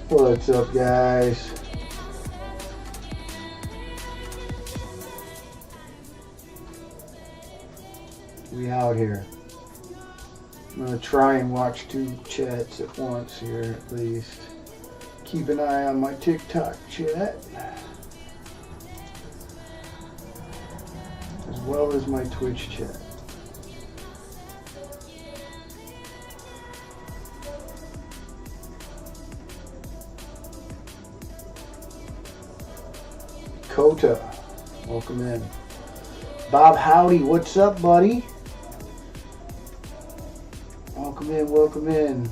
What's up, guys? We out here. I'm gonna try and watch 2 chats at once here, at least. Keep an eye on my TikTok chat, as well as my Twitch chat. Kota, welcome in. Bob Howdy, what's up, buddy? Welcome in, welcome in.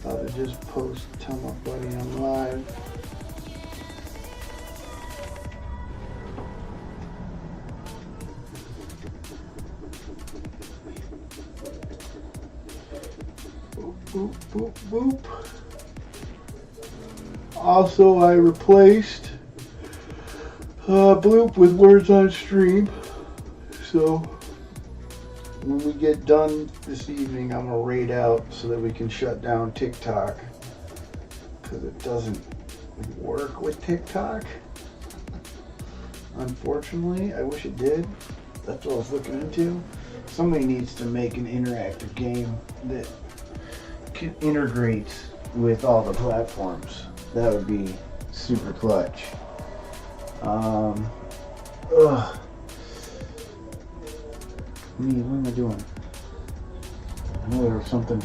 Thought I'd just post, tell my buddy I'm live. Boop, boop, boop, boop. Also, I replaced Bloop with words on stream. So when we get done this evening, I'm gonna raid out so that we can shut down TikTok, because it doesn't work with TikTok, unfortunately. I wish it did. That's what I was looking into. Somebody needs to make an interactive game that integrates with all the platforms. That would be super clutch. What am I doing? I know there was something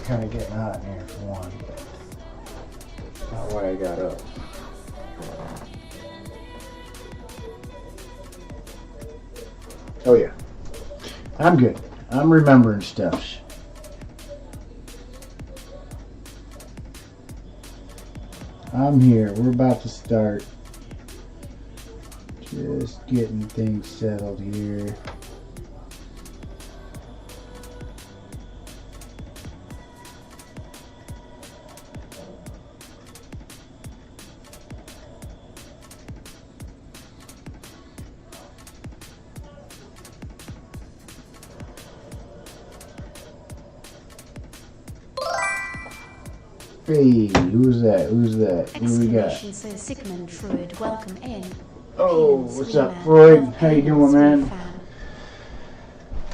kind of getting hot in here for one, but not why I got up. Oh yeah, I'm good. I'm remembering stuff. I'm here. We're about to start. Just getting things settled here. Hey, who's that? Who's that? Who do we got? Says Sigmund Freud, welcome in. Oh, what's up, Freud? How you doing, man?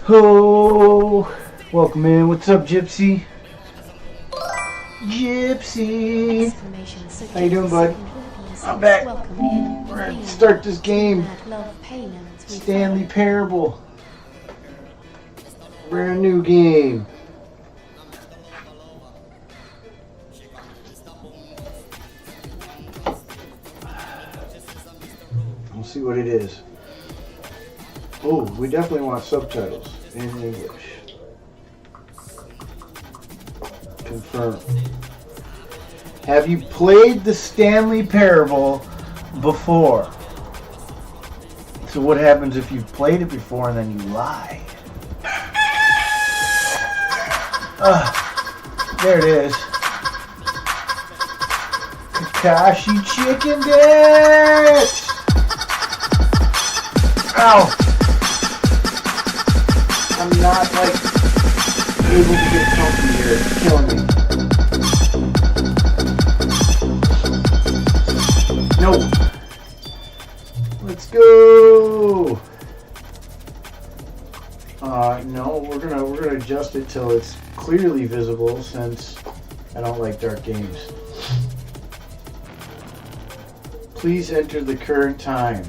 Oh, welcome in. What's up, Gypsy? Gypsy! How you doing, bud? I'm back. We're gonna start this game. Stanley Parable. Brand new game. See what it is. Oh, we definitely want subtitles in English. Confirm. Have you played the Stanley Parable before? So what happens if you've played it before and then you lie? There it is. Kakashi Chicken Dicks! Ow! I'm not, like, able to get comfy here. It's killing me. No! Let's go! No, we're gonna adjust it till it's clearly visible, since I don't like dark games. Please enter the current time.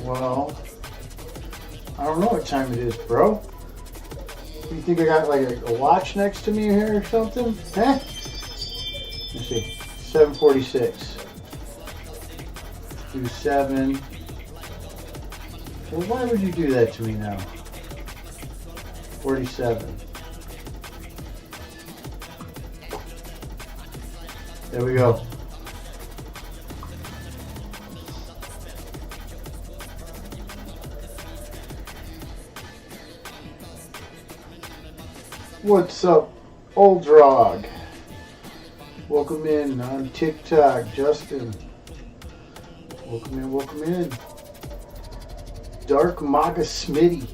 Well, I don't know what time it is, bro. You think I got like a watch next to me here or something? Huh? Let's see. 7:46. Do 7. Well, why would you do that to me now? 47. There we go. What's up, Old Drog? Welcome in on TikTok, Justin. Welcome in, welcome in. Dark Maga Smitty.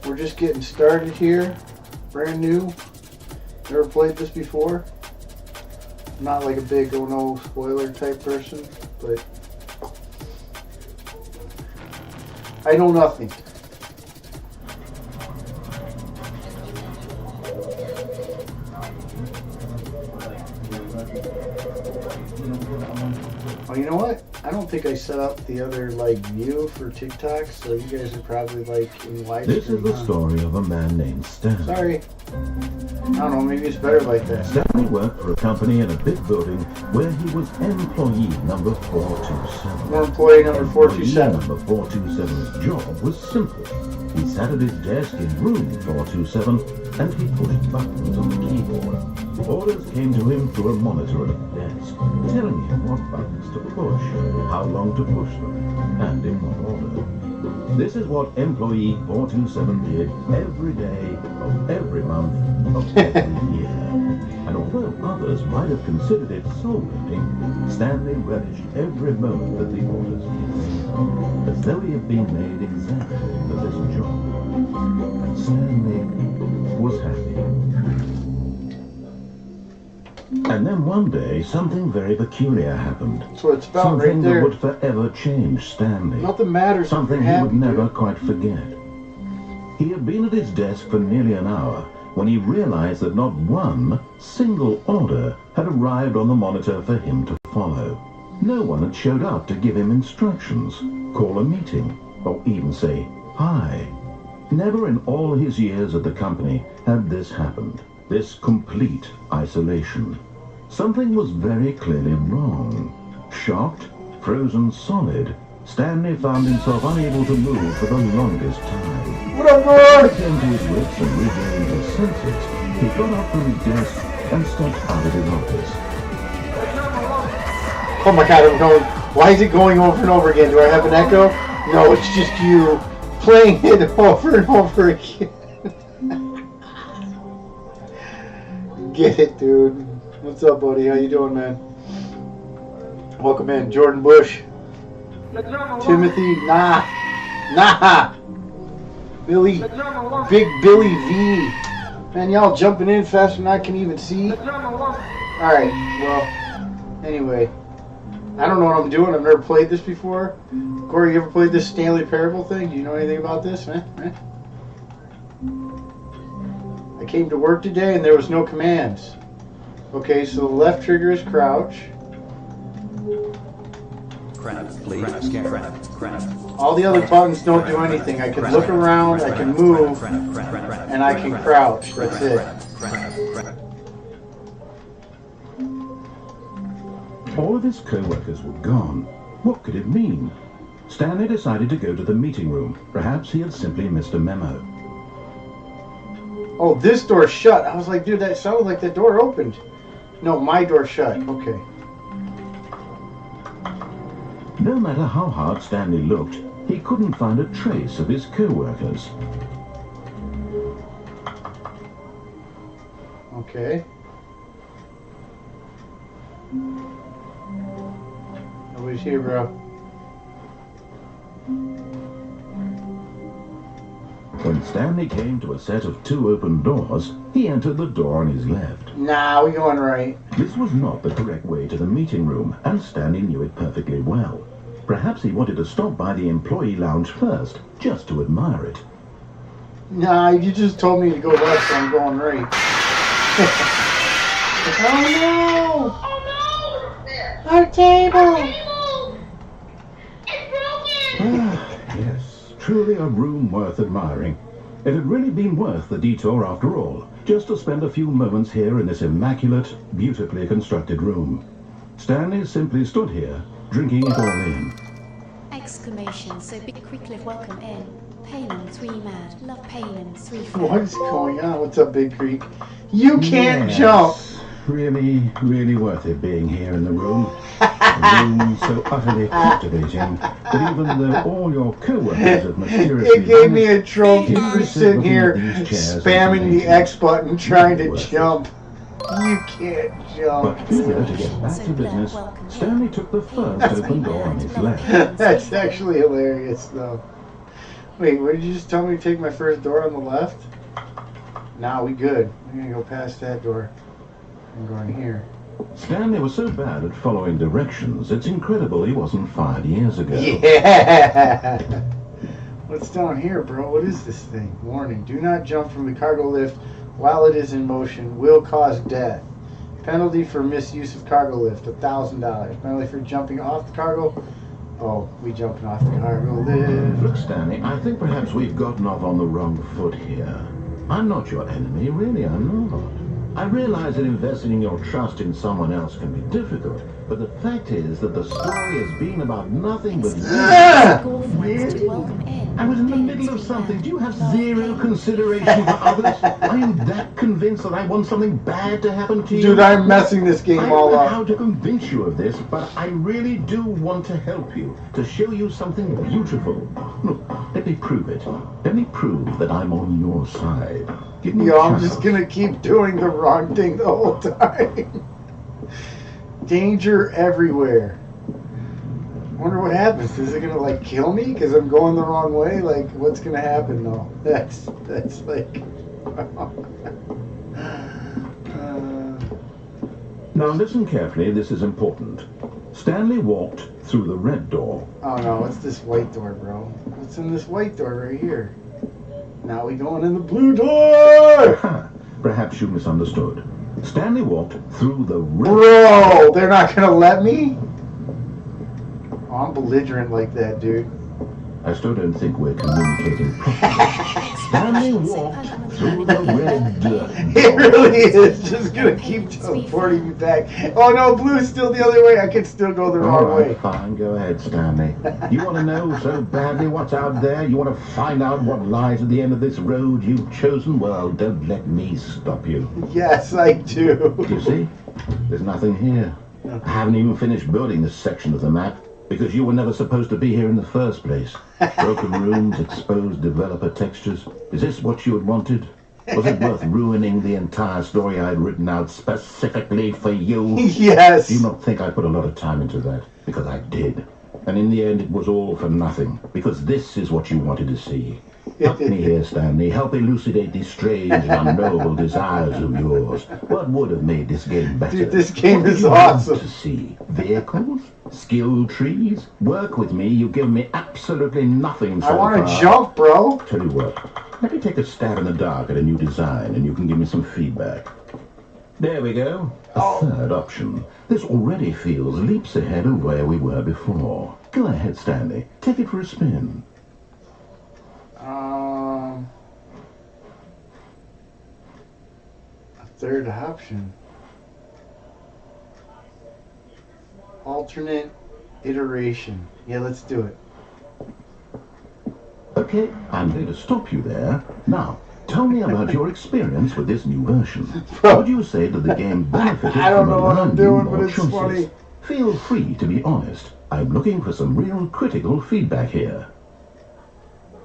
We're just getting started here. Brand new. Never played this before. I'm not like a big oh no spoiler type person, but I know nothing. Oh, you know what? I don't think I set up the other like view for TikTok, so you guys are probably like in live stream. This is the story of a man named Stan. Sorry. I don't know, maybe it's better like that. Stanley worked for a company in a big building where he was employee number 427. We're employee number 427. Employee number 427's job was simple. He sat at his desk in room 427 and he pushed buttons on the keyboard. Orders came to him through a monitor at the desk, telling him what buttons to push, how long to push them, and in what order. This is what employee 427 did every day of every month of every year. And although others might have considered it soul-lifting, Stanley relished every moment that the orders came, as though he had been made exactly for this job. And Stanley was happy. And then one day, something very peculiar happened. That's what it's about Something right there. that would forever change Stanley. Nothing matters. Something he would never quite forget. He had been at his desk for nearly an hour when he realized that not one single order had arrived on the monitor for him to follow. No one had showed up to give him instructions, call a meeting, or even say hi. Never in all his years at the company had this happened. This complete isolation. Something was very clearly wrong. Shocked, frozen solid, Stanley found himself unable to move for the longest time. What up, bro? He came to his wits and regained his senses. He got up from his desk and stepped out of his office. Oh my god, I'm going. Why is it going over and over again? Do I have an echo? No, it's just you playing it over and over again. Get it, dude. What's up, buddy? How you doing, man? Welcome in. Jordan Bush. Timothy, nah. Billy, Big Billy V. Man, y'all jumping in faster than I can even see. Alright, well, anyway. I don't know what I'm doing. I've never played this before. Corey, you ever played this Stanley Parable thing? Do you know anything about this, man? I came to work today and there was no commands. Okay, so the left trigger is crouch. All the other buttons don't do anything. I can look around, I can move, and I can crouch. That's it. All of his co-workers were gone. What could it mean? Stanley decided to go to the meeting room. Perhaps he had simply missed a memo. Oh, this door shut. I was like, dude, that sounded like the door opened. No, my door shut. Okay. No matter how hard Stanley looked, he couldn't find a trace of his co-workers. Okay. Nobody's here, bro. When Stanley came to a set of 2 open doors, he entered the door on his left. Nah, we going right. This was not the correct way to the meeting room, and Stanley knew it perfectly well. Perhaps he wanted to stop by the employee lounge first, just to admire it. Nah, you just told me to go left, so I'm going right. Oh no! Oh no! Our table! It's broken! Yes, truly a room worth admiring. It had really been worth the detour after all, just to spend a few moments here in this immaculate, beautifully constructed room. Stanley simply stood here, drinking it all in. Exclamation, so big quick live welcome in. Paynim 3 mad. Love Paynim 3 fair. What is going on? What's up, Big Creek? You can't Yes, jump! Really, really worth it being here in the room. A room so utterly captivating that even though all your co-workers have mysteriously It gave me a vanished, trophy you for sit sitting looking here at these chairs spamming and the thinking, X button trying to worth it. jump. You can't jump. But eager to get back to business, Stanley took the first open door on his left. That's actually hilarious, though. Wait, what did you just tell me to take my first door on the left? Nah, we good. We're gonna go past that door and go in here. Stanley was so bad at following directions, it's incredible he wasn't 5 years ago. Yeah! What's down here, bro? What is this thing? Warning, do not jump from the cargo lift while it is in motion. Will cause death. Penalty for misuse of cargo lift, $1,000. Penalty for jumping off the cargo. Oh, we jumping off the cargo lift. Look, Stanley, I think perhaps we've gotten off on the wrong foot here. I'm not your enemy, really, I'm not. I realize that investing your trust in someone else can be difficult, but the fact is that the story has been about nothing but Girlfriends to welcome in. I was in the middle of something. Do you have zero consideration for others? Are you that convinced that I want something bad to happen to you? Dude, I'm messing this game I all don't know up. how to convince you of this, but I really do want to help you, to show you something beautiful. Look, let me prove it. Let me prove that I'm on your side. Give me a Yo, I'm chance. just gonna keep doing the wrong thing the whole time. Danger everywhere. Wonder what happens. Is it gonna like kill me because I'm going the wrong way? Like, what's gonna happen though? That's like. Now listen carefully, this is important. Stanley walked through the red door. Oh no, what's this white door, bro? What's in this white door right here? Now we going in the blue door! Ha! Perhaps you misunderstood. Stanley walked through the red Bro, they're not gonna let me? Oh, I'm belligerent like that, dude. I still don't think we're communicating properly. Stanley walked through the red door. It really is just gonna keep teleporting me back. Oh no, blue's still the other way. I can still go the All wrong way. right, fine, go ahead, Stanley. You want to know so badly what's out there? You want to find out what lies at the end of this road you've chosen? Well, don't let me stop you. Yes, I do. You see? There's nothing here. I haven't even finished building this section of the map, because you were never supposed to be here in the first place. Broken rooms, exposed developer textures. Is this what you had wanted? Was it worth ruining the entire story I had written out specifically for you? Yes. Do you not think I put a lot of time into that? Because I did. And in the end, it was all for nothing. Because this is what you wanted to see. Help me here, Stanley. Help elucidate these strange and unknowable desires of yours. What would have made this game better? Dude, this game What do is you want awesome. to see? Vehicles? Skill trees? Work with me. You've given me absolutely nothing so I want far. to jump, bro. Tell you what. Let me take a stab in the dark at a new design, and you can give me some feedback. There we go. A third option. This already feels leaps ahead of where we were before. Go ahead, Stanley. Take it for a spin. A third option. Alternate iteration. Yeah, let's do it. Okay, I'm going to stop you there. Now, tell me about your experience with this new version. Would you say that the game benefited I don't from know what I'm allowing doing, you but more it's choices? funny. Feel free to be honest. I'm looking for some real critical feedback here.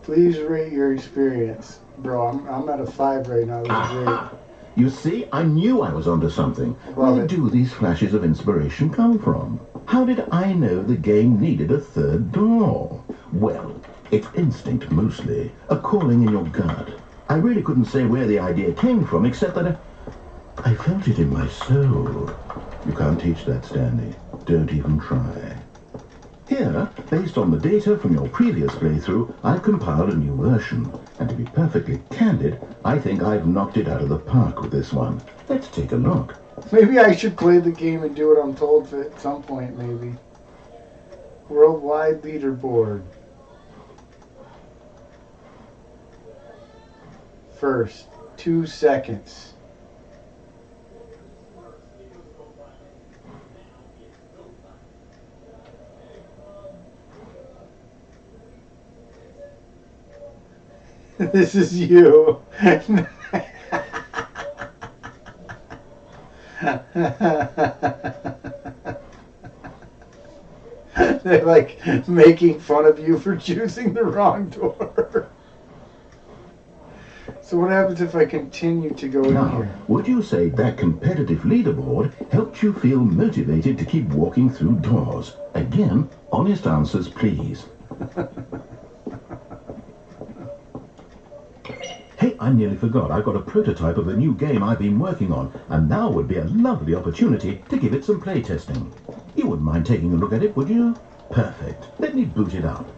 Please rate your experience. Bro, I'm at a 5 right now. This is great. Aha! You see, I knew I was onto something. Love Where it. do these flashes of inspiration come from? How did I know the game needed a third door? Well, it's instinct mostly, a calling in your gut. I really couldn't say where the idea came from, except that I felt it in my soul. You can't teach that, Stanley. Don't even try. Here, based on the data from your previous playthrough, I've compiled a new version. And to be perfectly candid, I think I've knocked it out of the park with this one. Let's take a look. Maybe I should play the game and do what I'm told at some point, maybe. Worldwide leaderboard. First, 2 seconds. This is you. They're like making fun of you for choosing the wrong door. So what happens if I continue to go in Now, here? would you say that competitive leaderboard helped you feel motivated to keep walking through doors? Again, honest answers, please. Hey, I nearly forgot. I've got a prototype of a new game I've been working on, and now would be a lovely opportunity to give it some playtesting. You wouldn't mind taking a look at it, would you? Perfect. Let me boot it up.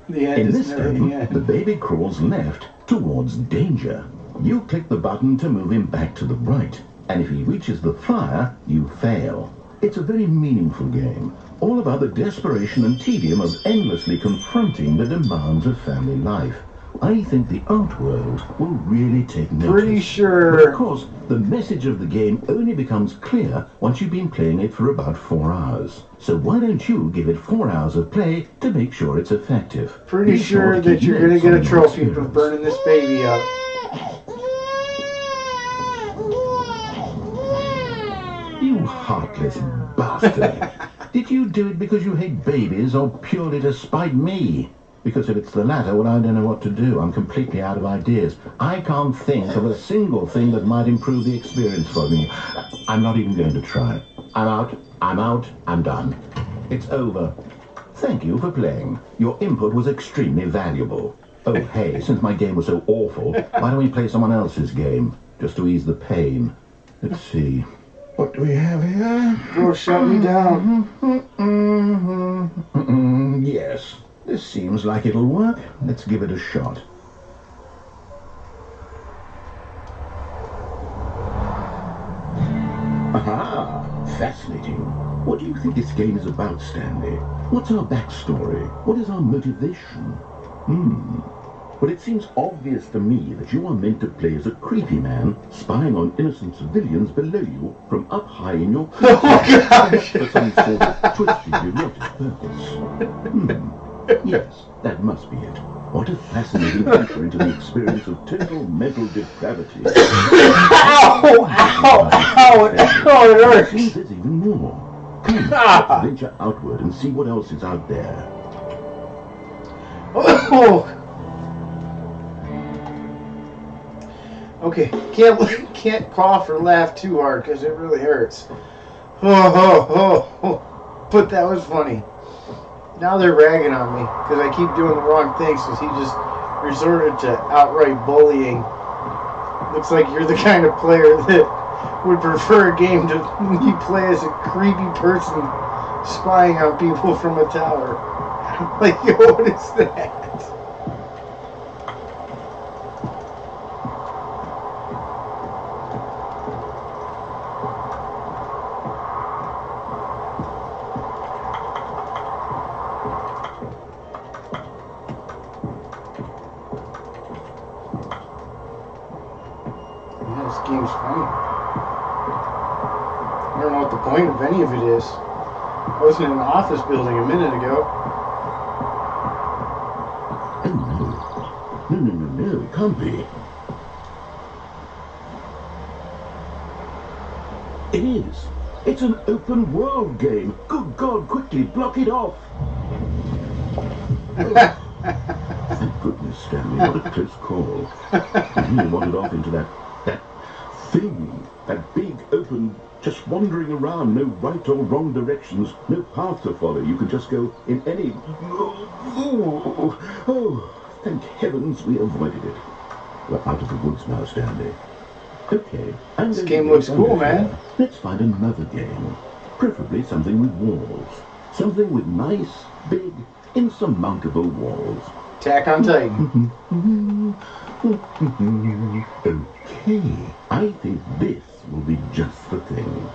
The end In is this never the game, end. the baby crawls left towards danger. You click the button to move him back to the right, and if he reaches the fire, you fail. It's a very meaningful game, all about the desperation and tedium of endlessly confronting the demands of family life. I think the art world will really take notice. Pretty But sure. of course, the message of the game only becomes clear once you've been playing it for about 4 hours. So why don't you give it 4 hours of play to make sure it's effective? Pretty Be sure sure to that keep you're gonna notes get on a your trophy for experience. burning this baby up. You heartless bastard. Did you do it because you hate babies or purely to spite me? Because if it's the latter, well, I don't know what to do. I'm completely out of ideas. I can't think of a single thing that might improve the experience for me. I'm not even going to try. I'm out, I'm done. It's over. Thank you for playing. Your input was extremely valuable. Oh, hey, since my game was so awful, why don't we play someone else's game? Just to ease the pain. Let's see. What do we have here? Bro, shut me down. Yes, this seems like it'll work. Let's give it a shot. Aha! Fascinating. What do you think this game is about, Stanley? What's our backstory? What is our motivation? Well, it seems obvious to me that you are meant to play as a creepy man spying on innocent civilians below you from up high in your Oh my gosh! for some sort of twisted erotic purpose. Yes, that must be it. What a fascinating venture into the experience of total mental depravity. Ow! Ow! Ow! It hurts! Seems there's even more. Come, let's venture outward and see what else is out there. Oh. Okay, can't cough or laugh too hard because it really hurts. Oh. But that was funny. Now they're ragging on me because I keep doing the wrong things. So he just resorted to outright bullying. Looks like you're the kind of player that would prefer a game to you play as a creepy person spying on people from a tower. Like, yo, what is that? Yeah, this game's funny. I don't know what the point of any of it is. I was in an office building a minute ago. Oh no. No, it can't be. It is. It's an open world game. Good God, quickly, block it off. Oh, thank goodness, Stanley, what a close call. I really wandered off into that thing, that big open, just wandering around, no right or wrong directions, no path to follow. You could just go in any... Oh, thank heavens we avoided it. We're out of the woods now, Stanley. Okay, This game looks cool, man. Let's find another game. Preferably something with walls. Something with nice, big, insurmountable walls. Attack on Titan. Okay, I think this will be just the thing.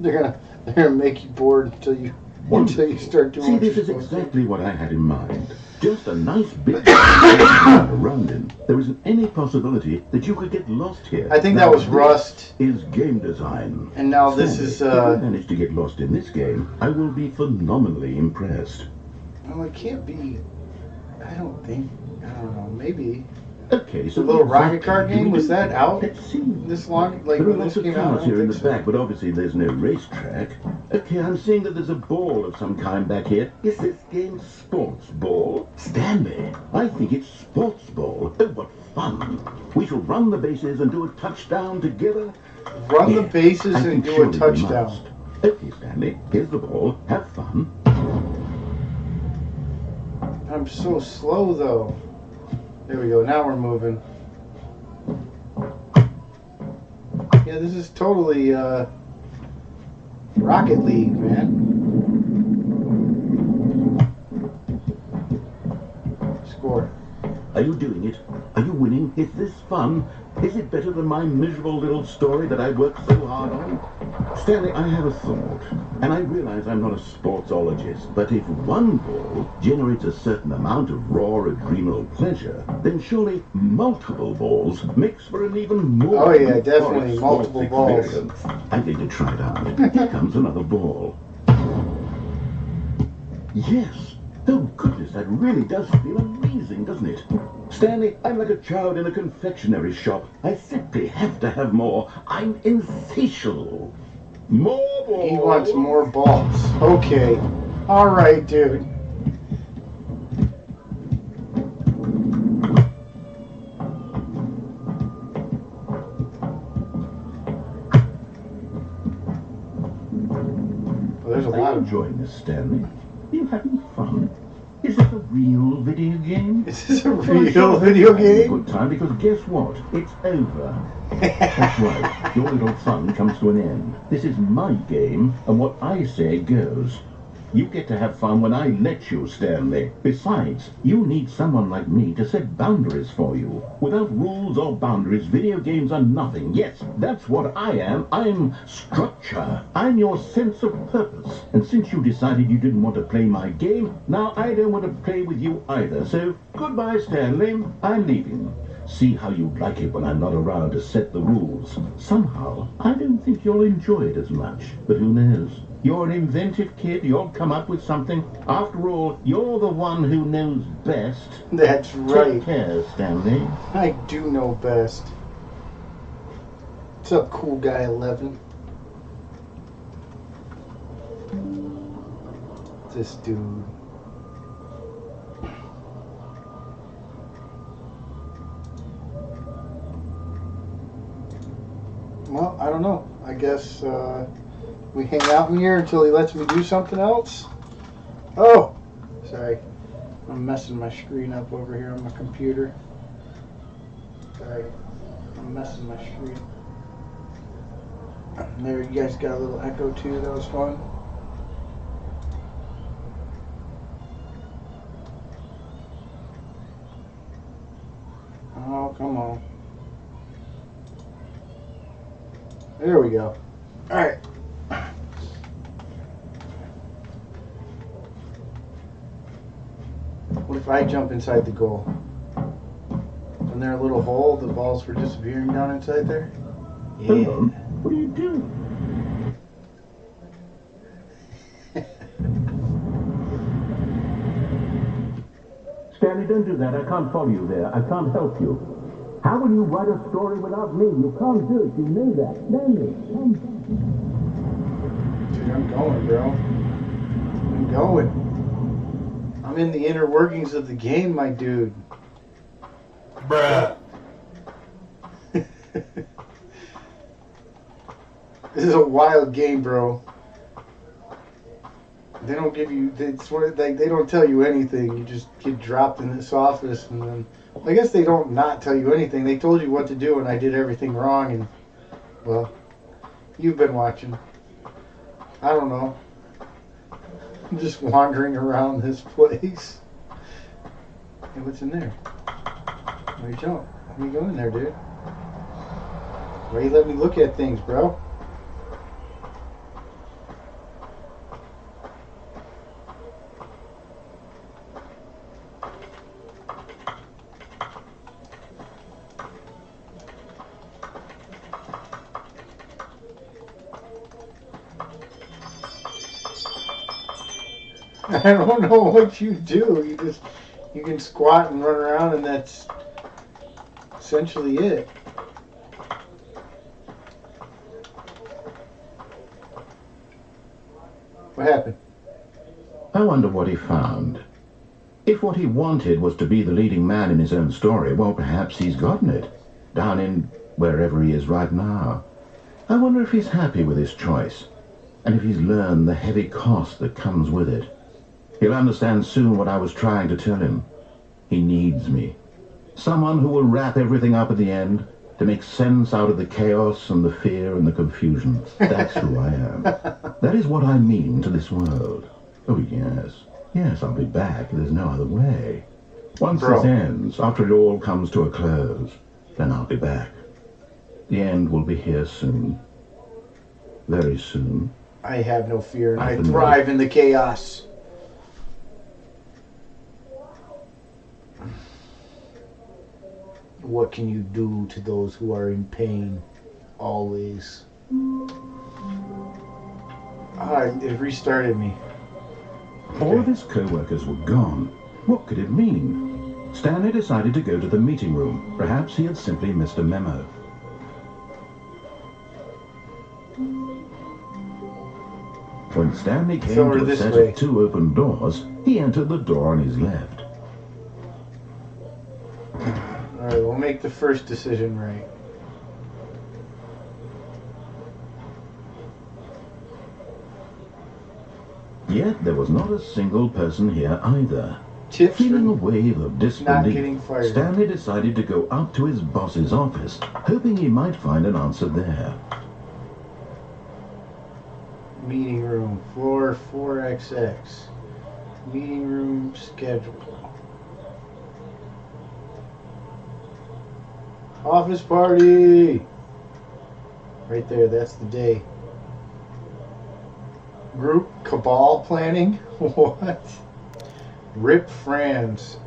They're gonna make you bored until you start doing See, what this you're is supposed to. exactly what I had in mind. Just a nice big around him. There isn't any possibility that you could get lost here. I think Now, that was this Rust. is game design. And now this Stanley, is, if I manage to get lost in this game, I will be phenomenally impressed. Well, it can't be. I don't think. I don't know. Maybe. Okay, so The little rocket exactly card do we game, was do? that out Let's see. this long? Like There are when lots this of came out? I cars don't here in think the so. back, but obviously there's no racetrack. Okay, I'm seeing that there's a ball of some kind back here. Is this game sports ball? Stanley, I think it's sports ball. Oh, what fun. We shall run the bases and do a touchdown together. Run the Yes, bases I and think do a surely we touchdown. must. Okay, Stanley, here's the ball. Have fun. I'm so slow though. There we go. Now we're moving. Yeah, this is totally Rocket League, man. Score. Are you doing it? Are you winning? Is this fun? Is it better than my miserable little story that I worked so hard on? Stanley, I have a thought, and I realize I'm not a sportsologist, but if one ball generates a certain amount of raw adrenal pleasure, then surely multiple balls makes for an even more Oh, yeah, definitely, euphoric multiple sports balls. experience. I'm going to try it out. Here comes another ball. Yes. Oh, goodness, that really does feel amazing, doesn't it? Stanley, I'm like a child in a confectionery shop. I simply have to have more. I'm insatiable. More balls. He wants more balls. Okay. All right, dude. Well, there's a Are lot you of. enjoying this, Stanley? Are you having fun? Is this a real video game? Is this a Well, real sure, video I'm having a game? good time, because guess what? It's over. That's right. Your little fun comes to an end. This is my game, and what I say goes. You get to have fun when I let you, Stanley. Besides, you need someone like me to set boundaries for you. Without rules or boundaries, video games are nothing. Yes, that's what I am. I'm structure. I'm your sense of purpose. And since you decided you didn't want to play my game, now I don't want to play with you either. So, goodbye, Stanley. I'm leaving. See how you like it when I'm not around to set the rules. Somehow, I don't think you'll enjoy it as much. But who knows? You're an inventive kid. You'll come up with something. After all, you're the one who knows best. That's right. Take care, Stanley. I do know best. What's up, cool guy 11? This dude. Well, I don't know. I guess we hang out in here until he lets me do something else. Oh! Sorry. I'm messing my screen up over here on my computer. Sorry. I'm messing my screen. There, you guys got a little echo too. That was fun. Oh, come on. There we go. Alright. What if I jump inside the goal? Isn't there a little hole? The balls were disappearing down inside there? Hold Yeah. on. What are you doing? Stanley, don't do that. I can't follow you there. I can't help you. How will you write a story without me? You can't do it. You know that. Stanley, come back. Dude, I'm going, bro. I'm going. I'm in the inner workings of the game, my dude. Bruh. This is a wild game, bro. They don't give you. They sort of like they don't tell you anything. You just get dropped in this office, and then I guess they don't not tell you anything. They told you what to do, and I did everything wrong. And well, you've been watching. I don't know. I'm just wandering around this place. Hey, what's in there? Where you jump? Why you go in there, dude? Why you let me look at things, bro? I don't know what you do. You can squat and run around, and that's essentially it. What happened? I wonder what he found. If what he wanted was to be the leading man in his own story, well, perhaps he's gotten it. Down in wherever he is right now. I wonder if he's happy with his choice, and if he's learned the heavy cost that comes with it. He'll understand soon what I was trying to tell him. He needs me. Someone who will wrap everything up at the end, to make sense out of the chaos and the fear and the confusion. That's who I am. That is what I mean to this world. Oh, yes. Yes, I'll be back. There's no other way. Once this ends, after it all comes to a close, then I'll be back. The end will be here soon. Very soon. I have no fear, and I thrive in the chaos. What can you do to those who are in pain? Always. It restarted me. All of his co-workers were gone. What could it mean? Stanley decided to go to the meeting room. Perhaps he had simply missed a memo. When Stanley came to a set of 2 open doors, he entered the door on his left. Alright, we'll make the first decision right. Yet there was not a single person here either. Tips Feeling a wave of disbelief, getting fired. Stanley decided to go up to his boss's office, hoping he might find an answer there. Meeting room, floor 4XX. Meeting room schedule. Office party! Right there, that's the day. Group cabal planning? What? Rip Franz.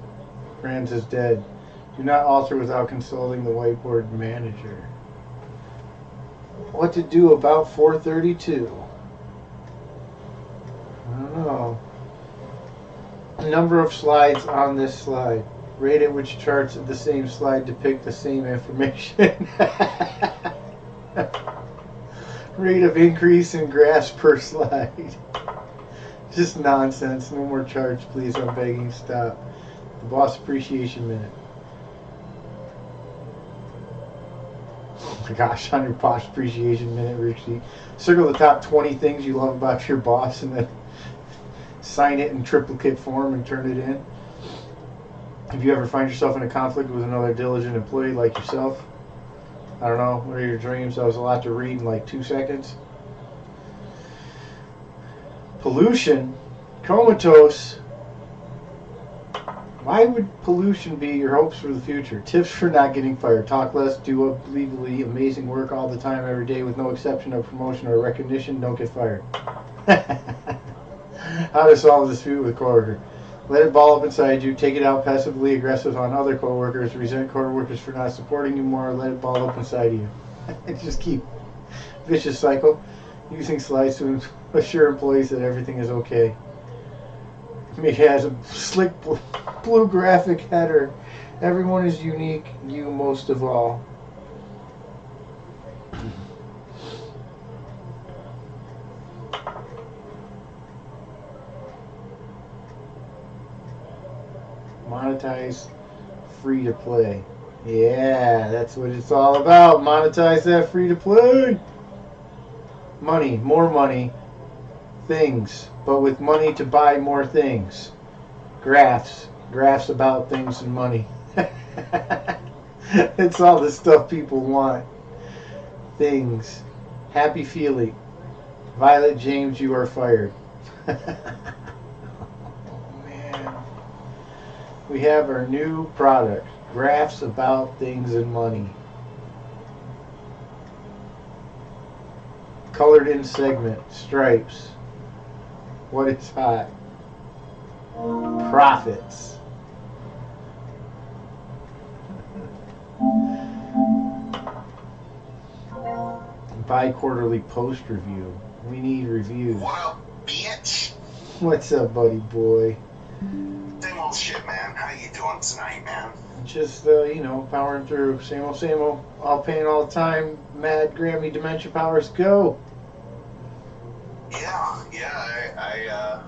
Franz is dead. Do not alter without consulting the whiteboard manager. What to do about 432? I don't know. Number of slides on this slide. Rate at which charts of the same slide depict the same information. Rate of increase in graphs per slide. Just nonsense. No more charts, please. I'm begging. Stop. The boss appreciation minute. Oh my gosh, on your boss appreciation minute, Richie. Circle the top 20 things you love about your boss and then sign it in triplicate form and turn it in. If you ever find yourself in a conflict with another diligent employee like yourself, I don't know, what are your dreams? That was a lot to read in like 2 seconds. Pollution? Comatose? Why would pollution be your hopes for the future? Tips for not getting fired. Talk less, do unbelievably amazing work all the time, every day, with no exception of promotion or recognition. Don't get fired. How to solve a dispute with a coworker. Let it ball up inside you. Take it out passively aggressive on other coworkers. Resent coworkers for not supporting you more. Let it ball up inside you. Just keep vicious cycle. Using slides to assure employees that everything is okay. It has a slick blue graphic header. Everyone is unique. You most of all. Monetize free to play. Yeah, that's what it's all about. Monetize that free to play. Money, more money, things, but with money to buy more things. Graphs about things and money. It's all the stuff people want. Things. Happy feeling. Violet James, you are fired. We have our new product, graphs about things and money. Colored in segment, stripes. What is hot? Profits. Bi-quarterly post review. We need reviews. Wow, bitch. What's up, buddy boy? Same old shit, man. How you doing tonight, man? Just, powering through. Same old. All pain, all the time. Mad Grammy Dementia Powers, go! Yeah, I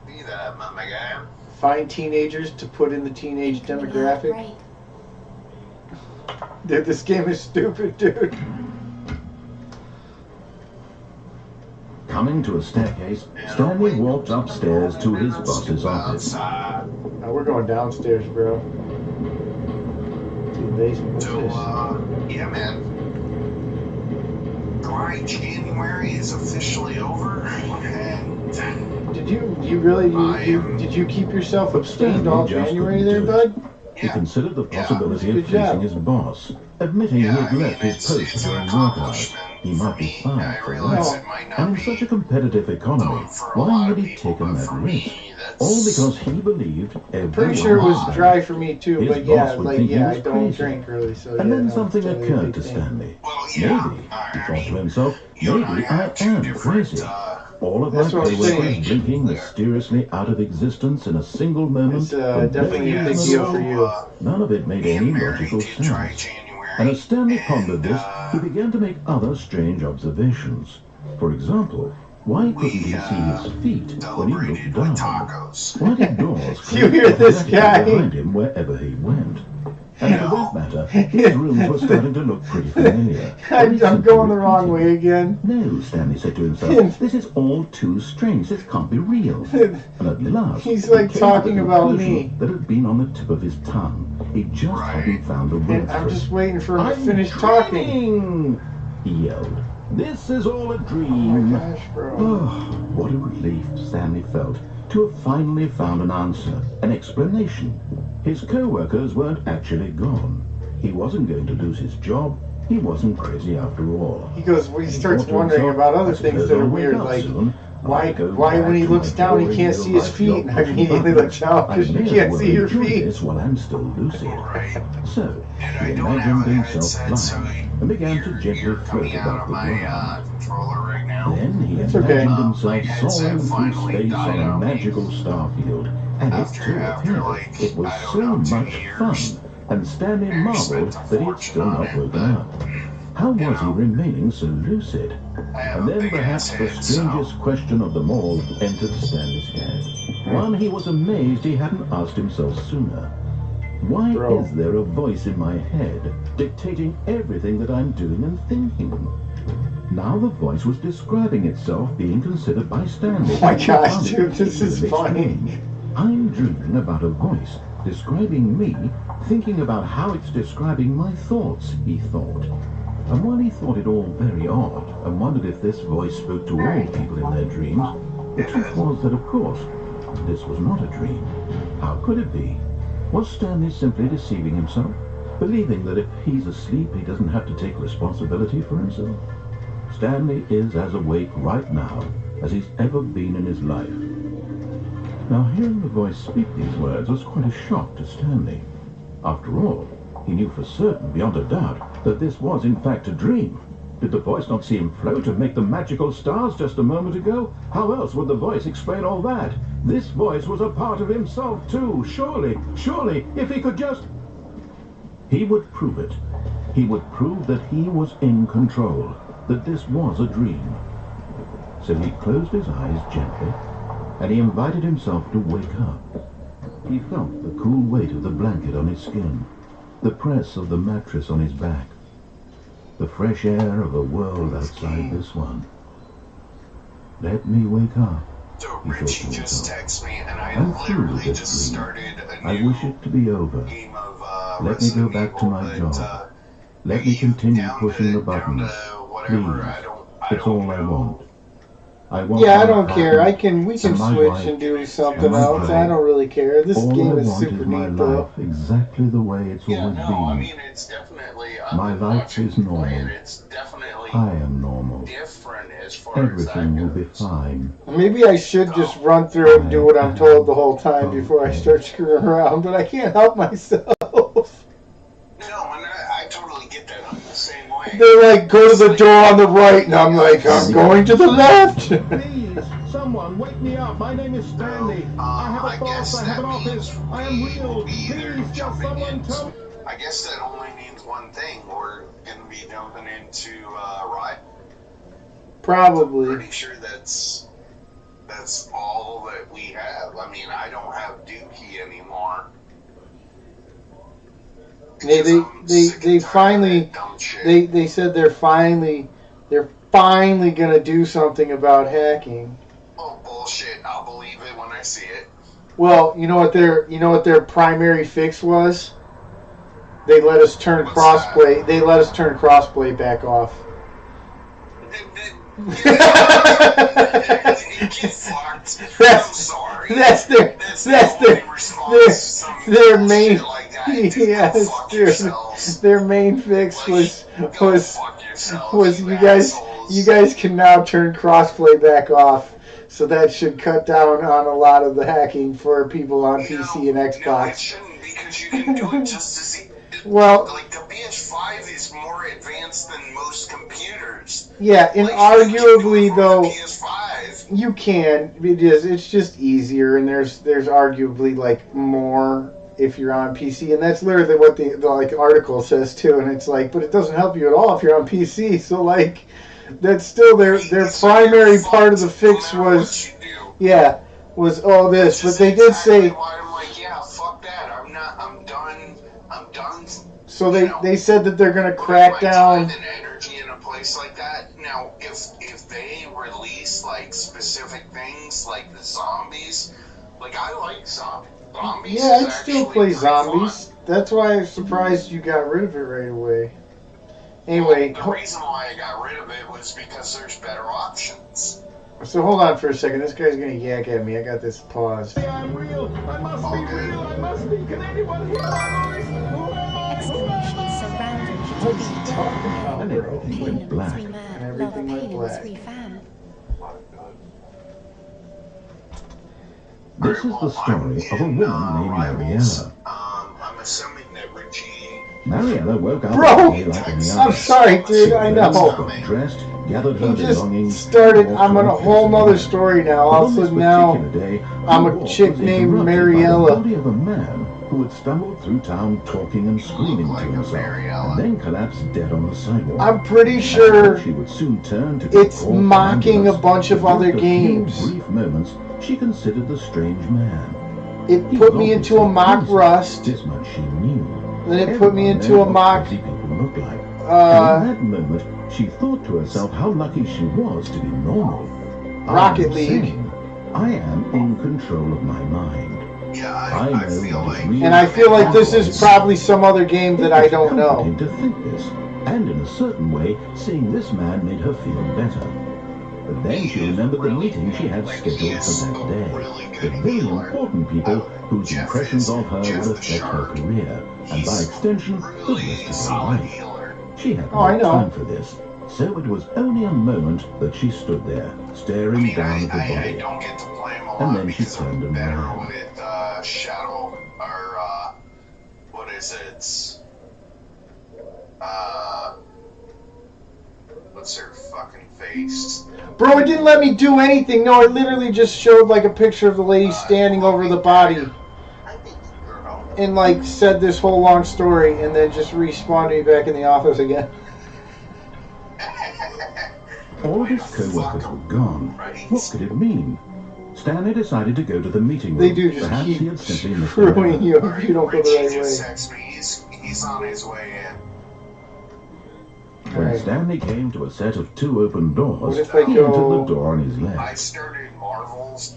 see that, my guy. Find teenagers to put in the teenage demographic. Right. Dude, this game is stupid, dude. Coming to a staircase, Stanley walked upstairs to his boss's office. Outside. Oh, we're going downstairs, bro. To the basement. What's So, this? yeah, man. Dry January is officially over, and Did you really, did you keep yourself abstained all Just January couldn't there, do bud? it. He considered the possibility Good of job. facing his boss, admitting he had left his post it's during an work hours. accomplishment He for might be me. fired I for realize that. it might not And in be such a competitive economy, for a why lot would of he people, take a but mad for risk? me, that's All because he believed everyone Pretty sure it was was dry for me too, His but boss yeah, would like think he I was don't crazy. drink really, so And yeah, then no, something it's totally a occurred big to thing. Stanley. Well, yeah, Maybe, I he thought mean, to himself, you and maybe I I have two am different, crazy. All of That's my what I'm coworkers saying. blinking mysteriously out of existence in a single moment. It's definitely a big completely deal for you. None of it made any logical sense. And as Stanley pondered this, he began to make other strange observations. For example, why couldn't he see his feet when he celebrated looked with down? tacos. Why did doors You hear this automatically guy? behind him wherever he went? And for that matter, his rooms were starting to look pretty familiar. I'm going the wrong way again. No, Stanley said to himself, this is all too strange. This can't be real. And at last, He's he like came to talking the about conclusion me. that had been on the tip of his tongue. He just hadn't found the words And I'm for it. just waiting for him to I'm finish talking. dreaming, he yelled. This is all a Oh dream. my gosh, bro. Oh, what a relief Stanley felt to have finally found an answer, an explanation. His co-workers weren't actually gone. He wasn't going to lose his job. He wasn't crazy after all. He goes, well, he starts thought to wondering himself, about other I things suppose that are I'll wake weird, up like soon. why I'll go when back he to looks my down he boring can't see his real-life feet, job and I pushing immediately buttons. look down I because you may as can't well see your enjoy feet. this while I'm still lucid. Right. So, And I he don't imagined have a himself headset, so flying and began to gently you're float coming out above of the my ground. controller right now. Then he It's imagined okay. himself My headset soaring through finally space died on a on me. magical star field. And it After- too after, appeared. like, It was I don't so know, 2 much years. fun. And Stanley And marveled spent a that he had fortune still on not it, woken but, up. How you was he know, remaining so lucid? I have And a then big perhaps ass the head, so strangest question of them all entered Stanley's head. One he was amazed he hadn't asked himself sooner. Why Bro. is there a voice in my head dictating everything that I'm doing and thinking? Now the voice was describing itself being considered by Stanley. Oh my gosh, Found it dude, this is particularly funny. strange. I'm dreaming about a voice describing me, thinking about how it's describing my thoughts, he thought. And while he thought it all very odd, and wondered if this voice spoke to all people in their dreams, the truth was that, of course, this was not a dream. How could it be? Was Stanley simply deceiving himself, believing that if he's asleep, he doesn't have to take responsibility for himself? Stanley is as awake right now as he's ever been in his life. Now, hearing the voice speak these words was quite a shock to Stanley. After all, he knew for certain, beyond a doubt, that this was in fact a dream. Did the voice not see him float and make the magical stars just a moment ago? How else would the voice explain all that? This voice was a part of himself too. Surely, if he could just... He would prove it. He would prove that he was in control, that this was a dream. So he closed his eyes gently, and he invited himself to wake up. He felt the cool weight of the blanket on his skin, the press of the mattress on his back, the fresh air of a world outside this one. Let me wake up. So He thought Richie to just himself. texted me, and I I'm through with literally this just dream. started a I new wish it to be over. game of Let me go Resident back to Evil, my but, job. Let me continue down pushing to- the buttons. down to whatever, Please. I It's don't all I know. want. I want Yeah, I my don't care. partner, We can and my switch wife, and do something and my else. job. I don't really care. This All game I is want super is my neat though. life exactly the way it's Yeah, always no, been. I mean, it's definitely... My I've been life watching is you play normal. it, It's definitely I am normal. different as far as that Everything will be goes. fine. Maybe I should just run through and do what I'm told the whole time before I start screwing around, but I can't help myself. No, and I totally get that. I'm the same way. They're like, go to the door on the right, and I'm like, I'm going to the left. Please, someone. on, wake me up. My name is Stanley. I have a boss, I have an office. I am real. Please, just someone tell me. I guess that only means one thing. We're going to be jumping into Riot. Probably. Pretty sure that's all that we have. I mean, I don't have Dookie anymore. They finally they said they're finally gonna do something about hacking. Oh bullshit! I'll believe it when I see it. Well, you know what their primary fix was? They let us turn crossplay. They let us turn crossplay back off. Get fucked. I'm sorry. That's their main yes, dude. Their main fix was you guys can now turn crossplay back off. So that should cut down on a lot of the hacking for people on PC and Xbox. No, it shouldn't, because you can do it just as well, like the PS5 is more advanced than most computers. Yeah, and like, arguably though, PS5. You can. It is. It's just easier, and there's arguably like more if you're on PC, and that's literally what the like article says too. And it's like, but it doesn't help you at all if you're on PC. So like, that's still their primary part of the fix was all this. But they did say. Why I'm like, yeah, fuck that. I'm done. I'm done. So they said that they're going to crack down. Time and energy in a place like that. Now, if they release like specific things like the zombies, like I like zombies. Yeah, I'd still play zombies. That's why I'm surprised you got rid of it right away. Anyway, well, the reason why I got rid of it was because there's better options. So hold on for a second. This guy's gonna yak at me. I got this paused. I'm real. I must be real. I must be. Can anyone hear my voice? Exclamations surrounding you to be dead. And everything went black. Three mad, love a pain and three fan. This is the story of a woman named Mariella. I'm assuming that Richie... Mariella woke up Bro, like any other. I'm sorry, dude. I know. Got dressed, gathered her He just belongings. started. I'm on a whole nother story now. All of a sudden now, I'm a chick named Mariella. The body of a man who had stumbled through town talking and screaming to himself, and then collapsed dead on the sidewalk. I'm pretty sure she would soon turn to it's mocking a bunch of other games. Brief moments, she considered the strange man. It put me into a mock Rust. This much she knew. Then it put me into a mock. Crazy people look like. And in that moment, she thought to herself how lucky she was to be normal. Rocket League. I am in control of my mind. Yeah, I feel like... And I feel like this is probably some other game that I don't know. To think this, and in a certain way, seeing this man made her feel better. But then she remembered the meeting she had scheduled for that day. The very important people whose impressions of her would affect her career, and by extension, the rest of her life. She had no time for this, so it was only a moment that she stood there, staring down at the body. I don't get to play him a lot, and then she because turned I'm better around. with Shadow, or what is it? What's her fucking face? Bro, it didn't let me do anything. No, it literally just showed like a picture of the lady standing over the body. And like said this whole long story and then just respawned me back in the office again. All of his co-workers were gone. What could it mean? Stanley decided to go to the meeting room. They do just Perhaps keep he had simply missed screwing the you if you don't go the right just way. text me. He's on his way in. When Right. Stanley came to a set of two open doors, What if I he go- entered the door on his I left. started Marvels.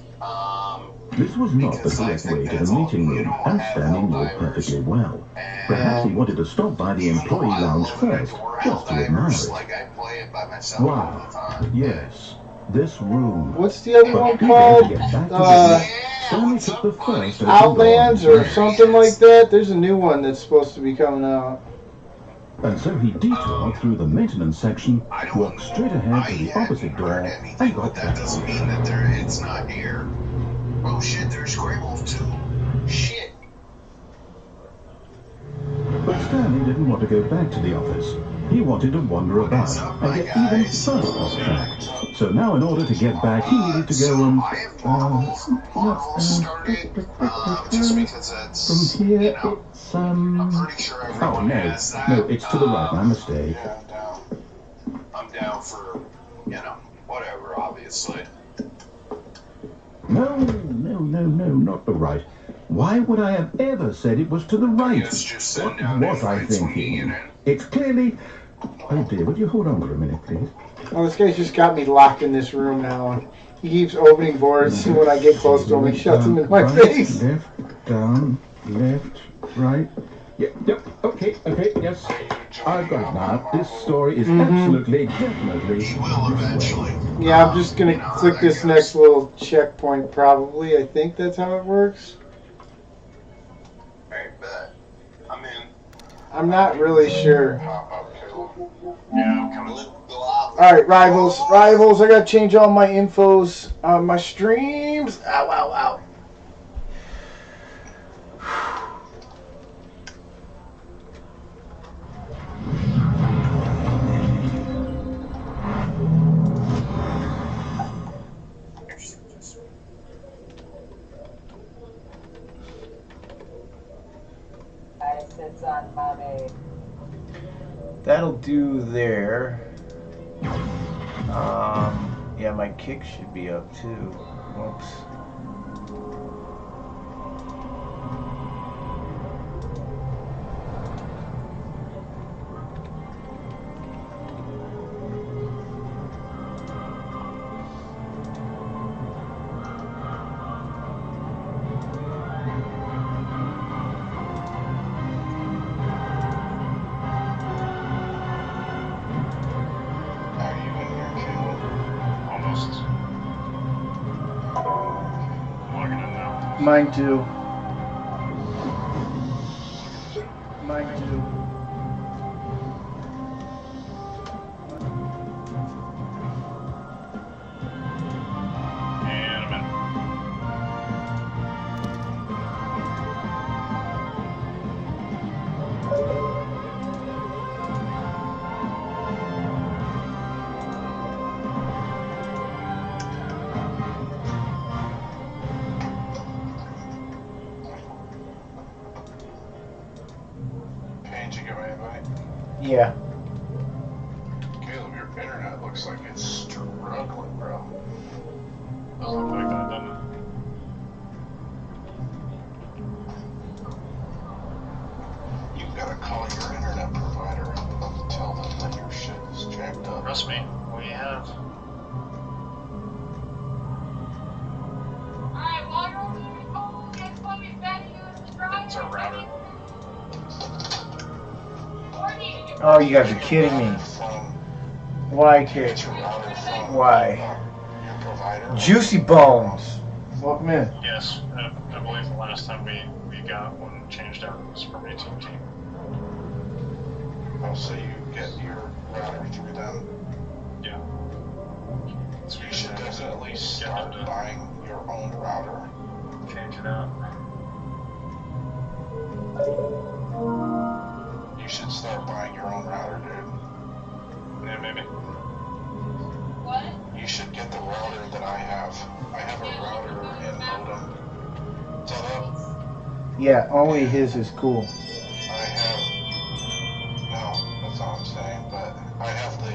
This was not the because I correct think way to that's the all- meeting you room, don't and have Stanley knew it Helldivers. perfectly well. And Perhaps he wanted to stop by the employee lounge first, just to admire it. Like I play it by myself all the Wow, time. yes, this room. What's the other one But called? to get back to Uh, business, Stanley took the first open Outlands door, or something like that? There's a new one that's supposed to be coming out. and so he detoured through the maintenance section, I don't walked straight ahead to the opposite door, heard and anything, got but that back doesn't on. mean that it's not here. Oh shit, there's Grey Wolf too. Shit. But Stanley didn't want to go back to the office. He wanted to wander about and get even further off track. So now in order to get back, he needed to go I have Marvel started, just because that's, from here, you know, it's, I'm pretty sure everyone has that. No, it's to the right, my mistake. Yeah, I'm down for, you know, whatever, obviously. No, not the right. Why would I have ever said it was to the right? It's just send What out was I invites when you thinking? get in. It's clearly... Oh dear, would you hold on for a minute, please? Oh, this guy's just got me locked in this room now. And he keeps opening doors, and when I get close to him, he shuts them in my Right, face. Left, down, left, right. Yep, okay, yes. I've got it now. This story is absolutely, definitely... He will eventually. Yeah, I'm just gonna click this next little checkpoint, probably. I think that's how it works. Alright, bet. I'm in. I'm not really sure. Pop up, Caleb. Yeah, I'm coming. Alright, rivals, I gotta change all my infos on my streams. Ow. Sits on mommy. That'll do there. Yeah, my kick should be up too. Whoops. Mine too. Mine too. And I'm in. Did you get my invite? Yeah. Caleb, your internet looks like it's struggling, bro. Doesn't look like that, doesn't it? You've got to call your internet provider and tell them that your shit is jacked up. Trust me, we have. Alright, while you're over there, Cole, next one is better use the driver. It's our router. Oh, you guys are kidding me. Why, kid? Why? Your provider. Juicy Bones. Welcome in. Yes, I believe the last time we got one changed out was from AT&T. Oh, so you get your router through them. Yeah. So you should definitely start buying your own router. Change it out. You should start buying your own router, dude. Yeah, maybe. What? You should get the router that I have. I have a router and modem set up. Yeah, only his is cool. I have. No, that's all I'm saying. But I have the.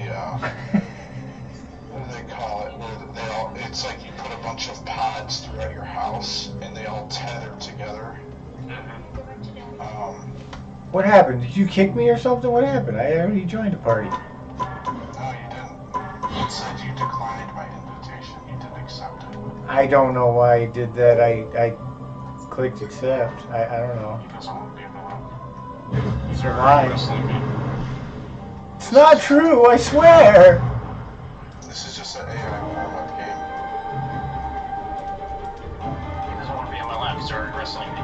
What do they call it? Where they all. It's like you put a bunch of pods throughout your house and they all tether together. What happened? Did you kick me or something? What happened? I already joined the party. No, you didn't. It said you declined my invitation. You didn't accept it. I don't know why I did that. I clicked accept. I don't know. He doesn't want to be in the room. He's Why? sleepy. It's not true, I swear. This is just an AI warm-up game. He doesn't want to be in my lap. He's already wrestling me.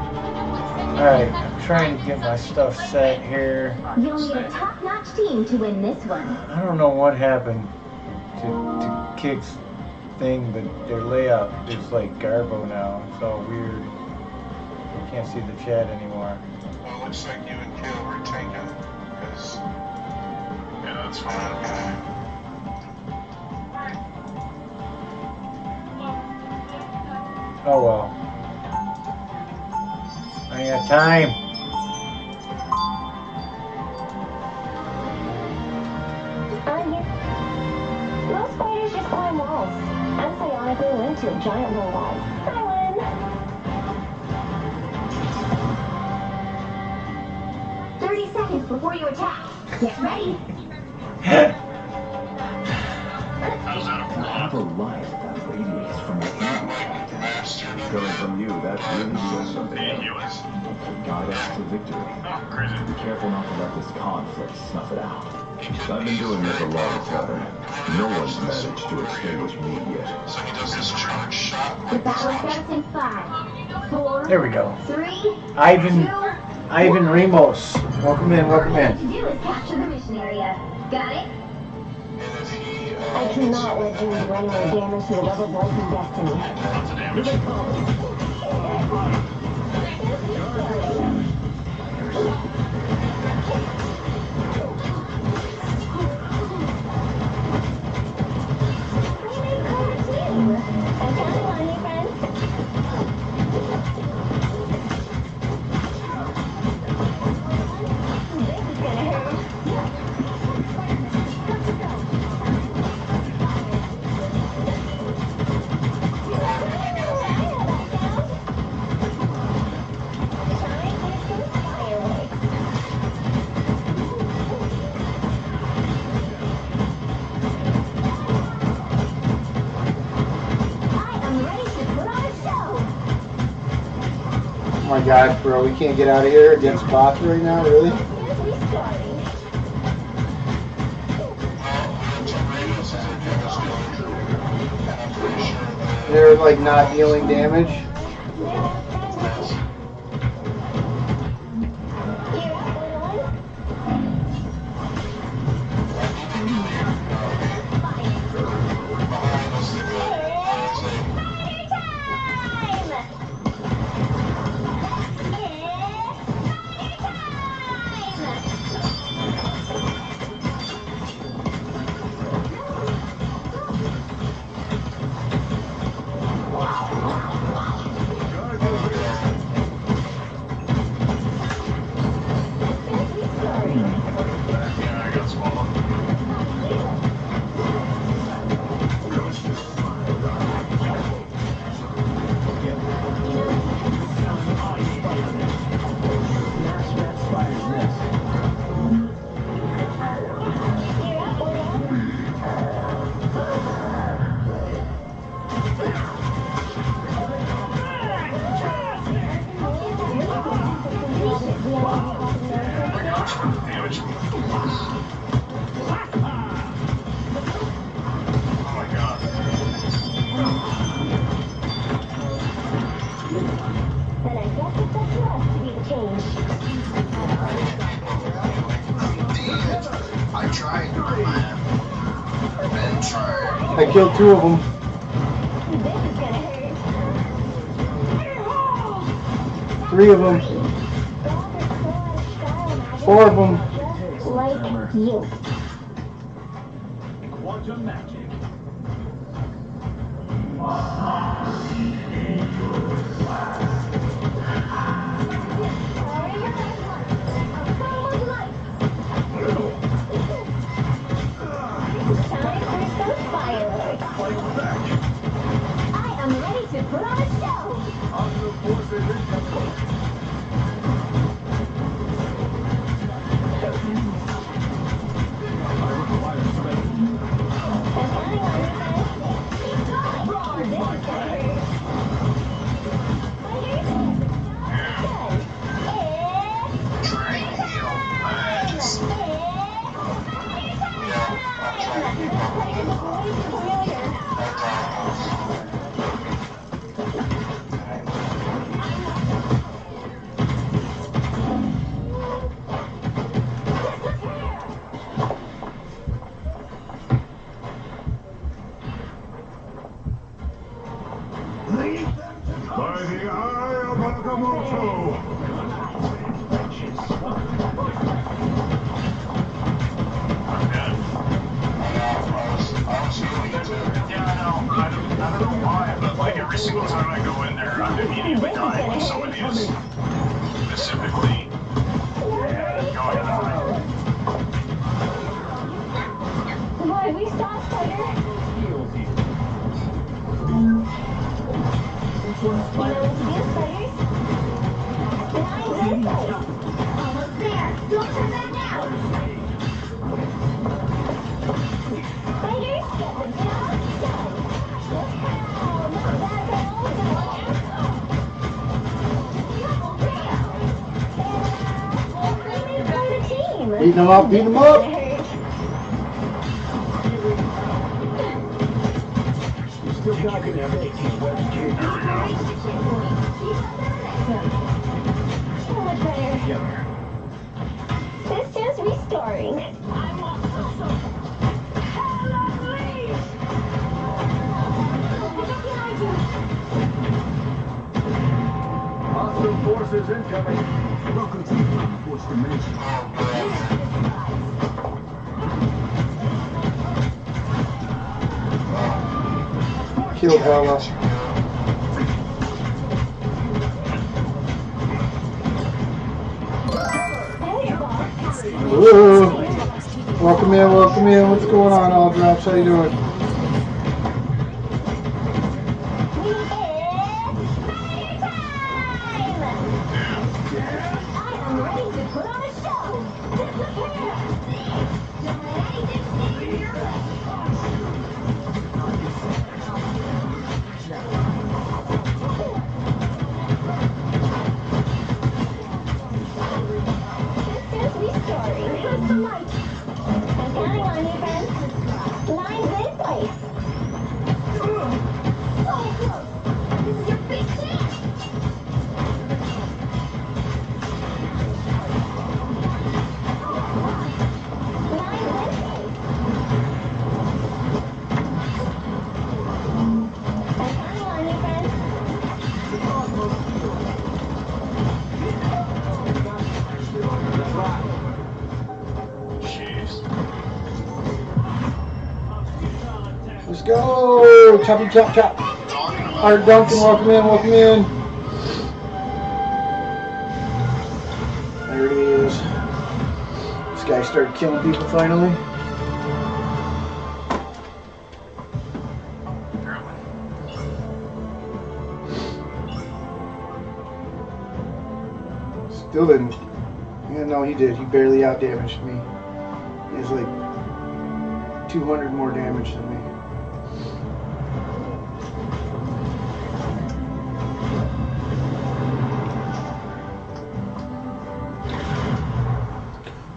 Alright, I'm trying to get my stuff set here. You'll need a top-notch team to win this one. I don't know what happened to Kick's thing, but their layout is like Garbo now. It's all weird. Can't see the chat anymore. Well, it looks like you and Caleb are taken because Yeah, fine. Oh well. I ain't got time. Most spiders just climb walls. I'm psionically linked to a giant robot. I win. Seconds before you attack. Get ready. How's that a You have a light that radiates from your hand. Coming from you, that really says something. He was. To guide us to victory. Oh, crazy. Be careful not to let this conflict snuff it out. I've been doing this a long time. No one's managed to extinguish me yet. So he does this charge shot. The battle starts in 5, 4, There we go. 3, Ivan 2. Ivan Ramos. Welcome in, welcome All in. you do is capture the mission area. Got it? And if he, I cannot let you do any more damage to the double blazing destiny. Lots of damage. I'm counting on you, friends. This is gonna hurt. Oh my gosh, bro, we can't get out of here against bots right now, really? They're like not dealing damage. Yeah, I got swallowed. Damage. Oh my god. Then I guess it's up to us to be the change. I tried, man. Ben tried. I killed 2 of them. This is gonna hurt. 3 of them. 4 of them. Just like you. Quantum magic. I am ready to put on a show. By the eye of Agamotto! I'm dead. every single time I go in there, I'm immediately dying when somebody is specifically going in the fight. Why, we saw Spider. You know what to do, Spiders? Nine this way. Almost there. Don't turn back now. Spiders, get the job done. Wow, not bad, girls. Beat them up, beat them up. Still got good evidence. So much better. Together. Systems restoring. I want some. Hello, please. Hostile forces incoming. Welcome to the fourth dimension. Killed Hella. Whoa. Welcome in, welcome in. What's going on, All Drops? How you doing? Let's go! Choppy chop chop. Art Duncan, welcome in, welcome in. There it is. This guy started killing people finally. Still didn't. Yeah, no, he did. He barely outdamaged me. He has like 200 more damage than me.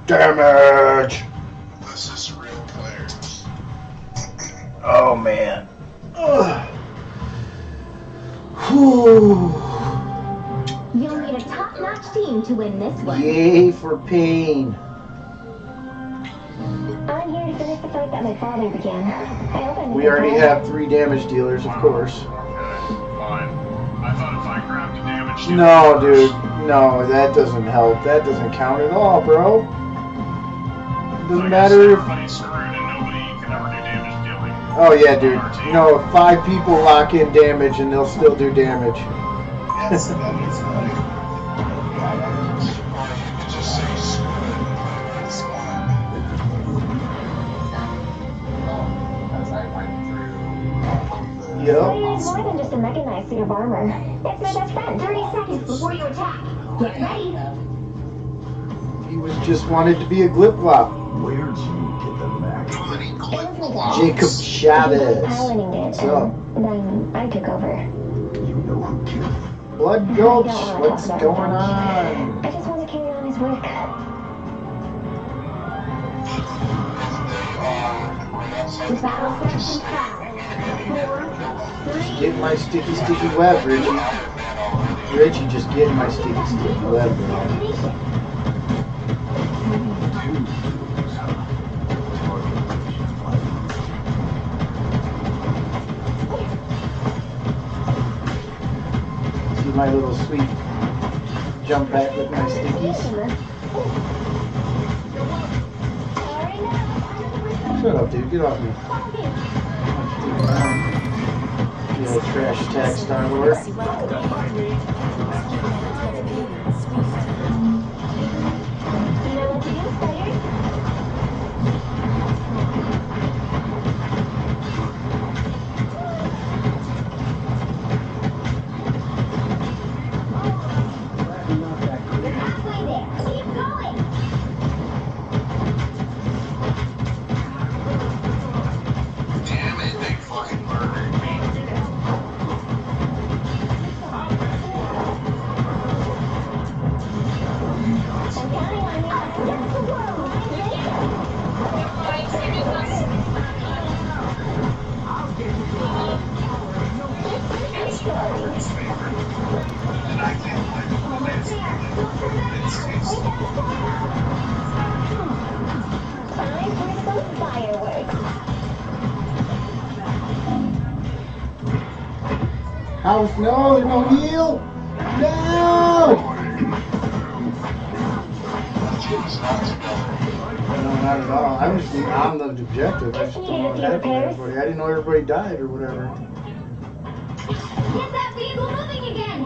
Damage! This is real players. Oh man. Ugh. Whew. You'll need a top-notch team to win this one. Yay for pain. I'm here to finish the fight that my father began. I hope I'm We already have 3 damage dealers, of course. Okay, fine. I thought if I grabbed a damage dealer No, first- dude. No, that doesn't help. That doesn't count at all, bro. It I doesn't guess matter if... everybody's screwed and nobody can ever do damage dealing. Oh yeah, dude. on our team. You know, if 5 people lock in damage and they'll still do damage. Yes, that is like. Or you could just say screw it and play that spot. Yep. Spider is more than just a mechanized suit of armor. It's my best friend. 30 seconds before you attack. Get ready. He was just wanted to be a glip-glop. Where'd you get the Mac? It was my dad. Jacob He Chavez. was piloting it, What's up? and then I took over. You know who killed him? Blood I Gulch, don't wanna what's talk going about on? I just want to carry on his work. The battle starts in 5, 4, 3. Get my sticky, sticky web, Richie. Richie, just get my sticky, sticky web, bro. See my little sweet jump back with my stickies? Shut up, dude. Get off me. Yeah, trash attack, Star-Lord. Quincy, welcome in. Payments emailed, love payments refund. You know what to do, Spider? You're halfway there. Keep going. Damn it, they fucking murdered me. I'm counting on you. That's the world. And I can't play the last Time for some fireworks. House, no, there's no heal. No. team's not together. No, not at all. I'm just on the objective. I just don't know what happened to everybody. I didn't know everybody died or whatever. Get that vehicle moving again.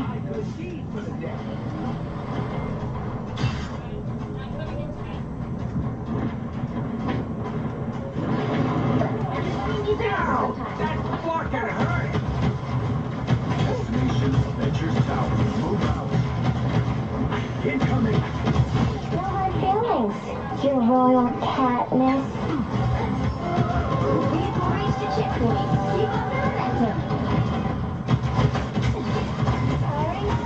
Destination Adventures Tower. Move out. Incoming. No hard feelings, your royal catness. Vehicle reached a checkpoint. Keep up the momentum. Firing up.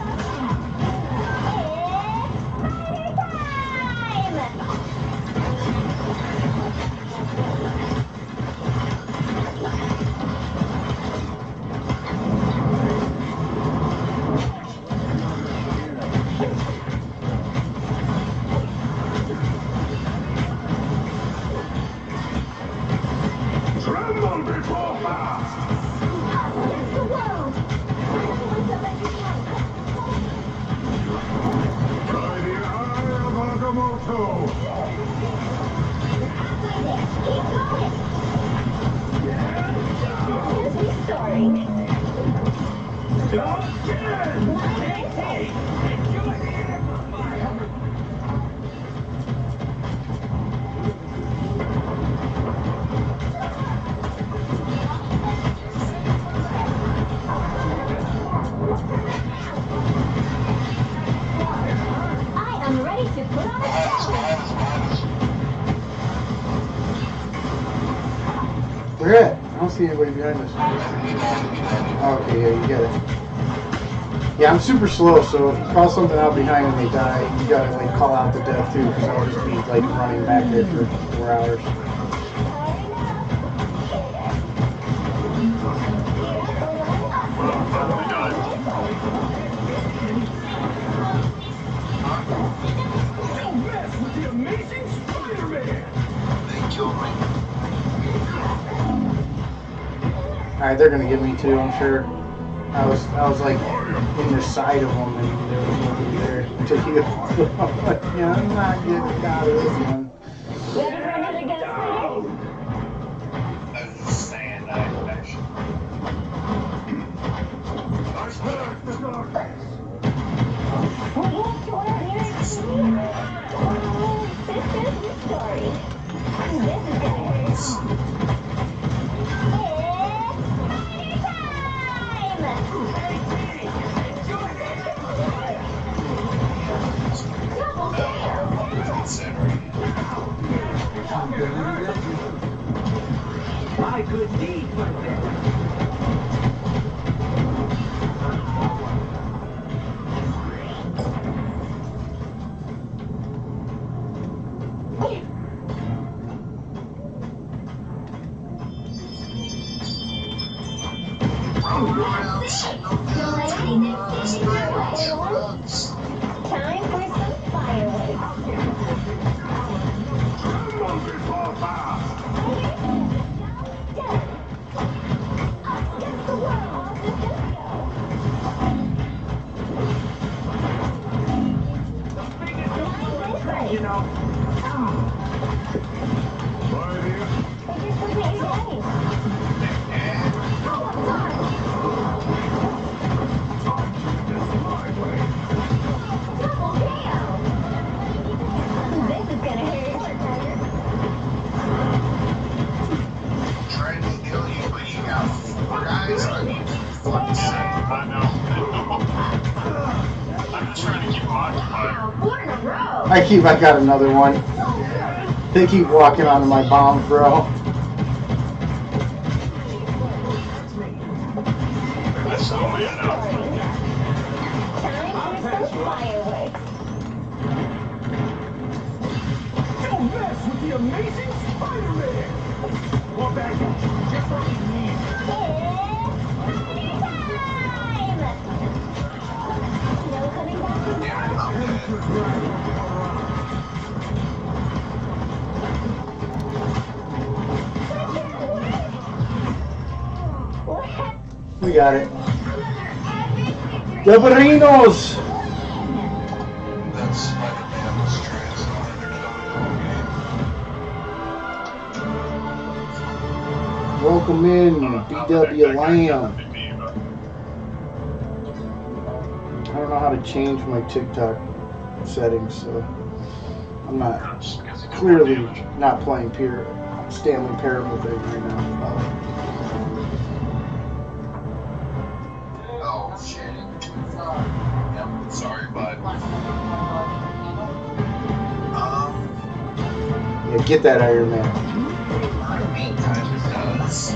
Tremble before fire! Against the world. By the eye of Agamotto! Keep going. Is restoring. I am ready to put on a show. Where at? I don't see anybody behind us. Okay, yeah, you get it. Yeah, I'm super slow, so if you call something out behind and they die, you gotta like call out the death too, because I'll just be like running back there for 4 hours. Alright, they're gonna get me too, I'm sure. I was like in the side of them and there was nobody there to heal. I'm like, yeah, I'm not getting out of this one. Ready for another gun fighter? I was just saying, I should. We have to order here. This is the story. This is gonna hurt. It's My good deed, my friend. time for some fireworks. Tremble before fire! Against the world. You know. By the You're supposed to be ready. guys. Fuck sick. I know. I'm just trying to keep them occupied. Wow, 4 in a row. I got another one. They keep walking onto my bombs, bro. That's so man now. Time for some fireworks. Don't mess with the amazing Spider-Man! More baggage, just what we need. No coming back from We got it. Gabarinos! That Spider-Man was translated to kill Welcome in, BW Lamb. I don't know how to change my TikTok settings, so I'm not clearly not playing Stanley Parable thing right now. Oh shit. Yep, sorry, bud. Yeah, get that Iron Man. Meantime, it does.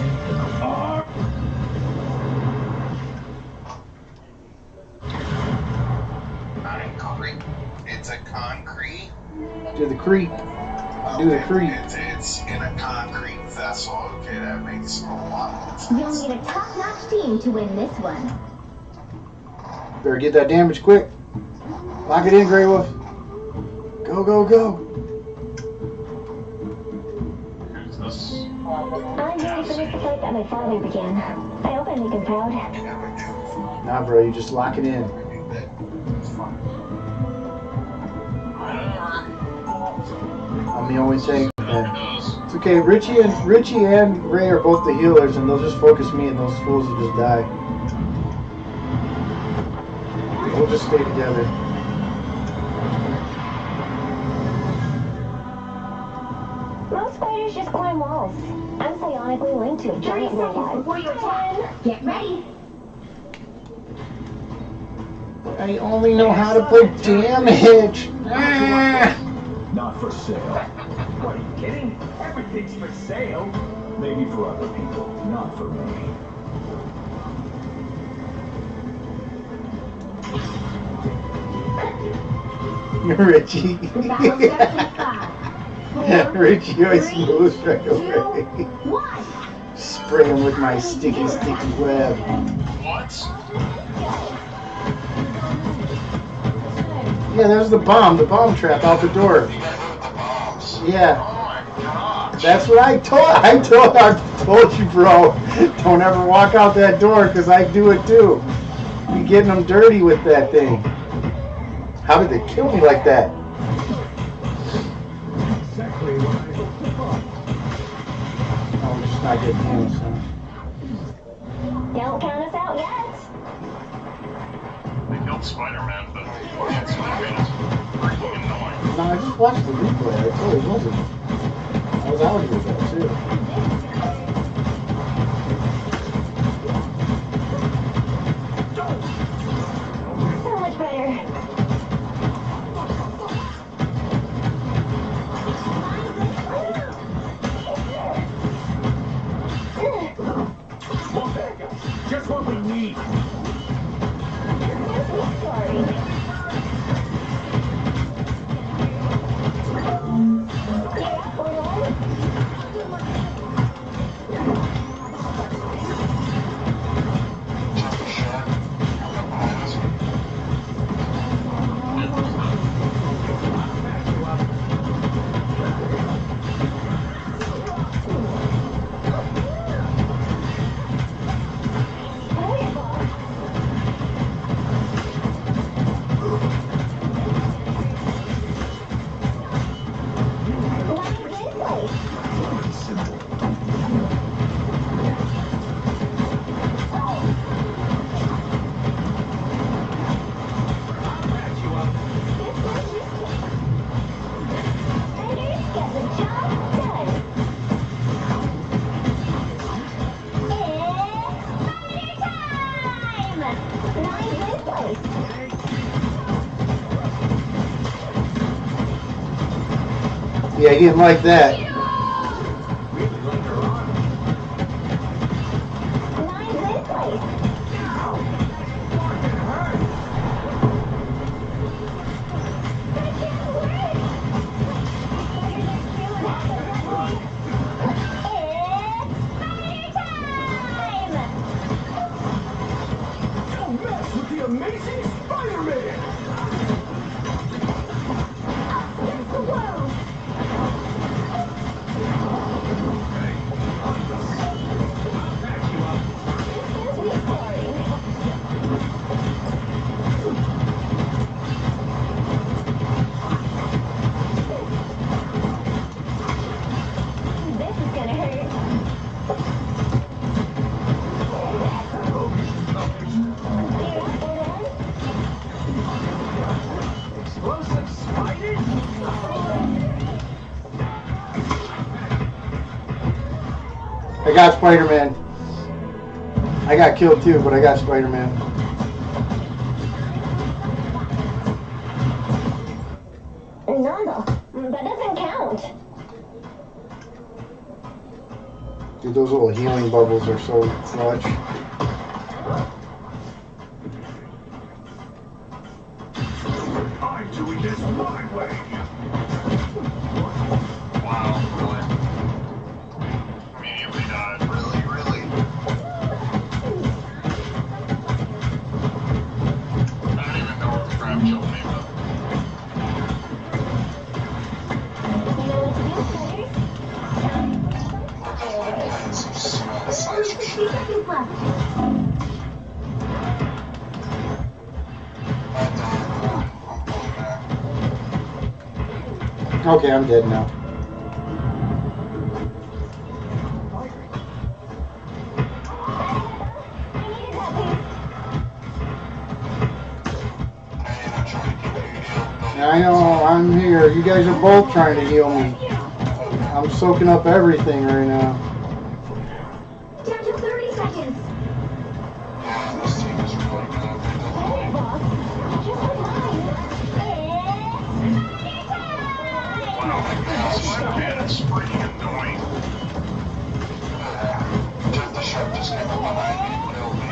Concrete. It's a concrete. Do the creep. Do the creep. It's in a concrete vessel. Okay, that makes a lot more sense. You'll need a top-notch team to win this one. Better get that damage quick. Lock it in, Grey Wolf. Go, go, go. Who's this? I'm ready for this fight that my father began. I hope I make him proud. Nah, bro, you just lock it in. I'm the only thing. It's okay. Richie and Ray are both the healers, and they'll just focus me, and those fools will just die. We'll just stay together. Most spiders just climb walls. I'm psionically linked to a giant robot. Before you attack, get ready. I only know how to put damage. Ah! Not for sale. What, are you kidding? Everything's for sale. Maybe for other people, not for me. Richie. Battle Richie always moves right 2, away. 1. Spray him with my sticky web. What? Yeah, there's the bomb trap out the door. You gotta go with the bombs. Yeah, Oh my god. that's what I told you, bro. Don't ever walk out that door, because I do it too. Be getting them dirty with that thing. How did they kill me like that? Exactly what I hoped for. Oh, I'm just not getting damaged, huh? Don't count us out yet. They killed Spider-Man, but yeah, Spider-Man is freaking annoying. No, I just watched the replay. I totally wasn't. I was out here with that too. So much better. More backup, just what we need. Sorry. Yeah, he didn't like that. Amazing Spider-Man! This is gonna hurt. Explosive spiders? I got Spider-Man. I got killed too, but I got Spider-Man. No, that doesn't count. Dude, those little healing bubbles are so clutch. I'm doing this my way. Wow, really? Immediately died. Really, really? I don't even know what the crap killed me, but. Okay, I'm dead now. I know, I'm here. You guys are both trying to heal me. I'm soaking up everything right now. Down to 30 seconds. Yeah, this team is really good. Hey, boss. Just in time. Wow, Spider-Man is freaking annoying. Jeff the Shark just came up behind me and killed me.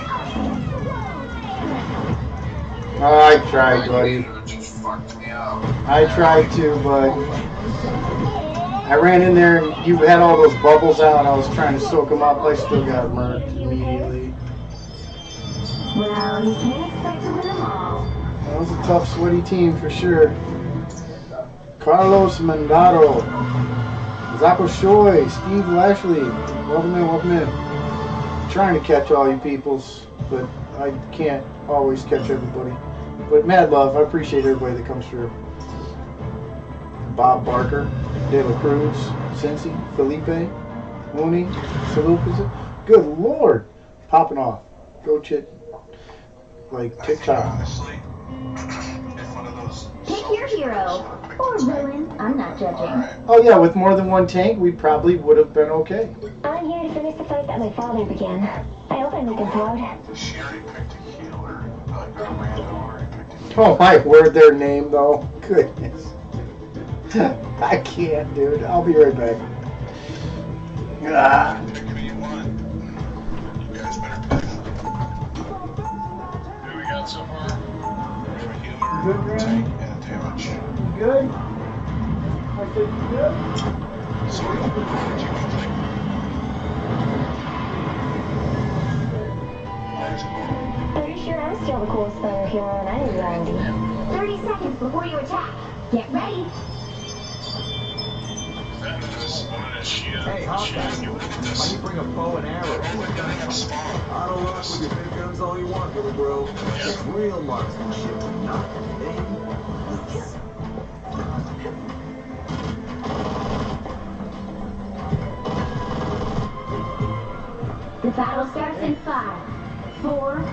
I tried, buddy. It just fucked me up. I tried to, but I ran in there and you had all those bubbles out and I was trying to soak them up. I still got murked immediately. Well, you can't expect to win them all. That was a tough, sweaty team for sure. Carlos Mandado, Zacho Shoy, Steve Lashley, welcome in, welcome in. I'm trying to catch all you peoples, but I can't always catch everybody. But mad love, I appreciate everybody that comes through. Bob Barker, De La Cruz, Cincy, Felipe, Mooney, Salute. Good Lord, popping off. Go chit like I think, TikTok. honestly, if one of those Pick your hero. Or villain. I'm not judging. Alright. Oh yeah, with more than one tank, we probably would have been okay. I'm here to finish the fight that my father began. I hope I make him proud. She already picked a healer. Like, a random already picked a healer. Oh my word, their name though. Goodness. I can't, dude. I'll be right back. Ah. Pick who you want. You guys better pick. Who we got so far? There's a healer, Good, a man. tank, and a damage. Good? I said you good? So, what do you want to pick? There's cool. Pretty sure I'm still the coolest player hero and I didn't grind you. 30 seconds before you attack. Get ready. That is, what is she? Hey, Hawkeye, You look at why this. you bring a bow and arrow? Oh, my God, I got a spawn. Auto lock with your big guns all you want, little bro. It's real marksmanship, not anything. The battle starts in 5, 4,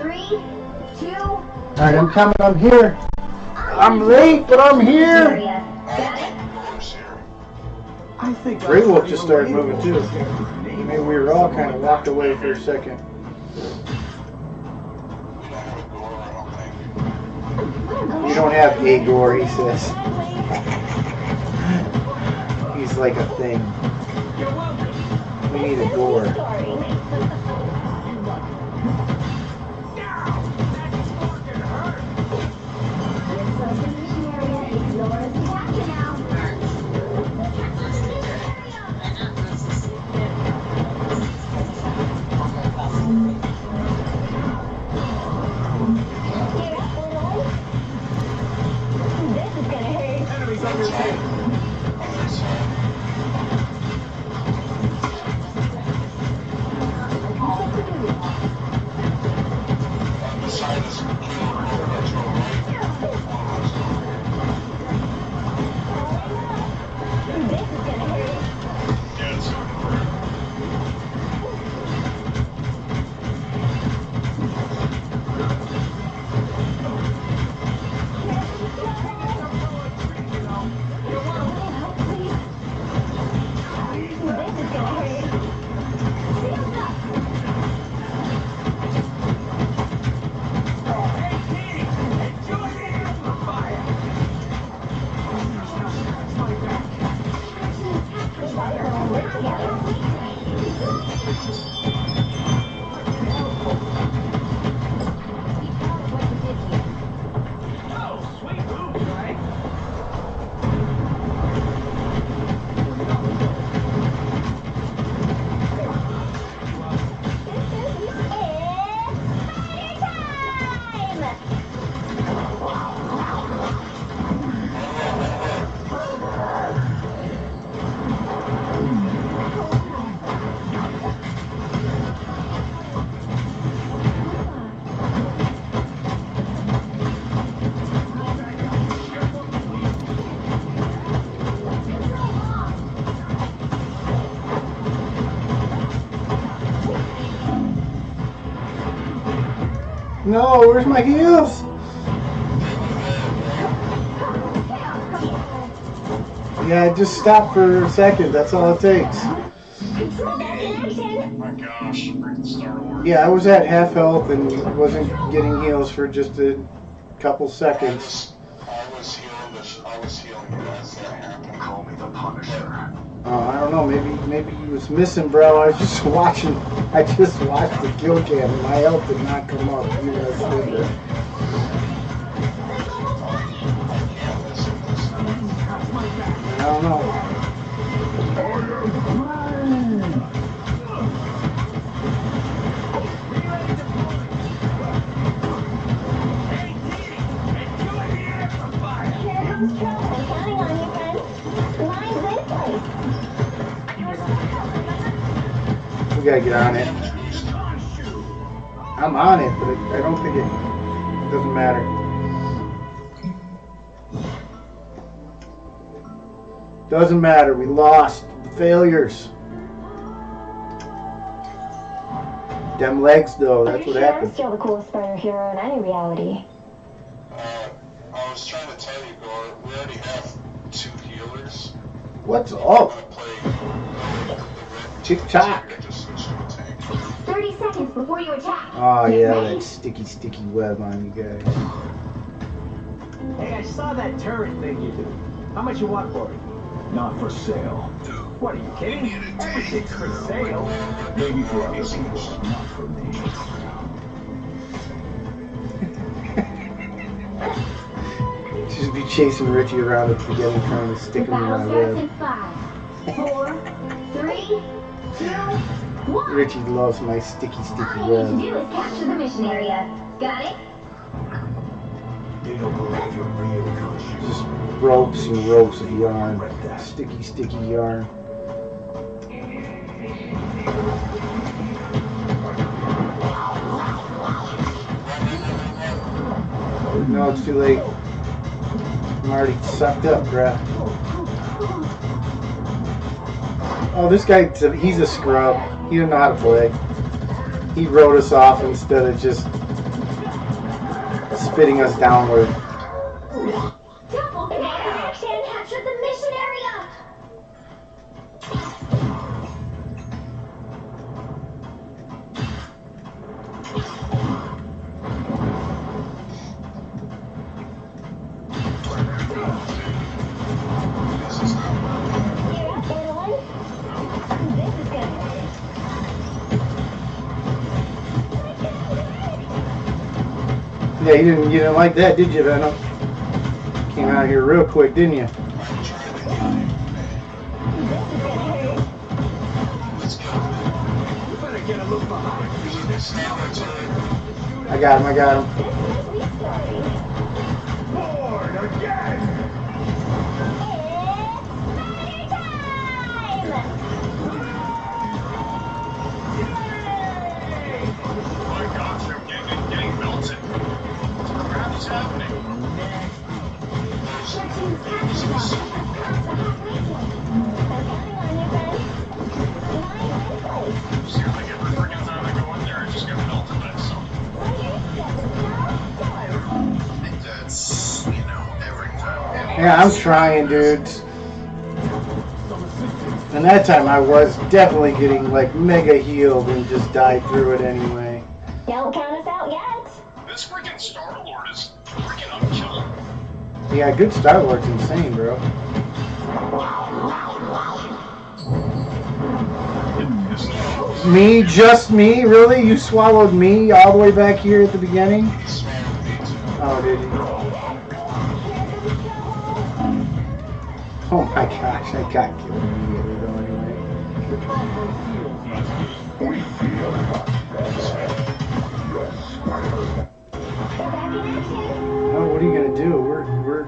3, 2. Alright, I'm coming. I'm here. I'm late, but I'm here. Got it? Who's here? I think Grey Wolf just started moving too. Maybe we were all kind of walked away for a second. We don't have a gore, I don't think. You don't have a gore, he says. he's like a thing. We need a door. No, where's my heels? Yeah, just stop for a second. That's all it takes. Oh my gosh, freaking Star Wars. Yeah, I was at half health and wasn't getting heals for just a couple seconds. I was healing you as that happened. Call me the Punisher. I don't know. Maybe he was missing, bro. I was just watching. I just watched the kill cam, and my health did not come up. You know, I don't know. We gotta get on it. I'm on it, but I don't think it doesn't matter. Doesn't matter. We lost. The failures. Them legs, though. That's what happened. I'm still the coolest fighter hero in any reality. I was trying to tell you, Gore, we already have 2 healers. What's I'm up? gonna play TikTok. 30 seconds before you attack. Oh yeah, that sticky web on you guys. Hey, I saw that turret thing you did. How much you want for it? Not for sale. What, are you kidding? Everything's for sale. Maybe for other people, not for me. Just be chasing Richie around at the beginning, trying to stick him in my web. 5, 4, 3, 2, 1. Richie loves my sticky All you need to web. do is capture the mission area. Got it? They don't believe you're real conscious. Just ropes and ropes of yarn. Sticky yarn. No, it's too late. I'm already sucked up, bruh. Oh, this guy, he's a scrub. He didn't know how to play. He wrote us off instead of just spitting us downward. Double action! Capture the mission area! Yeah, you didn't like that, did you, Venom? Came out here real quick, didn't you? I got him. Born again! My gosh, I'm getting melted. What the crap is happening? See, like every freaking time I go in there, I just get melted by something. I think that's, every time. Yeah, I'm trying, dudes. And that time I was definitely getting like mega healed and just died through it anyway. Don't count us out yet. This freaking Star-Lord is freaking unkillable. Yeah, good Star-Lord's insane, bro. Me, just me? Really? You swallowed me all the way back here at the beginning? Oh, did you? Oh my gosh, I got killed immediately though anyway. Oh, what are you gonna do? We're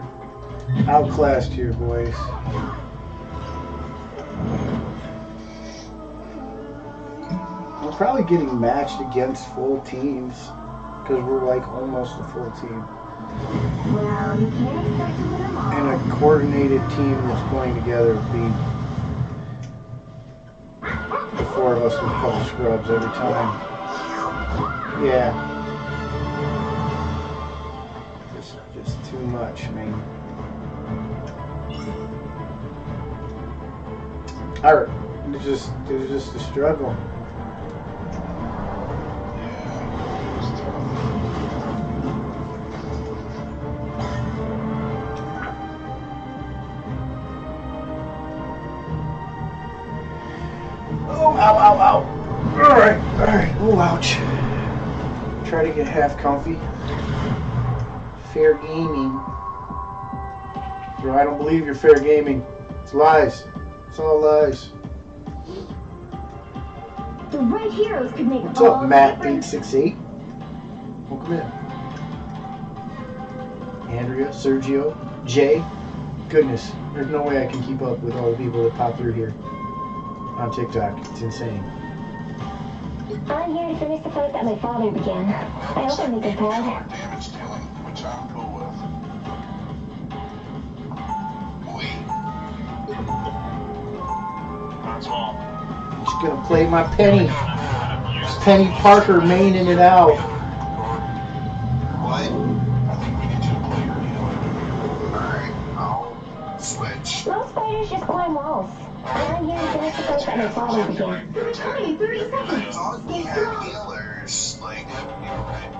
outclassed here, boys. We're probably getting matched against full teams because we're like almost a full team. And a coordinated team that's playing together would be the four of us with a couple scrubs every time. Yeah. Just too much, man. Alright. It was just a struggle. Oh, ow, ow, ow. Alright. Oh, ouch. Try to get half comfy. Fair gaming. Bro, I don't believe you're fair gaming. It's lies. It's all lies. The right heroes could make What's all up, the Matt difference. 868? Welcome in. Andrea, Sergio, Jay. Goodness, there's no way I can keep up with all the people that pop through here on TikTok. It's insane. I'm here to finish the fight that my father began. I hope I make it proud. Damage dealing, which I'm cool with. That's all. Just gonna play my Penny Parker maining it out. What? I think we need you to play your healer. Alright, I'll switch. Most fighters just climb walls. I'm here to finish the fight that my father began. 30 seconds. I thought we had healers. Like, you're right.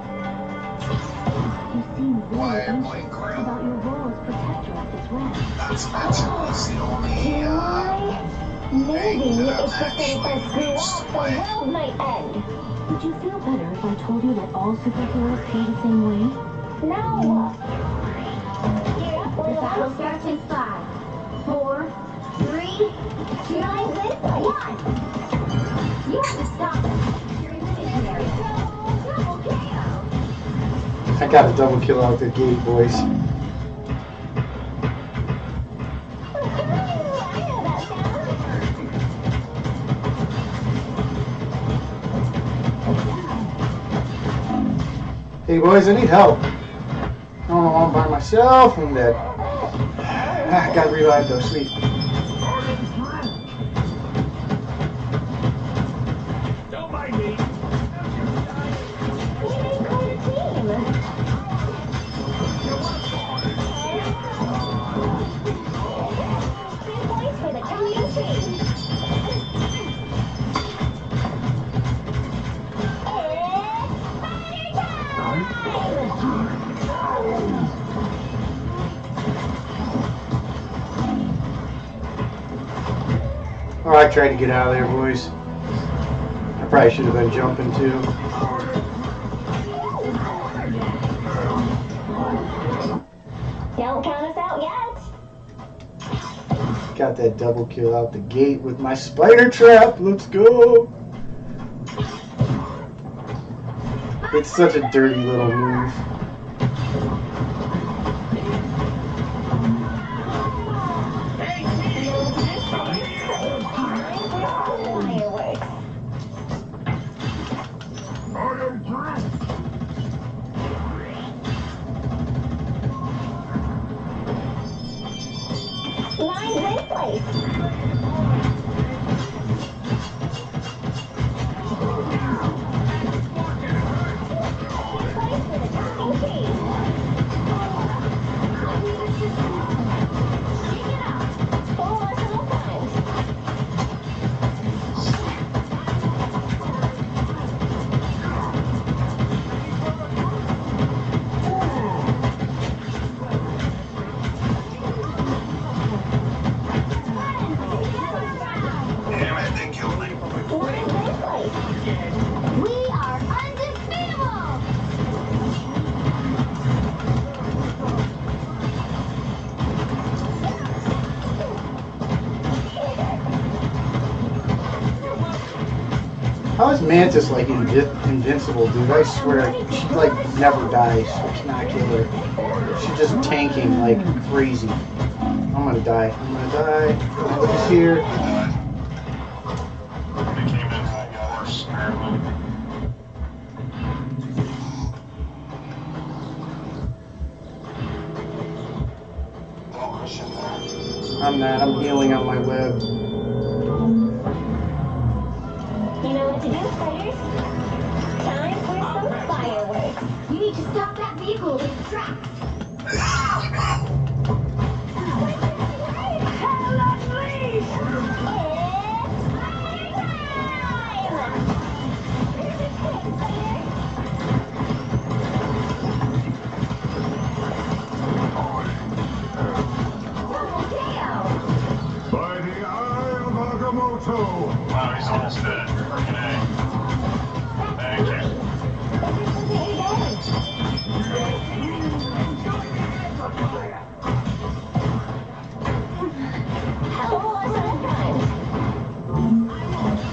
You seem Why very I play anxious Groot? about your role as protector of this realm. That's the only, Maybe that it's I'm just that if I actually screw used up, to the play. world might end. Would you feel better if I told you that all superheroes feel the same way? No! The battle starts in 5, 4, 3, 2, 1! You have to stop them! You're imaginary. Double KO! I got a double kill out the gate, boys. Hey boys, I need help. I don't know, I'm by myself. I'm dead. I got revived though, sweet. Don't mind me. Oh, I tried to get out of there, boys. I probably should have been jumping too. Got that double kill out the gate with my spider trap. Let's go. It's such a dirty little move. How is Mantis like invincible, dude? I swear, she like never dies. I cannot kill her. She's just tanking like crazy. I'm gonna die. I'm gonna die. Nobody's here. They came in force, apparently. I'm not. I'm healing on my web. You know what to do, spiders? Time for some fireworks. You need to stop that vehicle in its tracks. Hell unleashed! It's By the eye of Agamotto! Wow, he's almost dead. Freaking A. Thank you.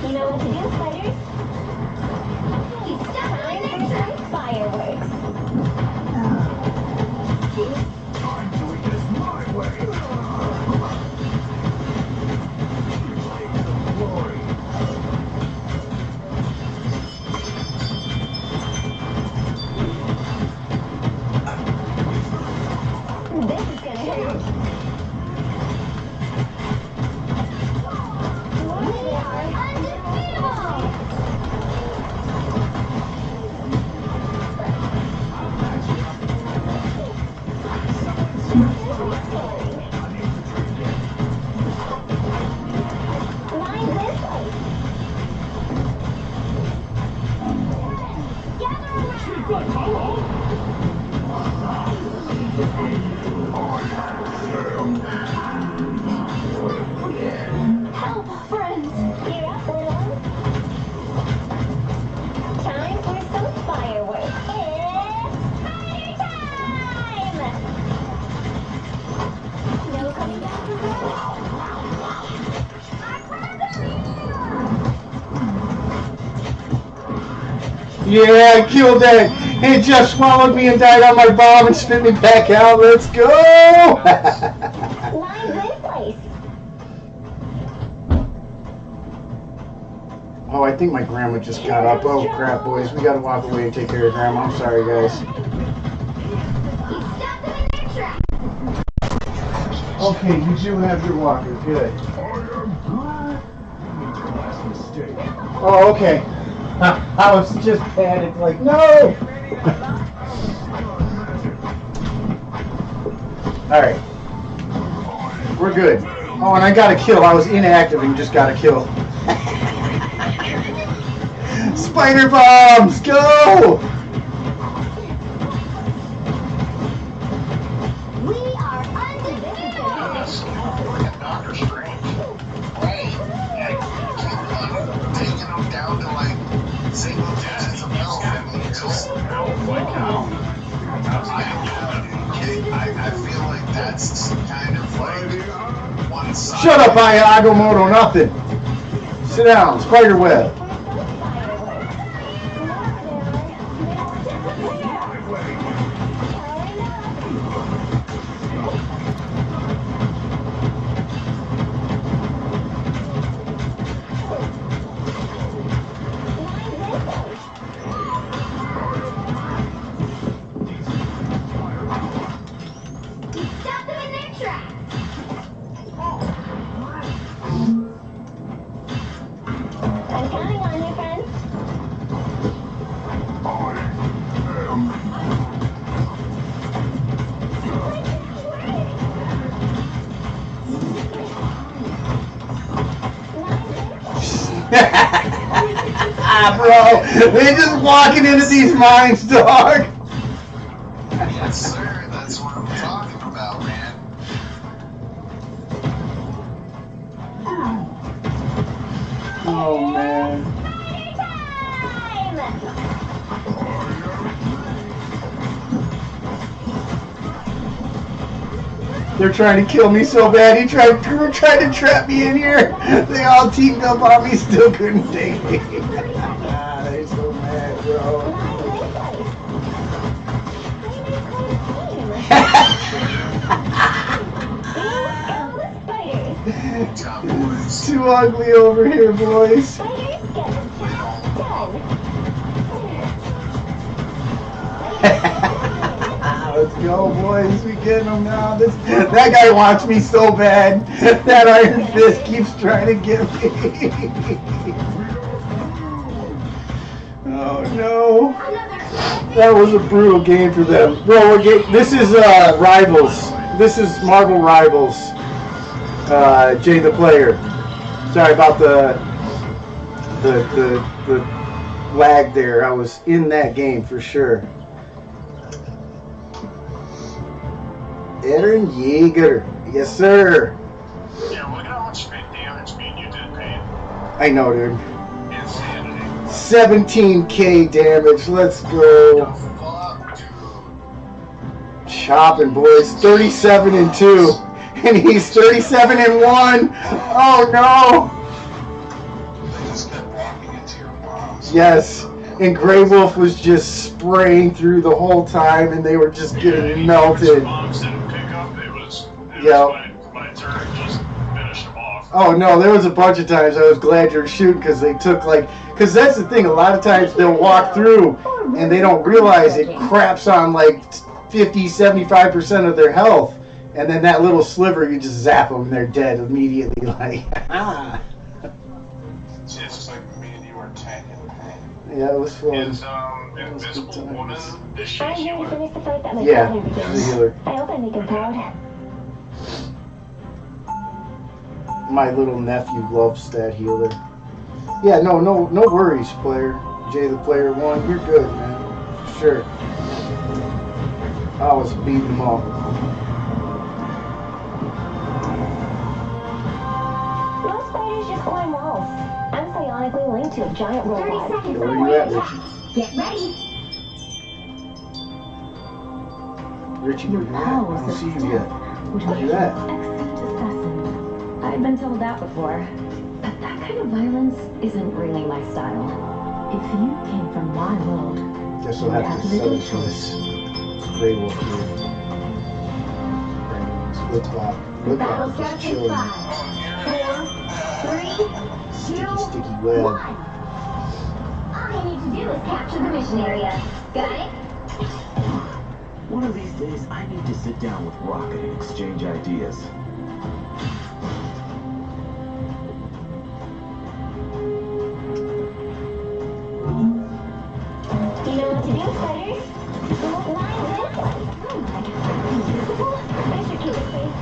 You know what to do, spiders? Time for some fireworks. I'm doing this my way! Glory! This is gonna hurt. We are undefeatable! Line this way. Gather around! Help, friends! Gear up, little one. Time for some fireworks. It's party time! No coming back from that. Yeah, I killed that. It just swallowed me and died on my bomb and spit me back out. Let's go! Line this place. Oh, I think my grandma just got up. Oh crap, boys. We gotta walk away and take care of grandma. I'm sorry, guys. You stopped them in their tracks. Okay, you do have your walker. Good. Oh, okay. I was just panicked, like, no! Alright. We're good. Oh, and I got a kill. I was inactive and just got a kill. Spider bombs, go! We are undefeatable. That's like a Doctor Strange. Right. Yeah, you keep on taking them down to like single digits of health. I mean, just like how I feel like that's kind of like one Shut up, Ayagomoto, nothing. Sit down, spider web. Stop them in their tracks. I'm counting on you, friends. Bro, they just walking into these mines, dog. Yes, sir. That's what I'm talking about, man. Oh man. They're trying to kill me so bad. He tried to trap me in here. They all teamed up on me, still couldn't take me. They're so mad, bro. Too ugly over here, boys. Let's go, boys. We getting them now. That guy wants me so bad. That Iron Fist keeps trying to get me. Oh no. That was a brutal game for them. Bro, this is Rivals. This is Marvel Rivals. Jay the Player. Sorry about the lag there. I was in that game for sure. Aaron Yeager. Yes, sir. Yeah, look at how much damage me and you did, Payne. I know, dude. Insanity. 17k damage. Let's go. Chopping, boys. 37-2. And he's 37-1. Oh, no. They just kept walking into your bombs. Yes. And Grey Wolf was just spraying through the whole time, and they were just getting melted. Bombs didn't pick up. It was my turret just finished them off. Oh no, there was a bunch of times I was glad you were shooting because they took because that's the thing, a lot of times they'll walk through and they don't realize it craps on like 50-75% of their health, and then that little sliver, you just zap them and they're dead immediately, like, ah. It's just like me and you were tanking Payne. Yeah, it was fun. Is Invisible Woman, is she a I'm here to healer? finish the fight that my Yeah, father she's a began. healer. I hope I make him proud. My little nephew loves that healer. Yeah, no worries, player. Jay the Player 1, you're good, man. For sure. I was beating him up. Most spiders just climb walls. I'm psionically linked to a giant robot. 30 seconds. Where you at, Richie? Get ready. Richie, where you at? I don't see you yet. Where you at? I've been told that before, but that kind of violence isn't really my style. If you came from my world, Guess we'll have to settle for this. Grey Wolf here. Split top. Look Battle at starts this in chilling. 5, 4, 3, 2, Sticky 1. web. All you need to do is capture the mission area. Got it? One of these days, I need to sit down with Rocket and exchange ideas. You know what to do, spiders? Don't lie this. Oh my god. Invisible? I should keep it safe.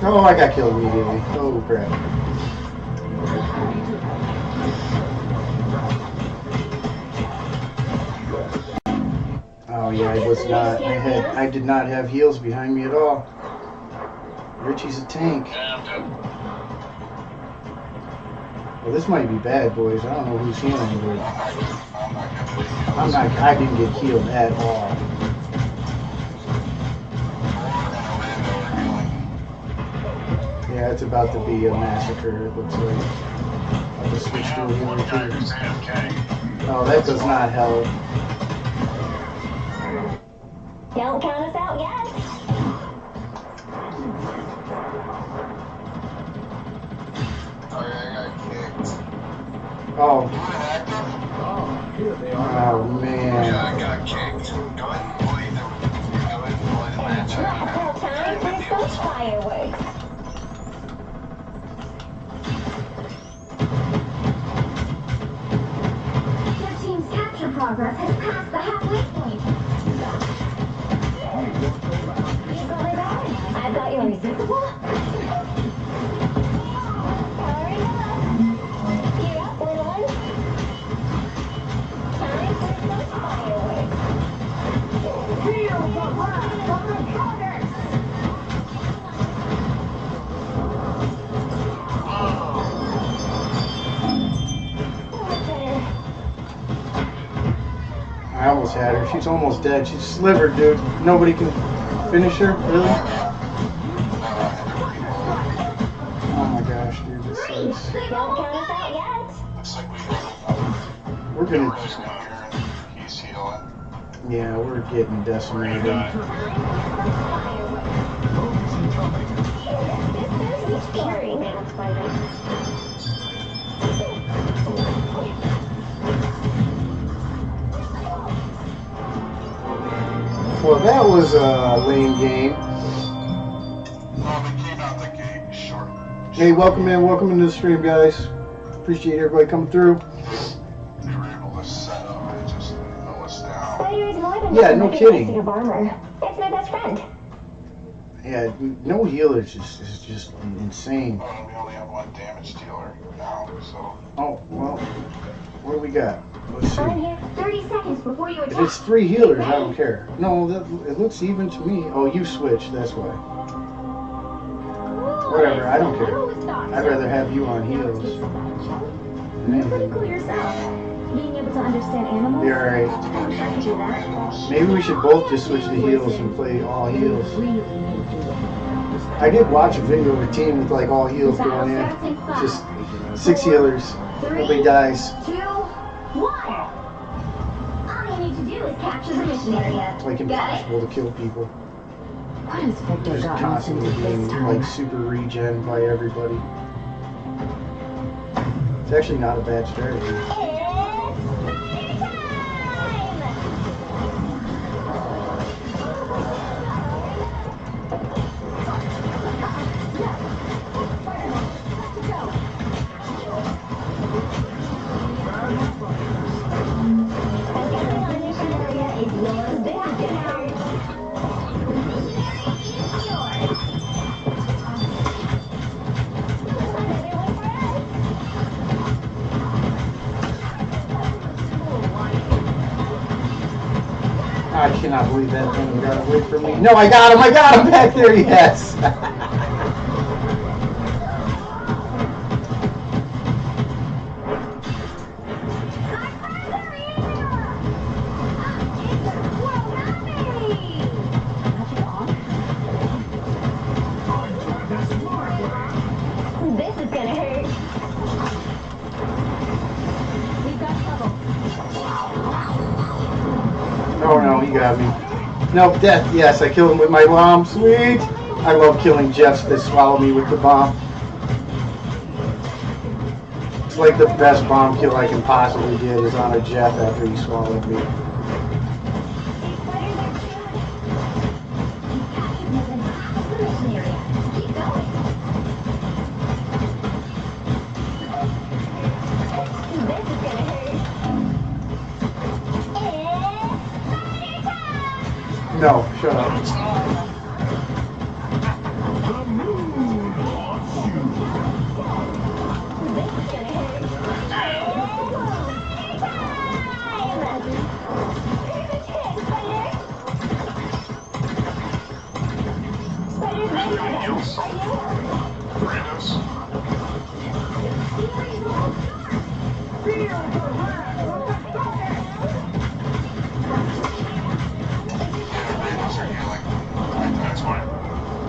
Oh, I got killed immediately. Oh, crap. Oh, yeah, I was not. I did not have heals behind me at all. Richie's a tank. Yeah, I'm dead. Well, this might be bad, boys. I don't know who's healing, but I didn't get healed at all. That's about to be a massacre, it looks like. I'll just switch to a healer too. Oh, that does not help. Don't count us out yet. Oh yeah, I got kicked. Oh. Oh, here they are. Oh, man. Yeah, I got kicked. Go ahead and play the match. Now time for some fireworks. Your team's capture progress has passed the halfway point. You got me back? I thought you were irresistible. Powering up. You're up, little one. Time for some fireworks. Feel the wrath of the goddess! I almost had her. She's almost dead. She's slivered, dude. Nobody can finish her? Really? Oh my gosh, dude. This sucks. Don't count us out yet. Looks like we got We're another gonna... hero's in here and he's healing. Yeah, we're getting decimated. This is scary, man. Well, that was a lame game. No, they came out the gate short. Hey, welcome into the stream, guys. Appreciate everybody coming through. They were able to set up and just mow us down. Spider is more than Yeah, just no another kidding. suit of armor. It's my best friend. Yeah, no healers is just insane. Well, we only have one damage dealer now, so. Oh, well, what do we got? Let's I'm see. here 30 seconds before you If attack. it's 3 healers, I don't care. No, it looks even to me. Oh, you switched, that's why. Whatever, I don't care. I'd rather have you on heals. You're pretty cool yourself. Being able to understand animals. You're alright. I wish I could do that. Maybe we should both just switch to heals and play all heals. Really make you I did watch a video of a team with like all heals going in. Just 6 healers. Nobody dies. 2, 1. All you need to do is capture the mission area. It's like impossible to kill people. What has Victor Just gotten us into constantly being this time? like super regen by everybody. It's actually not a bad strategy. It's Spider I cannot believe that thing got away from me. No, I got him back there, yes. This is gonna hurt. We've got trouble. Oh no, he got me. No, death, yes, I killed him with my bomb, sweet. I love killing Jeffs that swallow me with the bomb. It's like the best bomb kill I can possibly get is on a Jeff after he swallowed me. No, shut up.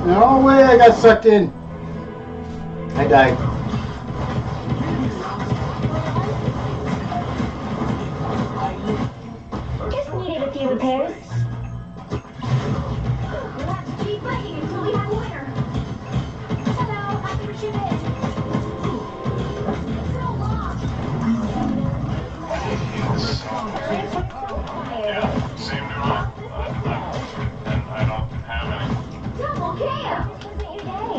No way, I got sucked in. I died. Just needed a few repairs. We'll have to keep fighting until we have a winner. Hello, how can we shoot it? So long. Yeah, same do I. And I don't have any. Double kill! This isn't your day.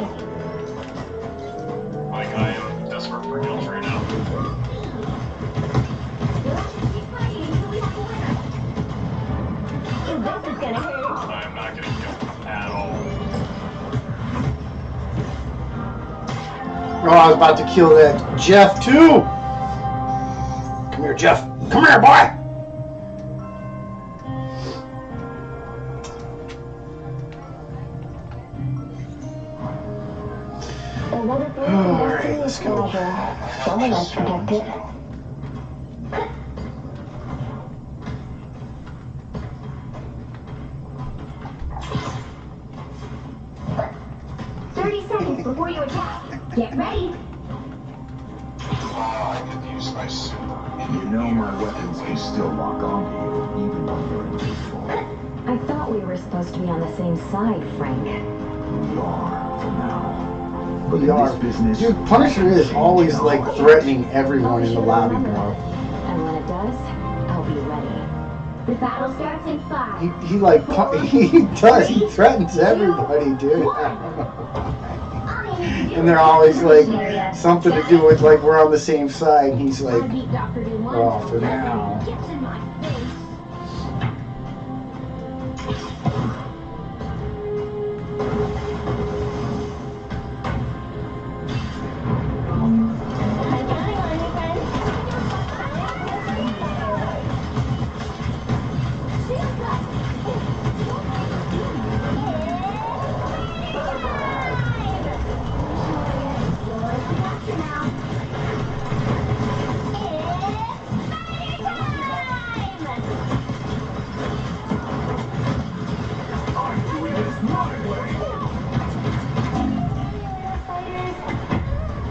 Like, I am desperate for kills right now. We'll have to keep fighting until we have a winner. This is gonna hurt. I am not getting killed at all. Oh, I was about to kill that Jeff too. Come here, Jeff. Come here, boy. All right, let's go. Someone else protect it. Before you attack, get ready. I could use my super. You know my weapons can still lock onto you, even when you're invisible. I thought we were supposed to be on the same side, Frank. We are, for now. But We in are. this business, Dude, Punisher is always like threatening everyone in the lobby, bro. And when it does, I'll be ready. The battle starts in 5. He like he does. He threatens everybody, dude. And they're always like something to do with like we're on the same side. And he's like, oh, for now. Gets in my face. I'm counting on you, friend.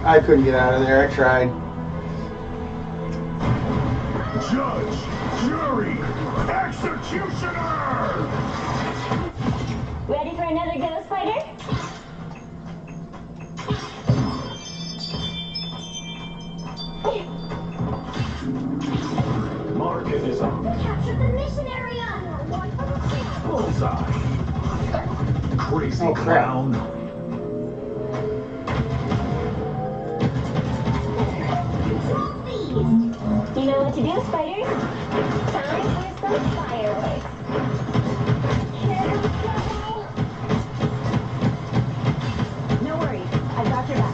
I couldn't get out of there. I tried. Judge, jury, executioner! Ready for another ghost fighter? Marketism. Capture the mission area. One for the kill. Bullseye. Crazy Oh, crap. clown. You know what to do, spiders? Time for some fireworks. No worries, I've got your back.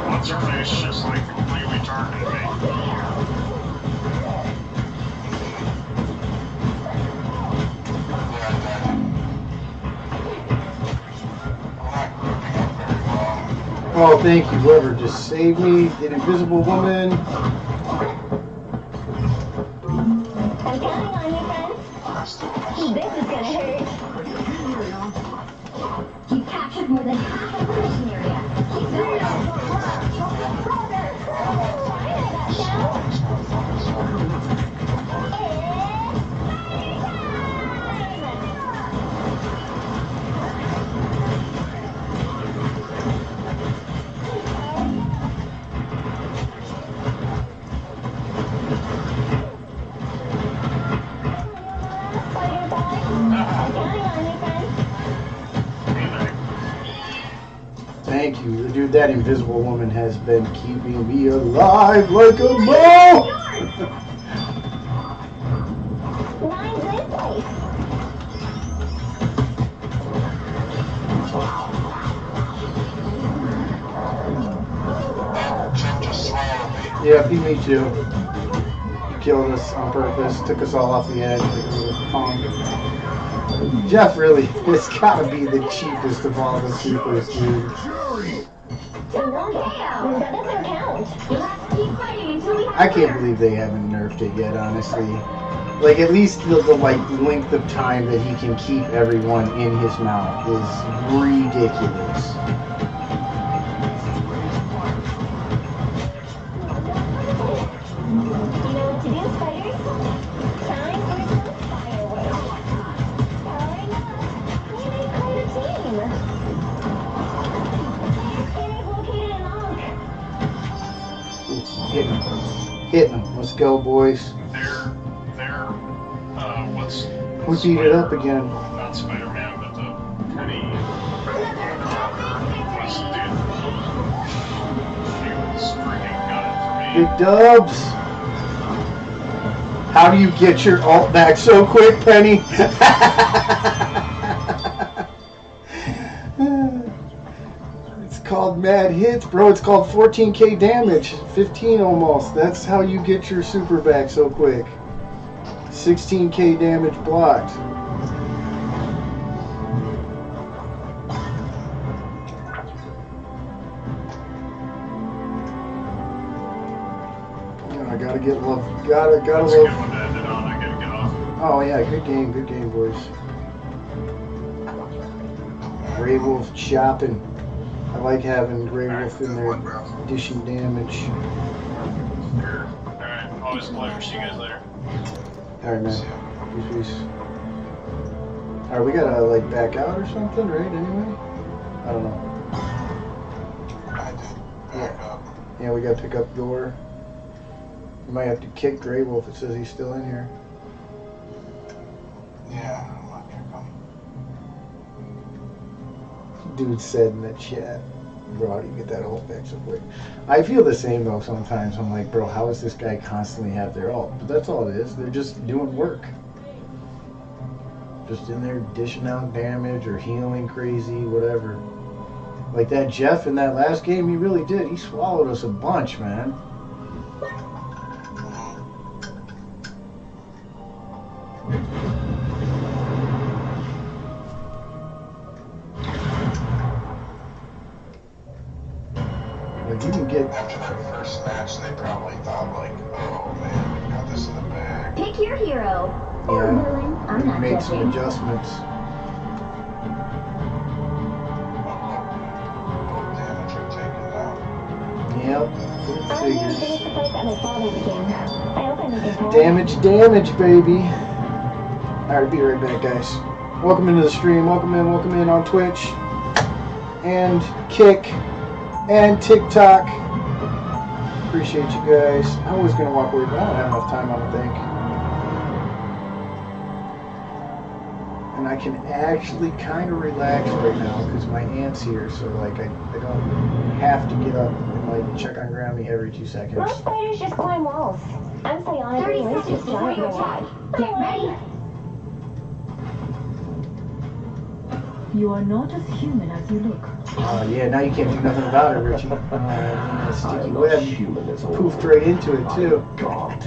What's her face just like completely turned at me. Oh, thank you, whoever just saved me. An invisible woman. I'm counting on you, friend. This is gonna hurt. You captured more than half of the mission area. Keep going. Spider boy. I'm counting on you, friend. Thank you, dude. That invisible woman has been keeping me alive like a ball. Mine's this place. Jim just swallowed me. Yeah, beat me too. Killed us on purpose. Took us all off the edge. Like a little punk. Jeff really, it's gotta be the cheapest of all the supers, dude. That doesn't count. You'll have to keep fighting until we have I a can't winner. believe they haven't nerfed it yet, honestly. Like, at least the like length of time that he can keep everyone in his mouth is ridiculous. You know what to do, spiders? Time for some fireworks. Powering up. We make quite a team. Spiders located an Ankh. Hitting him. Hitting him. Let's go, boys. What's... We beat it up again. Not Spider-Man, but the Penny... was, dude... He was freaking gunning for me. Big dubs. How do you get your alt back so quick, Penny? It's called mad hits, bro. It's called 14k damage. 15 almost. That's how you get your super back so quick. 16k damage blocked. I gotta get love. Gotta That's a love. good one to end it on. I gotta get off. Oh yeah, good game, boys. Grey Wolf chopping. I like having Grey Wolf in there, dishing damage. Alright, always a pleasure. See you guys later. All right, man. Peace. All right, we gotta like back out or something, right? Anyway, I don't know. I did back up. Yeah, we gotta pick up Gore. We might have to kick Grey Wolf. It says he's still in here. Yeah, I'm gonna kick him. Dude said in the chat, bro, how do you get that ult back so quick? I feel the same though sometimes. I'm like, bro, how does this guy constantly have their ult? But that's all it is. They're just doing work. Just in there dishing out damage or healing crazy, whatever. Like that Jeff in that last game, he really did. He swallowed us a bunch, man. Like you can get After that first match, they probably thought like, oh man, we got this in the bag. Pick your hero. Or villain. I'm we not made some judging. adjustments. Damage are taken down. Yep. I'm here to finish the fight that my father began. I hope I make it home. Damage, baby. Alright, be right back, guys. Welcome into the stream. Welcome in on Twitch. And Kick. And TikTok. Appreciate you guys. I was going to walk away, but I don't have enough time, I don't think. And I can actually kind of relax right now because my aunt's here, so like I don't have to get up and like check on Grammy every 2 seconds. Most spiders just climb walls. I'm psionically 30 linked to seconds before giant you robot. attack. Get ready. You are not as human as you look. Yeah, now you can't do nothing about it, Richie. Sticky I'm not web human at all. poofed right into it too. God.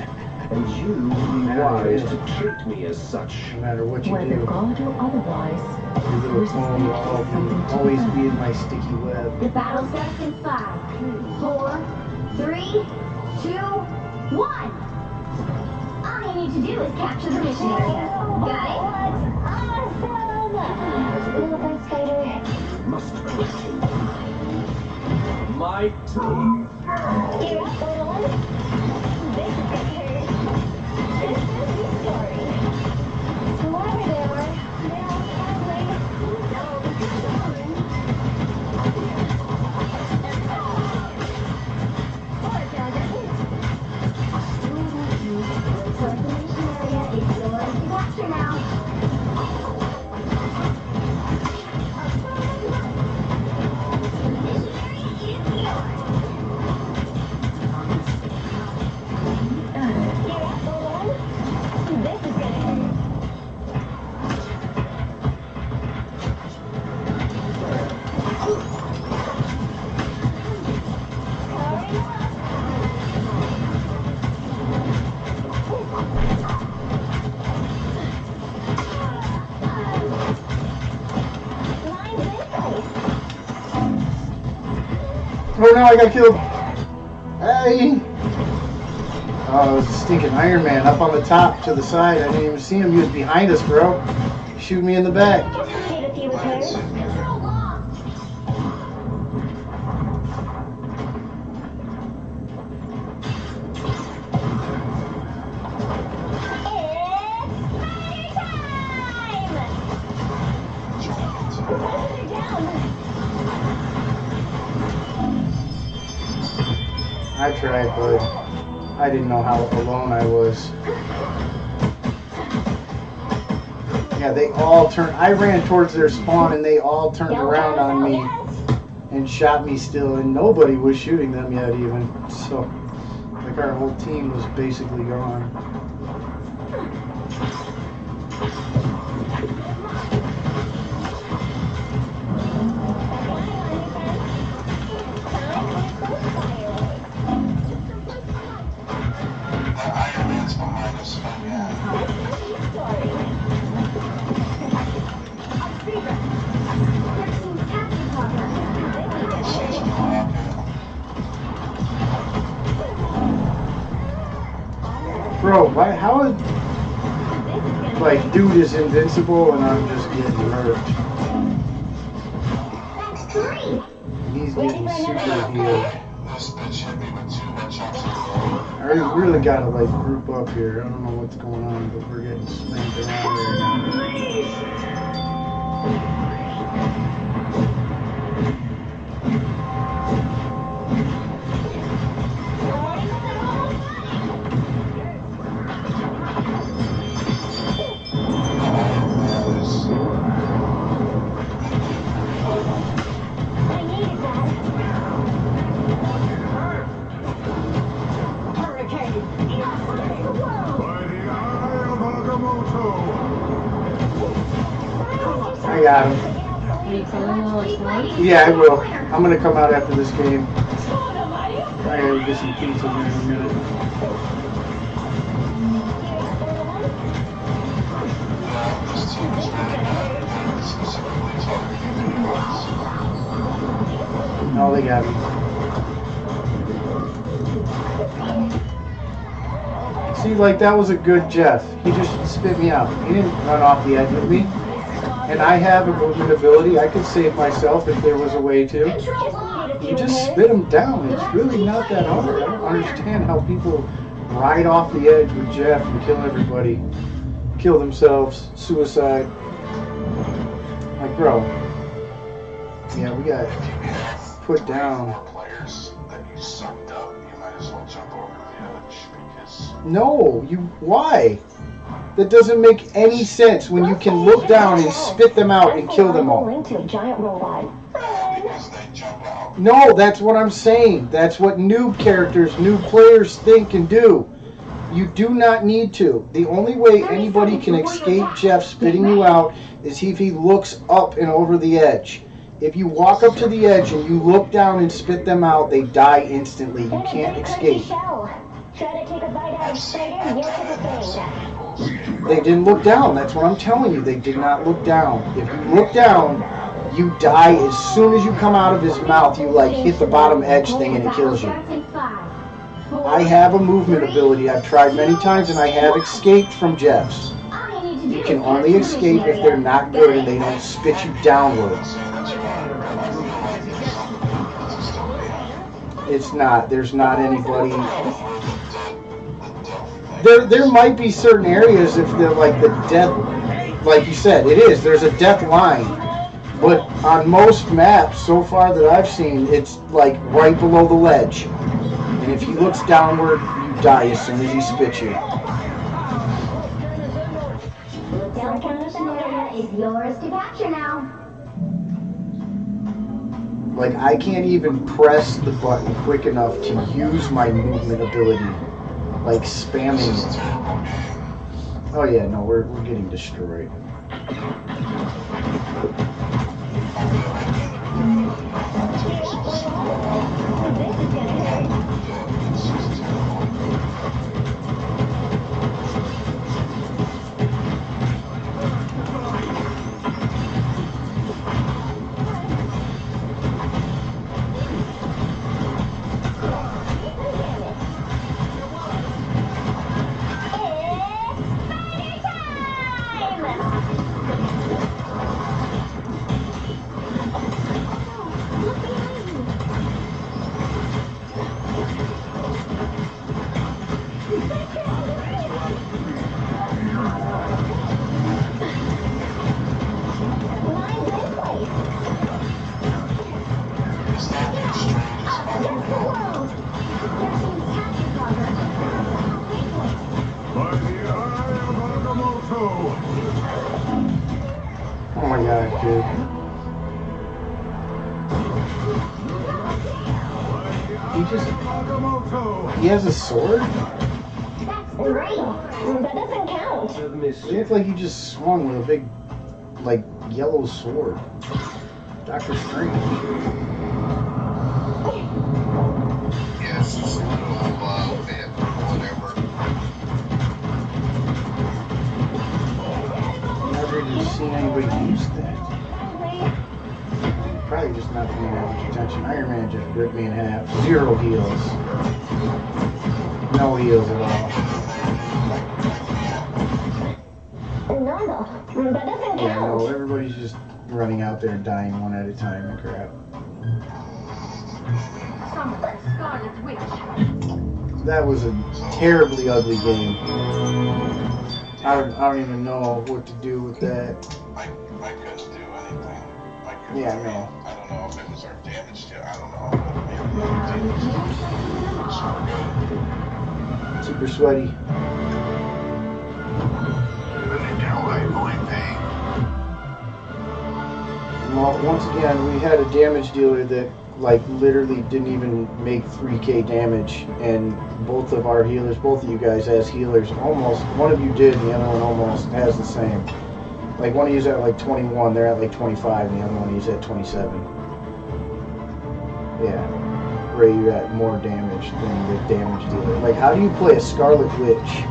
And you would be wise to treat me as such. No matter what you Whether do, God or otherwise, your little clone will always be in my sticky web. The battle starts in 5, 4, 3, 2, 1. All you need to do is capture the mission area. Got it? Awesome! Little bird spider. Must question. My turn. Here's photo 1. This is picture. This is the story. Whoever they are, they're all traveling. Poor Dragon. So the mission area is yours to capture now. Mission area is yours. Oh no, I got killed. Hey! Oh, it was a stinking Iron Man up on the top to the side. I didn't even see him. He was behind us, bro. Shoot me in the back. Guess we made a few repairs. I tried, but I didn't know how alone I was. Yeah, they all turned. I ran towards their spawn and they all turned around on me and shot me still, and nobody was shooting them yet even. So, like, our whole team was basically gone. Iron Man's behind us again. Bro, why, how is, like, dude is invincible and I'm just getting murked. He's getting super healed. This bitch hit me with 2 headshots in a I really gotta, like, group up here. I don't know what's going on, but we're getting spanked around right I got him. Yeah, I will. I'm gonna come out after this game. I gotta get some pizza here in a minute. This team is really good at specifically targeting the No, they got me. See, like, that was a good Jeff. He just spit me out. He didn't run off the edge with me. And I have a movement ability. I could save myself if there was a way to. You just spit him down. It's really not that hard. I don't understand how people ride off the edge with Jeff and kill everybody. Kill themselves. Suicide. Like, bro. Yeah, we got put down. players that you sucked up. You might as well jump over the edge because No, why? That doesn't make any sense when you can look down and spit them out and kill them all. Into a giant robot. because they jump out. No, that's what I'm saying. That's what new characters, new players think and do. You do not need to. The only way anybody can escape Jeff spitting you out is if he looks up and over the edge. If you walk up to the edge and you look down and spit them out, they die instantly. You can't escape. Try to take a bite out of spider, you'll take a thing. They didn't look down. That's what I'm telling you. They did not look down. If you look down, you die as soon as you come out of his mouth. You, like, hit the bottom edge thing and it kills you. I have a movement ability. I've tried many times and I have escaped from Jeff's. You can only escape if they're not good and they don't spit you downwards. It's not. There's not anybody. There might be certain areas if they're like the death, like you said, it is. There's a death line. But on most maps so far that I've seen, it's like right below the ledge. And if he looks downward, you die as soon as he spits you. The downtown area is yours to capture now. Like, I can't even press the button quick enough to use my movement ability. Like, spamming it. Oh yeah, no, we're getting destroyed. By the eye of Agamotto! Oh my god, dude. He has a sword? That's great. That doesn't count. He looked like he just swung with a big, like, yellow sword. Doctor Strange. Yeah, it's just a little bit, whatever. Never even seen anybody use that. Probably just not paying that much attention. Iron Man just ripped me in half. 0 heals. No heals at all. No, that doesn't Yeah, no, count. everybody's just running out there and dying one at a time and crap. That was a terribly ugly game. I don't even know what to do with that. I couldn't do anything. Yeah, no. I don't know if it was our damage to. I don't know. Super sweaty. Well, once again, we had a damage dealer that, like, literally didn't even make 3k damage, and both of our healers, both of you guys as healers, almost, one of you did, and the other one almost has the same. Like, one of you's at, like, 21, they're at, like, 25, and the other one is at 27. Yeah. Ray, you got more damage than the damage dealer. Like, how do you play a Scarlet Witch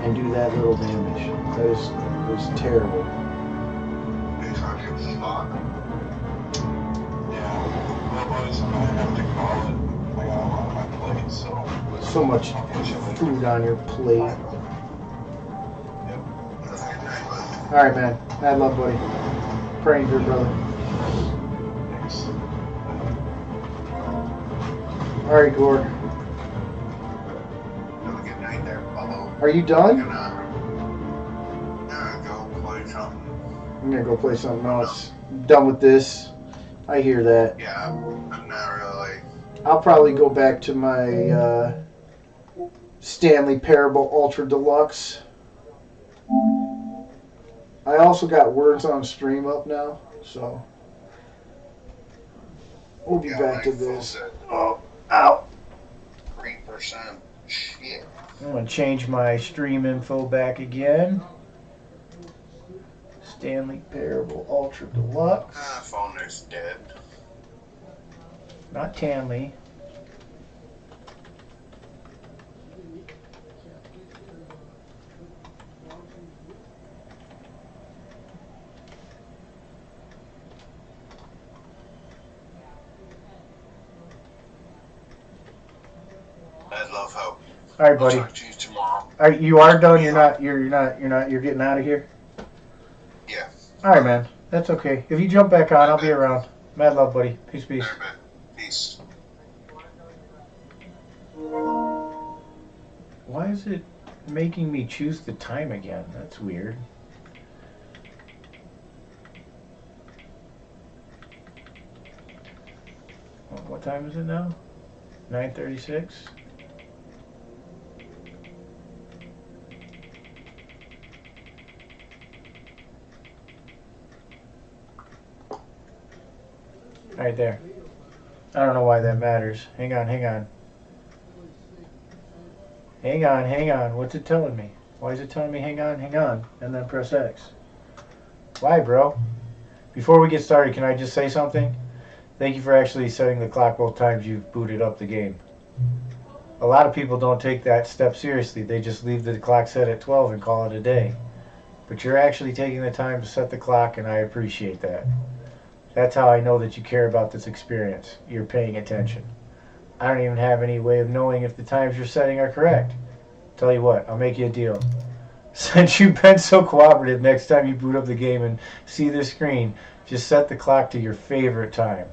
and do that little damage? That was terrible. Boys, I'm gonna have to call it. I got a lot on my plate, so. So much food on your plate. Yep. Alright, man. I love, buddy. Praying for your brother. Thanks. Alright, Gord. Have a good night there, Bubbo. Are you done? Go play something. I'm gonna go play something else. Done with this. I hear that. Yeah, I'm not really. I'll probably go back to my Stanley Parable Ultra Deluxe. I also got Words on Stream up now, so we'll be back to this. Oh, ow. 3%. Shit. I'm gonna change my stream info back again. Stanley Parable Ultra Deluxe. Phone is dead. Not Tanley. I love how. All right, buddy. I'll talk to you tomorrow. You are done. You're getting out of here. Yeah. All right, man. That's okay. If you jump back on, I'll be around. Mad love, buddy. Peace, peace. All right, man. Peace. Why is it making me choose the time again? That's weird. What time is it now? 9:36? Right there. I don't know why that matters. Hang on, hang on. Hang on, hang on. What's it telling me? Why is it telling me hang on, and then press X? Why, bro? Before we get started, can I just say something? Thank you for actually setting the clock both times you've booted up the game. A lot of people don't take that step seriously. They just leave the clock set at 12 and call it a day. But you're actually taking the time to set the clock, and I appreciate that. That's how I know that you care about this experience. You're paying attention. I don't even have any way of knowing if the times you're setting are correct. Tell you what, I'll make you a deal. Since you've been so cooperative, next time you boot up the game and see this screen, just set the clock to your favorite time.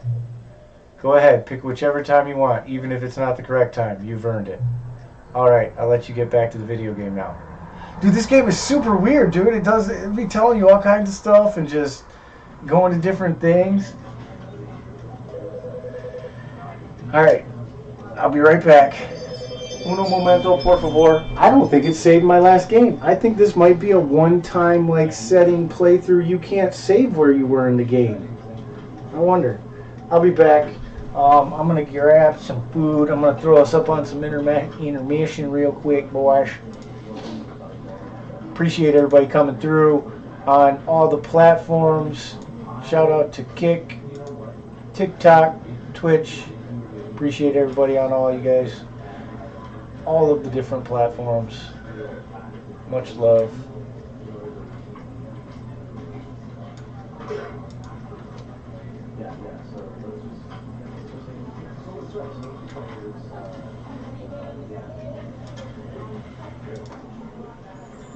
Go ahead, pick whichever time you want, even if it's not the correct time. You've earned it. Alright, I'll let you get back to the video game now. Dude, this game is super weird, dude. It'll be telling you all kinds of stuff and just going to different things. Alright. I'll be right back. Uno momento, por favor. I don't think it saved my last game. I think this might be a one-time like setting playthrough. You can't save where you were in the game. I wonder. I'll be back. I'm gonna grab some food. I'm gonna throw us up on some intermission real quick, boys. Appreciate everybody coming through on all the platforms. Shout out to Kick, TikTok, Twitch. Appreciate everybody on all you guys. All of the different platforms. Much love.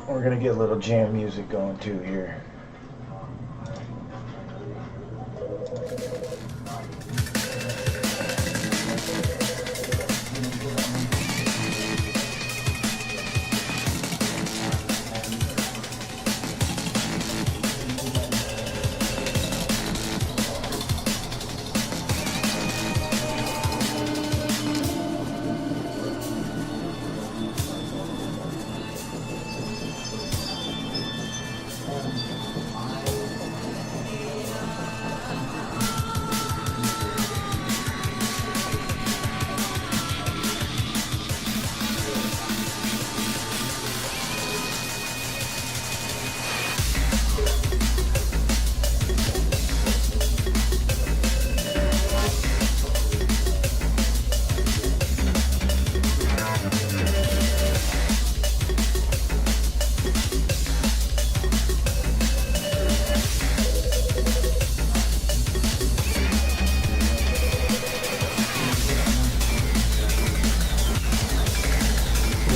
We're gonna get a little jam music going too here.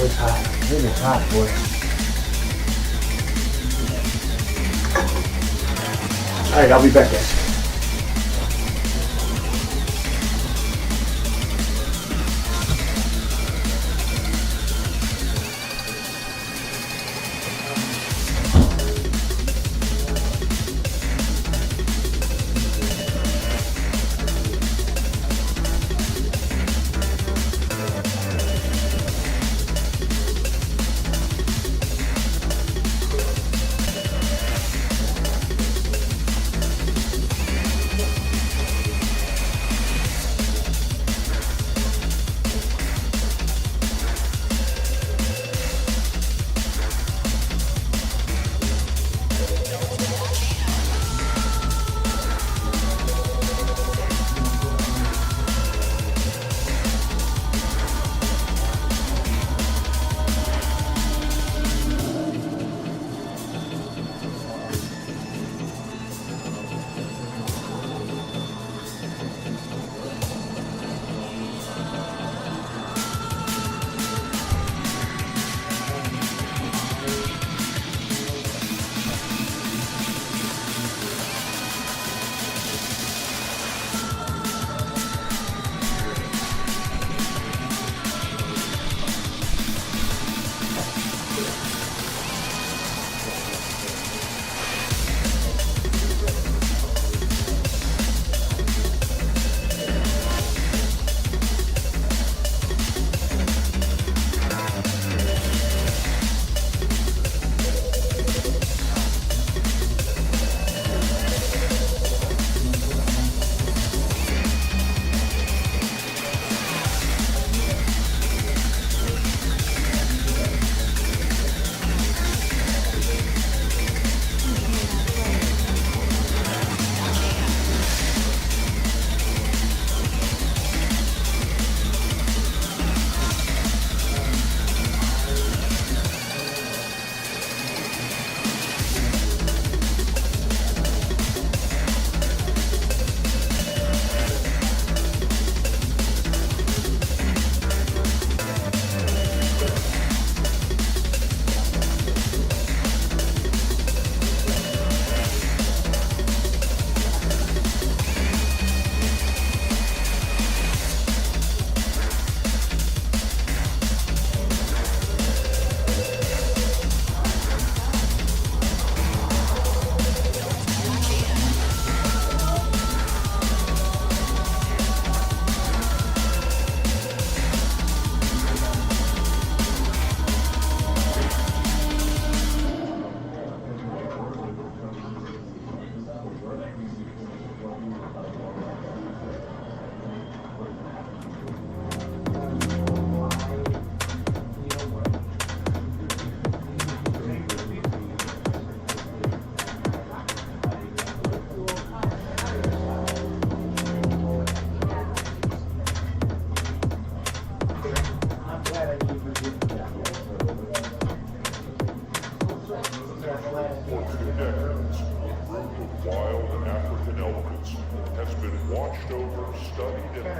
It's hot. It is hot, boy. Alright, I'll be back, guys.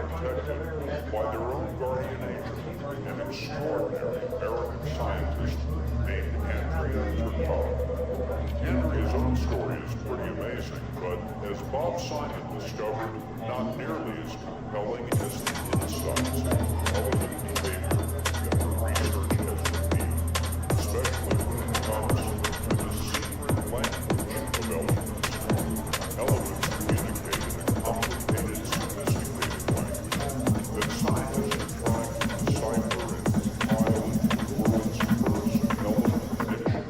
protected by their own guardian angel, an extraordinary American scientist named Andrea Turcotte. Andrea's own story is pretty amazing, but as Bob Simon discovered, not nearly as compelling as the insights into intelligent behavior that her research has revealed, especially when it comes to the secret language of elements. Elements communicate in a complicated, sophisticated language that scientists are trying to decipher and compile into the world's first element dictionary.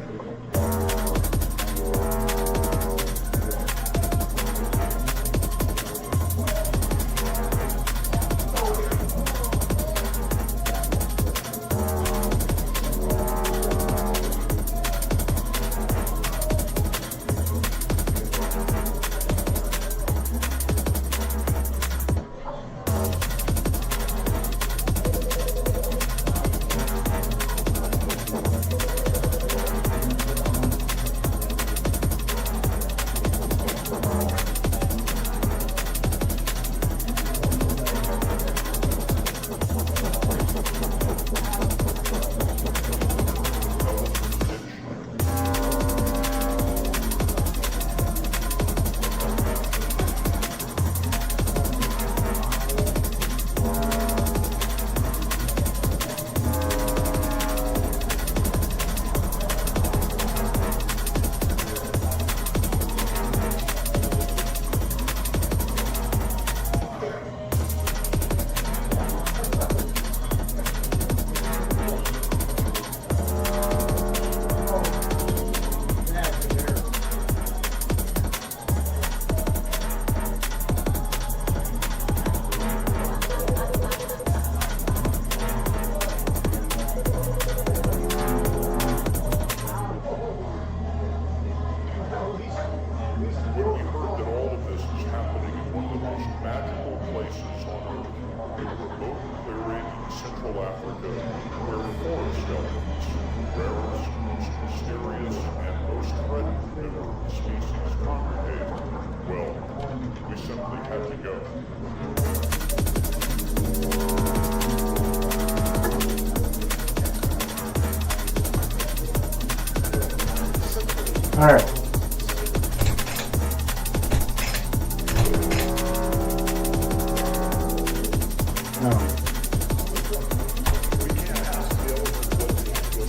All right.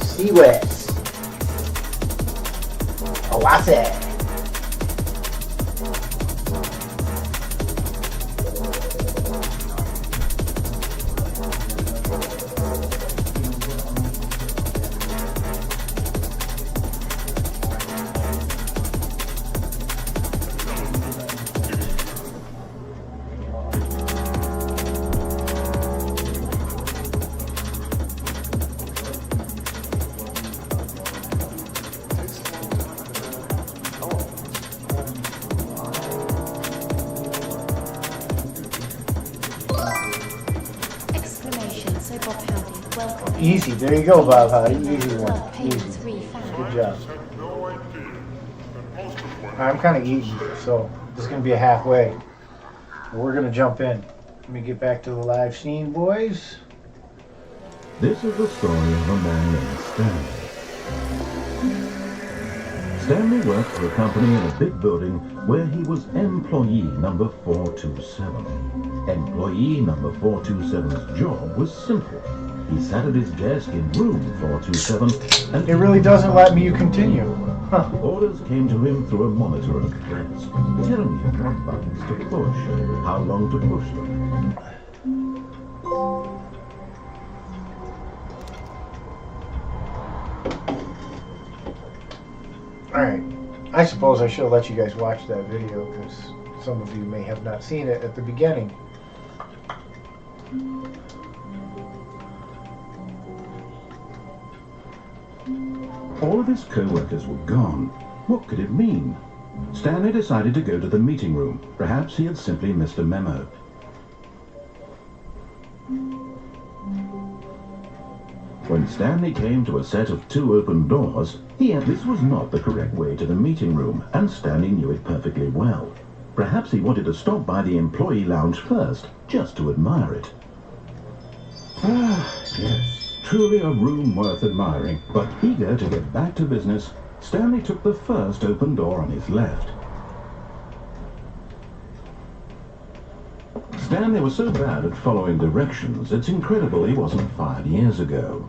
Sea West. Oasis. Easy. There you go, Bob. Easy one. Easy. Good job. I'm kind of eating, so this is going to be a halfway. We're going to jump in. Let me get back to the live scene, boys. This is the story of a man named Stanley. Stanley worked for a company in a big building where he was employee number 427. Employee number 427's job was simple. He sat at his desk in room 427 and... It really doesn't let me continue. Huh. Orders came to him through a monitor at the desk, telling him what buttons to push, how long to push them. Alright, I suppose I should let you guys watch that video because some of you may have not seen it at the beginning. All of his co-workers were gone. What could it mean? Stanley decided to go to the meeting room. Perhaps he had simply missed a memo. When Stanley came to a set of 2 open doors, this was not the correct way to the meeting room, and Stanley knew it perfectly well. Perhaps he wanted to stop by the employee lounge first, just to admire it. Ah, yes, truly a room worth admiring, but eager to get back to business, Stanley took the first open door on his left. Stanley was so bad at following directions, it's incredible he wasn't fired years ago.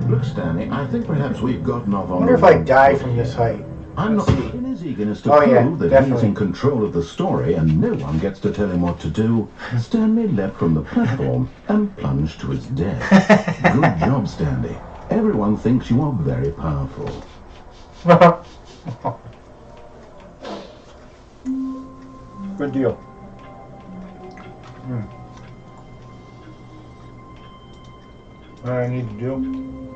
Look, Stanley, I think perhaps we've gotten off on I wonder if I die from this height. I'm not Let's see. in his eagerness to Oh, yeah, prove that he's definitely. in control of the story and no one gets to tell him what to do. Stanley leapt from the platform and plunged to his death. Good job, Stanley. Everyone thinks you are very powerful. Good deal. What I need to do, I'm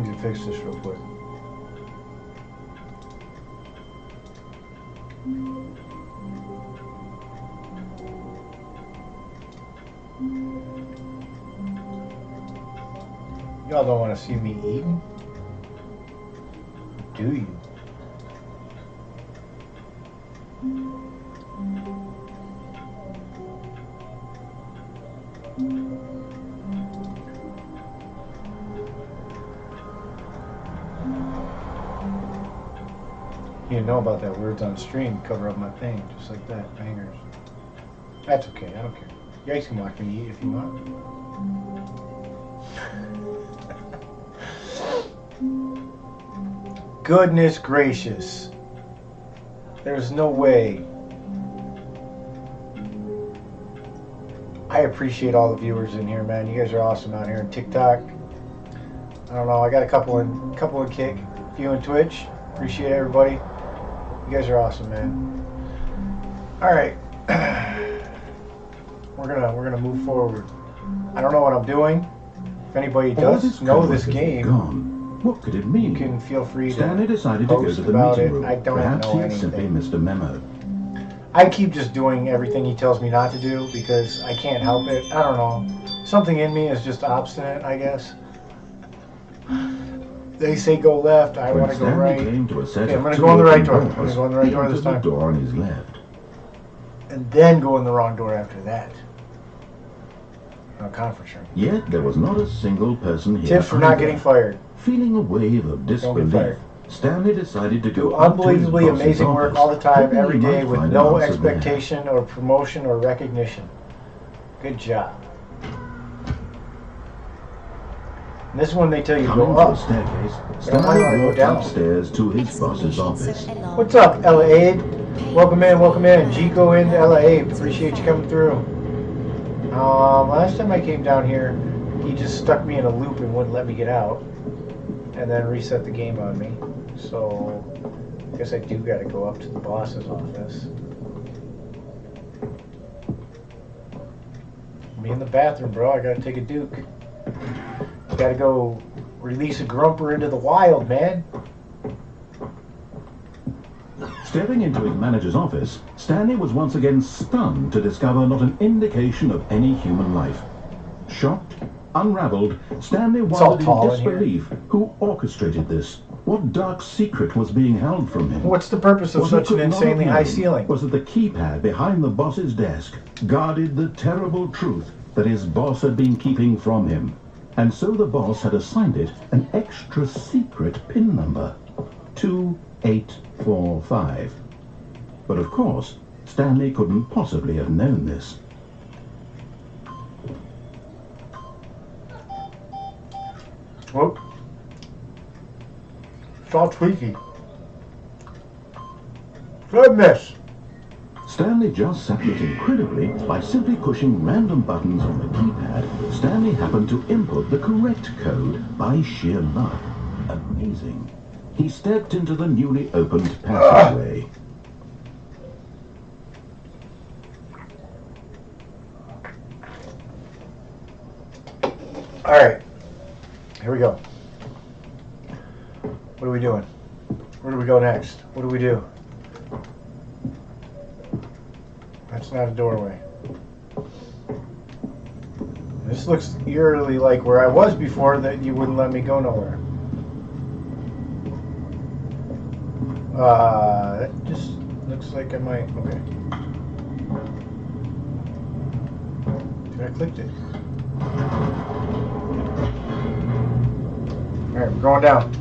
going to fix this real quick. Y'all don't want to see me eating? Do you? You didn't know about that. Words on stream cover up my thing, just like that. Bangers. That's okay. I don't care. You guys can watch me eat if you want. Goodness gracious. There's no way. I appreciate all the viewers in here, man. You guys are awesome out here on TikTok. I don't know. I got a couple in Kick, a few in Twitch. Appreciate everybody. You guys are awesome, man. All right, we're gonna move forward. I don't know what I'm doing. If anybody does know this game, Gone. What could it mean? you can feel free to Stanley decided to go post to the about meeting it. room. I don't Perhaps know he had simply anything. missed a memo. I keep just doing everything he tells me not to do because I can't help it. I don't know. Something in me is just obstinate, I guess. They say go left, I want to go right. Came to a set Okay, I'm of going to two go in the right open door. I'm doors. going to go in the right He door this entered the time. door on his left. And then go in the wrong door after that. No conference room. Yet there was not a single person here. Tips for not either. getting fired. Feeling a wave of get disbelief, fired. Stanley decided to Do go up to his unbelievably boss's amazing work office, all the time, hoping every he day, might with find no an answer there. expectation or promotion or recognition. Good job. And this is when they tell you Coming go to the up. staircase, I wanna Stanley go walked down. upstairs to his boss's office. What's up, Ella Abe? Welcome in, welcome in. Gico in, Ella Abe. Appreciate you coming through. Last time I came down here, he just stuck me in a loop and wouldn't let me get out, and then reset the game on me. So, I guess I do got to go up to the boss's office. Me in the bathroom, bro. I got to take a Duke. Got to go release a grumper into the wild, man. Stepping into his manager's office, Stanley was once again stunned to discover not an indication of any human life. Shocked, unraveled, Stanley all wondered in tall in here. disbelief who orchestrated this. What dark secret was being held from him? What's the purpose of What such he an could not insanely have high known ceiling? was that the keypad behind the boss's desk guarded the terrible truth that his boss had been keeping from him. And so the boss had assigned it an extra secret PIN number, 2845. But of course, Stanley couldn't possibly have known this. Whoop. It's all tweaky. Goodness. Stanley just sat it incredibly by simply pushing random buttons on the keypad. Stanley happened to input the correct code by sheer luck. Amazing. He stepped into the newly opened passageway. All right. Here we go. What are we doing? Where do we go next? What do we do? That's not a doorway. This looks eerily like where I was before that you wouldn't let me go nowhere. That just looks like I might. Okay. I clicked it. Alright, we're going down.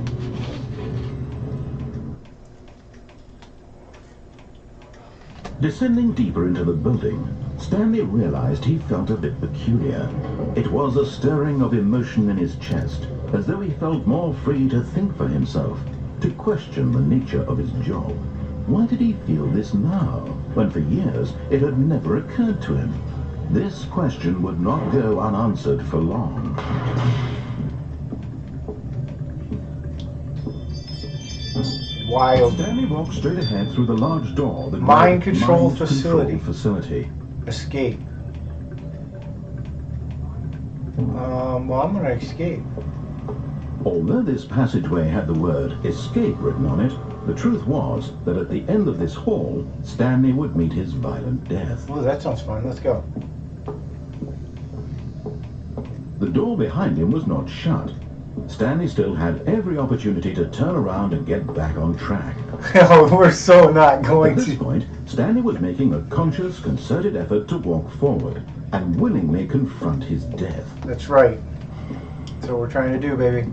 Descending deeper into the building, Stanley realized he felt a bit peculiar. It was a stirring of emotion in his chest, as though he felt more free to think for himself, to question the nature of his job. Why did he feel this now, when for years it had never occurred to him? This question would not go unanswered for long. Wild. Stanley walked straight ahead through the large door that Mind read control Mind facility. Control Facility. Escape. Well, I'm gonna escape. Although this passageway had the word escape written on it, the truth was that at the end of this hall, Stanley would meet his violent death. Oh, that sounds fun. Let's go. The door behind him was not shut. Stanley still had every opportunity to turn around and get back on track. Oh, we're so not going At this to. point, Stanley was making a conscious, concerted effort to walk forward and willingly confront his death. That's right. That's what we're trying to do, baby.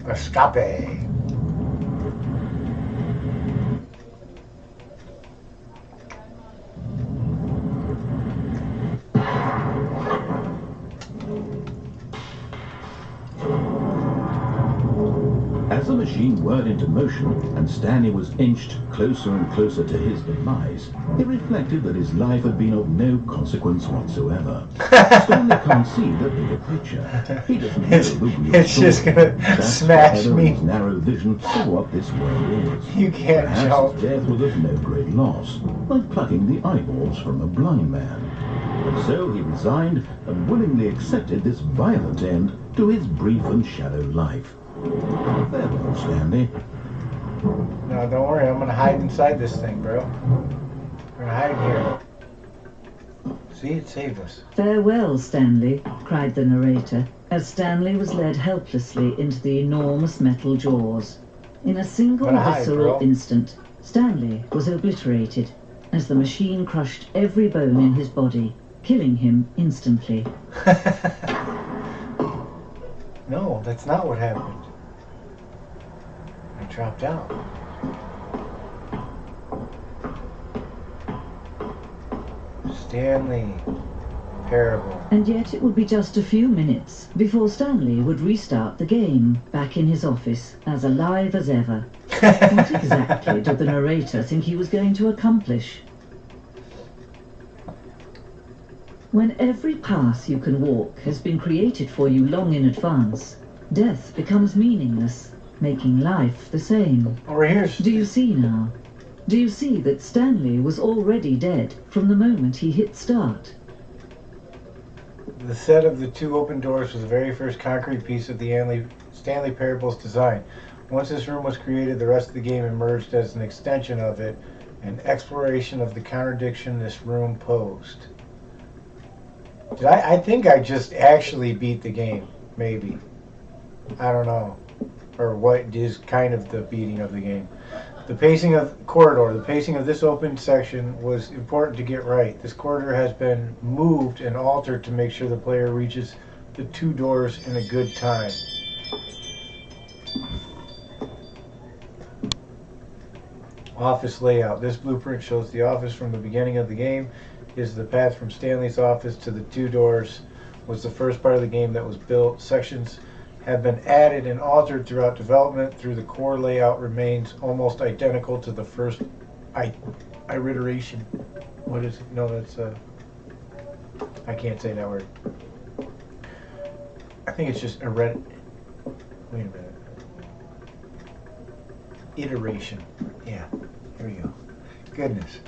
Escape. As the machine whirred into motion and Stanley was inched closer and closer to his demise, it reflected that his life had been of no consequence whatsoever. Stanley can't see the bigger picture. He doesn't know the real It's just story. gonna That's smash the head of me. his narrow vision of what this world is. You can't Perhaps jump. his death was of no great loss, like plucking the eyeballs from a blind man. And so he resigned and willingly accepted this violent end to his brief and shallow life. Farewell, Stanley. No, don't worry. I'm gonna hide inside this thing, bro. We're gonna hide in here. See, it saved us. Farewell, Stanley, cried the narrator, as Stanley was led helplessly into the enormous metal jaws. In a single Gonna hide, visceral bro. instant, Stanley was obliterated as the machine crushed every bone in his body, killing him instantly. No, that's not what happened. I dropped out. Stanley. Parable. And yet it would be just a few minutes before Stanley would restart the game, back in his office, as alive as ever. What exactly did the narrator think he was going to accomplish? When every path you can walk has been created for you long in advance, death becomes meaningless, making life the same. Over here. Do you see now? Do you see that Stanley was already dead from the moment he hit start? The set of the two open doors was the very first concrete piece of the Stanley Parable's design. Once this room was created, the rest of the game emerged as an extension of it, an exploration of the contradiction this room posed. I think I just actually beat the game, maybe. I don't know. Or what is kind of the beating of the game. The pacing of the pacing of this open section was important to get right. This corridor has been moved and altered to make sure the player reaches the two doors in a good time. Office layout. This blueprint shows the office from the beginning of the game. Is the path from Stanley's office to the two doors was the first part of the game that was built. Sections have been added and altered throughout development. Through the core layout remains almost identical to the first iteration. What is it? No, that's I can't say that word. I think it's just wait a minute. Iteration. Yeah, here we go. Goodness.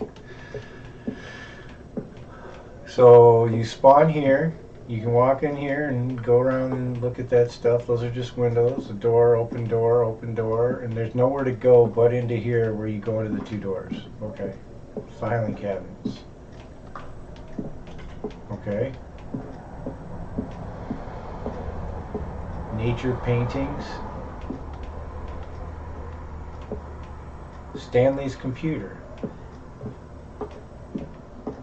So you spawn here. You can walk in here and go around and look at that stuff. Those are just windows. A door, open door, and there's nowhere to go but into here where you go into the two doors. Okay. Filing cabinets. Okay. nature paintings. Stanley's computer.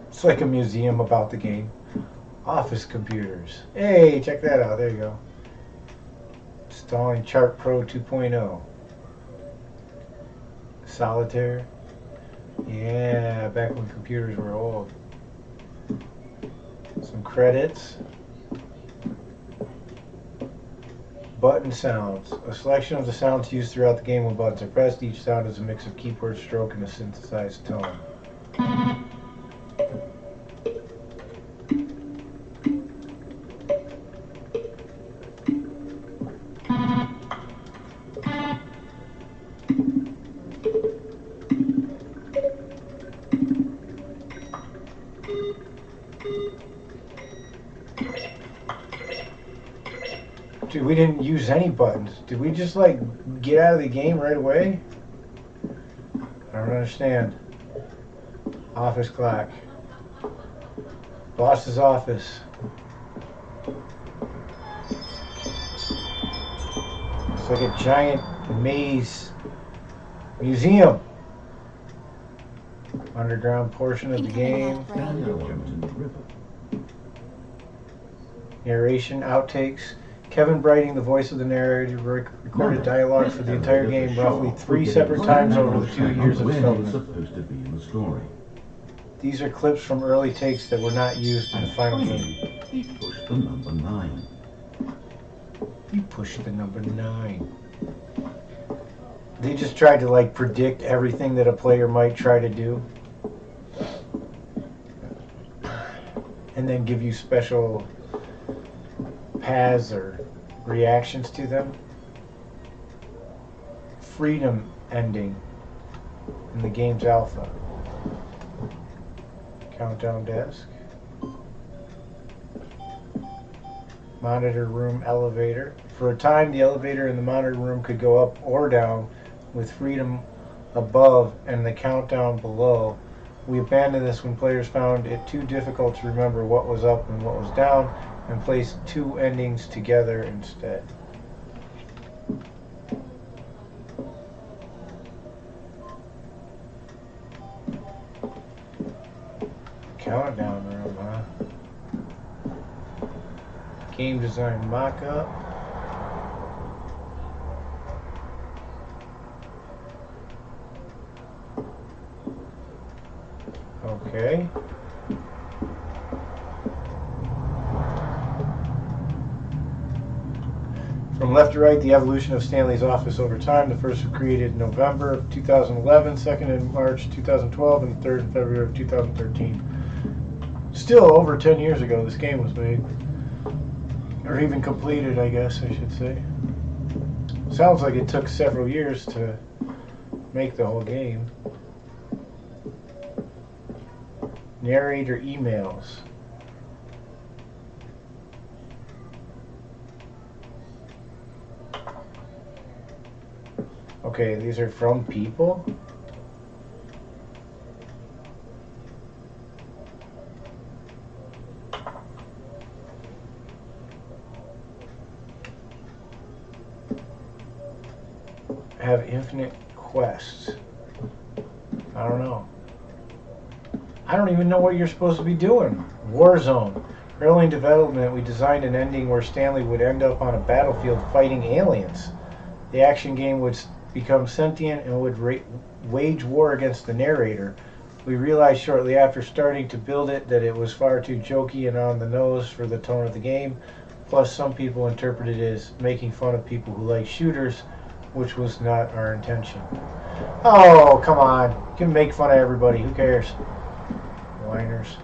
It's like a museum about the game. Office computers. Hey, check that out. There you go. Installing Chart Pro 2.0. Solitaire. Yeah, back when computers were old. Some credits. Button sounds. A selection of the sounds used throughout the game when buttons are pressed. Each sound is a mix of keyboard stroke and a synthesized tone. Dude, we didn't use any buttons. Did we just like get out of the game right away? I don't understand. Office clock. Boss's office. It's like a giant maze museum. Underground portion of the game. Narration, outtakes. Kevin Brighting, the voice of the narrator, recorded dialogue for the entire game roughly 3 separate times over the 2 years of development. These are clips from early takes that were not used in the final game. He pushed the number 9. You pushed the number 9. They just tried to like predict everything that a player might try to do. And then give you special paths or reactions to them. Freedom ending in the game's alpha. Countdown desk. Monitor room elevator. For a time, the elevator in the monitor room could go up or down with freedom above and the countdown below. We abandoned this when players found it too difficult to remember what was up and what was down, and placed 2 endings together instead. Countdown room, huh? Game design mock-up. Okay. From left to right, the evolution of Stanley's office over time. The first was created in November of 2011, second in March 2012, and the third in February of 2013. Still over 10 years ago this game was made. Or even completed, I guess I should say. Sounds like it took several years to make the whole game. Narrator emails. Okay, these are from people? Have infinite quests. I don't know. I don't even know what you're supposed to be doing. Warzone. Early in development, we designed an ending where Stanley would end up on a battlefield fighting aliens. The action game would become sentient and would wage war against the narrator. We realized shortly after starting to build it that it was far too jokey and on the nose for the tone of the game. Plus, some people interpreted it as making fun of people who like shooters, which was not our intention. Oh, come on. You can make fun of everybody. Who cares? Whiners.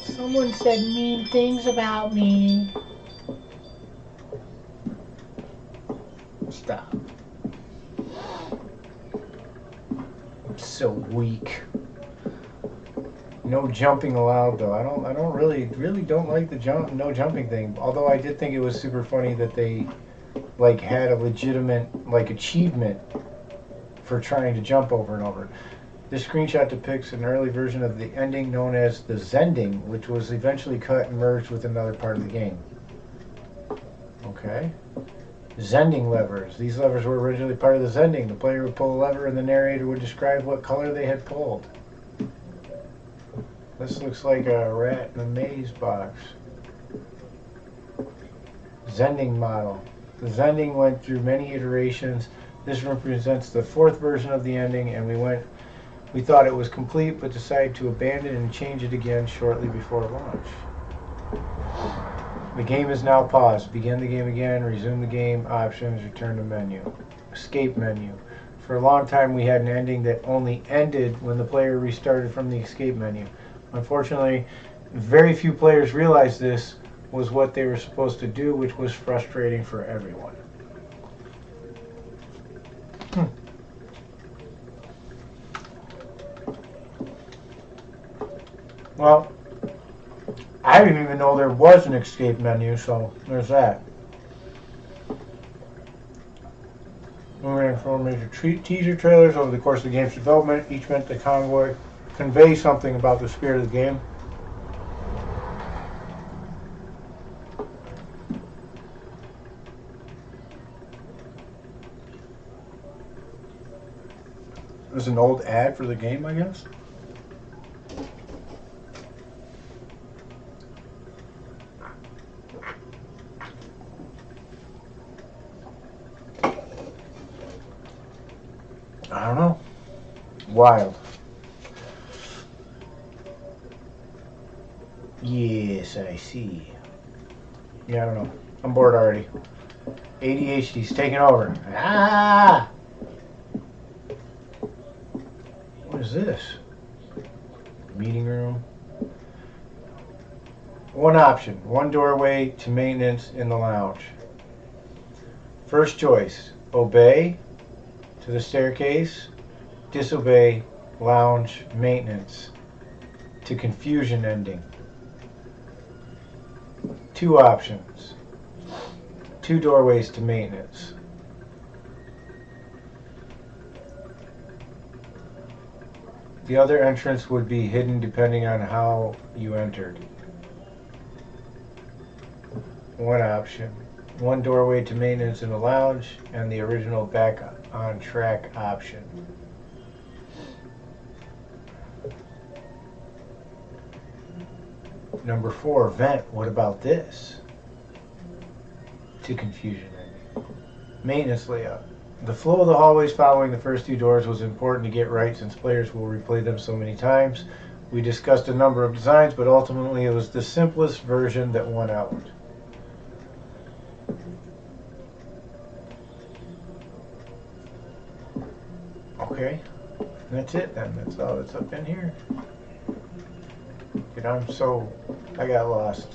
Someone said mean things about me. Stop. I'm so weak. No jumping allowed though. I don't really don't like the no jumping thing. Although I did think it was super funny that they like had a legitimate like achievement for trying to jump over and over. This screenshot depicts an early version of the ending known as the Zending, which was eventually cut and merged with another part of the game. Okay. Zending levers. These levers were originally part of the Zending. The player would pull a lever and the narrator would describe what color they had pulled. This looks like a rat in a maze box. Zending model. The Zending went through many iterations. This represents the fourth version of the ending, and we thought it was complete, but decided to abandon and change it again shortly before launch. The game is now paused. Begin the game again, resume the game, options, return to menu. Escape menu. For a long time we had an ending that only ended when the player restarted from the escape menu. Unfortunately, very few players realized this was what they were supposed to do, which was frustrating for everyone. Well, I didn't even know there was an escape menu, so there's that. We ran 4 major teaser trailers over the course of the game's development. Each meant to convey something about the spirit of the game. There's an old ad for the game, I guess. I don't know. Wild. Yes, I see. Yeah, I don't know. I'm bored already. ADHD's taking over. Ah! What is this? Meeting room. One option. One doorway to maintenance in the lounge. First choice. Obey to the staircase. Disobey. Lounge. Maintenance. To confusion ending. 2 options. 2 doorways to maintenance. The other entrance would be hidden depending on how you entered. 1 option. 1 doorway to maintenance in the lounge, and the original back on track option. Number 4, vent. What about this? To confusion ending. Maintenance layout. The flow of the hallways following the first 2 doors was important to get right since players will replay them so many times. We discussed a number of designs, but ultimately it was the simplest version that won out. Okay, that's it then. That's all that's up in here. Dude, I got lost.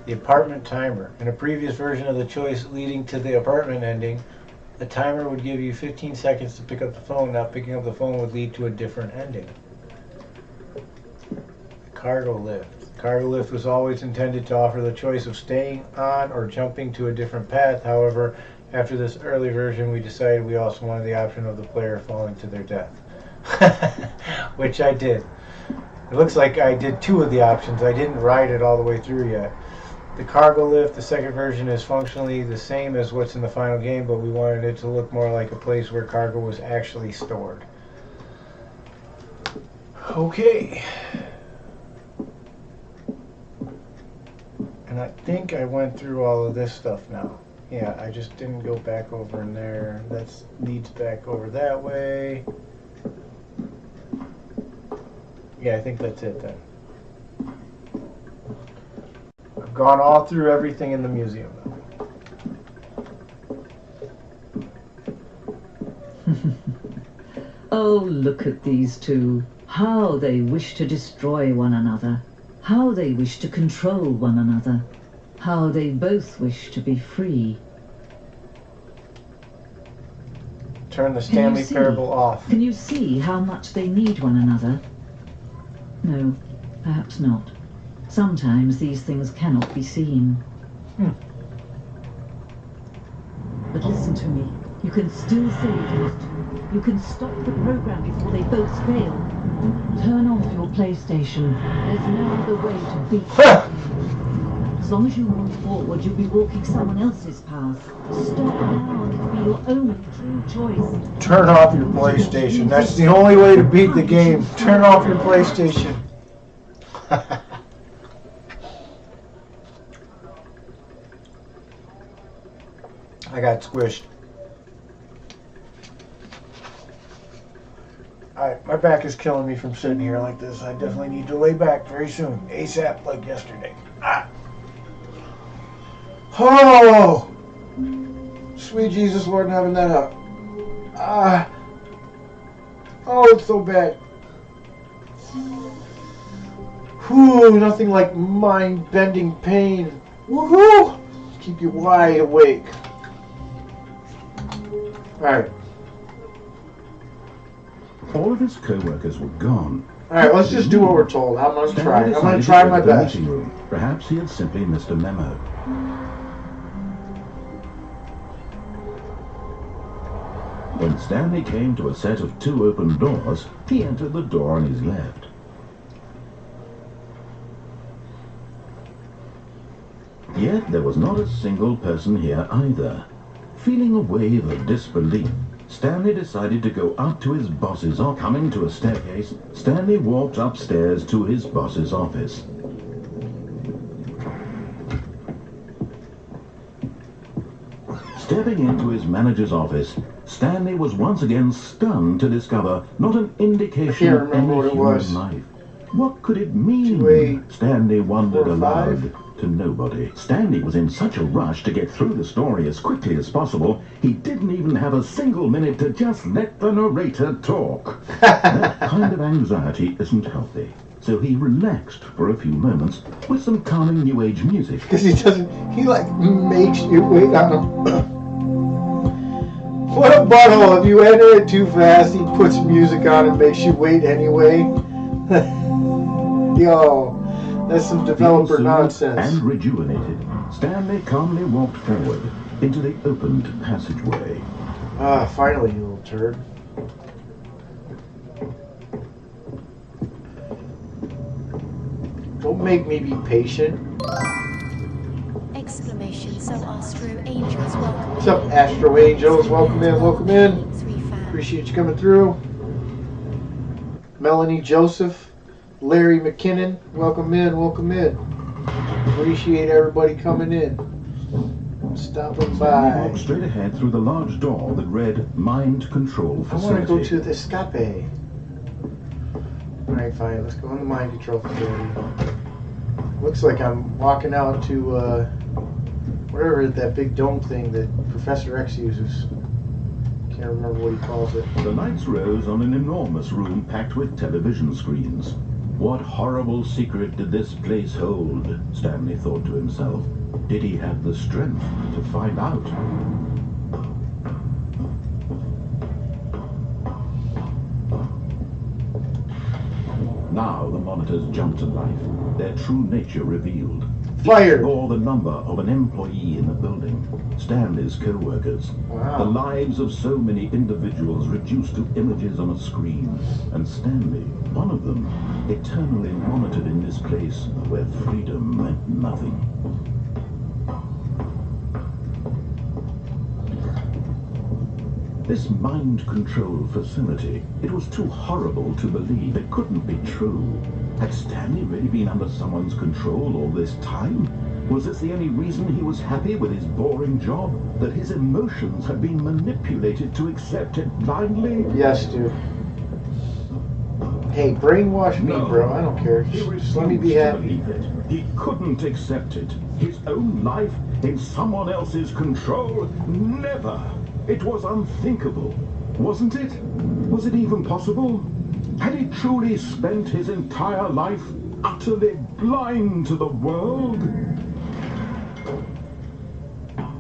The apartment timer. In a previous version of the choice leading to the apartment ending, the timer would give you 15 seconds to pick up the phone. Now picking up the phone would lead to a different ending. Cargo lift. The cargo lift was always intended to offer the choice of staying on or jumping to a different path. However, after this early version, we decided we also wanted the option of the player falling to their death. Which I did. It looks like I did 2 of the options. I didn't ride it all the way through yet. The cargo lift, the second version, is functionally the same as what's in the final game, but we wanted it to look more like a place where cargo was actually stored. Okay. And I think I went through all of this stuff now. Yeah, I just didn't go back over in there. That leads back over that way. Yeah, I think that's it then. I've gone all through everything in the museum now. Oh, look at these 2. How they wish to destroy one another. How they wish to control one another. How they both wish to be free. Turn the Stanley Parable off. Can you see how much they need one another? No, perhaps not. Sometimes these things cannot be seen. But listen to me. You can still save those two. You can stop the program before they both fail. Turn off your PlayStation. There's no other way to beat them. As long as you move forward, you'll be walking someone else's path. Stop now and it'll be your only true choice. Turn off your PlayStation. That's the only way to beat the game. Turn off your PlayStation. I got squished. Alright, my back is killing me from sitting here like this. I definitely need to lay back very soon. ASAP, like yesterday. Ah. Oh! Sweet Jesus, Lord in heaven, that up. Ah. Oh, it's so bad. Whew, nothing like mind-bending pain. Woohoo! Keep you wide awake. Alright. All of his co-workers were gone. Alright, let's just do what we're told. I'm gonna try. I'm gonna try my best. Perhaps he had simply missed a memo. When Stanley came to a set of 2 open doors, he entered the door on his left. Yet there was not a single person here either. Feeling a wave of disbelief, Stanley decided to go up to his boss's office. Coming to a staircase, Stanley walked upstairs to his boss's office. Stepping into his manager's office, Stanley was once again stunned to discover not an indication of any human life. What could it mean? Stanley wondered aloud. To nobody. Stanley was in such a rush to get through the story as quickly as possible, he didn't even have a single minute to just let the narrator talk. That kind of anxiety isn't healthy. So he relaxed for a few moments with some calming New Age music. Because he like makes you wait on him. What a butthole. If you enter it too fast, he puts music on and makes you wait anyway. Yo. That's some developer nonsense. And rejuvenated, Stanley calmly walked forward into the opened passageway. Ah, finally, you little turd. Don't make me be patient. Exclamation, so Astro Angels, welcome. What's up, Astro Angels? Welcome in, welcome in. Appreciate you coming through. Melanie Joseph. Larry McKinnon, welcome in, welcome in. Appreciate everybody coming in. Stopping by. He walked straight ahead through the large door that read Mind Control Facility. I want to go to the escape. Alright, fine, let's go on the Mind Control Facility. Looks like I'm walking out to, whatever that big dome thing that Professor X uses. Can't remember what he calls it. The lights rose on an enormous room packed with television screens. What horrible secret did this place hold? Stanley thought to himself. Did he have the strength to find out? Now the monitors jumped to life, their true nature revealed. Fired! Bore the number of an employee in the building, Stanley's co-workers. Wow. The lives of so many individuals reduced to images on a screen, and Stanley, one of them, eternally monitored in this place where freedom meant nothing. This mind control facility, it was too horrible to believe. It couldn't be true. Had Stanley really been under someone's control all this time? Was this the only reason he was happy with his boring job? That his emotions had been manipulated to accept it blindly? Yes, dude. Hey, brainwash me, bro. I don't care. Just let me be happy. He couldn't accept it. His own life in someone else's control? Never! It was unthinkable, wasn't it? Was it even possible? Had he truly spent his entire life utterly blind to the world?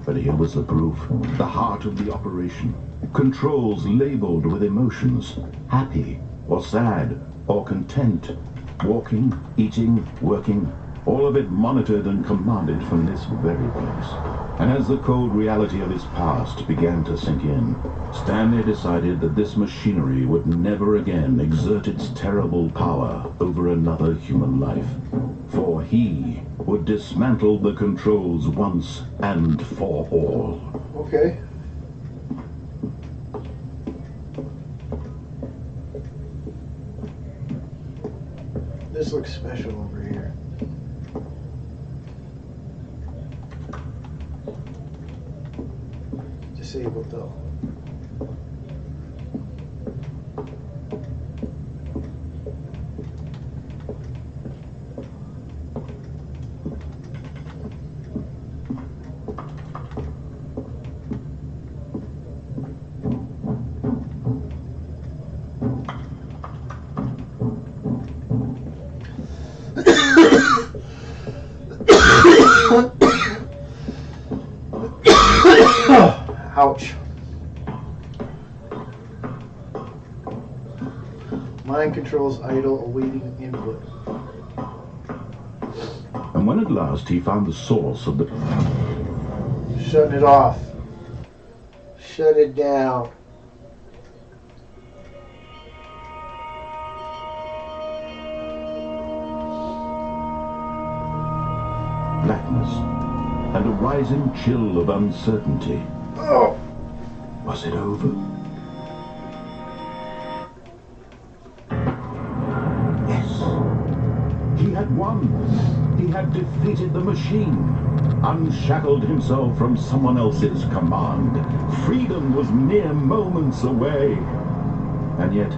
But here was the proof, the heart of the operation. Controls labeled with emotions, happy or sad or content, walking, eating, working, all of it monitored and commanded from this very place. And as the cold reality of his past began to sink in, Stanley decided that this machinery would never again exert its terrible power over another human life. For he would dismantle the controls once and for all. Okay. This looks special over here. Disabled though. Ouch. Mind controls idle, awaiting input. And when at last he found the source of the... Shutting it off. Shut it down. blackness and a rising chill of uncertainty. Oh. Was it over? Yes. He had won. He had defeated the machine, unshackled himself from someone else's command. Freedom was mere moments away. And yet,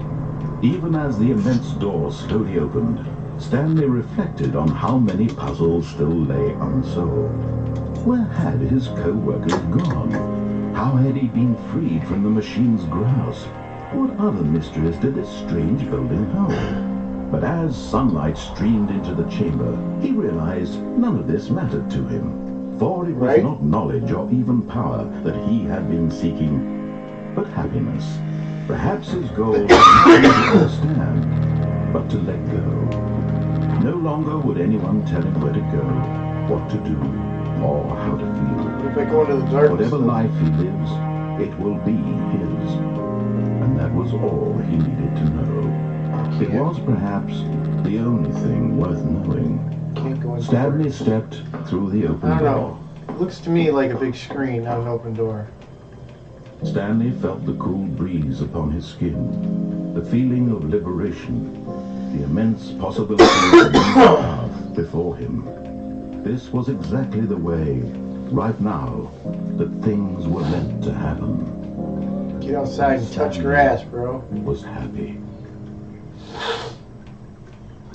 even as the immense door slowly opened, Stanley reflected on how many puzzles still lay unsolved. Where had his co-workers gone? How had he been freed from the machine's grasp? What other mysteries did this strange building hold? But as sunlight streamed into the chamber, he realized none of this mattered to him. For it was not knowledge or even power that he had been seeking, but happiness. Perhaps his goal was not to understand, but to let go. No longer would anyone tell him where to go, what to do, or how to feel. If I go into the darkness, whatever life he lives, it will be his. And that was all he needed to know. It was perhaps the only thing worth knowing. Stanley stepped through the open I don't door. know. It looks to me like a big screen, not an open door. Stanley felt the cool breeze upon his skin, the feeling of liberation, the immense possibilities of the path before him. This was exactly the way, right now, that things were meant to happen. Get outside and touch grass, bro. Was happy.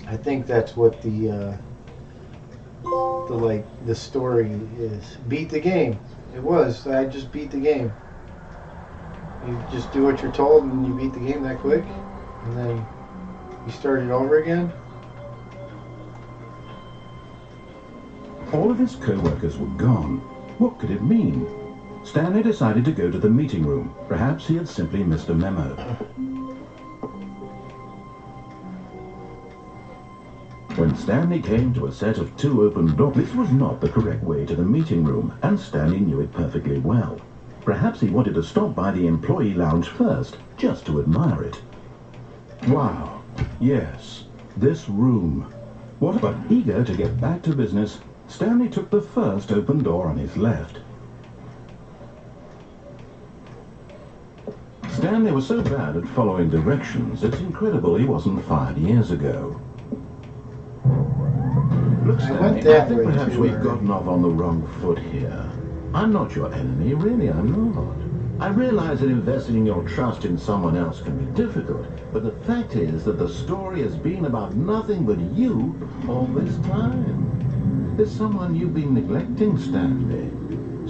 I think that's what the story is. Beat the game. It was. I just beat the game. You just do what you're told and you beat the game that quick, and then you start it over again. All of his co-workers were gone. What could it mean? Stanley decided to go to the meeting room. Perhaps he had simply missed a memo. When Stanley came to a set of 2 open doors, this was not the correct way to the meeting room, and Stanley knew it perfectly well. Perhaps he wanted to stop by the employee lounge first, just to admire it. Wow, yes, this room. What? But eager to get back to business, Stanley took the first open door on his left. Stanley was so bad at following directions, it's incredible he wasn't fired years ago. Look, Stanley, I think perhaps we've gotten off on the wrong foot here. I'm not your enemy, really, I'm not. I realize that investing your trust in someone else can be difficult, but the fact is that the story has been about nothing but you all this time. There's someone you've been neglecting, Stanley.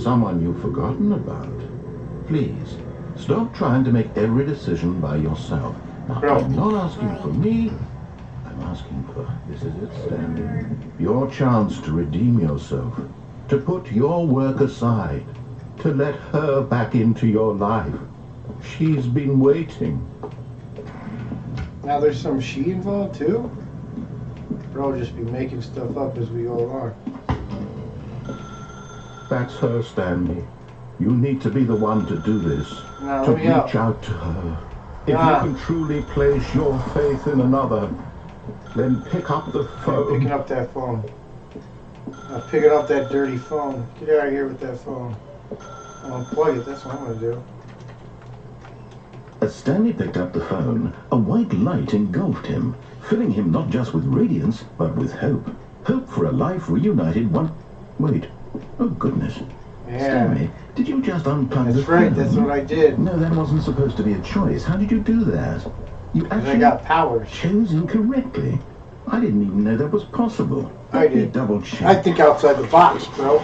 Someone you've forgotten about. Please, stop trying to make every decision by yourself. Now, I'm not asking for me. I'm asking for, this is it, Stanley. Your chance to redeem yourself. To put your work aside. To let her back into your life. She's been waiting. Now there's some she involved too? Bro, just be making stuff up as we go along. That's her, Stanley. You need to be the one to do this. Now, To let me reach out. out to her. If Ah. you can truly place your faith in another, then pick up the I'm phone. picking up that phone. I'm picking up that dirty phone. Get out of here with that phone. I'll unplug it, that's what I'm gonna do. As Stanley picked up the phone, a white light engulfed him, filling him not just with radiance, but with hope. Hope for a life reunited one... Wait. Oh, goodness. Yeah. Stanley, did you just unplug the That's phone? right, that's what I did. No, that wasn't supposed to be a choice. How did you do that? You I actually got powers. chose incorrectly. I didn't even know that was possible. I Let me did. double check. I think outside the box, bro.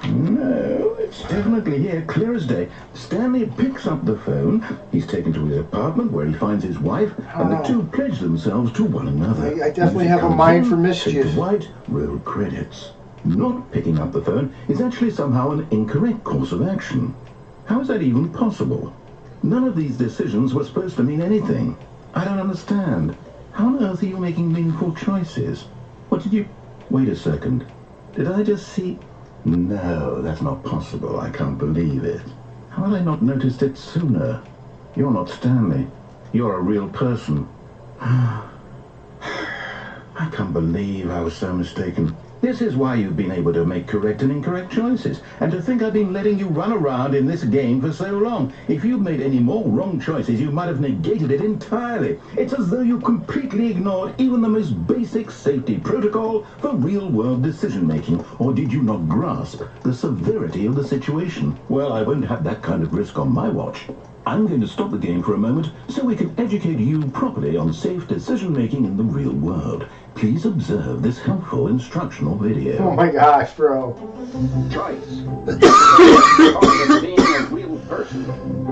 No, it's definitely here, clear as day. Stanley picks up the phone. He's taken to his apartment where he finds his wife, and the two pledge themselves to one another. I definitely Music have a comes mind in, for fade mischief. to white, roll credits. Not picking up the phone is actually somehow an incorrect course of action. How is that even possible? None of these decisions were supposed to mean anything. I don't understand. How on earth are you making meaningful choices? What did you... Wait a second. Did I just see... No, that's not possible. I can't believe it. How had I not noticed it sooner? You're not Stanley. You're a real person. I can't believe I was so mistaken. This is why you've been able to make correct and incorrect choices. And to think I've been letting you run around in this game for so long. If you'd made any more wrong choices, you might have negated it entirely. It's as though you completely ignored even the most basic safety protocol for real-world decision-making. Or did you not grasp the severity of the situation? Well, I won't have that kind of risk on my watch. I'm going to stop the game for a moment so we can educate you properly on safe decision-making in the real world. Please observe this helpful instructional video. Oh my gosh, bro. Choice. Part of being a real person.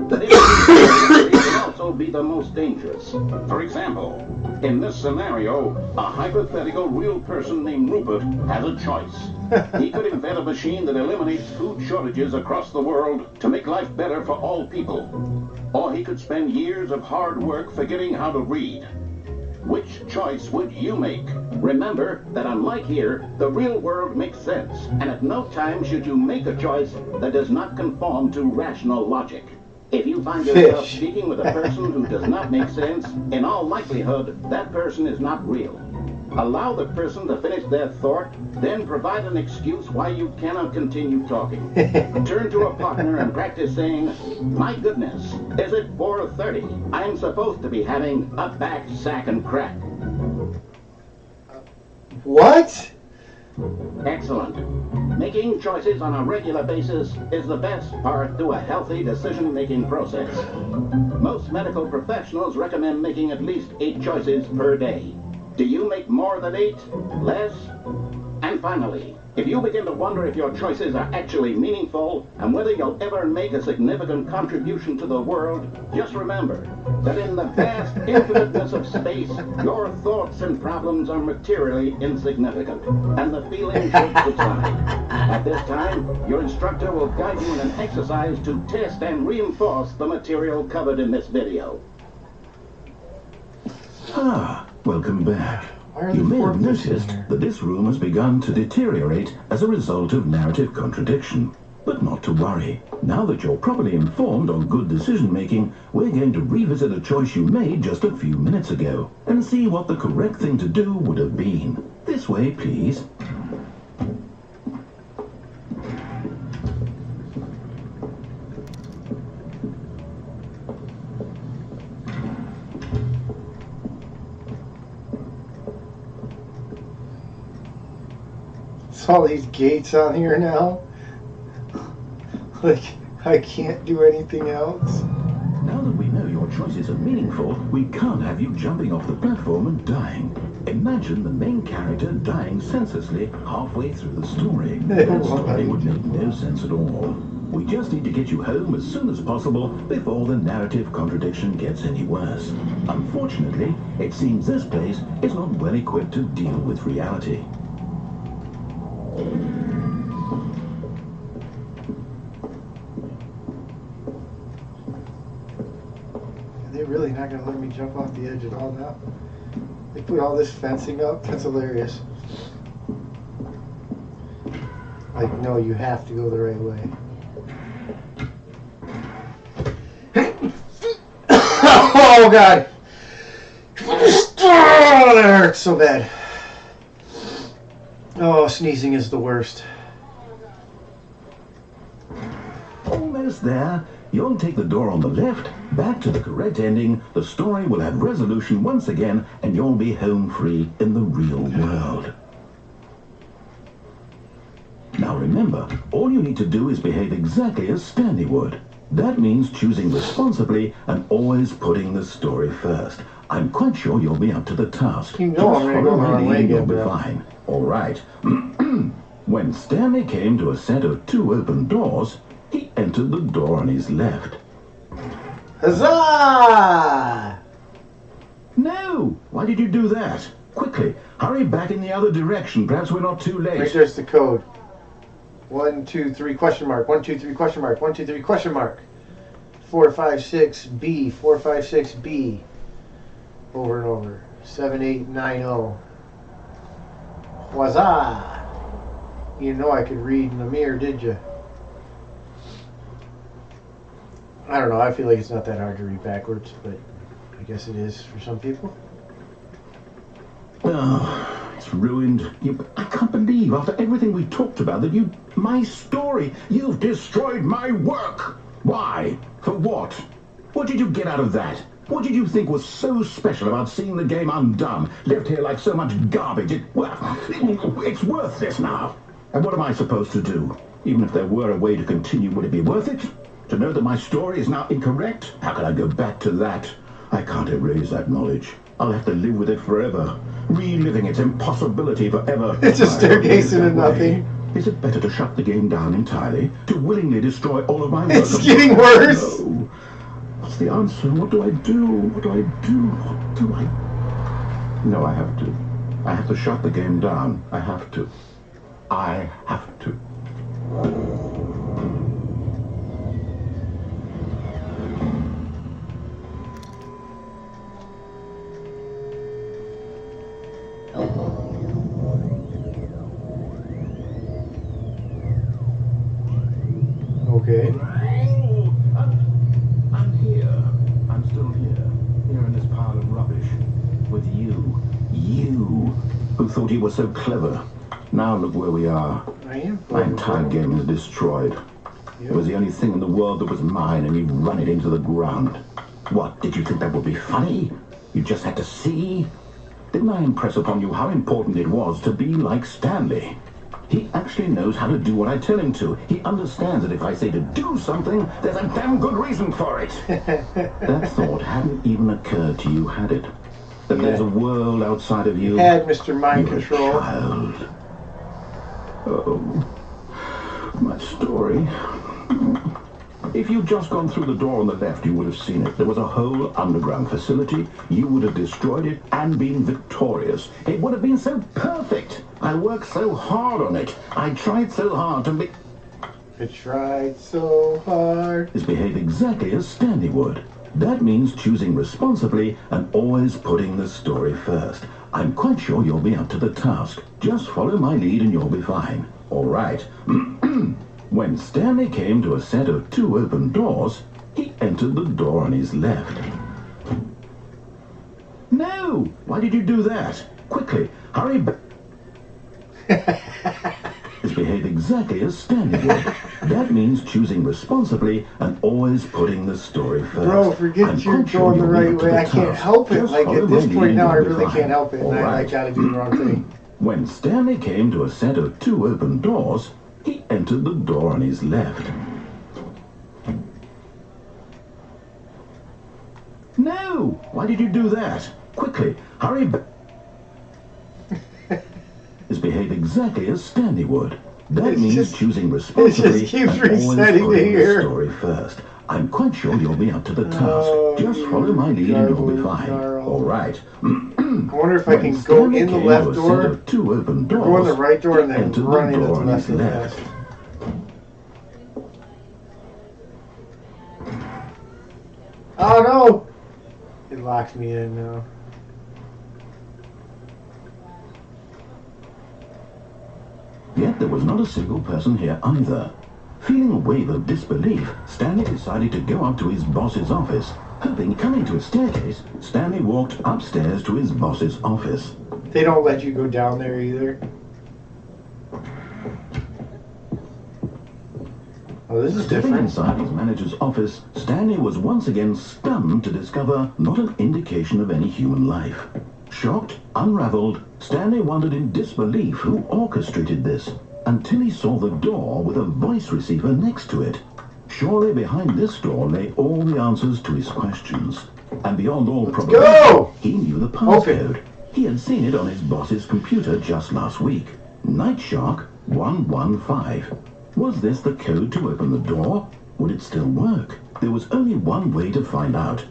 The difference can also be the most dangerous. For example, in this scenario, a hypothetical real person named Rupert has a choice. He could invent a machine that eliminates food shortages across the world to make life better for all people. Or he could spend years of hard work forgetting how to read. Which choice would you make? Remember that unlike here, the real world makes sense, and at no time should you make a choice that does not conform to rational logic. If you find yourself speaking with a person who does not make sense, in all likelihood, that person is not real. Allow the person to finish their thought, then provide an excuse why you cannot continue talking. Turn to a partner and practice saying, "My goodness, is it 4:30? I'm supposed to be having a back, sack, and crack." What? Excellent. Making choices on a regular basis is the best part to a healthy decision-making process. Most medical professionals recommend making at least 8 choices per day. Do you make more than 8? Less? And finally, if you begin to wonder if your choices are actually meaningful and whether you'll ever make a significant contribution to the world, just remember that in the vast infiniteness of space, your thoughts and problems are materially insignificant, and the feeling should subside. At this time, your instructor will guide you in an exercise to test and reinforce the material covered in this video. Welcome back. You may have noticed that this room has begun to deteriorate as a result of narrative contradiction. But not to worry. Now that you're properly informed on good decision-making, we're going to revisit a choice you made just a few minutes ago and see what the correct thing to do would have been. This way, please. It's all these gates on here now. Like, I can't do anything else. Now that we know your choices are meaningful, we can't have you jumping off the platform and dying. Imagine the main character dying senselessly halfway through the story. That story would make no sense at all. We just need to get you home as soon as possible before the narrative contradiction gets any worse. Unfortunately, it seems this place is not well equipped to deal with reality. They're really not going to let me jump off the edge at all now. They put all this fencing up. That's hilarious. Like, no, you have to go the right way. Oh, God. Oh, that hurts so bad. Oh, sneezing is the worst. Almost there. You'll take the door on the left, back to the correct ending, the story will have resolution once again, and you'll be home free in the real world. Now remember, all you need to do is behave exactly as Stanley would. That means choosing responsibly and always putting the story first. I'm quite sure you'll be up to the task. You know I'm gonna go the wrong way You'll again, be bro. fine. All right. When Stanley came to a set of 2 open doors, he entered the door on his left. Huzzah! No! Why did you do that? Quickly, hurry back in the other direction. Perhaps we're not too late. Right there's the code. 1, 2, 3, question mark. 1, 2, 3, question mark. 1, 2, 3, question mark. 4, 5, 6, B. 4, 5, 6, B. Over and over. 7, 8, 9, 0. Huzzah! You know I could read in the mirror, did you? I don't know. I feel like it's not that hard to read backwards, but I guess it is for some people. Oh, it's ruined. I can't believe, after everything we talked about, that my story, you've destroyed my work. Why? For what? What did you get out of that? What did you think was so special about seeing the game undone, left here like so much garbage? It's worthless now. And what am I supposed to do? Even if there were a way to continue, would it be worth it? To know that my story is now incorrect? How can I go back to that? I can't erase that knowledge. I'll have to live with it forever, reliving its impossibility forever. It's a staircase into nothing. Is it better to shut the game down entirely? To willingly destroy all of my work? It's getting worse! No. What's the answer? What do I do? What do I do? What do I... No, I have to. I have to shut the game down. I have to. I have to. Okay. I'm here. I'm still here. Here in this pile of rubbish. With you. You, who thought you were so clever. Now look where we are. I am. My entire game is destroyed. Yep. It was the only thing in the world that was mine, and you run it into the ground. What, did you think that would be funny? You just had to see? Didn't I impress upon you how important it was to be like Stanley? He actually knows how to do what I tell him to. He understands that if I say to do something, there's a damn good reason for it. That thought hadn't even occurred to you, had it? That there's a world outside of you. Had Mr. Mind You're Control. a child. Oh, my story. If you'd just gone through the door on the left, you would have seen it. There was a whole underground facility. You would have destroyed it and been victorious. It would have been so perfect. I worked so hard on it. I tried so hard to make... I tried so hard. Is behave exactly as Stanley would. That means choosing responsibly and always putting the story first. I'm quite sure you'll be up to the task. Just follow my lead and you'll be fine. All right. When Stanley came to a set of 2 open doors, he entered the door on his left. No! Why did you do that? Quickly, hurry back. Behave exactly as Stanley would. That means choosing responsibly and always putting the story first. Bro, forget you're going the right way. I can't help it. Like, at this point now, I really can't help it. And I gotta do the wrong thing. When Stanley came to a set of 2 open doors, he entered the door on his left. No! Why did you do that? Quickly, hurry back. Behave exactly as Stanley would. That means choosing responsibly and always putting the story first. I'm quite sure you'll be up to the task. Just follow my lead and you'll be fine. All right. I wonder if I can go in the left door, or 2 open doors, go in the right door, and then run into the left and left. Oh no! It locks me in now. Yet there was not a single person here either. Feeling a wave of disbelief, Stanley decided to go up to his boss's office. Hoping, coming to a staircase, Stanley walked upstairs to his boss's office. They don't let you go down there either. Oh, this is Stepping different. inside his manager's office, Stanley was once again stunned to discover not an indication of any human life. Shocked, unraveled, Stanley wondered in disbelief who orchestrated this, until he saw the door with a voice receiver next to it. Surely behind this door lay all the answers to his questions. And beyond all probability, he knew the passcode. He had seen it on his boss's computer just last week. Night Shark 115. Was this the code to open the door? Would it still work? There was only one way to find out.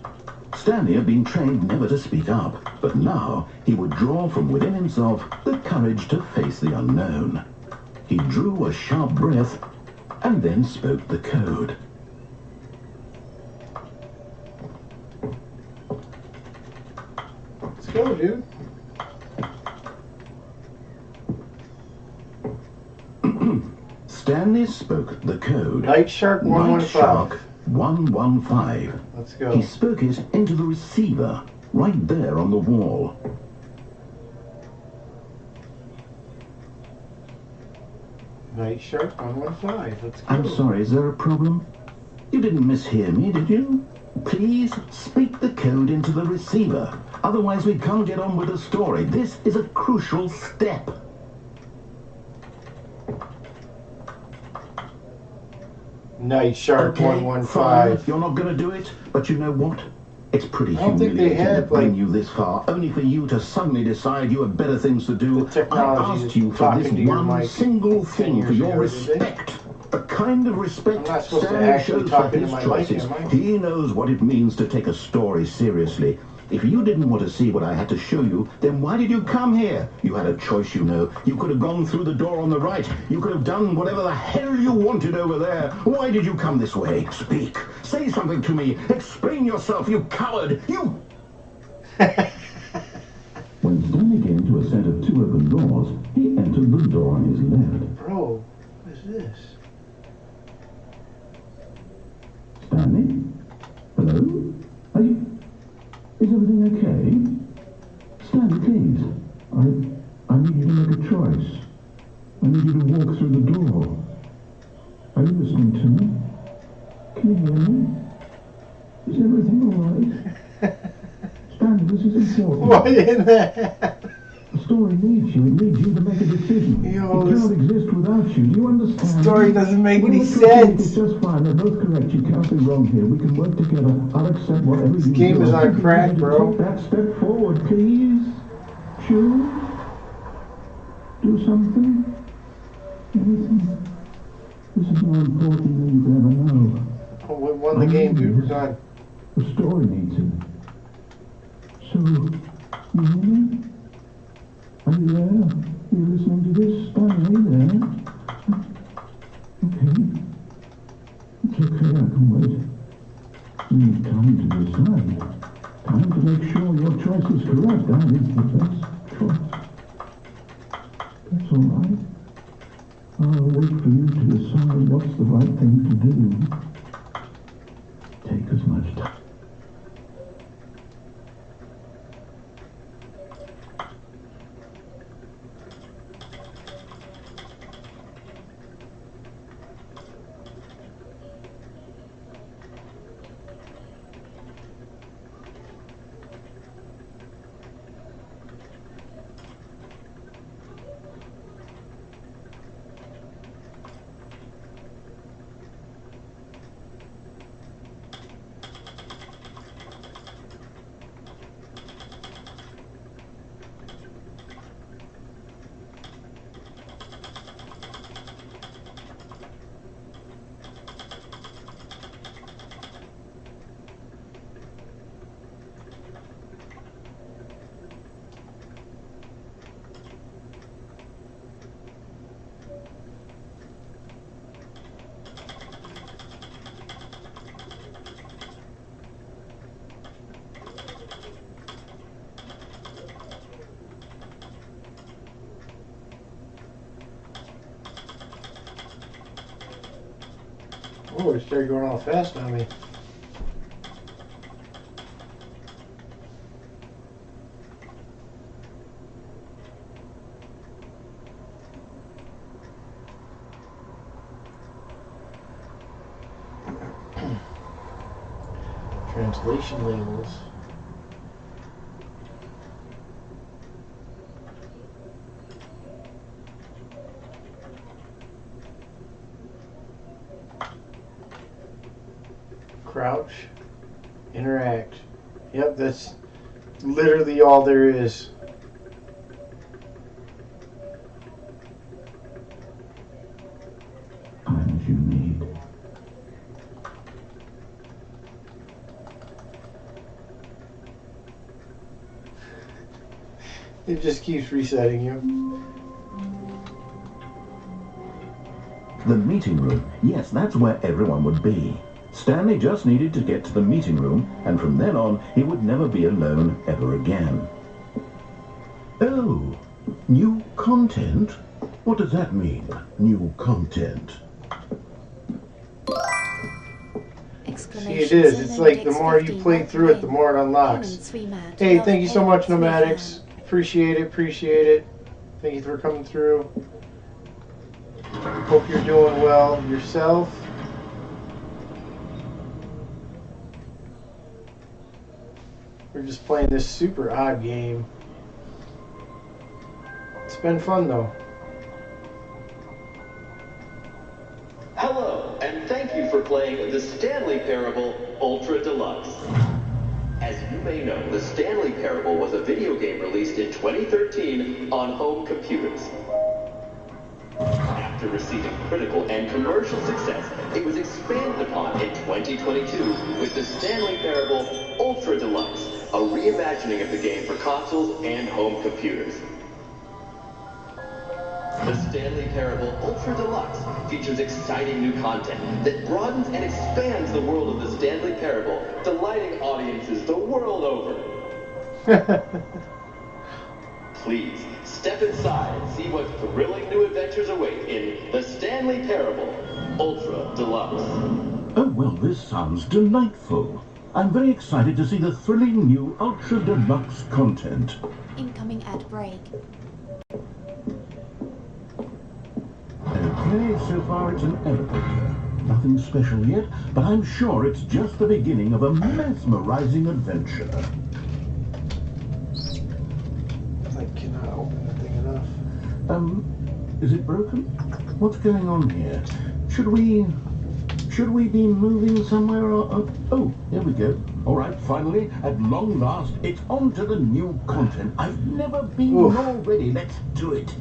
Stanley had been trained never to speak up, but now he would draw from within himself the courage to face the unknown. He drew a sharp breath and then spoke the code. Let's go, dude. Stanley spoke the code. Night Shark 115. Night Shark 115. Let's go. He spoke it into the receiver, right there on the wall. Night Shark 115. Let's go. I'm sorry, is there a problem? You didn't mishear me, did you? Please speak the code into the receiver. Otherwise we can't get on with the story. This is a crucial step. Night Shark Okay, 115. fine. You're not going to do it, but you know what? It's pretty I don't think they humiliating to had, bring like, you this far, only for you to suddenly decide you have better things to do. the technology I asked to you for talking this to your one mic single 10 thing, for years your ago, did they? respect. A kind of respect I'm not supposed to Stanley actually shows talk for into his my mic, choices. am I? He knows what it means to take a story seriously. If you didn't want to see what I had to show you, then why did you come here? You had a choice, you know. You could have gone through the door on the right. You could have done whatever the hell you wanted over there. Why did you come this way? Speak. Say something to me. Explain yourself, you coward. You... When Stanley came to a set of two open doors, he entered the door on his left. Bro, what is this? Stanley? Hello? Are you... Is everything okay? Stanley, please. I need you to make a choice. I need you to walk through the door. Are you listening to me? Can you hear me? Is everything all right? Stanley, this is important. What in the... The story needs you. It needs you to make a decision. Yo, it cannot exist without you. Do you understand? story doesn't make any Well, it's sense. just fine. They're both correct. You can't be wrong here. We can work together. I'll accept whatever you do. This game is on crack, bro. Take that step forward, please. Choose. Do something. Anything. This is more important than you could ever know. Oh, we won the game, dude. We're done. The story needs it. So, you hear me? Are you there? Are you listening to this? Stanley, there? Okay. It's okay, I can wait. You need time to decide. Time to make sure your choice is correct. That is the best choice. That's all right. I'll wait for you to decide what's the right thing to do. Take as much time. Oh, it started going all fast on me. Translation labels. Crouch, interact. Yep, that's literally all there is. Times you need. It just keeps resetting you. The meeting room. Yes, that's where everyone would be. Stanley just needed to get to the meeting room, and from then on, he would never be alone ever again. Oh, new content? What does that mean, new content? See, it is. It's like the more you play through it, the more it unlocks. Hey, thank you so much, Nomadics. Appreciate it, appreciate it. Thank you for coming through. Hope you're doing well yourself. We're just playing this super odd game. It's been fun though. Hello, and thank you for playing the Stanley Parable Ultra Deluxe. As you may know, the Stanley Parable was a video game released in 2013 on home computers. After receiving critical and commercial success, it was expanded upon in 2022 with the Stanley Parable Ultra Deluxe, a reimagining of the game for consoles and home computers. The Stanley Parable Ultra Deluxe features exciting new content that broadens and expands the world of the Stanley Parable, delighting audiences the world over. Please, step inside and see what thrilling new adventures await in the Stanley Parable Ultra Deluxe. Oh, well, this sounds delightful. I'm very excited to see the thrilling new Ultra Deluxe content. Incoming ad break. Okay, so far it's an elevator. Nothing special yet, but I'm sure it's just the beginning of a mesmerizing adventure. I cannot open the thing enough. Is it broken? What's going on here? Should we be moving somewhere or... Oh, here we go. All right, finally, at long last, it's on to the new content. I've never been more ready. Let's do it.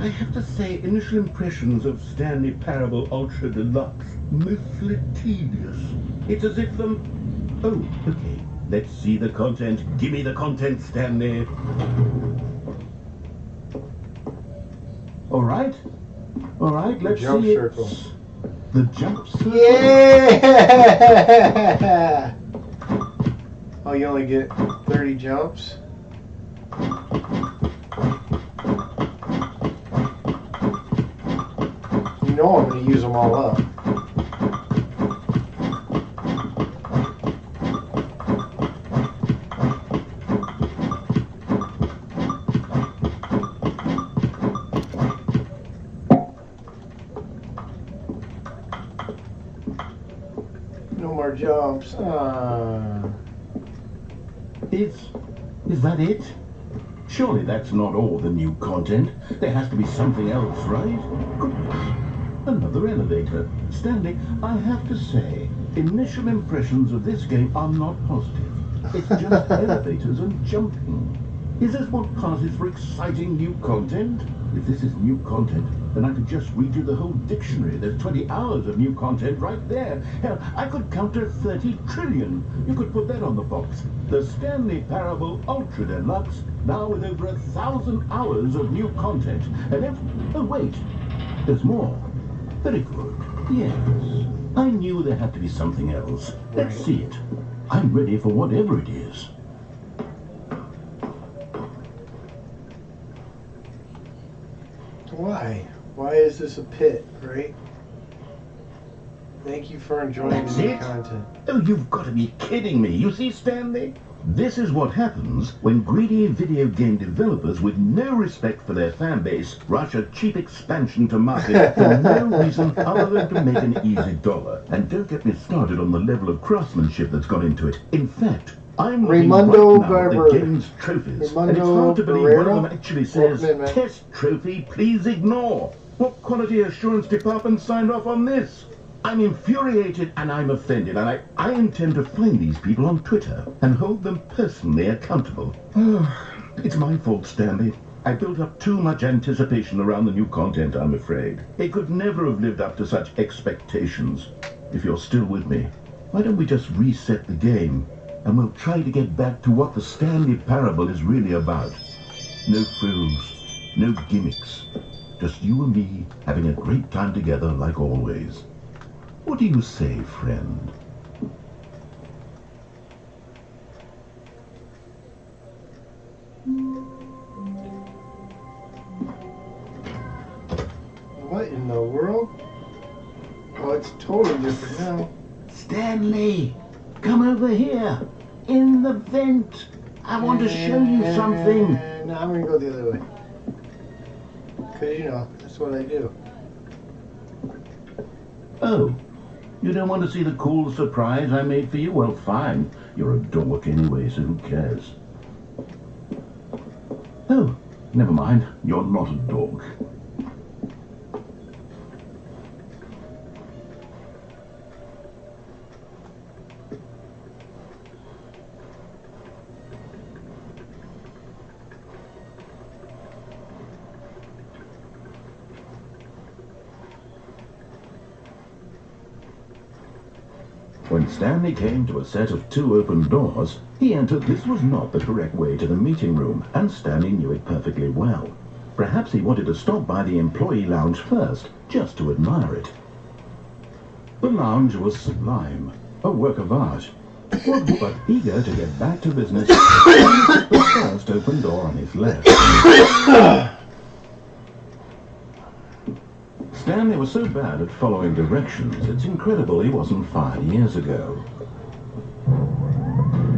I have to say, initial impressions of Stanley Parable Ultra Deluxe, mostly tedious. It's as if Oh, okay. Let's see the content. Give me the content, Stanley. All right, let's jump see circle. The jump circle. Yeah! Oh, you only get 30 jumps? You know I'm going to use them all up. No more jumps. Is that it? Surely that's not all the new content. There has to be something else, right? Goodness. Another elevator. Stanley, I have to say, initial impressions of this game are not positive. It's just elevators and jumping. Is this what passes for exciting new content? If this is new content, then I could just read you the whole dictionary. There's 20 hours of new content right there. Hell, I could count to 30 trillion. You could put that on the box. The Stanley Parable Ultra Deluxe, now with over 1,000 hours of new content. And oh wait, there's more. Very good. Yes. I knew there had to be something else. Let's see it. I'm ready for whatever it is. Why? Why is this a pit, right? Thank you for enjoying That's the new it? content. Oh, you've got to be kidding me. You see, Stanley? This is what happens when greedy video game developers with no respect for their fan base rush a cheap expansion to market for no reason other than to make an easy dollar. And don't get me started on the level of craftsmanship that's gone into it. In fact, I'm looking Raimundo right now at the Barber. game's trophies, and it's Raimundo hard to believe one of Barrera? them actually says, Welcome in, man. "Test trophy, please ignore." What quality assurance department signed off on this? I'm infuriated and I'm offended, and I intend to find these people on Twitter and hold them personally accountable. It's my fault, Stanley. I built up too much anticipation around the new content, I'm afraid. It could never have lived up to such expectations. If you're still with me, why don't we just reset the game, and we'll try to get back to what the Stanley Parable is really about. No frills, no gimmicks. Just you and me having a great time together like always. What do you say, friend? What in the world? Oh, it's totally different now. Stanley, come over here. In the vent. I want to show you something. No, I'm gonna go the other way. Because, you know, that's what I do. Oh, you don't want to see the cool surprise I made for you? Well, fine. You're a dork anyway, so who cares? Oh, never mind. You're not a dork. When Stanley came to a set of 2 open doors, he entered. This was not the correct way to the meeting room, and Stanley knew it perfectly well. Perhaps he wanted to stop by the employee lounge first, just to admire it. The lounge was sublime, a work of art. But eager to get back to business, he took the first open door on his left. Stanley was so bad at following directions, it's incredible he wasn't 5 years ago.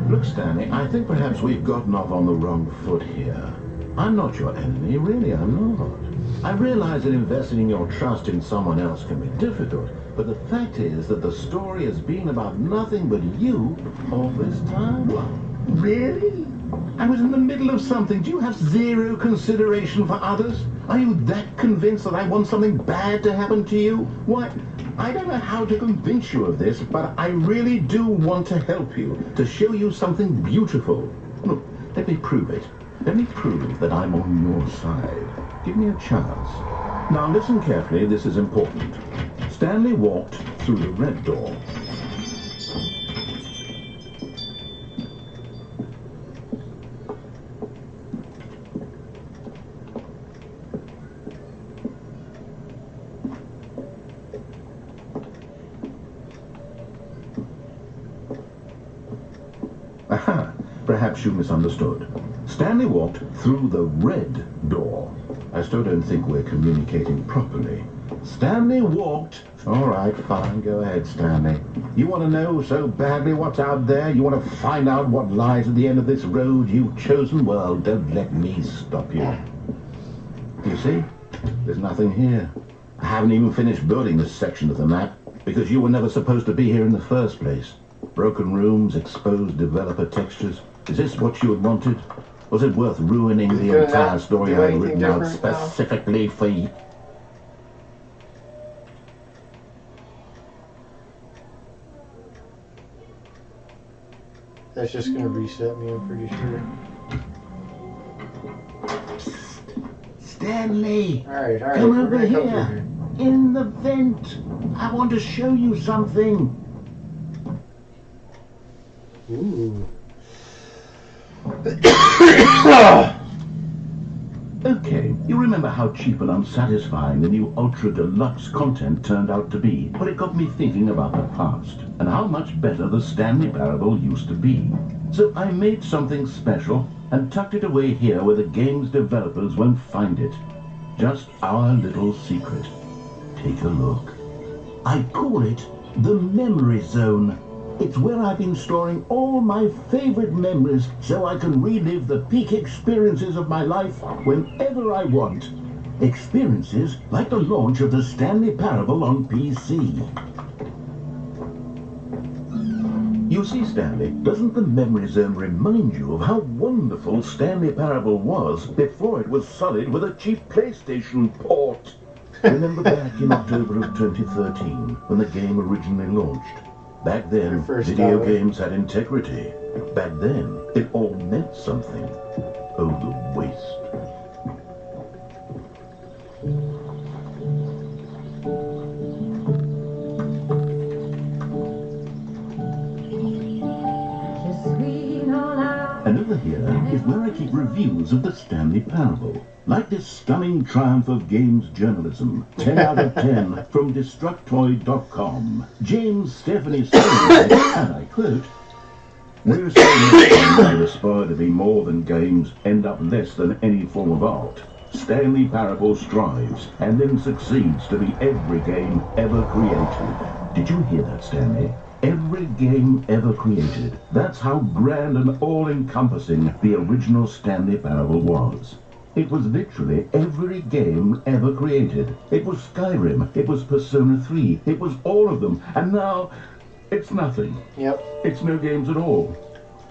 Look, Stanley, I think perhaps we've gotten off on the wrong foot here. I'm not your enemy, really, I'm not. I realize that investing your trust in someone else can be difficult, but the fact is that the story has been about nothing but you all this time. Really? I was in the middle of something. Do you have zero consideration for others? Are you that convinced that I want something bad to happen to you? Why, I don't know how to convince you of this, but I really do want to help you, to show you something beautiful. Look, let me prove it. Let me prove that I'm on your side. Give me a chance. Now listen carefully, this is important. Stanley walked through the red door. Aha, perhaps you misunderstood. Stanley walked through the red door. I still don't think we're communicating properly. Stanley walked... All right, fine, go ahead, Stanley. You want to know so badly what's out there? You want to find out what lies at the end of this road you've chosen? Well, don't let me stop you. You see? There's nothing here. I haven't even finished building this section of the map, because you were never supposed to be here in the first place. Broken rooms, exposed developer textures. Is this what you had wanted? Was it worth ruining the entire story I had written out specifically for you? That's just gonna reset me, I'm pretty sure. Stanley! Alright, Come over here! In the vent! I want to show you something! Ooh. Okay, you remember how cheap and unsatisfying the new Ultra Deluxe content turned out to be? Well, it got me thinking about the past, and how much better the Stanley Parable used to be. So I made something special, and tucked it away here where the game's developers won't find it. Just our little secret. Take a look. I call it the memory zone. It's where I've been storing all my favorite memories so I can relive the peak experiences of my life whenever I want. Experiences like the launch of the Stanley Parable on PC. You see, Stanley, doesn't the memory zone remind you of how wonderful Stanley Parable was before it was sullied with a cheap PlayStation port? Remember back in October of 2013, when the game originally launched? Back then, video games had integrity. Back then, it all meant something. Oh, the waste. And over here is where I keep reviews of the Stanley Parable. Like this stunning triumph of games journalism, 10 out of 10 from Destructoid.com. James Stephanie says, and I quote, "We're saying that aspire to be more than games, end up less than any form of art. Stanley Parable strives and then succeeds to be every game ever created." Did you hear that, Stanley? Every game ever created. That's how grand and all-encompassing the original Stanley Parable was. It was literally every game ever created. It was Skyrim, it was Persona 3, it was all of them, and now it's nothing. Yep. It's no games at all.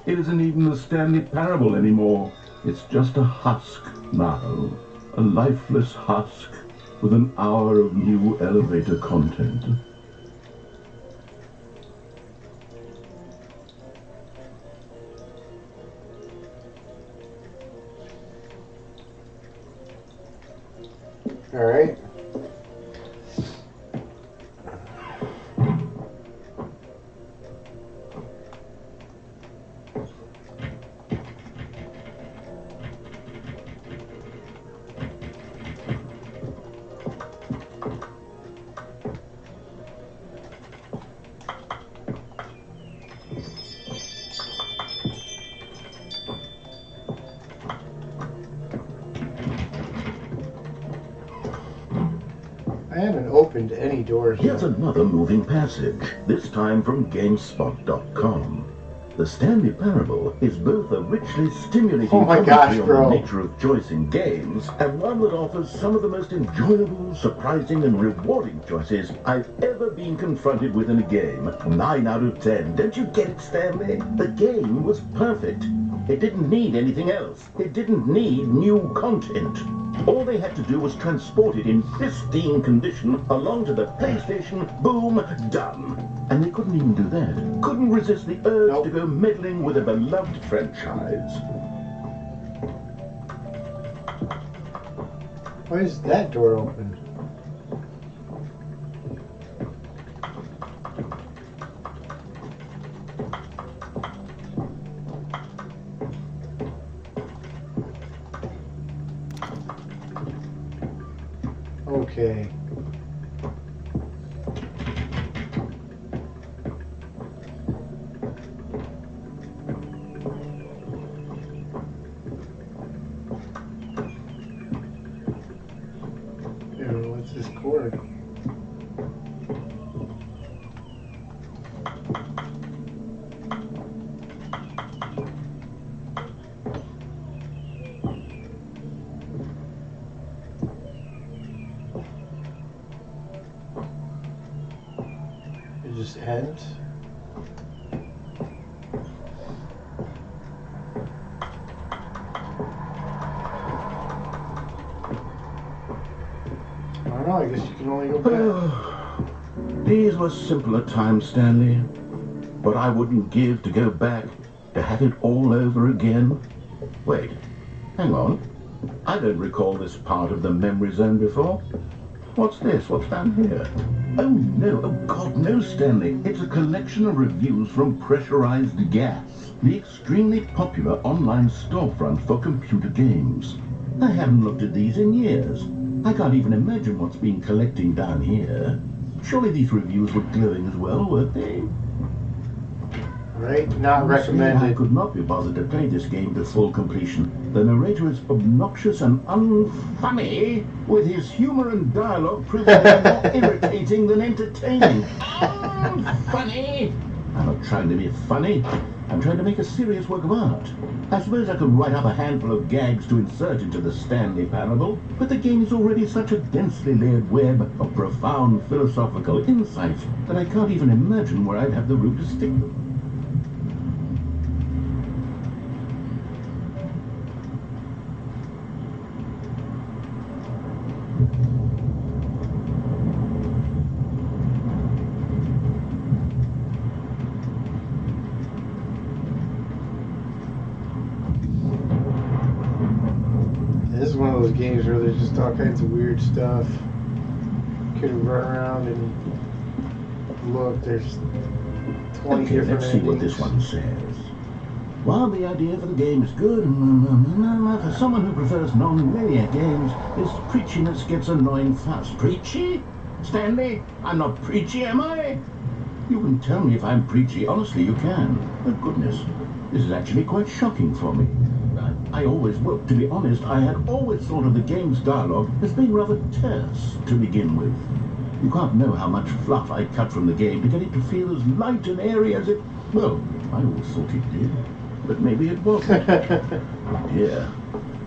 It isn't even the Stanley Parable anymore. It's just a husk now. A lifeless husk with an hour of new elevator content. All right. I haven't opened any doors Here's yet. another moving passage, this time from GameSpot.com. The Stanley Parable is both a richly stimulating commentary on the nature of choice in games, and one that offers some of the most enjoyable, surprising, and rewarding choices I've ever been confronted with in a game. 9 out of 10. Don't you get it, Stanley? The game was perfect. It didn't need anything else. It didn't need new content. All they had to do was transport it in pristine condition along to the PlayStation, boom, done. And they couldn't even do that. Couldn't resist the urge to go meddling with a beloved franchise. Why is that door open? Okay. What's this cord? It just ends? I don't know, I guess you can only go back. These were simpler times, Stanley. But I wouldn't give to go back, to have it all over again. Wait, hang on. I don't recall this part of the memory zone before. What's this? What's down here? Oh no, oh God, no, Stanley. It's a collection of reviews from Pressurized Gas, the extremely popular online storefront for computer games. I haven't looked at these in years. I can't even imagine what's been collecting down here. Surely these reviews were glowing as well, weren't they? right? Not Honestly, I recommended. could not be bothered to play this game to full completion. The narrator is obnoxious and unfunny, with his humor and dialogue proving to be more irritating than entertaining. Unfunny! I'm not trying to be funny. I'm trying to make a serious work of art. I suppose I could write up a handful of gags to insert into the Stanley Parable, but the game is already such a densely layered web of profound philosophical insights that I can't even imagine where I'd have the room to stick them. This is one of those games where there's just all kinds of weird stuff. Could run around and look. There's 20 Okay, different let's see what endings. this one says. While the idea for the game is good, for someone who prefers non-linear games, this preachiness gets annoying fast. Preachy? Stanley, I'm not preachy, am I? You can tell me if I'm preachy. Honestly, you can. Oh, goodness. This is actually quite shocking for me. I always, well, to be honest, I had always thought of the game's dialogue as being rather terse to begin with. You can't know how much fluff I cut from the game to get it to feel as light and airy as it... Well, I always thought it did. But maybe it wasn't. Dear,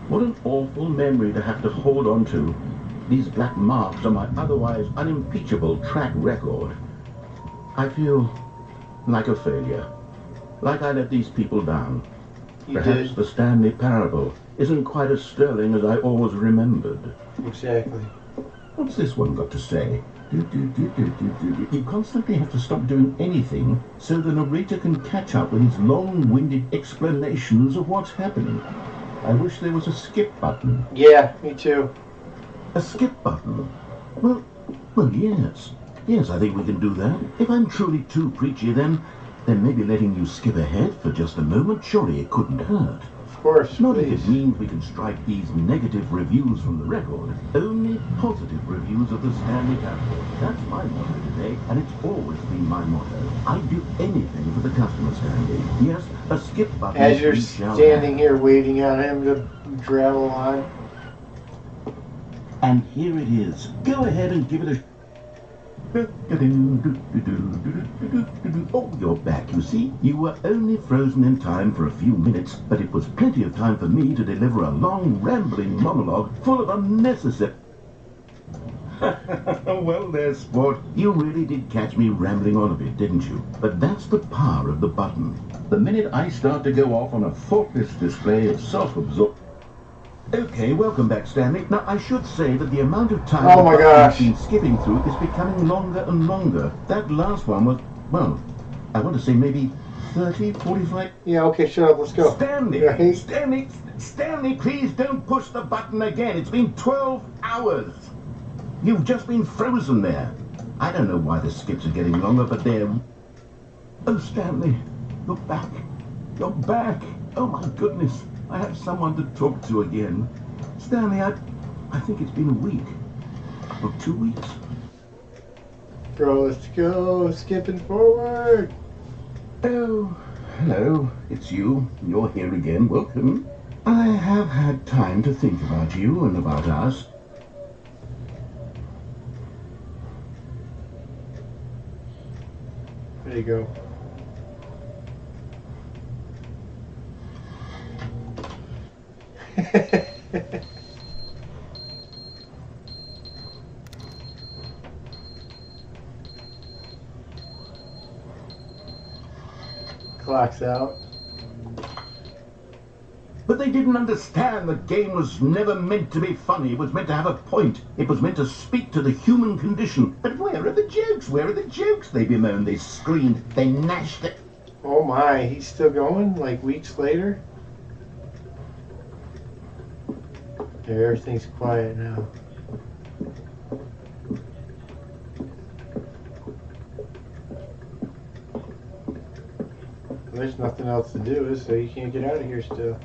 what an awful memory to have to hold on to. These black marks on my otherwise unimpeachable track record. I feel like a failure. Like I let these people down. Perhaps the Stanley Parable isn't quite as sterling as I always remembered. Exactly. What's this one got to say? You constantly have to stop doing anything so the narrator can catch up with his long-winded explanations of what's happening. I wish there was a skip button. Yeah, me too. A skip button? Well, yes. Yes, I think we can do that. If I'm truly too preachy, then maybe letting you skip ahead for just a moment, surely it couldn't hurt. Of course, Not please. if it means we can strike these negative reviews from the record. Only positive reviews of the Stanley Parable. That's my motto today, and it's always been my motto. I'd do anything for the customer, Stanley. Yes, a skip button. As you're we shall standing have. here waiting on him to travel on. And here it is. Go ahead and give it a... Oh, you're back, you see. You were only frozen in time for a few minutes, but it was plenty of time for me to deliver a long, rambling monologue full of unnecessary... Well, there, sport. You really did catch me rambling on a bit, didn't you? But that's the power of the button. The minute I start to go off on a thoughtless display of self-absorption... Okay, welcome back, Stanley. Now, I should say that the amount of time Oh my gosh. I've been skipping through is becoming longer and longer. That last one was, well, I want to say maybe 30, 45... Yeah, okay, shut up, let's go. Stanley! Right? Stanley, please don't push the button again. It's been 12 hours. You've just been frozen there. I don't know why the skips are getting longer, but they're... Oh, Stanley, you're back. You're back. Oh, my goodness. I have someone to talk to again. Stanley, I think it's been a week. Or 2 weeks. Bro, let's go. Skipping forward. Oh, hello. It's you. You're here again. Welcome. I have had time to think about you and about us. There you go. Clock's out. But they didn't understand the game was never meant to be funny. It was meant to have a point. It was meant to speak to the human condition. But where are the jokes? Where are the jokes? They bemoaned, they screamed, they gnashed it. Oh my, he's still going, like weeks later? There, everything's quiet now. There's nothing else to do, so you can't get out of here still.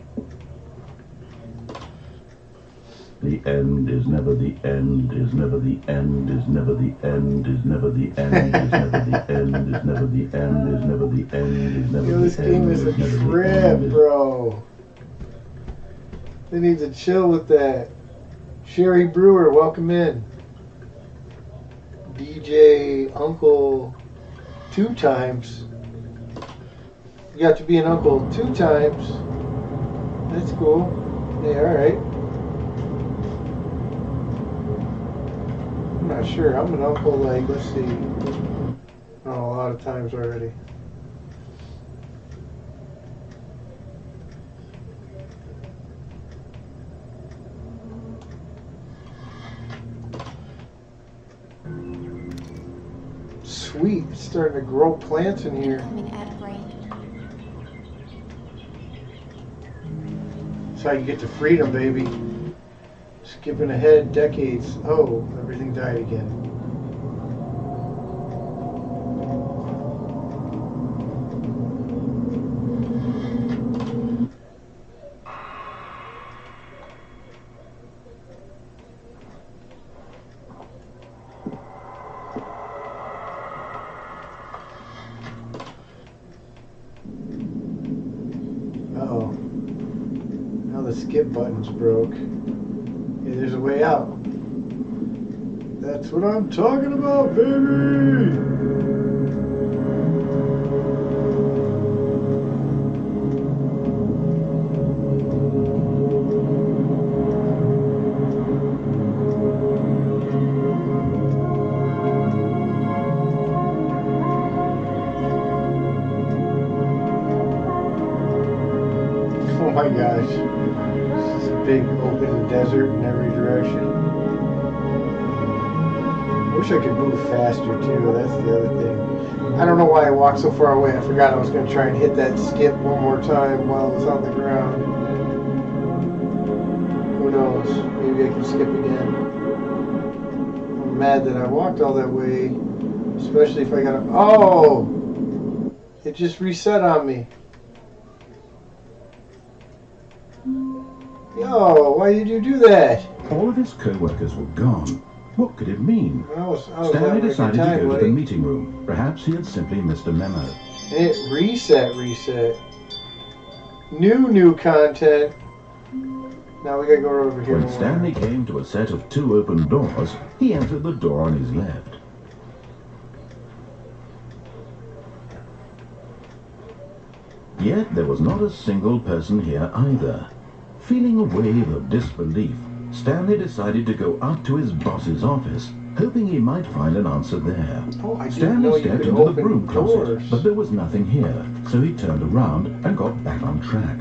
The end is never the end, is never the end, is never the end, is never the end, is never the end, is never the end, is never the end, is never the end. Yo, this game is a trip, bro. They need to chill with that. Sherry Brewer, welcome in. DJ Uncle 2 times. You got to be an uncle 2 times. That's cool. Yeah, alright. I'm not sure. I'm an uncle, like, let's see. Oh, a lot of times already. Sweet, it's starting to grow plants in here. That's how you get to freedom, baby. Skipping ahead decades. Oh, everything died again. Uh-oh. Now the skip button's broke. Hey, there's a way out. That's what I'm talking about, baby! Oh my gosh. It's just a big open desert in every direction. I wish I could move faster too, that's the other thing. I don't know why I walked so far away. I forgot I was going to try and hit that skip one more time while I was on the ground. Who knows? Maybe I can skip again. I'm mad that I walked all that way, especially if I got to... Oh! It just reset on me. Yo, why did you do that? All of his co-workers were gone. What could it mean? I was Stanley decided to go to the buddy. meeting room. Perhaps he had simply missed a memo. And it reset. New content. Now we gotta go over here. When Stanley came to a set of 2 open doors, he entered the door on his left. Yet there was not a single person here either. Feeling a wave of disbelief, Stanley decided to go up to his boss's office, hoping he might find an answer there. Oh, I didn't know Stanley you stepped could into the open broom closet, doors. but there was nothing here, so he turned around and got back on track.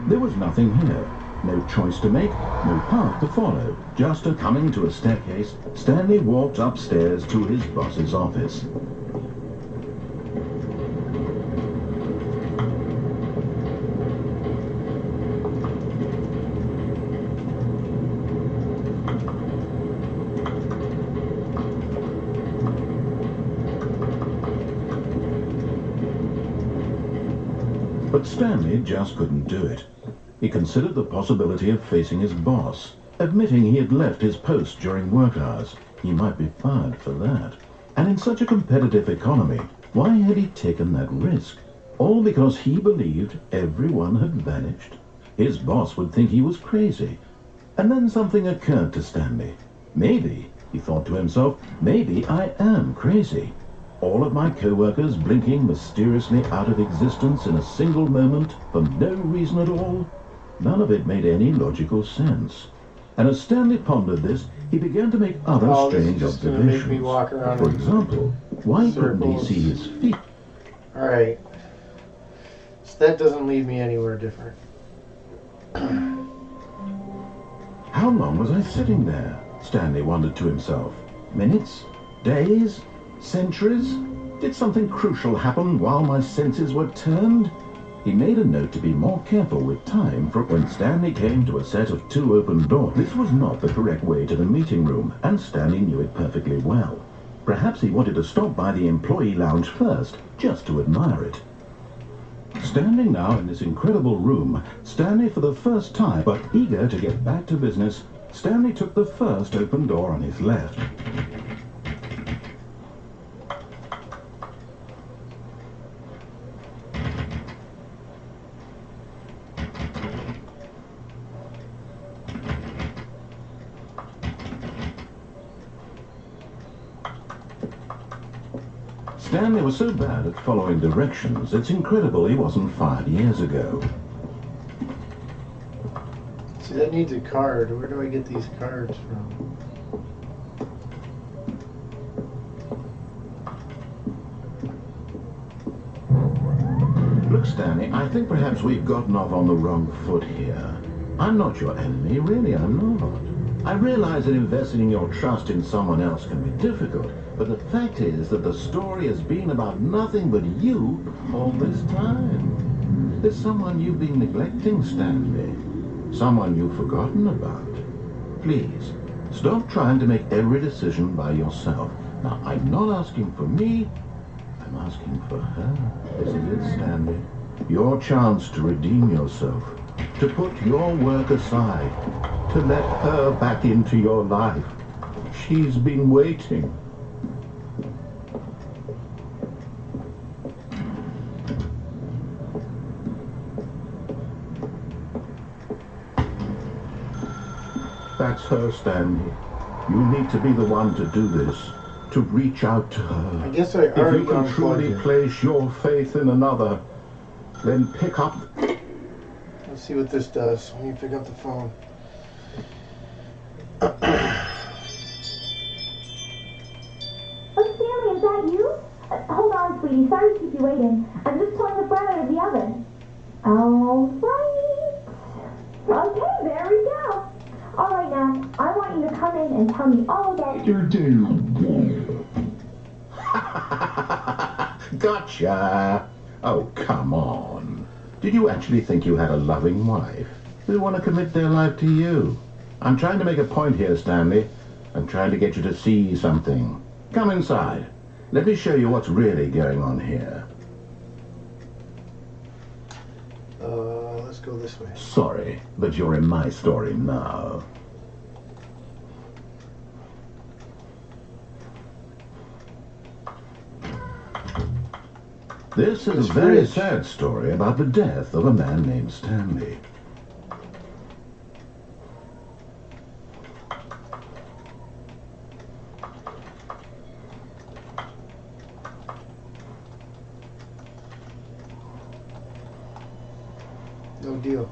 There was nothing here. No choice to make, no path to follow. Just coming to a staircase, Stanley walked upstairs to his boss's office. But Stanley just couldn't do it. He considered the possibility of facing his boss, admitting he had left his post during work hours. He might be fired for that. And in such a competitive economy, why had he taken that risk? All because he believed everyone had vanished. His boss would think he was crazy. And then something occurred to Stanley. Maybe, he thought to himself, maybe I am crazy. All of my co-workers blinking mysteriously out of existence in a single moment for no reason at all? None of it made any logical sense. And as Stanley pondered this, he began to make other strange this is gonna make me observations. walk around For in example, why couldn't he circles. see his feet? Alright. So that doesn't lead me anywhere different. How long was I sitting there? Stanley wondered to himself. Minutes? Days? Centuries? Did something crucial happen while my senses were turned? He made a note to be more careful with time, for when Stanley came to a set of 2 open doors, this was not the correct way to the meeting room, and Stanley knew it perfectly well. Perhaps he wanted to stop by the employee lounge first, just to admire it. Standing now in this incredible room, Stanley for the first time, but eager to get back to business, Stanley took the first open door on his left. Stanley was so bad at following directions, it's incredible he wasn't fired years ago. See, that needs a card. Where do I get these cards from? Look, Stanley, I think perhaps we've gotten off on the wrong foot here. I'm not your enemy, really, I'm not. I realize that investing your trust in someone else can be difficult, but the fact is that the story has been about nothing but you all this time. There's someone you've been neglecting, Stanley. Someone you've forgotten about. Please, stop trying to make every decision by yourself. Now, I'm not asking for me, I'm asking for her. Isn't it, Stanley? Your chance to redeem yourself, to put your work aside, to let her back into your life. She's been waiting. That's her, Stanley. You need to be the one to do this, to reach out to her. I guess I already If you can truly place your faith in another, then pick up. Let's see what this does when you pick up the phone. Oh, Stanley, is that you? Hold on, sweetie. Sorry to keep you waiting. I'm just pulling the bread out of the oven. All right. Okay, there we go. All right, now, I want you to come in and tell me all about your day. Gotcha! Oh, come on. Did you actually think you had a loving wife who want to commit their life to you? I'm trying to make a point here, Stanley. I'm trying to get you to see something. Come inside. Let me show you what's really going on here. Let's go this way. Sorry, but you're in my story now. This is a very sad story about the death of a man named Stanley. No deal.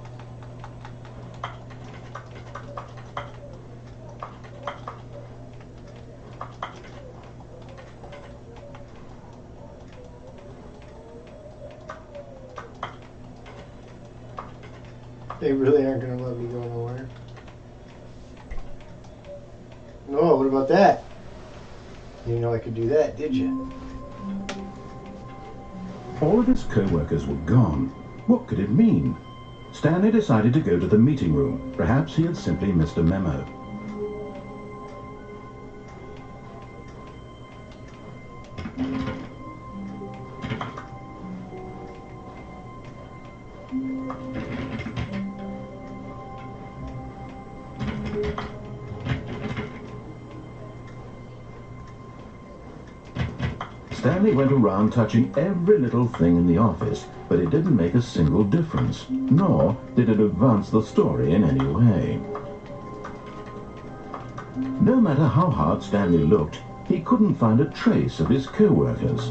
They really aren't going to let me go nowhere. No, what about that? You didn't know I could do that, did you? All of his co-workers were gone. What could it mean? Stanley decided to go to the meeting room. Perhaps he had simply missed a memo. Stanley went around touching every little thing in the office, but it didn't make a single difference, nor did it advance the story in any way. No matter how hard Stanley looked, he couldn't find a trace of his co-workers.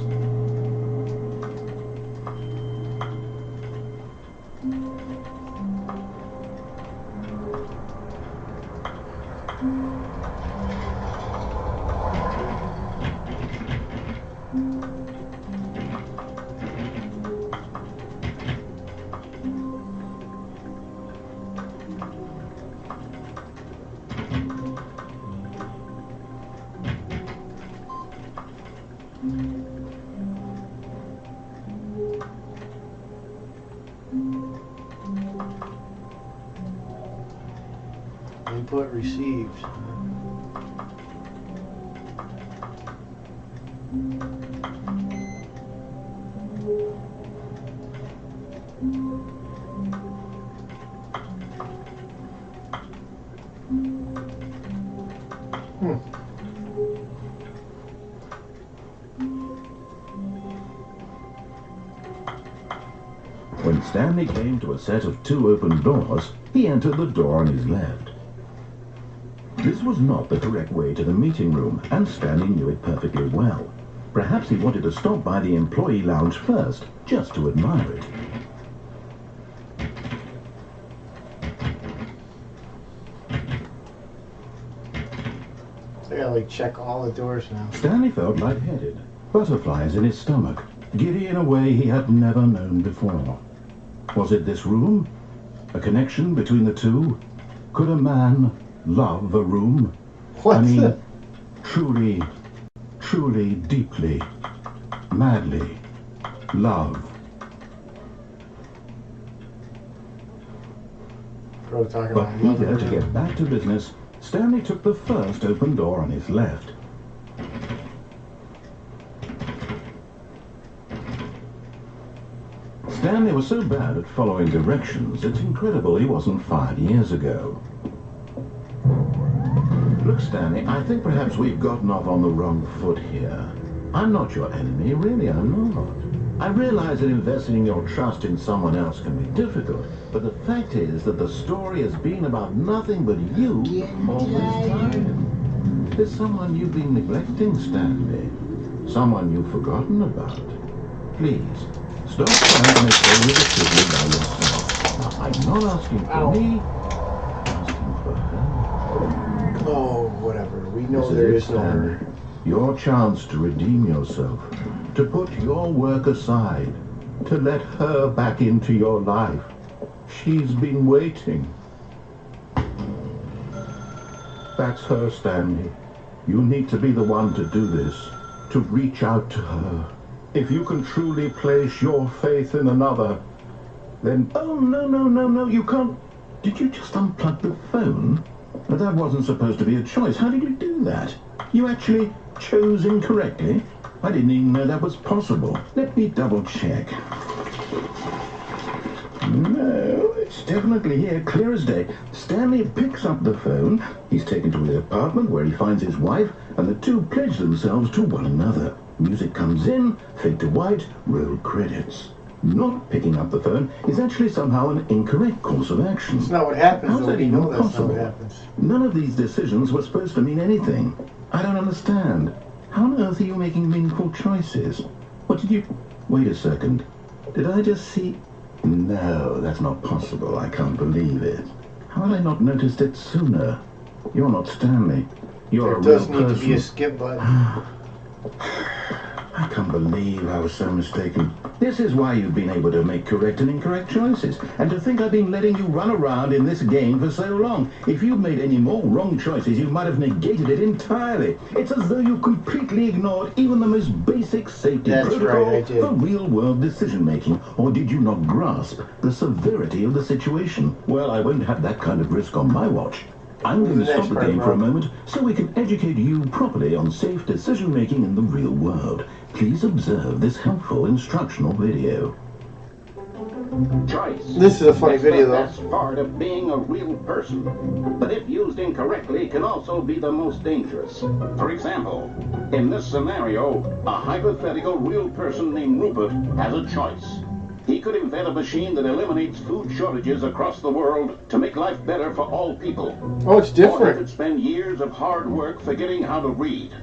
Input received. When Stanley came to a set of 2 open doors, he entered the door on his left. This was not the correct way to the meeting room, and Stanley knew it perfectly well. Perhaps he wanted to stop by the employee lounge first, just to admire it. I gotta like check all the doors now. Stanley felt lightheaded, butterflies in his stomach, giddy in a way he had never known before. Was it this room? A connection between the two? Could a man love a room? Truly, truly, deeply, madly love. Bro, talking But about love eager and to room. get back to business, Stanley took the first open door on his left. Stanley was so bad at following directions, it's incredible he wasn't 5 years ago. Look, Stanley, I think perhaps we've gotten off on the wrong foot here. I'm not your enemy, really, I'm not. I realize that investing your trust in someone else can be difficult, but the fact is that the story has been about nothing but you all this time. There's someone you've been neglecting, Stanley. Someone you've forgotten about. Please, stop trying to make every decision by yourself. Now, I'm not asking for me, I'm asking for her. Oh, whatever. We know This there is is it, no Stanley. her. Your chance to redeem yourself, to put your work aside, to let her back into your life. She's been waiting. That's her, Stanley. You need to be the one to do this, to reach out to her. If you can truly place your faith in another, then... Oh, no, you can't... Did you just unplug the phone? But that wasn't supposed to be a choice. How did you do that? You actually chose incorrectly? I didn't even know that was possible. Let me double check. No, it's definitely here, clear as day. Stanley picks up the phone. He's taken to his apartment where he finds his wife, and the two pledge themselves to one another. Music comes in, fade to white, roll credits. Not picking up the phone is actually somehow an incorrect course of action. It's not what happens, How's though. that We even know that's not possible? what happens. None of these decisions were supposed to mean anything. I don't understand. How on earth are you making meaningful choices? What did you... Wait a second. Did I just see... No, that's not possible. I can't believe it. How had I not noticed it sooner? You're not Stanley. You're There a real does need to be a person. skip button. I can't believe I was so mistaken. This is why you've been able to make correct and incorrect choices. And to think I've been letting you run around in this game for so long. If you'd made any more wrong choices, you might have negated it entirely. It's as though you completely ignored even the most basic safety That's protocol right, I did. for real-world decision-making. Or did you not grasp the severity of the situation? Well, I won't have that kind of risk on my watch. I'm going to stop the game for a moment so we can educate you properly on safe decision-making in the real world. Please observe this helpful instructional video. Choice. This is a funny is video, the though. best part of being a real person, but if used incorrectly, can also be the most dangerous. For example, in this scenario, a hypothetical real person named Rupert has a choice. He could invent a machine that eliminates food shortages across the world to make life better for all people. Oh, it's Or he different. could spend years of hard work forgetting how to read.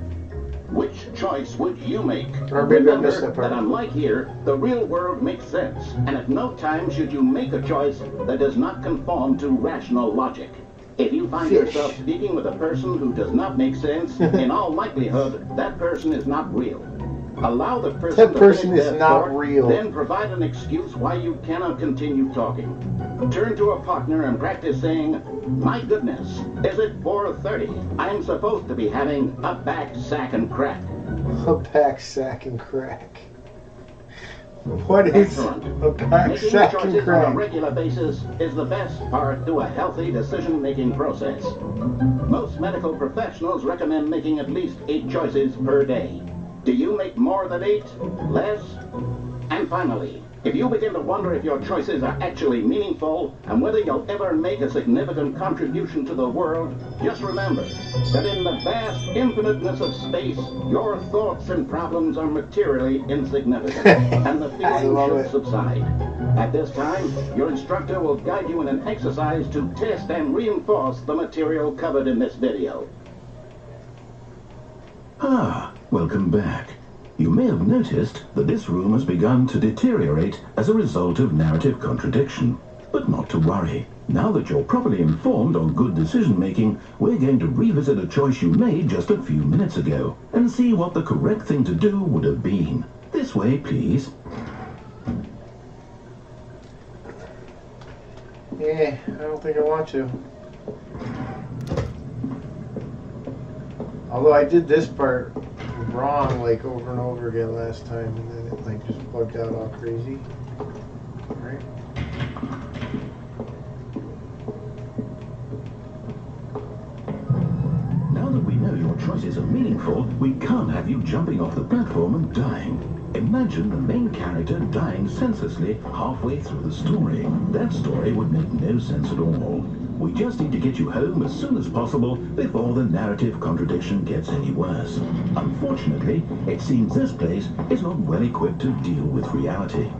Which choice would you make? Or maybe I missed Remember that part. that unlike here, the real world makes sense, and at no time should you make a choice that does not conform to rational logic. If you find yourself speaking with a person who does not make sense, in all likelihood, that person is not real. Allow the person That to person finish is their not thought, real. then provide an excuse why you cannot continue talking. Turn to a partner and practice saying, "My goodness, is it 4:30? I'm supposed to be having a back sack and crack." A back sack and crack. What is Excellent. a back Making sack and choices on a crack? regular basis is the best part to a healthy decision-making process. Most medical professionals recommend making at least 8 choices per day. Do you make more than 8? Less? And finally, if you begin to wonder if your choices are actually meaningful and whether you'll ever make a significant contribution to the world, just remember that in the vast infiniteness of space, your thoughts and problems are materially insignificant, and the feeling should subside. At this time, your instructor will guide you in an exercise to test and reinforce the material covered in this video. Ah, welcome back. You may have noticed that this room has begun to deteriorate as a result of narrative contradiction. But not to worry. Now that you're properly informed on good decision-making, we're going to revisit a choice you made just a few minutes ago and see what the correct thing to do would have been. This way, please. Yeah, I don't think I want to. Although I did this part wrong like over and over again last time, and then it like just bugged out all crazy. Right? Now that we know your choices are meaningful, we can't have you jumping off the platform and dying. Imagine the main character dying senselessly halfway through the story. That story would make no sense at all. We just need to get you home as soon as possible before the narrative contradiction gets any worse. Unfortunately, it seems this place is not well equipped to deal with reality.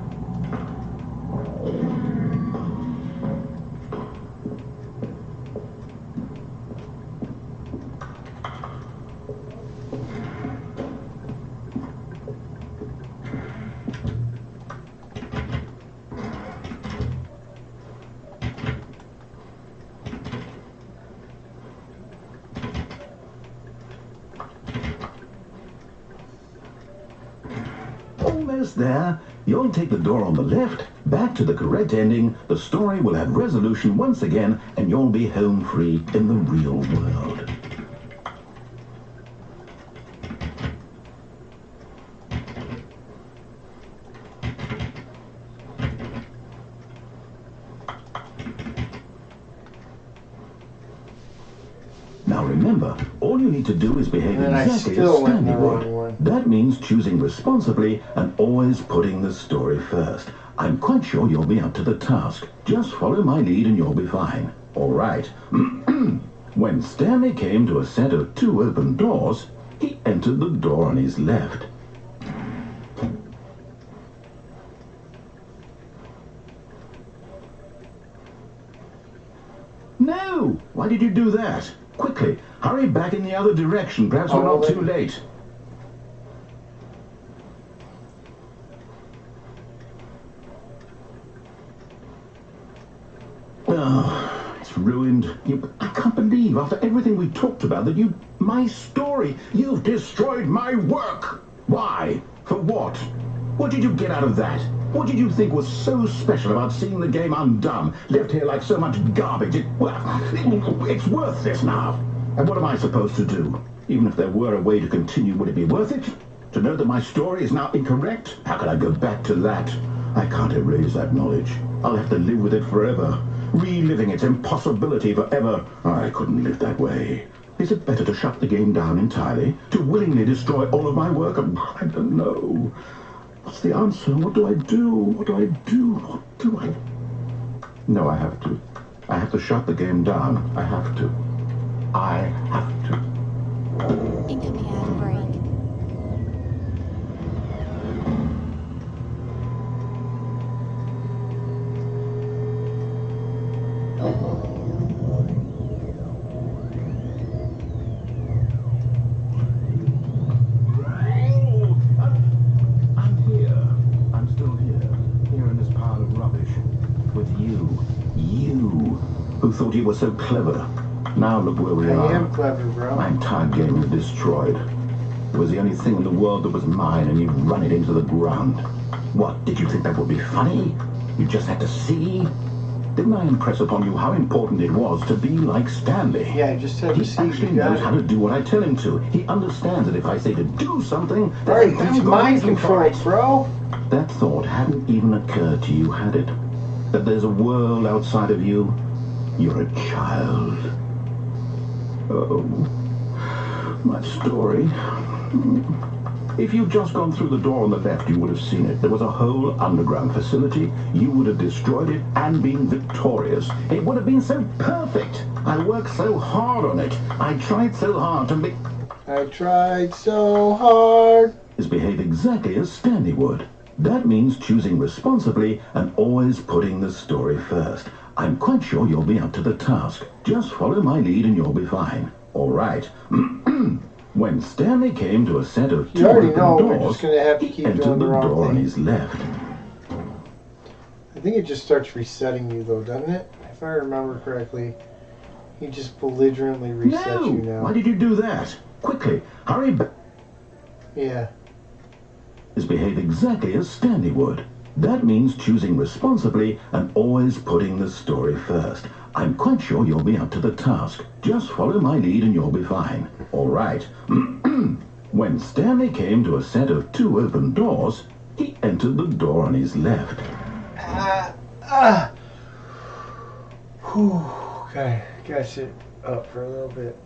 Almost there. You'll take the door on the left, back to the correct ending, the story will have resolution once again, and you'll be home free in the real world. Now remember, all you need to do is behave exactly as Stanley would. That means choosing responsibly and always putting the story first. I'm quite sure you'll be up to the task. Just follow my lead and you'll be fine. All right. When Stanley came to a set of 2 open doors, he entered the door on his left. No! Why did you do that? Quickly, hurry back in the other direction. Perhaps we're not too late. Oh, it's ruined. I can't believe, after everything we talked about, that my story, you've destroyed my work. Why? For what? What did you get out of that? What did you think was so special about seeing the game undone, left here like so much garbage? It's worthless now. And what am I supposed to do? Even if there were a way to continue, would it be worth it? To know that my story is now incorrect? How could I go back to that? I can't erase that knowledge. I'll have to live with it forever, reliving its impossibility forever. I couldn't live that way. Is it better to shut the game down entirely? To willingly destroy all of my work? I don't know. What's the answer? What do I do? What do I do? What do I... No, I have to. I have to shut the game down. I have to. I have to. Incoming ad break. Who thought you were so clever. Now look where we are. I am clever, bro. My entire game is destroyed. It was the only thing in the world that was mine, and you've run it into the ground. What, did you think that would be funny? You just had to see? Didn't I impress upon you how important it was to be like Stanley? Yeah, I just had to see. He actually knows how to do what I tell him to. He understands that if I say to do something, right, it's mind control, bro. That thought hadn't even occurred to you, had it? That there's a world outside of you? You're a child. Oh, my story. If you'd just gone through the door on the left, you would have seen it. There was a whole underground facility. You would have destroyed it and been victorious. It would have been so perfect. I worked so hard on it. I tried so hard to make... I tried so hard. Behave exactly as Stanley would. That means choosing responsibly and always putting the story first. I'm quite sure you'll be up to the task. Just follow my lead and you'll be fine. All right. When Stanley came to a set of two open doors, he entered the door on his left. I think it just starts resetting you, though, doesn't it? If I remember correctly, he just belligerently resets you now. Why did you do that? Quickly, hurry back. Yeah. Behave exactly as Stanley would. That means choosing responsibly and always putting the story first. I'm quite sure you'll be up to the task. Just follow my lead and you'll be fine. All right. When Stanley came to a set of two open doors, he entered the door on his left. Okay, gotta sit up for a little bit.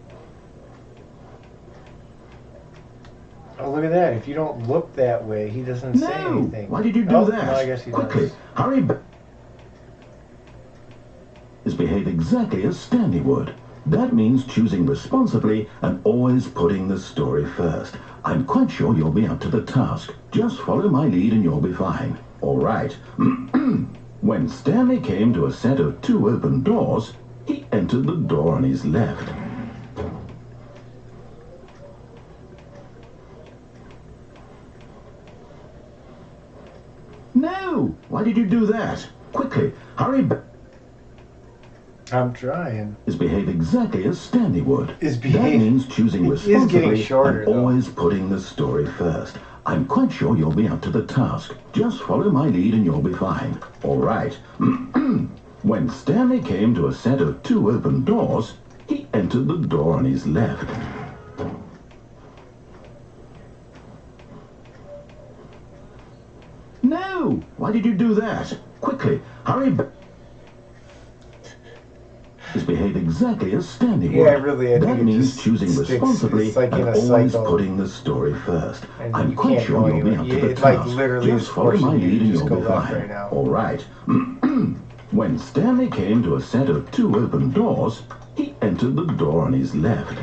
Oh, look at that. If you don't look that way, he doesn't say anything. Why did you do that? No, I guess he Quickly, does. hurry back. Behave exactly as Stanley would. That means choosing responsibly and always putting the story first. I'm quite sure you'll be up to the task. Just follow my lead and you'll be fine. All right. When Stanley came to a set of two open doors, he entered the door on his left. No! Why did you do that? Quickly, hurry back. I'm trying. Behave exactly as Stanley would. That means choosing responsibly shorter, and always putting the story first. I'm quite sure you'll be up to the task. Just follow my lead and you'll be fine. All right. When Stanley came to a set of two open doors, he entered the door on his left. No! Why did you do that? Quickly, hurry back. Behave exactly as Stanley would. Yeah, really, I think that it means just choosing sticks. responsibly It's like in and a always cycle. putting the story first. And I'm you quite can't sure go you'll be anywhere. up to the It's like task. literally Just it's follow my forcing you lead to and just you'll go be left fine. right now. All right. When Stanley came to a set of two open doors, he entered the door on his left.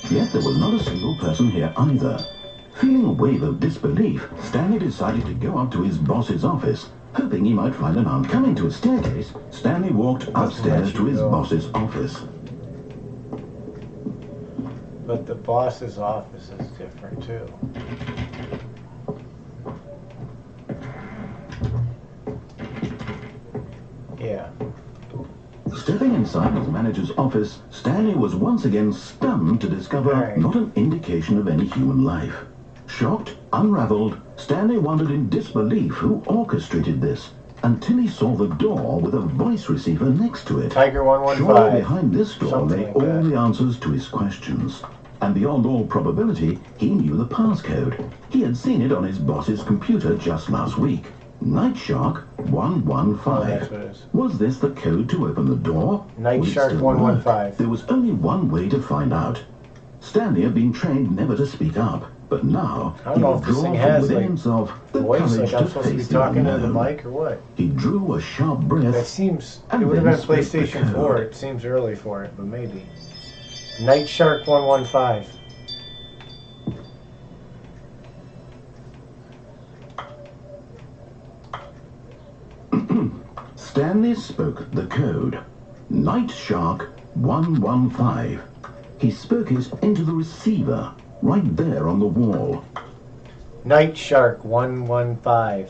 Yet there was not a single person here either. Feeling a wave of disbelief, Stanley decided to go up to his boss's office. Hoping he might find an aunt coming to a staircase, Stanley walked upstairs to his boss's office. But the boss's office is different too. Yeah. Stepping inside his manager's office, Stanley was once again stunned to discover not an indication of any human life. Shocked, unraveled, Stanley wondered in disbelief who orchestrated this, until he saw the door with a voice receiver next to it. Tiger 115. Surely behind this door Something lay like all that. the answers to his questions. And beyond all probability, he knew the passcode. He had seen it on his boss's computer just last week. Night Shark 115. Oh, that's what it is. Was this the code to open the door? Night Would it Shark still 115. work? There was only one way to find out. Stanley had been trained never to speak up, but now I don't know if this thing has within like himself the voice, courage like I'm to supposed to be face the talking to the unknown. mic or what? He drew a sharp breath. That seems, and it would have then been spoke the PlayStation 4. code. It seems early for it, but maybe. Night Shark 115. Stanley spoke the code. Night Shark 115. He spoke it into the receiver, right there on the wall. Night Shark 115.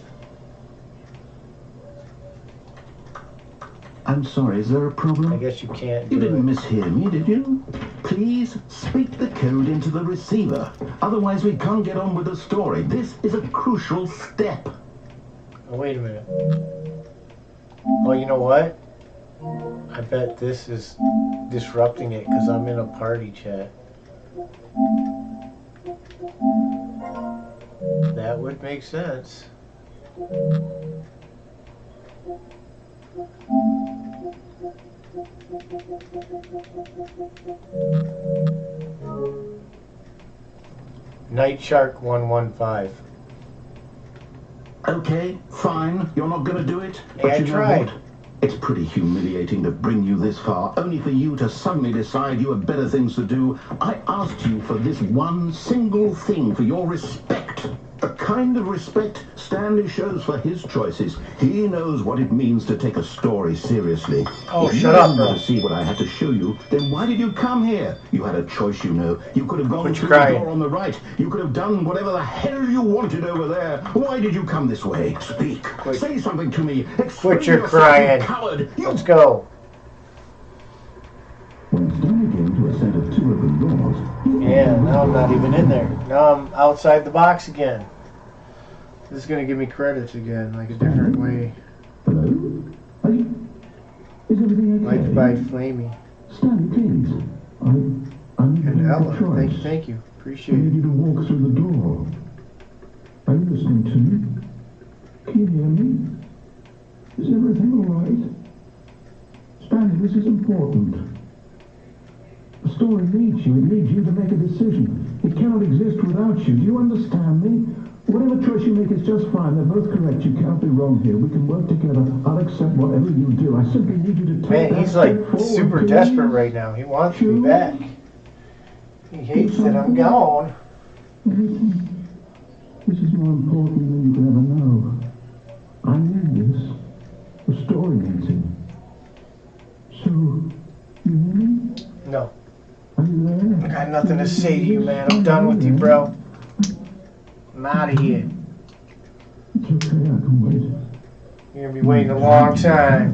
I'm sorry, is there a problem? I guess you can't You do didn't it. mishear me, did you? Please speak the code into the receiver. Otherwise we can't get on with the story. This is a crucial step. Oh, wait a minute. Oh, you know what? I bet this is disrupting it because I'm in a party chat. That would make sense. Night Shark 115. Okay, fine. You're not going to do it? Hey, I you know tried. what? It's pretty humiliating to bring you this far, only for you to suddenly decide you have better things to do. I asked you for this one single thing, for your respect. A kind of respect Stanley shows for his choices. He knows what it means to take a story seriously. Oh, if shut you up, didn't bro. want to see what I had to show you, then why did you come here? You had a choice, you know. You could have gone Quit through crying. the door on the right. You could have done whatever the hell you wanted over there. Why did you come this way? Speak. Quit. Say something to me. Quit your yourself, crying. you coward. You... Let's go. When Stanley came to a set of 2 open doors... Yeah, now I'm not even in there. Now I'm outside the box again. This is going to give me credits again, like a different way. Hello? Are you... Is everything okay? Liked by Flamey. Stanley, please. I'm And Ella. choice. Thank you. I Appreciate need it. you to walk through the door. Are you listening to me? Can you hear me? Is everything all right? Stanley, this is important. The story needs you. It needs you to make a decision. It cannot exist without you. Do you understand me? Whatever choice you make is just fine. They're both correct. You can't be wrong here. We can work together. I'll accept whatever you do. I simply need you to take Man, that he's like step forward, super please. desperate right now. He wants me back. He hates that I'm gone. Everything. This is more important than you could ever know. I need this. The story needs it. So, you hear me? No. Are you there? I got nothing to say to you, man. I'm done with you, bro. I'm out of here. It's okay, I can wait. You're gonna be waiting a long time.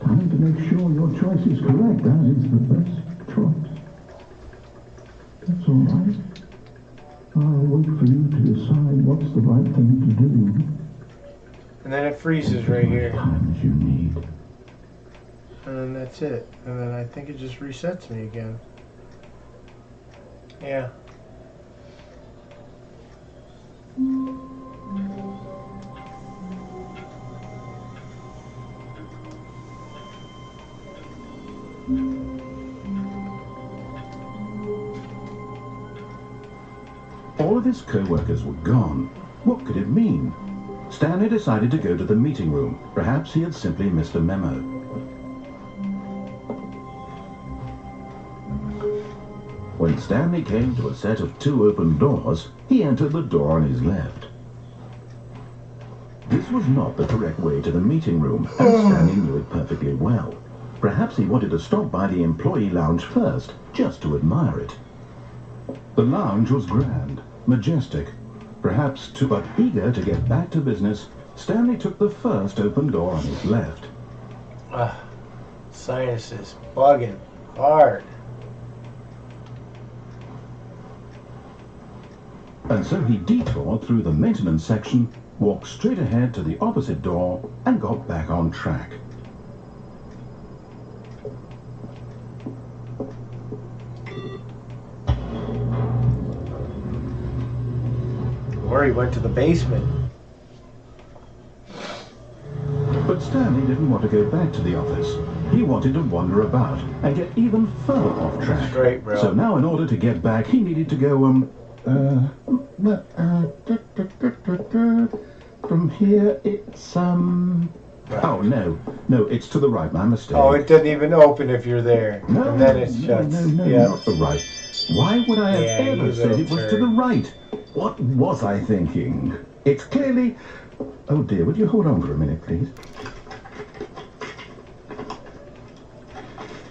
Time to make sure your choice is correct. That is the best choice. That's all right. I'll wait for you to decide what's the right thing to do. And then it freezes right here. Time as you need. And then that's it. And then I think it just resets me again. Yeah. All of his co-workers were gone. What could it mean? Stanley decided to go to the meeting room. Perhaps he had simply missed a memo. When Stanley came to a set of 2 open doors, he entered the door on his left. This was not the correct way to the meeting room, and Stanley knew it perfectly well. Perhaps he wanted to stop by the employee lounge first, just to admire it. The lounge was grand, majestic. Perhaps too but eager to get back to business, Stanley took the first open door on his left. Sinuses bugging hard. And so he detoured through the maintenance section, walked straight ahead to the opposite door, and got back on track. Or he went to the basement. But Stanley didn't want to go back to the office. He wanted to wander about and get even further off track. Straight, bro. So now in order to get back, he needed to go, from here it's, Oh, no, it's to the right, my mistake. Oh, it doesn't even open if you're there. No, and then it shuts. No, Yeah. not the right. Why would I have Yeah, ever you said little it was to turd. the right? What was I thinking? It's clearly... Oh dear, would you hold on for a minute, please?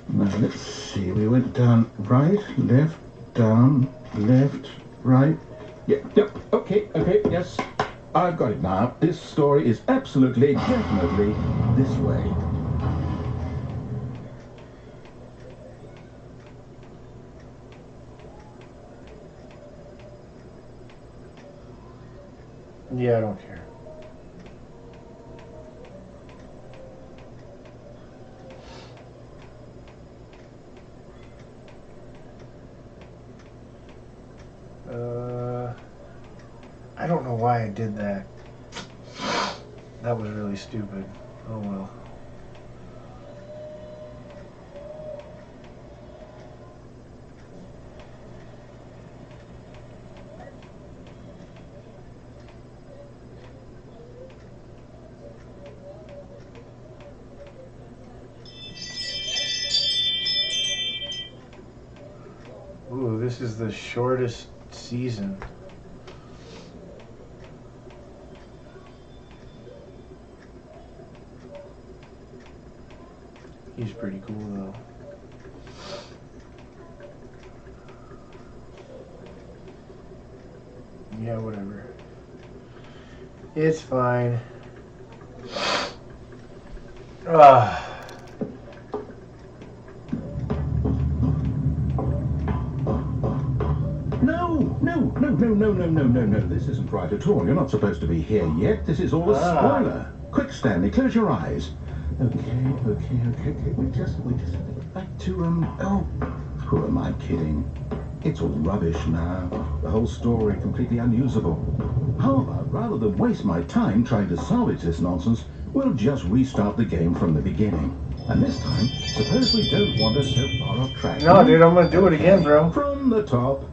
Now, let's see, we went down right, left, down, left, right. Yep, okay, yes. I've got it now. This story is absolutely, definitely this way. Yeah, I don't care. why I did that. That was really stupid. Oh well. Ooh, this is the shortest season. He's pretty cool though. Yeah, whatever. It's fine. Ah. No, this isn't right at all. You're not supposed to be here yet. This is all a spoiler. Quick, Stanley, close your eyes. Okay. We just back to, oh, who am I kidding? It's all rubbish now. The whole story completely unusable. How about, rather than waste my time trying to salvage this nonsense, we'll just restart the game from the beginning. And this time, suppose we don't wander so far off track. No, dude, I'm gonna do it again, bro. From the top.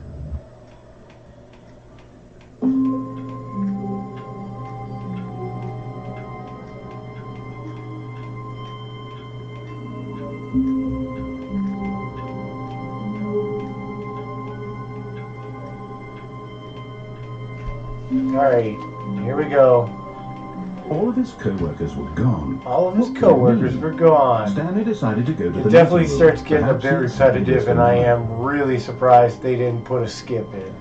Alright, here we go. All of his co-workers were gone. All of his co-workers were gone. Stanley decided to go to It the definitely meeting starts room. getting a Perhaps bit he had something repetitive, to and I say. am really surprised they didn't put a skip in.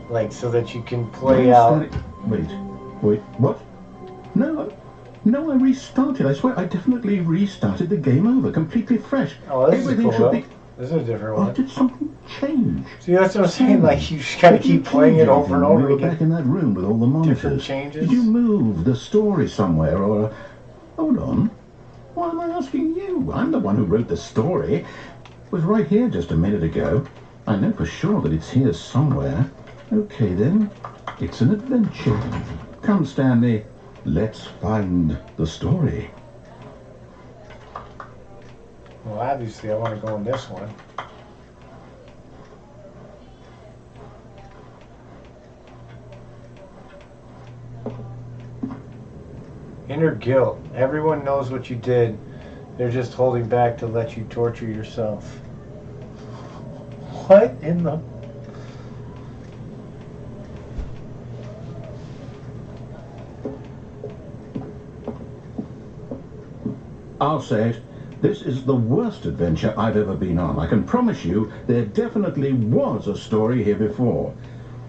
Like, so that you can play out. Wait, what? No, I restarted. I swear, I definitely restarted the game over, completely fresh. Oh, this Everything is cool, should be... This is a different Oh, one. did something change? See, that's what I'm saying. Like, you just gotta keep playing it over and over We were again. back in that room with all the monitors. Different changes. Did you move the story somewhere, or... Hold on. Why am I asking you? I'm the one who wrote the story. It was right here just a minute ago. I know for sure that it's here somewhere. Okay, then. It's an adventure. Come, Stanley. Let's find the story. Well, obviously, I want to go in this one. Inner guilt. Everyone knows what you did. They're just holding back to let you torture yourself. What in the... I'll say it. This is the worst adventure I've ever been on. I can promise you there definitely was a story here before.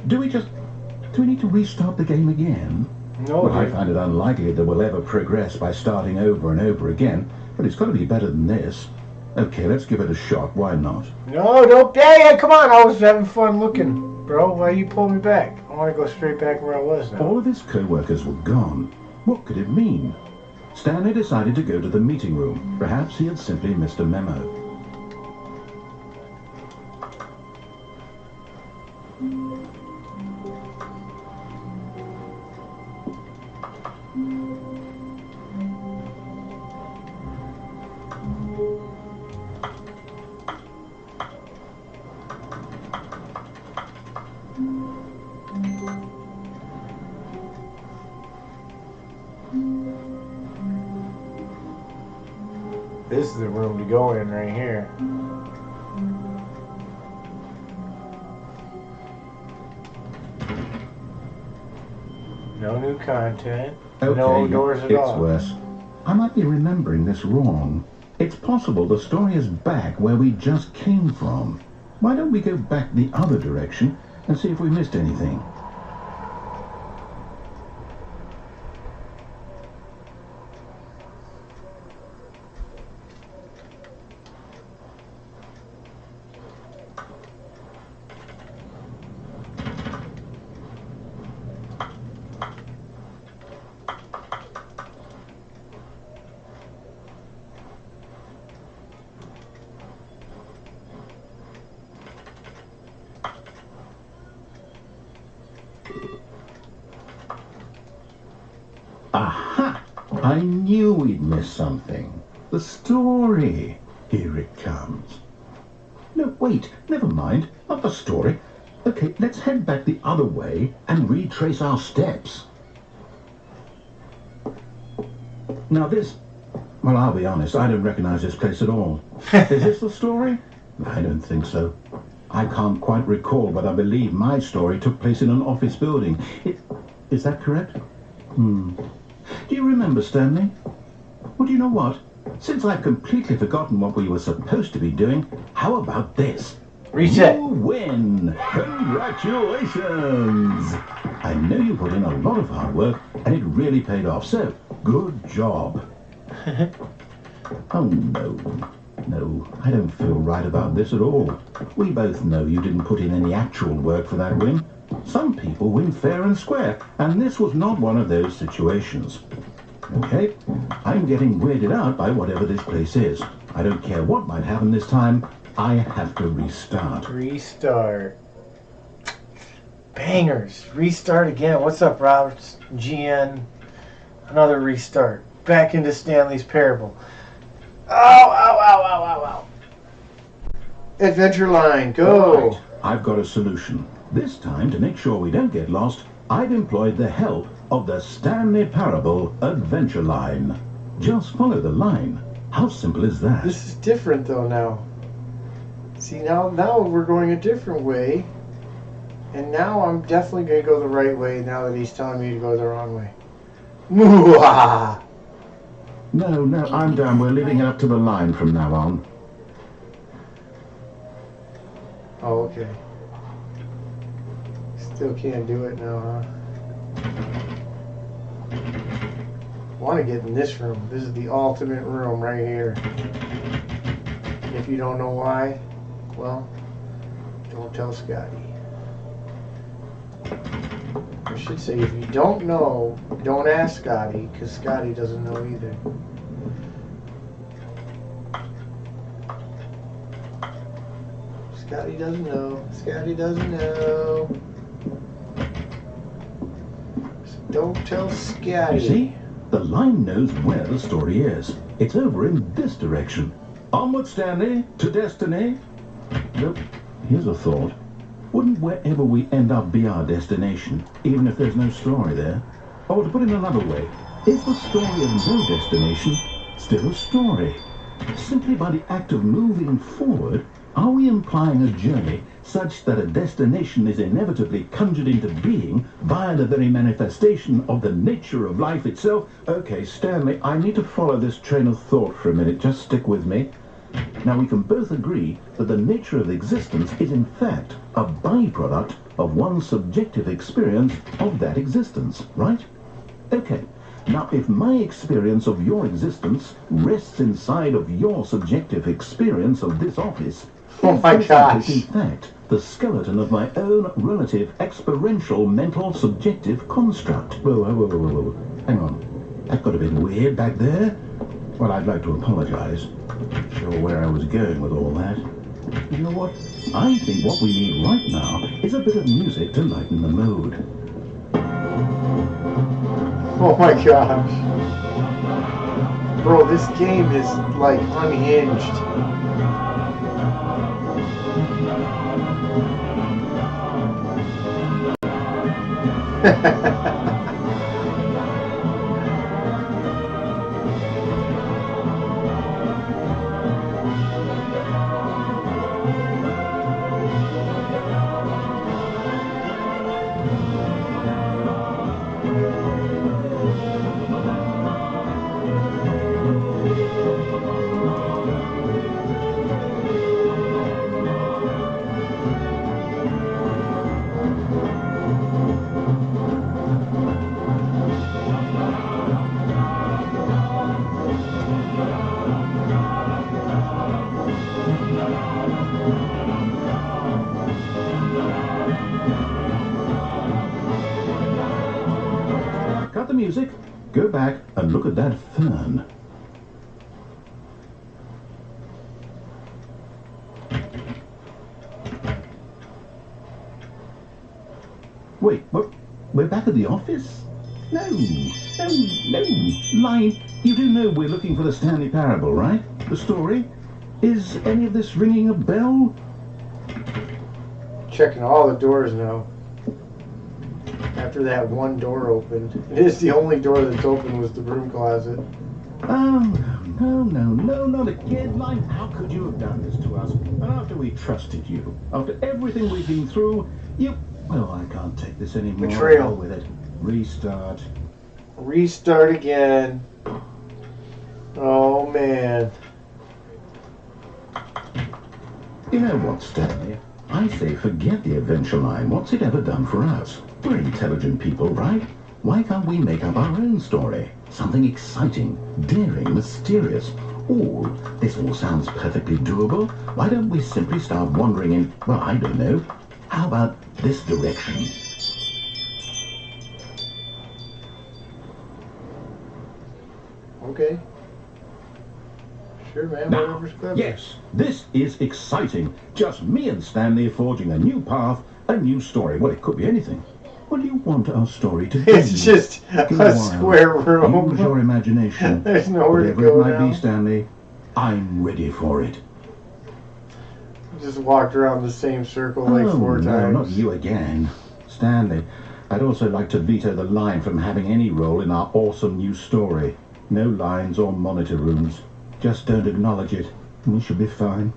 Do we need to restart the game again? No, well, I dude. find it unlikely that we'll ever progress by starting over and over again, but it's got to be better than this. Okay, let's give it a shot. Why not? No, don't... Yeah, come on. I was having fun looking, bro. Why you pull me back? I want to go straight back where I was now. All of his co-workers were gone. What could it mean? Stanley decided to go to the meeting room. Perhaps he had simply missed a memo. This is the room to go in right here. No new content. Okay, No doors at it's all. worse. I might be remembering this wrong. It's possible the story is back where we just came from. Why don't we go back the other direction and see if we missed anything? Aha! I knew we'd miss something. The story. Here it comes. No, wait, never mind. Not the story. Okay, let's head back the other way and retrace our steps. Now this... Well, I'll be honest, I don't recognize this place at all. Is this the story? I don't think so. I can't quite recall, but I believe my story took place in an office building. Is that correct? Do you remember, Stanley? Well, do you know what? Since I've completely forgotten what we were supposed to be doing, how about this? Reset. You win! Congratulations! I know you put in a lot of hard work, and it really paid off, so good job. Oh, no. No, I don't feel right about this at all. We both know you didn't put in any actual work for that win. Some people win fair and square, and this was not one of those situations. Okay, I'm getting weirded out by whatever this place is. I don't care what might happen this time. I have to restart. Restart. Bangers. Restart again. What's up, Roberts? GN. Another restart. Back into Stanley's Parable. Ow, ow, ow, ow, ow, ow. Adventure line, go. Right, I've got a solution. This time, to make sure we don't get lost, I've employed the help of the Stanley Parable Adventure Line. Just follow the line. How simple is that? This is different though now. See, now we're going a different way. And now I'm definitely going to go the right way now that he's telling me to go the wrong way. Mwah! No, I'm done. We're leaving it up to the line from now on. Oh, okay. Still can't do it now, huh? Want to get in this room. This is the ultimate room right here. And if you don't know why, well, don't tell Scotty. I should say, if you don't know, don't ask Scotty, because Scotty doesn't know either. Scotty doesn't know. Scotty doesn't know. So don't tell Scotty. You see? The line knows where the story is. It's over in this direction. Onward, Stanley, to destiny. Look, here's a thought. Wouldn't wherever we end up be our destination, even if there's no story there? Or to put it another way, is the story of no destination still a story? Simply by the act of moving forward, are we implying a journey such that a destination is inevitably conjured into being via the very manifestation of the nature of life itself? Okay, Stanley, I need to follow this train of thought for a minute. Just stick with me. Now, we can both agree that the nature of existence is in fact a byproduct of one's subjective experience of that existence, right? Okay. Now, if my experience of your existence rests inside of your subjective experience of this office, oh my gosh, in fact, the skeleton of my own relative experiential mental subjective construct. Whoa. Hang on. That got a bit weird back there. Well, I'd like to apologize. Not sure where I was going with all that. You know what? I think what we need right now is a bit of music to lighten the mood. Oh my gosh. Bro, this game is like unhinged. Cut the music, go back and look at that fern. Wait, what? We're back at the office? Line, you do know we're looking for the Stanley Parable, right? The story? Is any of this ringing a bell? Checking all the doors now. After that one door opened. It is the only door that's open was the broom closet. Oh, no, not again, Line. How could you have done this to us? And after we trusted you, after everything we've been through, you... Well, I can't take this anymore. Betrayal. Go with it. Restart. Restart again. Oh, man. You know what, Stanley? I say forget the adventure line. What's it ever done for us? We're intelligent people, right? Why can't we make up our own story? Something exciting, daring, mysterious. This all sounds perfectly doable. Why don't we simply start wandering in, well, I don't know. How about this direction? Okay. Sure, man, whatever's clever. Yes, this is exciting. Just me and Stanley forging a new path, a new story. Well, it could be anything. What do you want our story to be? It's just a square room. Use your imagination. There's nowhere to Whatever go it might now. be, Stanley, I'm ready for it. Just walked around the same circle like 4 times. No, not you again. Stanley, I'd also like to veto the line from having any role in our awesome new story. No lines or monitor rooms. Just don't acknowledge it, and we should be fine.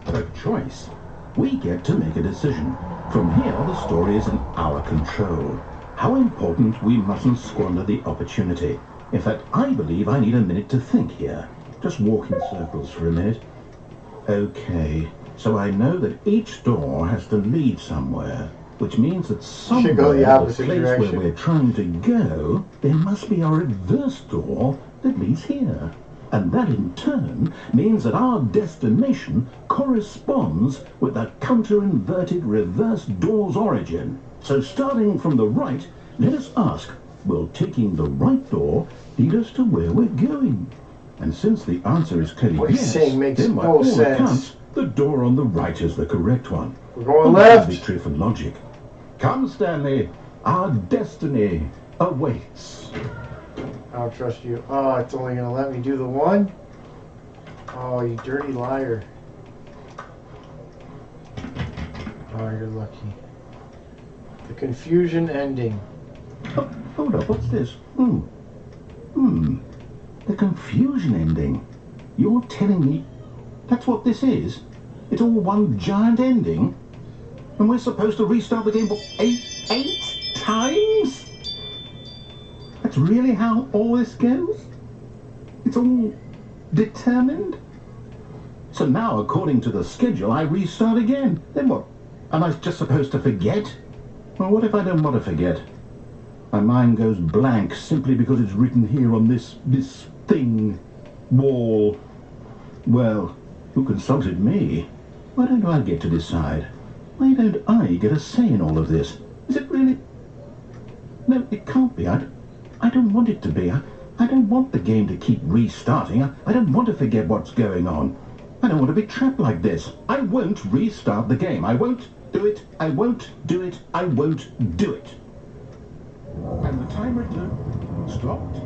A choice. We get to make a decision. From here, the story is in our control. How important, we mustn't squander the opportunity. In fact, I believe I need a minute to think here. Just walk in circles for a minute. Okay, so I know that each door has to lead somewhere, which means that somewhere, Should go the opposite place direction. where we're trying to go, there must be a reverse door that leads here. And that in turn means that our destination corresponds with the counter-inverted reverse door's origin. So starting from the right, let us ask, will taking the right door lead us to where we're going? And since the answer is clearly What he's yes, saying makes then by no all sense. accounts, the door on the right is the correct one. We're going And left. Victory for logic. Come, Stanley, our destiny awaits. I don't trust you. Oh, it's only gonna let me do the one? Oh, you dirty liar. Oh, you're lucky. The confusion ending. Oh, hold up, what's this? The confusion ending. You're telling me that's what this is? It's all one giant ending? And we're supposed to restart the game for eight times? That's really how all this goes? It's all determined? So now, according to the schedule, I restart again. Then what? Am I just supposed to forget? Well, what if I don't want to forget? My mind goes blank simply because it's written here on this thing, wall. Well, who consulted me? Why don't I get to decide? Why don't I get a say in all of this? Is it really? No, it can't be. I don't want it to be. I don't want the game to keep restarting. I don't want to forget what's going on. I don't want to be trapped like this. I won't restart the game. I won't do it. I won't do it. I won't do it. And the timer stopped.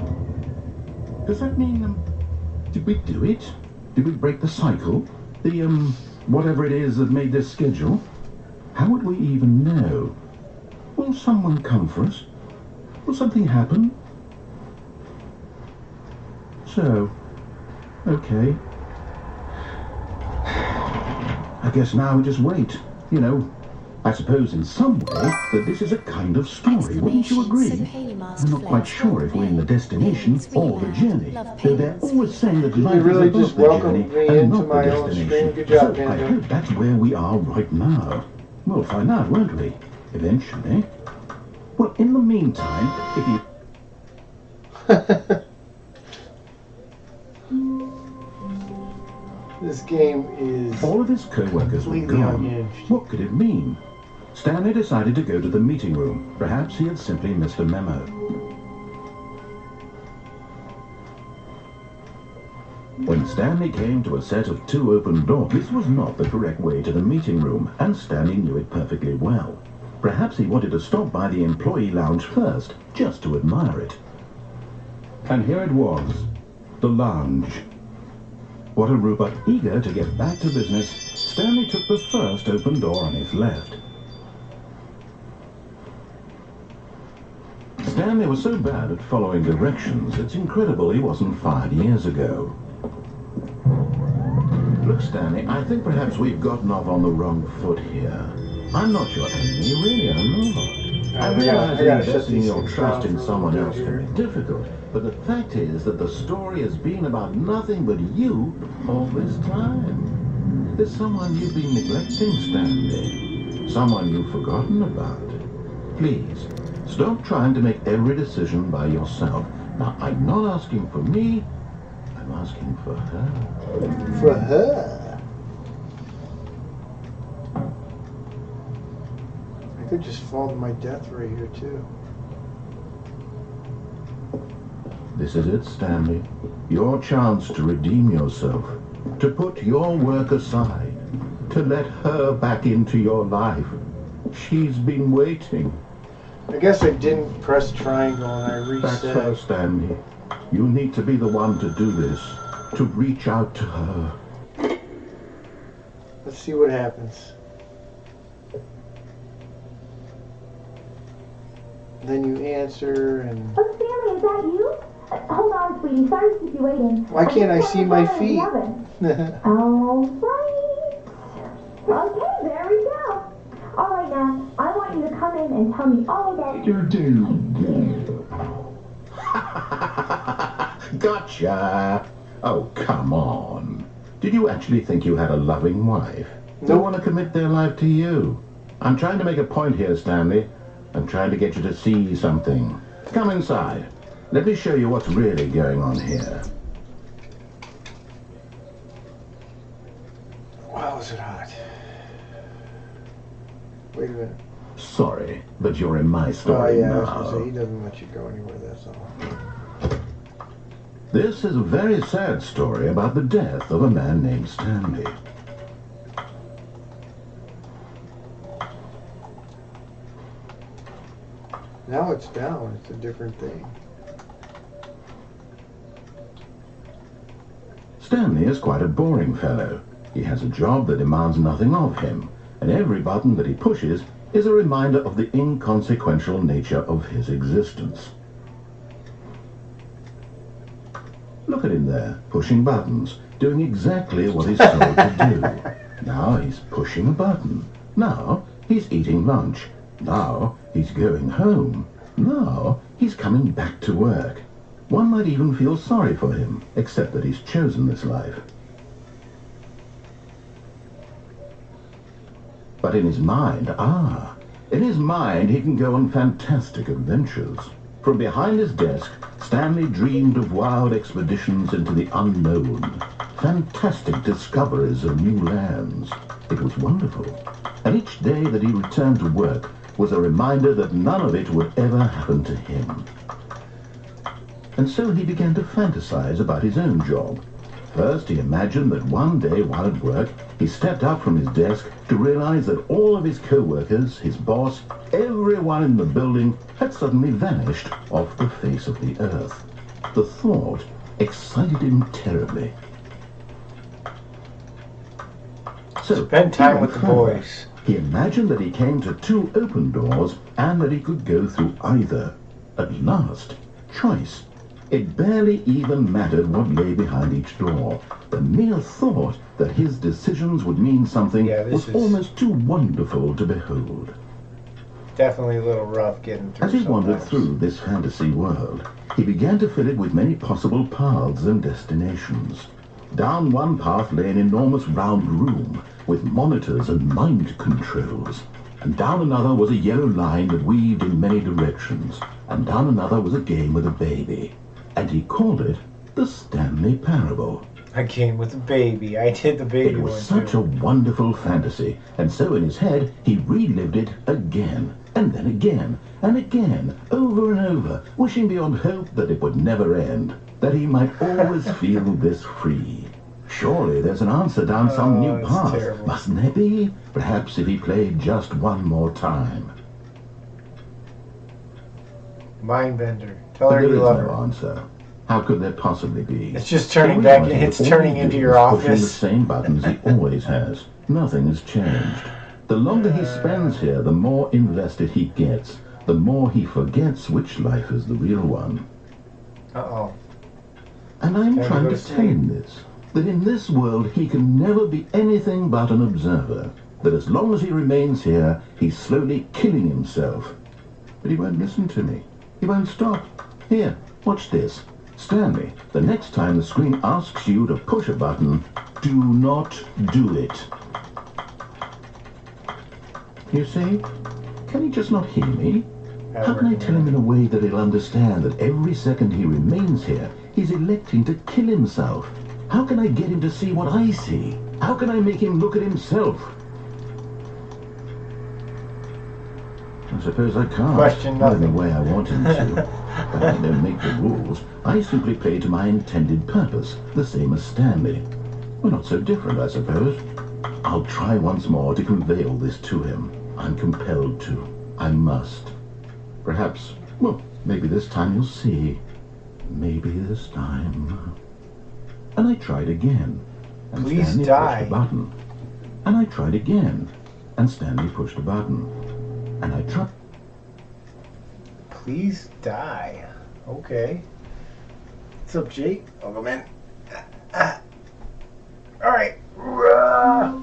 Does that mean, did we do it? Did we break the cycle? The, whatever it is that made this schedule? How would we even know? Will someone come for us? Will something happen? So, okay. I guess now we just wait. You know, I suppose in some way that this is a kind of story, wouldn't you agree? I'm not quite sure if we're in the destination or the journey, though they're always saying that life really is above just the journey welcomed me and into not my the own destination. stream. Good job, So I Panda. hope that's where we are right now. We'll find out, won't we? Eventually. Well, in the meantime, if you... This game is All of his co-workers were completely gone. unhinged. What could it mean? Stanley decided to go to the meeting room. Perhaps he had simply missed a memo. When Stanley came to a set of 2 open doors, this was not the correct way to the meeting room, and Stanley knew it perfectly well. Perhaps he wanted to stop by the employee lounge first, just to admire it. And here it was, the lounge. What a Rupert, eager to get back to business, Stanley took the first open door on his left. Stanley was so bad at following directions, it's incredible he wasn't fired years ago. Look, Stanley, I think perhaps we've gotten off on the wrong foot here. I'm not your enemy, really, I'm not. I realize that investing your trust in someone else can be difficult, but the fact is that the story has been about nothing but you all this time. There's someone you've been neglecting, Stanley. Someone you've forgotten about. Please, stop trying to make every decision by yourself. Now, I'm not asking for me, I'm asking for her. For her? I could just fall to my death right here, too. This is it, Stanley. Your chance to redeem yourself. To put your work aside. To let her back into your life. She's been waiting. I guess I didn't press triangle and I reset. That's her, Stanley. You need to be the one to do this. To reach out to her. Let's see what happens. Then you answer and... Oh, Stanley, is that you? Hold on, sweetie. Sorry to keep you waiting. Why can't I see my feet? All right. Okay, there we go. All right, now, I want you to come in and tell me all about... You're doomed. Gotcha. Oh, come on. Did you actually think you had a loving wife? They want to commit their life to you. I'm trying to make a point here, Stanley. I'm trying to get you to see something. Come inside. Let me show you what's really going on here. Wow, is it hot? Wait a minute. Sorry, but you're in my story I was now. gonna say, he doesn't let you go anywhere, that's all. This is a very sad story about the death of a man named Stanley. Now it's down, it's a different thing. Stanley is quite a boring fellow. He has a job that demands nothing of him, and every button that he pushes is a reminder of the inconsequential nature of his existence. Look at him there, pushing buttons, doing exactly what he's told to do. Now he's pushing a button. Now he's eating lunch. Now he's going home. Now he's coming back to work. One might even feel sorry for him, except that he's chosen this life. But in his mind, in his mind he can go on fantastic adventures. From behind his desk, Stanley dreamed of wild expeditions into the unknown, fantastic discoveries of new lands. It was wonderful. And each day that he returned to work was a reminder that none of it would ever happen to him. And so he began to fantasize about his own job. First, he imagined that one day while at work, he stepped up from his desk to realize that all of his co-workers, his boss, everyone in the building had suddenly vanished off the face of the earth. The thought excited him terribly. So, spend time with the boys. He imagined that he came to 2 open doors and that he could go through either. At last, choice. It barely even mattered what lay behind each door. The mere thought that his decisions would mean something was almost too wonderful to behold. Definitely a little rough getting through. As he wandered through this fantasy world, he began to fill it with many possible paths and destinations. Down one path lay an enormous round room with monitors and mind controls. And down another was a yellow line that weaved in many directions. And down another was a game with a baby. And he called it the Stanley Parable. I came with a baby. I did the baby It one was such too. a wonderful fantasy, and so in his head he relived it again, and then again, and again, over and over, wishing beyond hope that it would never end, that he might always feel this free. Surely there's an answer down some new it's path, terrible. mustn't there be? Perhaps if he played just one more time. Mindbender. Tell her But there you is love no her. answer. How could there possibly be? It's just turning In back. reality, It's all turning he's into doing your is pushing the office. same buttons he always has. Nothing has changed. The longer he spends here, the more invested he gets. The more he forgets which life is the real one. Uh-oh. And I'm Time to trying go to to tell sleep. him this, that in this world he can never be anything but an observer, that as long as he remains here, he's slowly killing himself. But he won't listen to me. He won't stop. Here, watch this. Stanley, the next time the screen asks you to push a button, do not do it. You see? Can he just not hear me? How can I tell him in a way that he'll understand that every second he remains here, he's electing to kill himself? How can I get him to see what I see? How can I make him look at himself? I suppose I can't. Question Not in the nothing. way I want him to. But I don't make the rules. I simply play to my intended purpose, the same as Stanley. We're not so different, I suppose. I'll try once more to convey all this to him. I'm compelled to. I must. Perhaps, well, maybe this time you'll see. Maybe this time. And I tried again. And Please Stanley die. pushed a button. And I tried again. And Stanley pushed a button. And I tried. Please die. Okay. What's up, Jake? I'll come in. Alright. I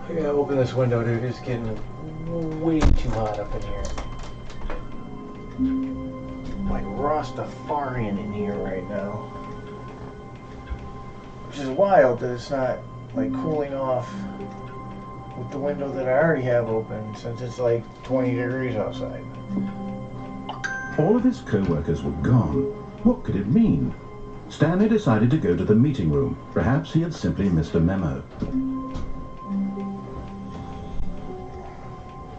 gotta open this window, dude. It's getting way too hot up in here. Like Rastafarian in here right now. Which is wild that it's not like cooling off with the window that I already have open, since it's like 20 degrees outside. All of his co-workers were gone. What could it mean? Stanley decided to go to the meeting room. Perhaps he had simply missed a memo.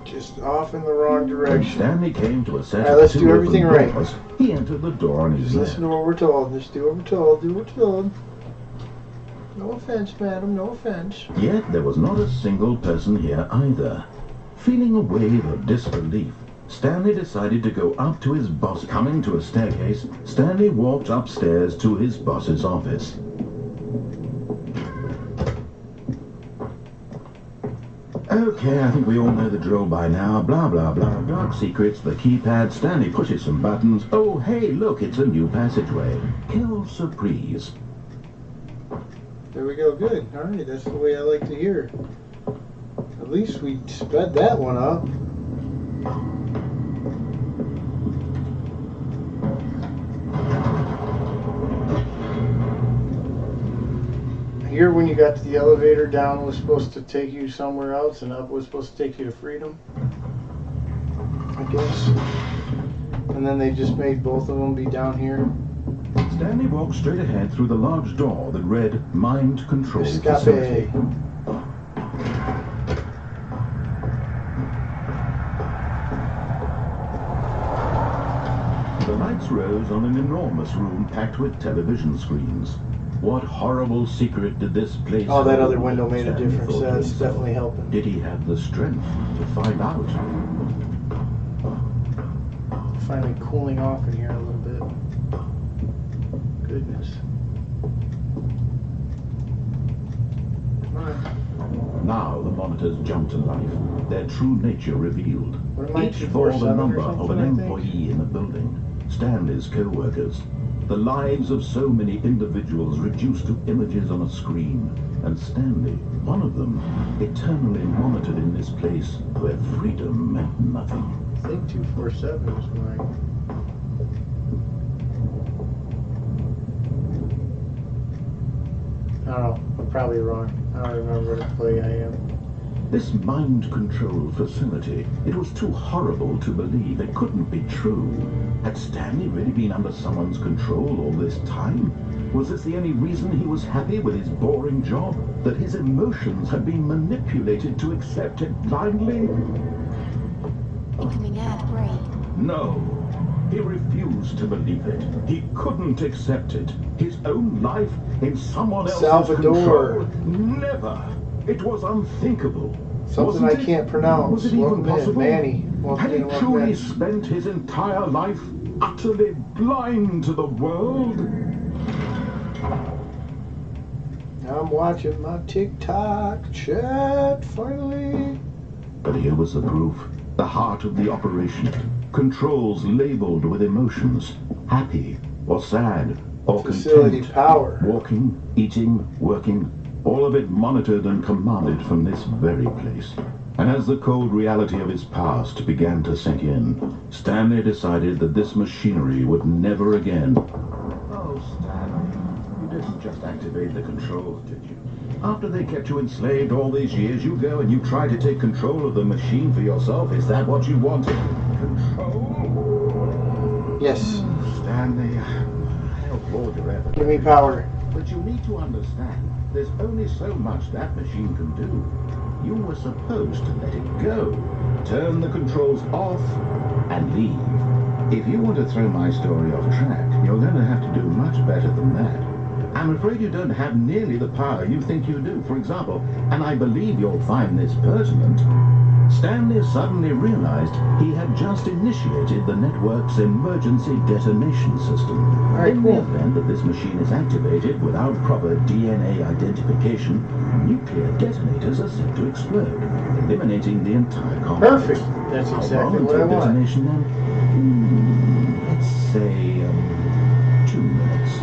Just off in the wrong When direction. Stanley came to a set All right, of let's two do everything open right. doors, he entered the door on his Just left. listen to what we're told. Just do what we're told. Do what we're told. No offense, madam. No offense. Yet there was not a single person here either. Feeling a wave of disbelief, Stanley decided to go up to his boss. Coming to a staircase, Stanley walked upstairs to his boss's office. Okay, I think we all know the drill by now. Blah, blah, blah. Dark secrets, the keypad. Stanley pushes some buttons. Oh, hey, look, it's a new passageway. Quelle surprise. There we go. Good. All right. That's the way I like to hear. At least we sped that one up. Here, when you got to the elevator, down was supposed to take you somewhere else, and up was supposed to take you to freedom, I guess. And then they just made both of them be down here. Stanley walked straight ahead through the large door that read Mind Control Facility. Escape. The lights rose on an enormous room packed with television screens. What horrible secret did this place Oh, that hold? other window made a Stanley difference. thought to That's himself. definitely helping. Did he have the strength to find out? Finally cooling off in here a little bit. Goodness. Come on. Now the monitors jumped to life, their true nature revealed. What am I, Each bore the 247 or number of something, an I think? employee in the building, Stanley's co-workers. The lives of so many individuals reduced to images on a screen. And Stanley, one of them, eternally monitored in this place where freedom meant nothing. I think 247 is mine. I don't know. I'm probably wrong. I don't remember what play I am. This mind control facility, it was too horrible to believe. It couldn't be true. Had Stanley really been under someone's control all this time? Was this the only reason he was happy with his boring job? That his emotions had been manipulated to accept it blindly? Incoming ad break. No. He refused to believe it. He couldn't accept it. His own life in someone else's Salvador. control. Never. It was unthinkable. Something Wasn't I it? can't pronounce. Was it even Welcome in, possible? Manny. Welcome Had he in, welcome truly in. spent his entire life utterly blind to the world? I'm watching my TikTok chat finally. But here was the proof. The heart of the operation. Controls labeled with emotions. Happy or sad or Facility content. power. Walking, eating, working. All of it monitored and commanded from this very place. And as the cold reality of his past began to sink in, Stanley decided that this machinery would never again... Oh, Stanley, you didn't just activate the controls, did you? After they kept you enslaved all these years, you go and you try to take control of the machine for yourself. Is that what you wanted? Control? Yes. Stanley, I don't hold your effort. Give me power. But you need to understand, there's only so much that machine can do. You were supposed to let it go. Turn the controls off and leave. If you want to throw my story off track, you're going to have to do much better than that. I'm afraid you don't have nearly the power you think you do. For example, and I believe you'll find this pertinent, Stanley suddenly realized he had just initiated the network's emergency detonation system. In the event that this machine is activated without proper DNA identification, nuclear detonators are set to explode, eliminating the entire complex. Perfect. That's How exactly long what I until want. detonation then? Let's say 2 minutes.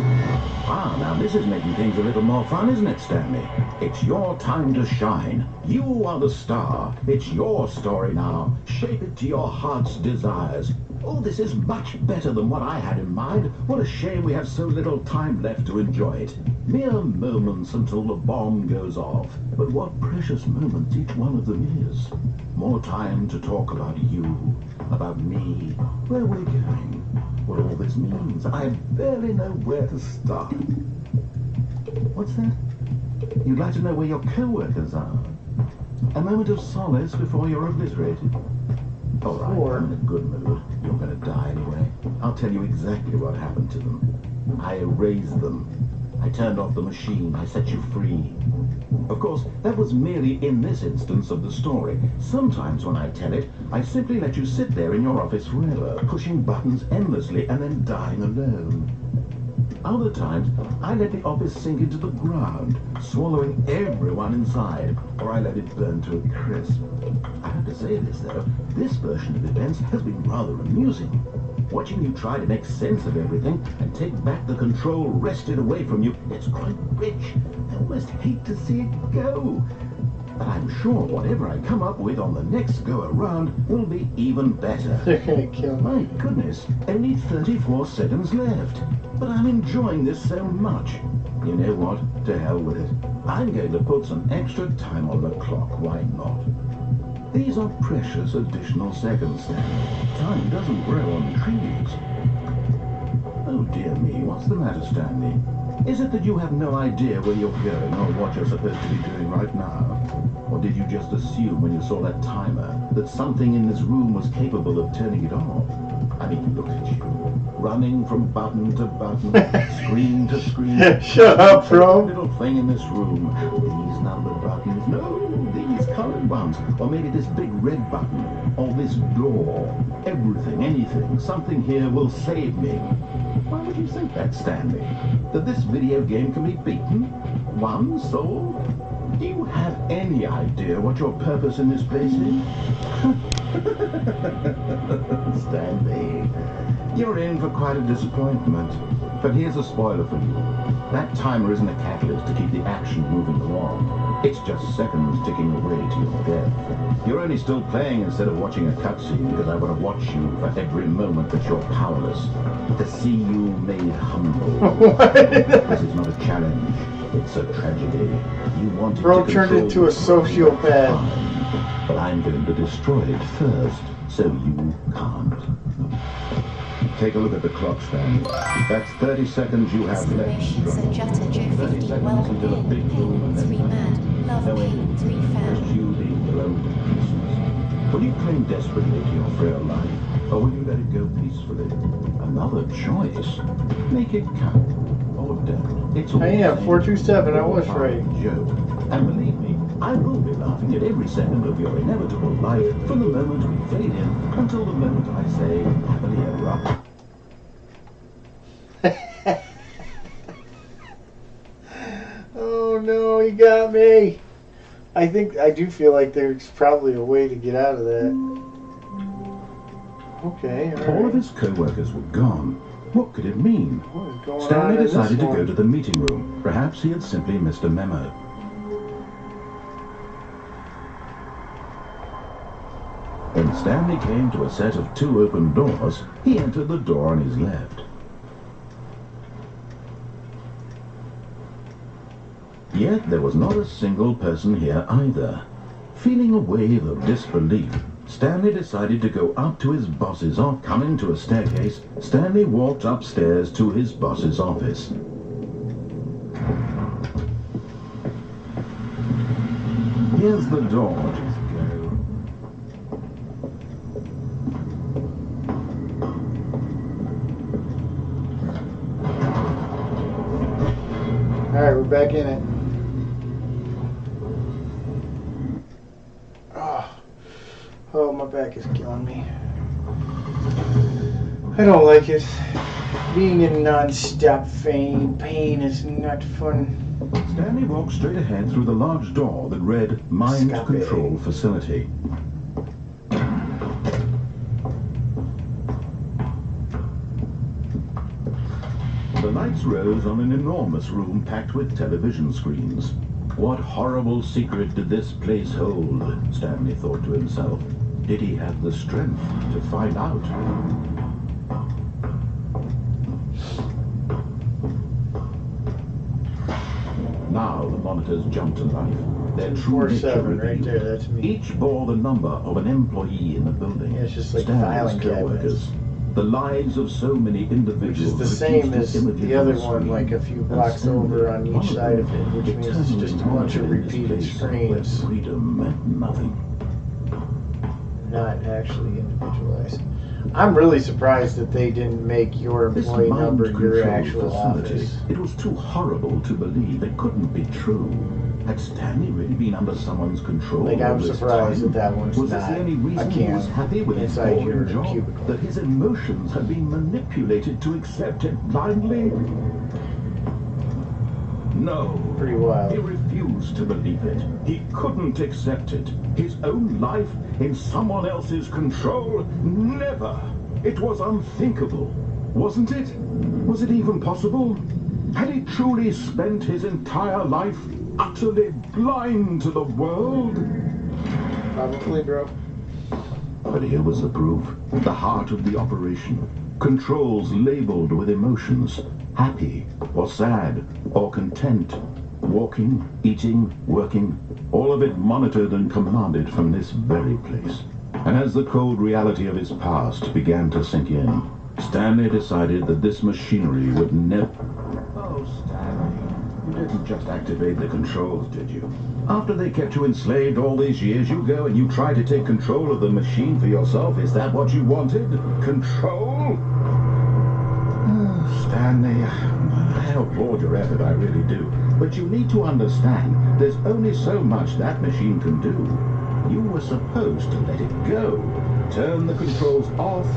Ah, now this is making things a little more fun, isn't it, Stanley? It's your time to shine. You are the star. It's your story now. Shape it to your heart's desires. Oh, this is much better than what I had in mind. What a shame we have so little time left to enjoy it. Mere moments until the bomb goes off. But what precious moments each one of them is. More time to talk about you, about me, where we're going, what all this means. I barely know where to start. What's that? You'd like to know where your co-workers are? A moment of solace before you're obliterated. All right, I'm in a good mood. You're going to die anyway. I'll tell you exactly what happened to them. I erased them. I turned off the machine. I set you free. Of course, that was merely in this instance of the story. Sometimes when I tell it, I simply let you sit there in your office forever, pushing buttons endlessly and then dying alone. Other times, I let the office sink into the ground, swallowing everyone inside, or I let it burn to a crisp. I have to say this, though, this version of events has been rather amusing. Watching you try to make sense of everything and take back the control wrested away from you, it's quite rich. I almost hate to see it go. But I'm sure whatever I come up with on the next go-around will be even better. They're gonna kill me. My goodness, only 34 seconds left. But I'm enjoying this so much. You know what? To hell with it. I'm going to put some extra time on the clock. Why not? These are precious additional seconds, Stanley. Time doesn't grow on trees. Oh dear me, what's the matter, Stanley? Is it that you have no idea where you're going or what you're supposed to be doing right now? Or did you just assume when you saw that timer that something in this room was capable of turning it off? I mean, look at you. Running from button to button, screen to screen. Shut up, bro. Little thing in this room. These numbered buttons. No, these colored ones. Or maybe this big red button. Or this door. Everything, anything. Something here will save me. Why would you think that, Stanley? That this video game can be beaten? Won? Solved? Do you have any idea what your purpose in this place is? Stanley, you're in for quite a disappointment. But here's a spoiler for you. That timer isn't a catalyst to keep the action moving along. It's just seconds ticking away to your death. You're only still playing instead of watching a cutscene because I want to watch you for every moment that you're powerless. To see you made humble. This is not a challenge. It's a tragedy. You wanted Bro to turned control into a sociopath. but I'm going to destroy it first, so you can't. Take a look at the clock, Stanley. That's 30 seconds you have left. Exclamation Sir Jutta Joe 50 welcome until a in. big boom and Payment 3 then mad. Love no payment end. 3 Just fan. you being alone with Christmas. Will you cling desperately to your frail life, or will you let it go peacefully? Another choice. Make it count. Or don't. It's all I am, the same. 427, I was All right. Joke. And believe me, I will be laughing at every second of your inevitable life from the moment we fade in until the moment I say happily ever after. Oh no, he got me. I do feel like there's probably a way to get out of that. Okay, All of his co-workers were gone. What could it mean? What is going on Stanley in this decided to one? go to the meeting room. Perhaps he had simply missed a memo. When Stanley came to a set of 2 open doors, he entered the door on his left. Yet there was not a single person here either. Feeling a wave of disbelief, Stanley decided to go up to his boss's office. Coming to a staircase, Stanley walked upstairs to his boss's office. Here's the door. Just go. Alright, we're back in it. Oh, my back is killing me. I don't like it. Being in non-stop pain is not fun. Stanley walked straight ahead through the large door that read Mind Control Facility. The lights rose on an enormous room packed with television screens. What horrible secret did this place hold? Stanley thought to himself. Did he have the strength to find out? Now the monitors jumped to life. Their true nature 47 right revealed. there, that's me. Each bore the number of an employee in the building. Yeah, it's just like Stanley's filing co-workers. The lives of so many individuals. Which is the same reduced as to images the other on the one, screen. like a few And blocks Stanley, over on one each of side them, of it, which means it's eternally just a bunch of monitored in this repeated place where screens, freedom meant nothing. not actually individualized. I'm really surprised that they didn't make your This employee number mind your control actual facility, office. it was too horrible to believe. It couldn't be true. Had Stanley really been under someone's control? Like, I'm all this surprised time? that one's Was this not the only reason a he was cam happy with his inside your boring job? cubicle. That his emotions had been manipulated to accept it blindly? No. Pretty wild. He refused to believe it. He couldn't accept it. His own life in someone else's control? Never. It was unthinkable. Wasn't it? Was it even possible? Had he truly spent his entire life utterly blind to the world? Probably, bro. But here was the proof. The heart of the operation. Controls labeled with emotions. Happy, or sad, or content. Walking, eating, working. All of it monitored and commanded from this very place. And as the cold reality of his past began to sink in, Stanley decided that this machinery would never... Oh, Stanley, you didn't just activate the controls, did you? After they kept you enslaved all these years, you go and you try to take control of the machine for yourself. Is that what you wanted? Control? Oh, Stanley, I applaud your effort, I really do. But you need to understand, there's only so much that machine can do. You were supposed to let it go, turn the controls off,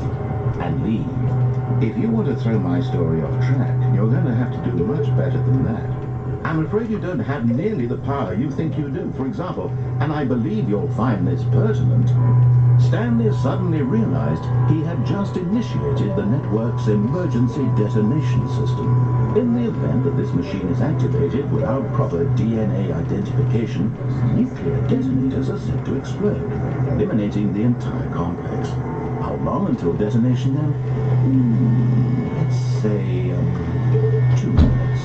and leave. If you want to throw my story off track, you're going to have to do much better than that. I'm afraid you don't have nearly the power you think you do. For example, and I believe you'll find this pertinent, Stanley suddenly realized he had just initiated the network's emergency detonation system. In the event that this machine is activated without proper DNA identification, nuclear detonators are set to explode, eliminating the entire complex. How long until detonation then? Let's say 2 minutes.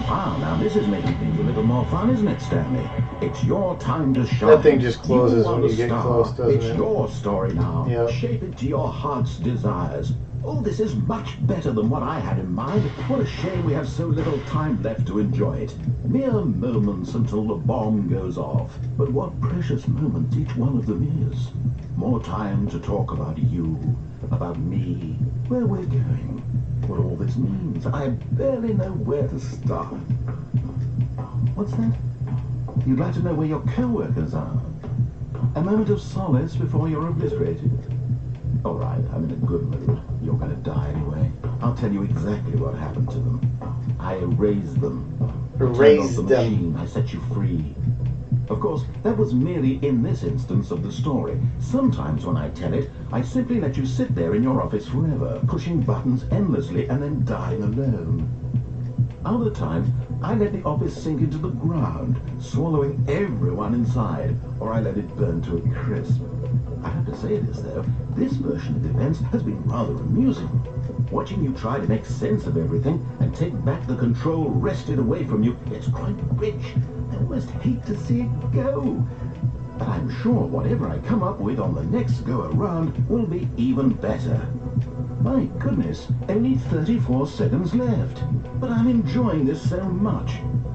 Ah, now this is making things a little more fun, isn't it, Stanley? It's your time to shine. That thing just closes You are when the you get star. close, doesn't It's it? your story now. Yep. Shape it to your heart's desires. Oh, this is much better than what I had in mind. What a shame we have so little time left to enjoy it. Mere moments until the bomb goes off. But what precious moments each one of them is. More time to talk about you, about me, where we're going, what all this means. I barely know where to start. What's that? You'd like to know where your co-workers are? A moment of solace before you're obliterated. All right, I'm in a good mood. You're going to die anyway. I'll tell you exactly what happened to them. I erased them. Erased the them. machine. I set you free. Of course, that was merely in this instance of the story. Sometimes when I tell it, I simply let you sit there in your office forever, pushing buttons endlessly and then dying alone. Other times, I let the office sink into the ground, swallowing everyone inside, or I let it burn to a crisp. I have to say this, though, this version of events has been rather amusing. Watching you try to make sense of everything and take back the control wrested away from you, it's quite rich. I almost hate to see it go. But I'm sure whatever I come up with on the next go-around will be even better. My goodness, only 34 seconds left. But I'm enjoying this so much.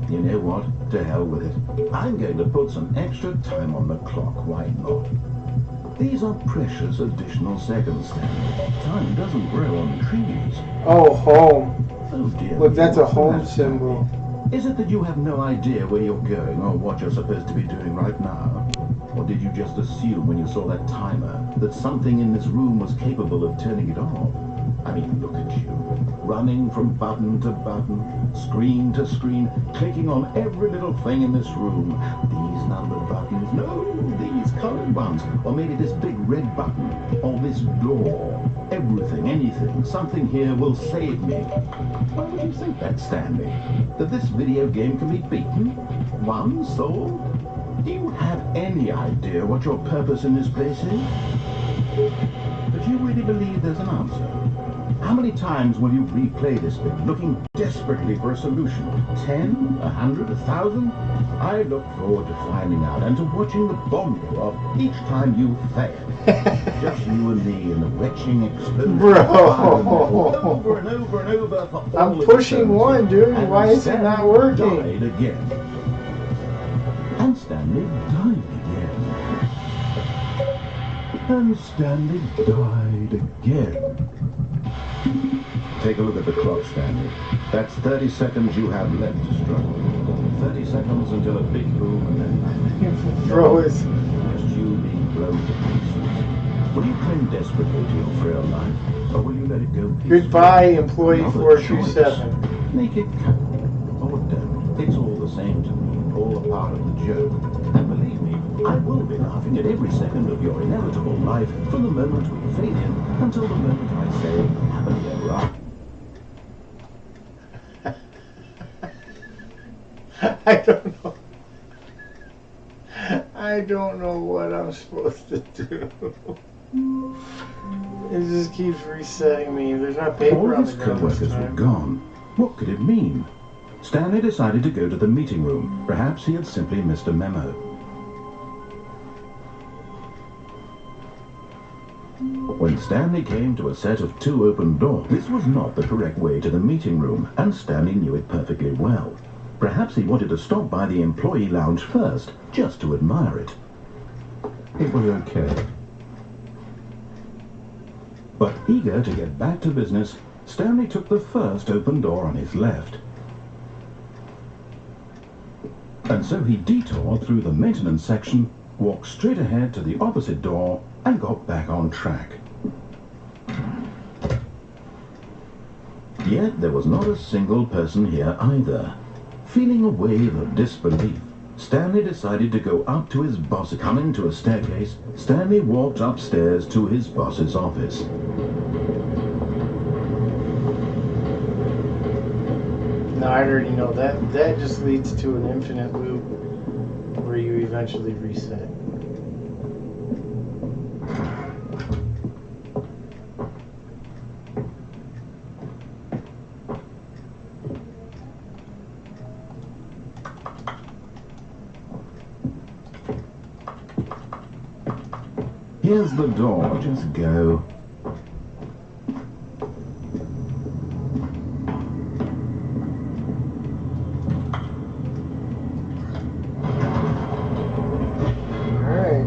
You know what? To hell with it. I'm going to put some extra time on the clock. Why not? These are precious additional seconds, Stanley. Time doesn't grow on trees. Oh, home. Oh dear. Look, that's a What's home that, symbol. Stanley? Is it that you have no idea where you're going or what you're supposed to be doing right now? Or did you just assume when you saw that timer that something in this room was capable of turning it off? I mean, look at you, running from button to button, screen to screen, clicking on every little thing in this room. These numbered buttons, no, these colored ones, or maybe this big red button, or this door. Everything, anything, something here will save me. Why would you think that, Stanley? That this video game can be beaten? Won, sold? Do you have any idea what your purpose in this place is? But you really believe there's an answer? How many times will you replay this thing, looking desperately for a solution? 10? 100? 1,000? I look forward to finding out and to watching the bomb go off each time you fail. Just you and me in the retching explosion. Bro. Over and over and over for all I'm of pushing eternity. one, dude. And Why is it not working? Died again. And Stanley died again. And Stanley died again. Take a look at the clock, Stanley. That's 30 seconds you have left to struggle. 30 seconds until a big boom and then... Bro is... Just you being blown to pieces. Will you cling desperately to your frail life, or will you let it go peacefully? Goodbye, employee Another 427. Make it count. Or don't. It's all the same to me. All a part of the joke. And believe me, I will be laughing at every second of your inevitable life from the moment we fade in until the moment I say, happily ever after. I don't know. I don't know what I'm supposed to do. It just keeps resetting me. There's no paper All on his the ground co-workers this were time. gone. What could it mean? Stanley decided to go to the meeting room. Perhaps he had simply missed a memo. When Stanley came to a set of 2 open doors, this was not the correct way to the meeting room, and Stanley knew it perfectly well. Perhaps he wanted to stop by the employee lounge first, just to admire it. It was okay. But eager to get back to business, Stanley took the first open door on his left. And so he detoured through the maintenance section, walked straight ahead to the opposite door, and got back on track. Yet there was not a single person here either. Feeling a wave of disbelief, Stanley decided to go up to his boss. Coming to a staircase, Stanley walked upstairs to his boss's office. No, I already know that. That just leads to an infinite loop where you eventually reset. Here's the door. Just go. Alright.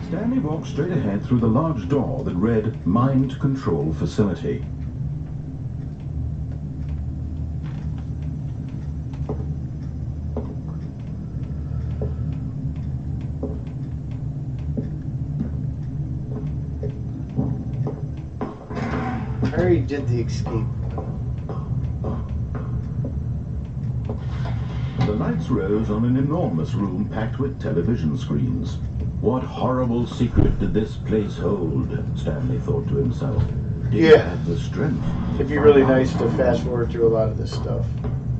Stanley walked straight ahead through the large door that read Mind Control Facility. I already did the escape. The lights rose on an enormous room packed with television screens. What horrible secret did this place hold? Stanley thought to himself. Did he have the strength? It'd be really nice to fast forward through a lot of this stuff.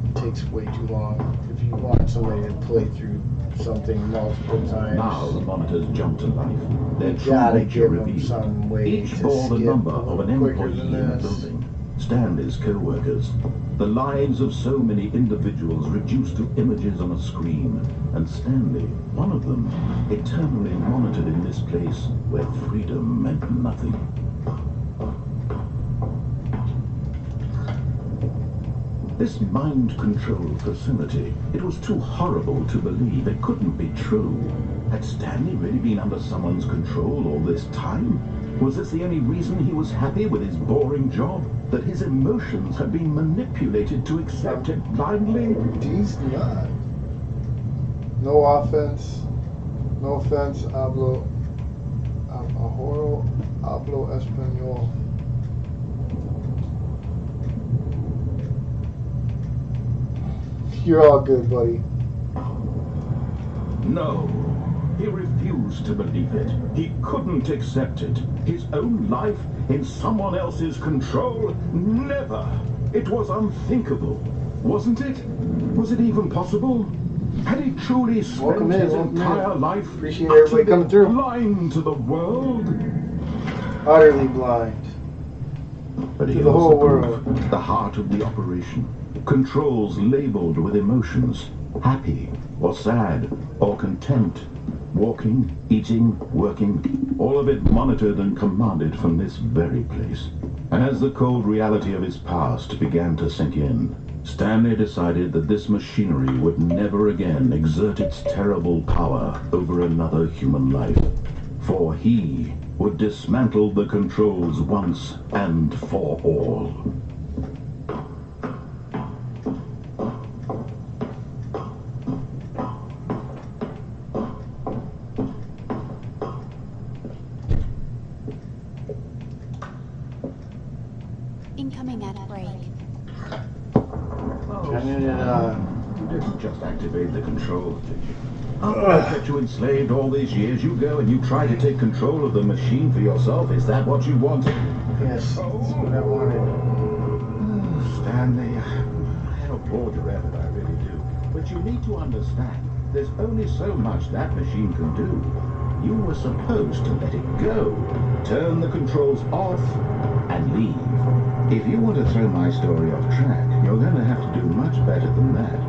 It takes way too long. If you want somebody to play through something multiple times. Now the monitors jump to life. Their You true gotta nature give them revealed. some way Each to bore the skip number a of an little quicker employee than in the this. building. Stanley's co-workers. The lives of so many individuals reduced to images on a screen. And Stanley, one of them, eternally monitored in this place where freedom meant nothing. This mind control facility, it was too horrible to believe. It couldn't be true. Had Stanley really been under someone's control all this time? Was this the only reason he was happy with his boring job? That his emotions had been manipulated to accept it blindly? He's not. No offense. No offense. Hablo español. You're all good, buddy. No. He refused to believe it. He couldn't accept it. His own life in someone else's control? Never. It was unthinkable. Wasn't it? Was it even possible? Had he truly spent his entire life Appreciate everybody coming through. blind to the world? Utterly blind. But To he the whole also world. proved the heart of the operation. Controls labeled with emotions. Happy or sad or content. Walking, eating, working, all of it monitored and commanded from this very place. As the cold reality of his past began to sink in, Stanley decided that this machinery would never again exert its terrible power over another human life. For he would dismantle the controls once and for all. Incoming ad break. You didn't just activate the controls, did you? After I kept you enslaved all these years, you go and you try to take control of the machine for yourself. Is that what you wanted? Yes, that's what I wanted. Stanley, I applaud your effort, I really do. But you need to understand, there's only so much that machine can do. You were supposed to let it go, turn the controls off, and leave. If you want to throw my story off track, you're going to have to do much better than that.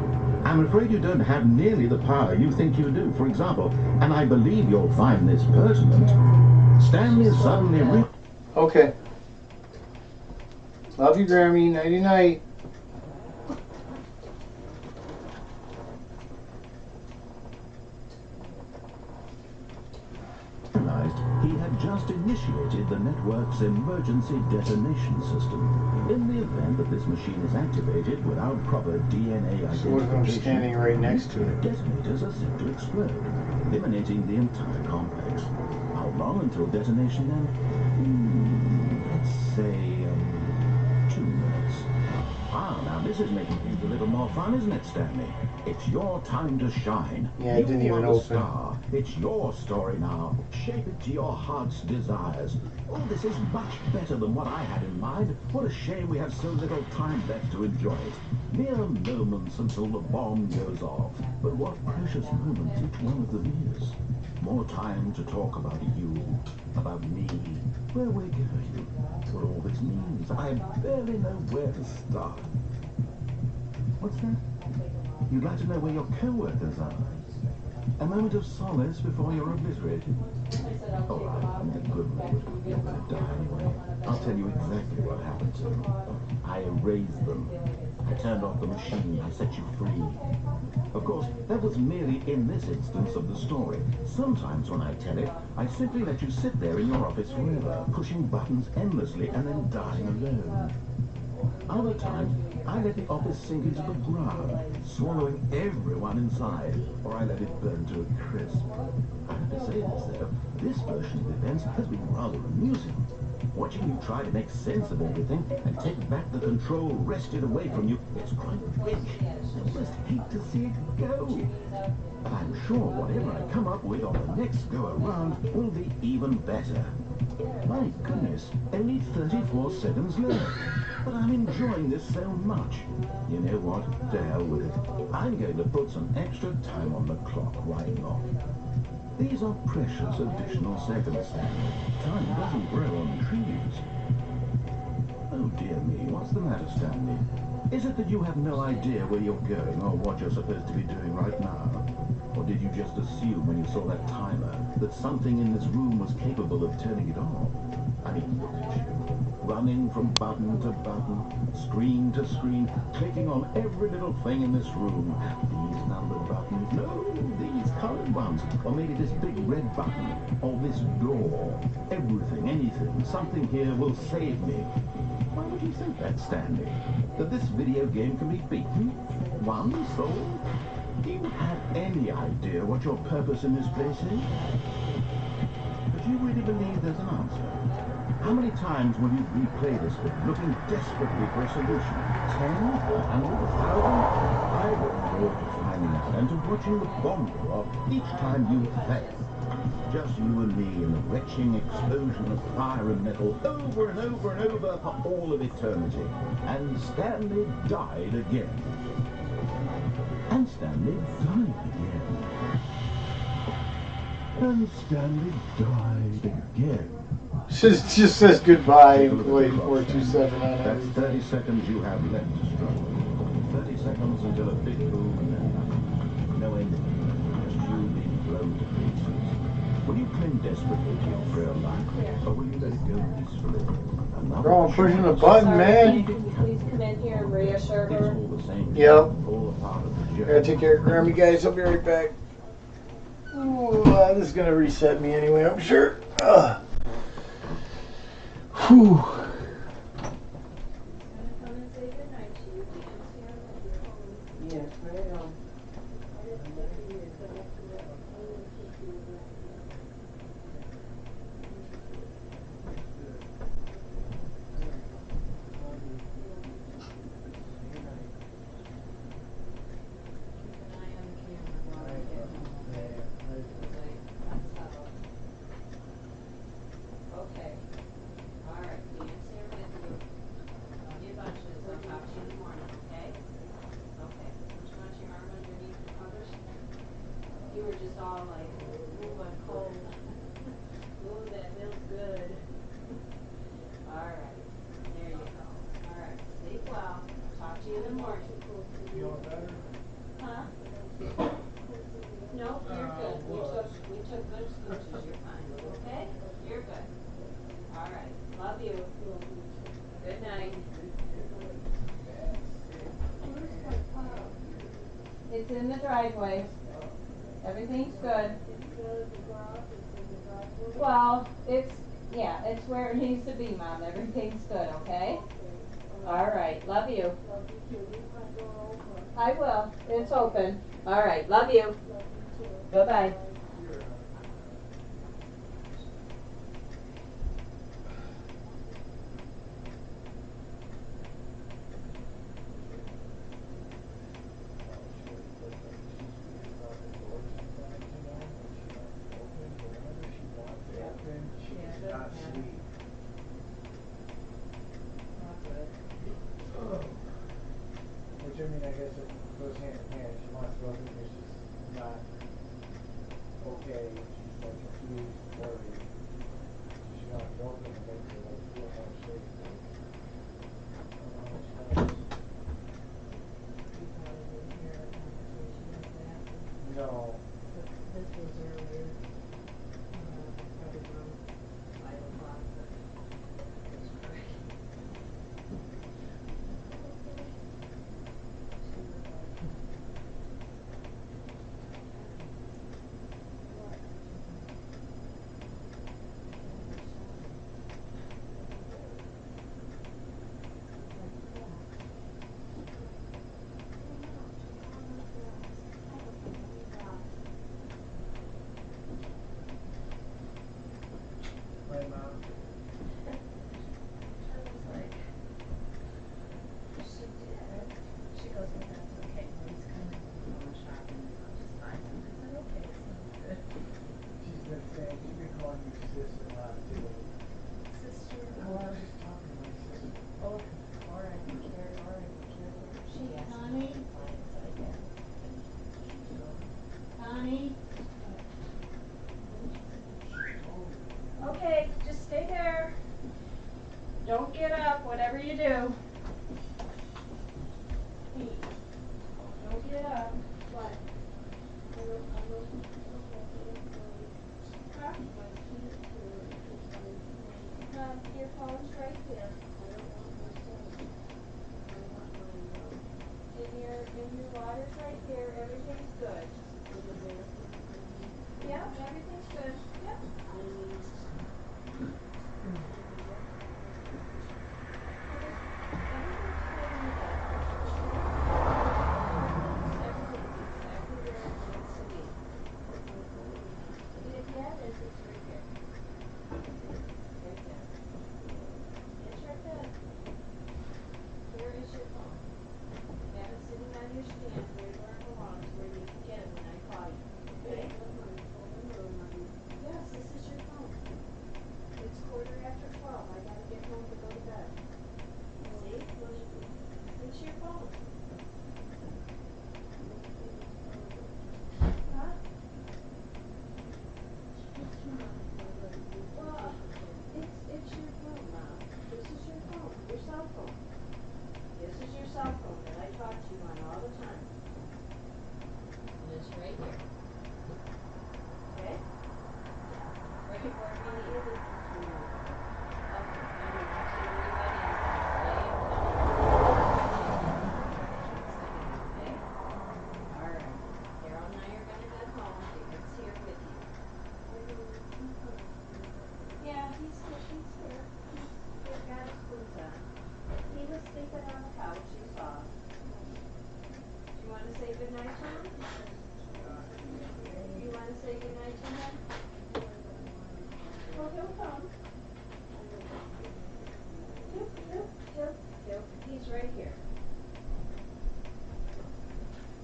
I'm afraid you don't have nearly the power you think you do. For example, and I believe you'll find this pertinent, Stanley suddenly... Okay. Love you, Grammy. Nighty night. He had just initiated the network's emergency detonation system. In the event that this machine is activated without proper DNA identification, So what if I'm standing right next to it? detonators are set to explode, eliminating the entire complex. How long until detonation then? Let's say 2 minutes. Ah, now This is making things a little more fun, isn't it, Stanley? It's your time to shine. Yeah, it didn't You even are the open. star. It's your story now. Shape it to your heart's desires. Oh, this is much better than what I had in mind. What a shame we have so little time left to enjoy it. Mere moments until the bomb goes off. But what precious moments each one of them is. More time to talk about you, about me, where we're going, what all this means. I barely know where to start. What's that? You'd like to know where your co-workers are? A moment of solace before you're obliterated. All right, I'm in a good mood. You're going to die anyway. I'll tell you exactly what happened to me. I erased them. I turned off the machine. I set you free. Of course, that was merely in this instance of the story. Sometimes when I tell it, I simply let you sit there in your office forever, pushing buttons endlessly and then dying alone. Other times, I let the office sink into the ground, swallowing everyone inside, or I let it burn to a crisp. I have to say this, though, this version of events has been rather amusing. Watching you try to make sense of everything and take back the control wrested away from you, it's quite rich. I almost hate to see it go. But I'm sure whatever I come up with on the next go-around will be even better. My goodness, only 34 seconds left. But I'm enjoying this so much. You know what? To hell with it. I'm going to put some extra time on the clock. Why not? These are precious additional seconds, Stanley. Time doesn't grow on trees. Oh dear me, what's the matter, Stanley? Is it that you have no idea where you're going or what you're supposed to be doing right now? Or did you just assume when you saw that timer that something in this room was capable of turning it off? I mean, look at you. Running from button to button, screen to screen, clicking on every little thing in this room. These numbered buttons, no, these colored ones. Or maybe this big red button, or this door. Everything, anything, something here will save me. Why would you think that, Stanley? That this video game can be beaten? Won, sold? Do you have any idea what your purpose in this place is? But you really believe there's an answer? How many times will you replay this bit, looking desperately for a solution? 10? 100? 1,000? I look forward to finding an end to watching the bomb go off each time you fail. Just you and me in the retching explosion of fire and metal over and over and over for all of eternity. And Stanley died again. And Stanley died again. And Stanley died again. Just says goodbye, employee 427 on That's it. 30 seconds you have left to struggle. 30 seconds until a big boom and then nothing. No ending. Just you being blown to pieces. Will you cling desperately to your frail life, or will you let it go peacefully? Bro, I'm pushing the button, man. Can you please come in here and reassure her? All the same. Yep. All a part of the Gotta take care of Grammy, guys. I'll be right back. Ooh, this is gonna reset me anyway, I'm sure. Whew. Yes, right on. Okay. All right, Nancy, I'm with you. Love you bunches. I'll talk to you in the morning, okay? Okay. Would you want your arm underneath the covers? You were just all like, ooh, I'm cold. Ooh, that feels good. All right. There you go. All right. Sleep well. Talk to you in the morning. Feeling better? Huh? No, you're good. We took good scooches. You're fine. Okay? You're good. All right. Love you. Good night. It's in the driveway. Everything's good. Well, it's where it needs to be, Mom. Everything's good, okay? All right. Love you. I will. It's open. All right. Love you. Bye-bye. No. This was earlier. Probably around 5 o'clock, but it was great. My mom. I was like, she did. She goes, well, that's okay. Well, he's coming from shopping and I'll just buy some. I said, okay, sounds good. She's been saying, she's been calling you sister a lot too. Sister, Oh, I was just talking to my sister. oh, or I can care, she asked me to find it, so I did. Connie? Okay, just stay there. Don't get up, whatever you do. Don't get up. What? Huh? Your phone's right there. And your water's right there. Everything's good. Yeah, everything's good. Yep.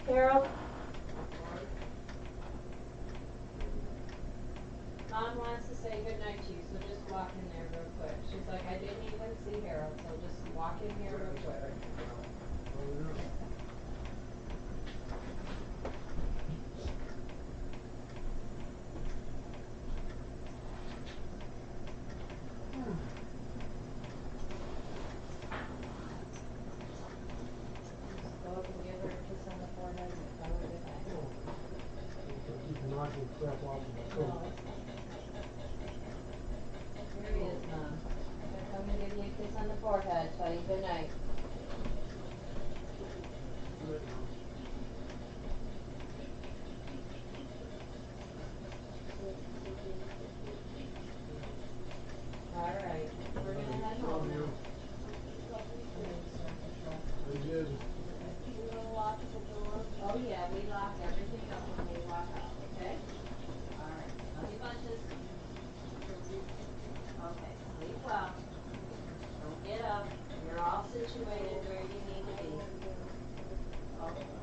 Harold? Mom wants to say goodnight to you, so just walk in there real quick. She's like, I didn't even see Harold, so just walk in here real quick. Go up and give her a kiss on the forehead and tell her goodnight. Keep knocking crap off of my coat. Here he is, Mom. I'm gonna come and give you a kiss on the forehead, tell you goodnight. Alright, we're gonna head home now. I did. You gonna lock the door? Oh yeah, we lock everything up when we walk out, okay? Alright, love you bunches. Okay, sleep well. Don't get up. You're all situated where you need to be. Okay.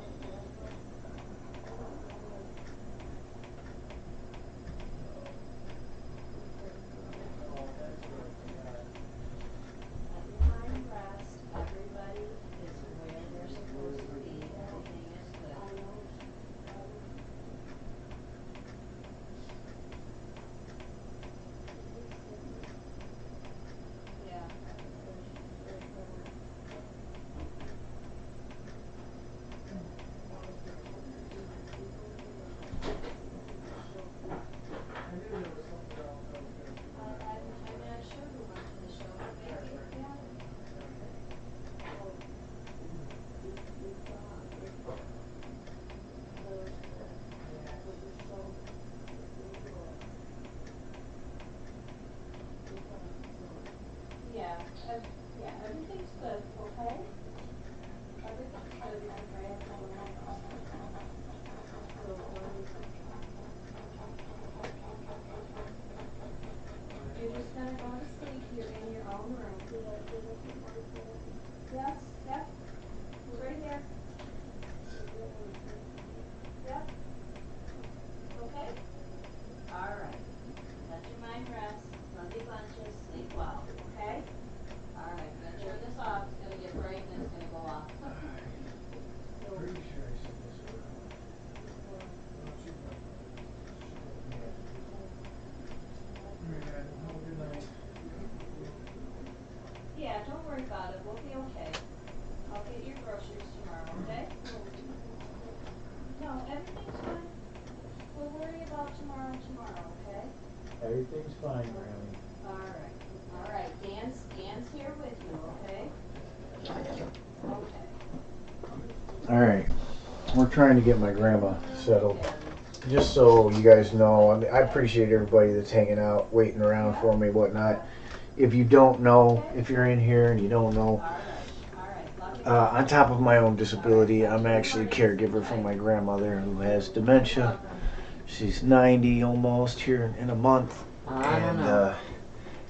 Everything's fine, Grammy. All right. Dan's here with you, okay? Okay. All right. We're trying to get my grandma settled. Just so you guys know, I mean, I appreciate everybody that's hanging out, waiting around for me, whatnot. If you don't know, if you're in here and you don't know, on top of my own disability, I'm actually a caregiver for my grandmother who has dementia. She's 90 almost here in a month. I don't know.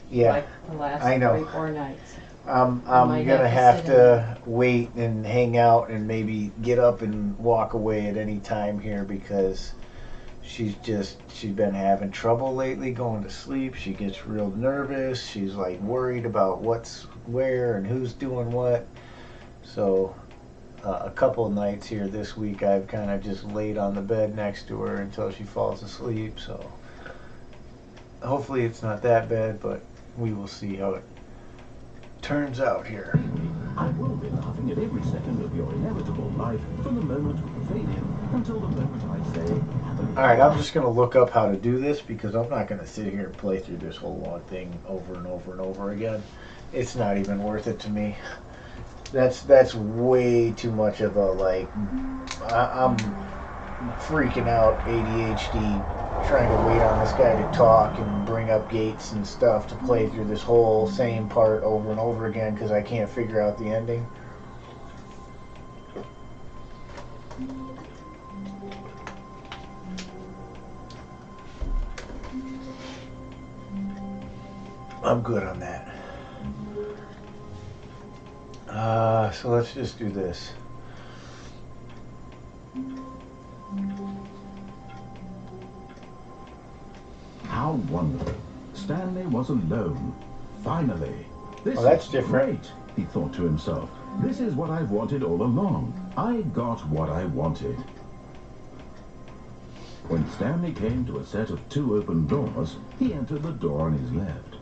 Yeah, Like the last I know. 3-4 nights. I'm might gonna have have to to wait and hang out and maybe get up and walk away at any time here because she's been having trouble lately going to sleep. She gets real nervous. She's like worried about what's where and who's doing what. So a couple of nights here this week I've kind of just laid on the bed next to her until she falls asleep. So hopefully it's not that bad, but we will see how it turns out here. I will be laughing at every second of your inevitable life from the moment you fade in until the moment I say happily. Alright, I'm just going to look up how to do this because I'm not going to sit here and play through this whole long thing over and over and over again. It's not even worth it to me. That's way too much of a, like, I'm freaking out ADHD trying to wait on this guy to talk and bring up gates and stuff to play through this whole same part over and over again because I can't figure out the ending. I'm good on that. So let's just do this. How wonderful. Stanley was alone. Finally. This that's is different. Great, he thought to himself. This is what I've wanted all along. I got what I wanted. When Stanley came to a set of 2 open doors, he entered the door on his left.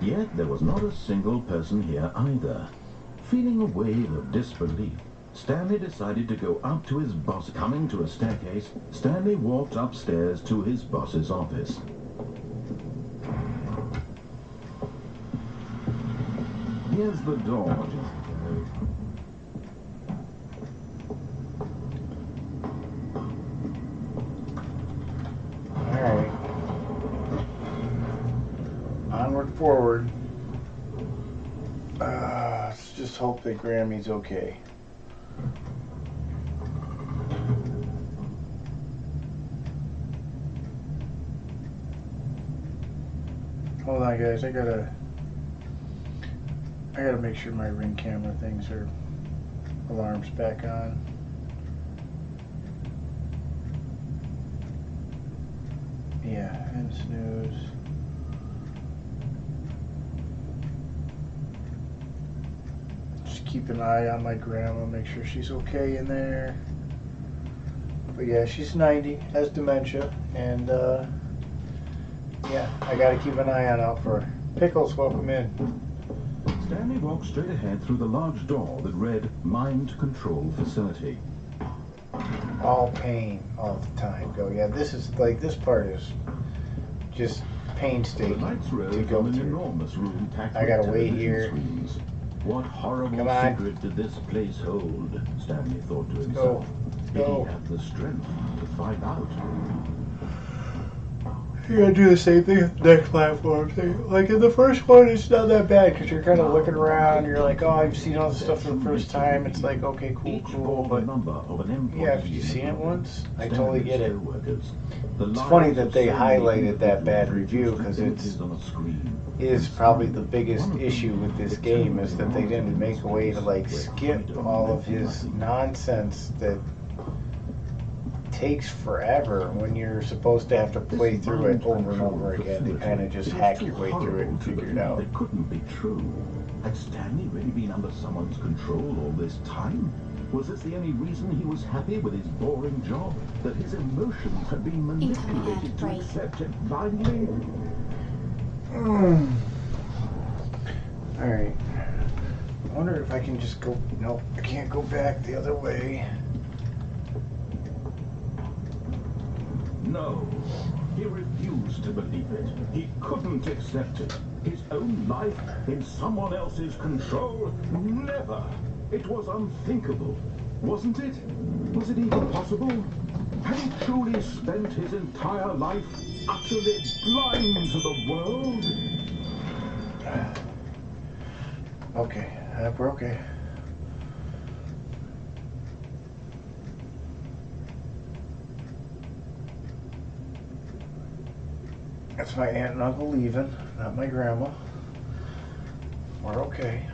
Yet there was not a single person here either. Feeling a wave of disbelief, Stanley decided to go up to his boss. Coming to a staircase, Stanley walked upstairs to his boss's office. Here's the door. Alright. Onward, forward. Let's just hope that Grammy's okay. Hold on, guys. I gotta make sure my Ring camera things are alarms back on. Yeah, and snooze. Just keep an eye on my grandma, make sure she's okay in there. But yeah, she's 90, has dementia, and yeah, I gotta keep an eye out for her. Pickles, welcome in. Stanley walked straight ahead through the large door that read Mind Control Facility. All pain all the time. Go, yeah, this is like, this part is just painstaking to go an through. enormous room packed I gotta with wait television here. screens. What horrible Come on. secret did this place hold? Stanley thought to Go. himself. Did Go. he have the strength to find out? You gotta do the same thing with the next platform thing. Like in the first one, it's not that bad because you're kind of looking around. You're like, oh, I've seen all this stuff for the first time. It's like, okay, cool. But yeah, if you've seen it once, I totally get it. It's funny that they highlighted that bad review because it is probably the biggest issue with this game is that they didn't make a way to like skip all of his nonsense that takes forever when you're supposed to have to play through it over and over again. They kind of just hack your way through it and figure it out. It couldn't be true. Had Stanley really been under someone's control all this time? Was this the only reason he was happy with his boring job? That his emotions had been manipulated to accept it blindly? Alright. I wonder if I can just go... Nope, I can't go back the other way. No. He refused to believe it. He couldn't accept it. His own life in someone else's control? Never. It was unthinkable. Wasn't it? Was it even possible? Had he truly spent his entire life utterly blind to the world? Okay, we're okay. That's my aunt and uncle leaving, not my grandma. We're okay.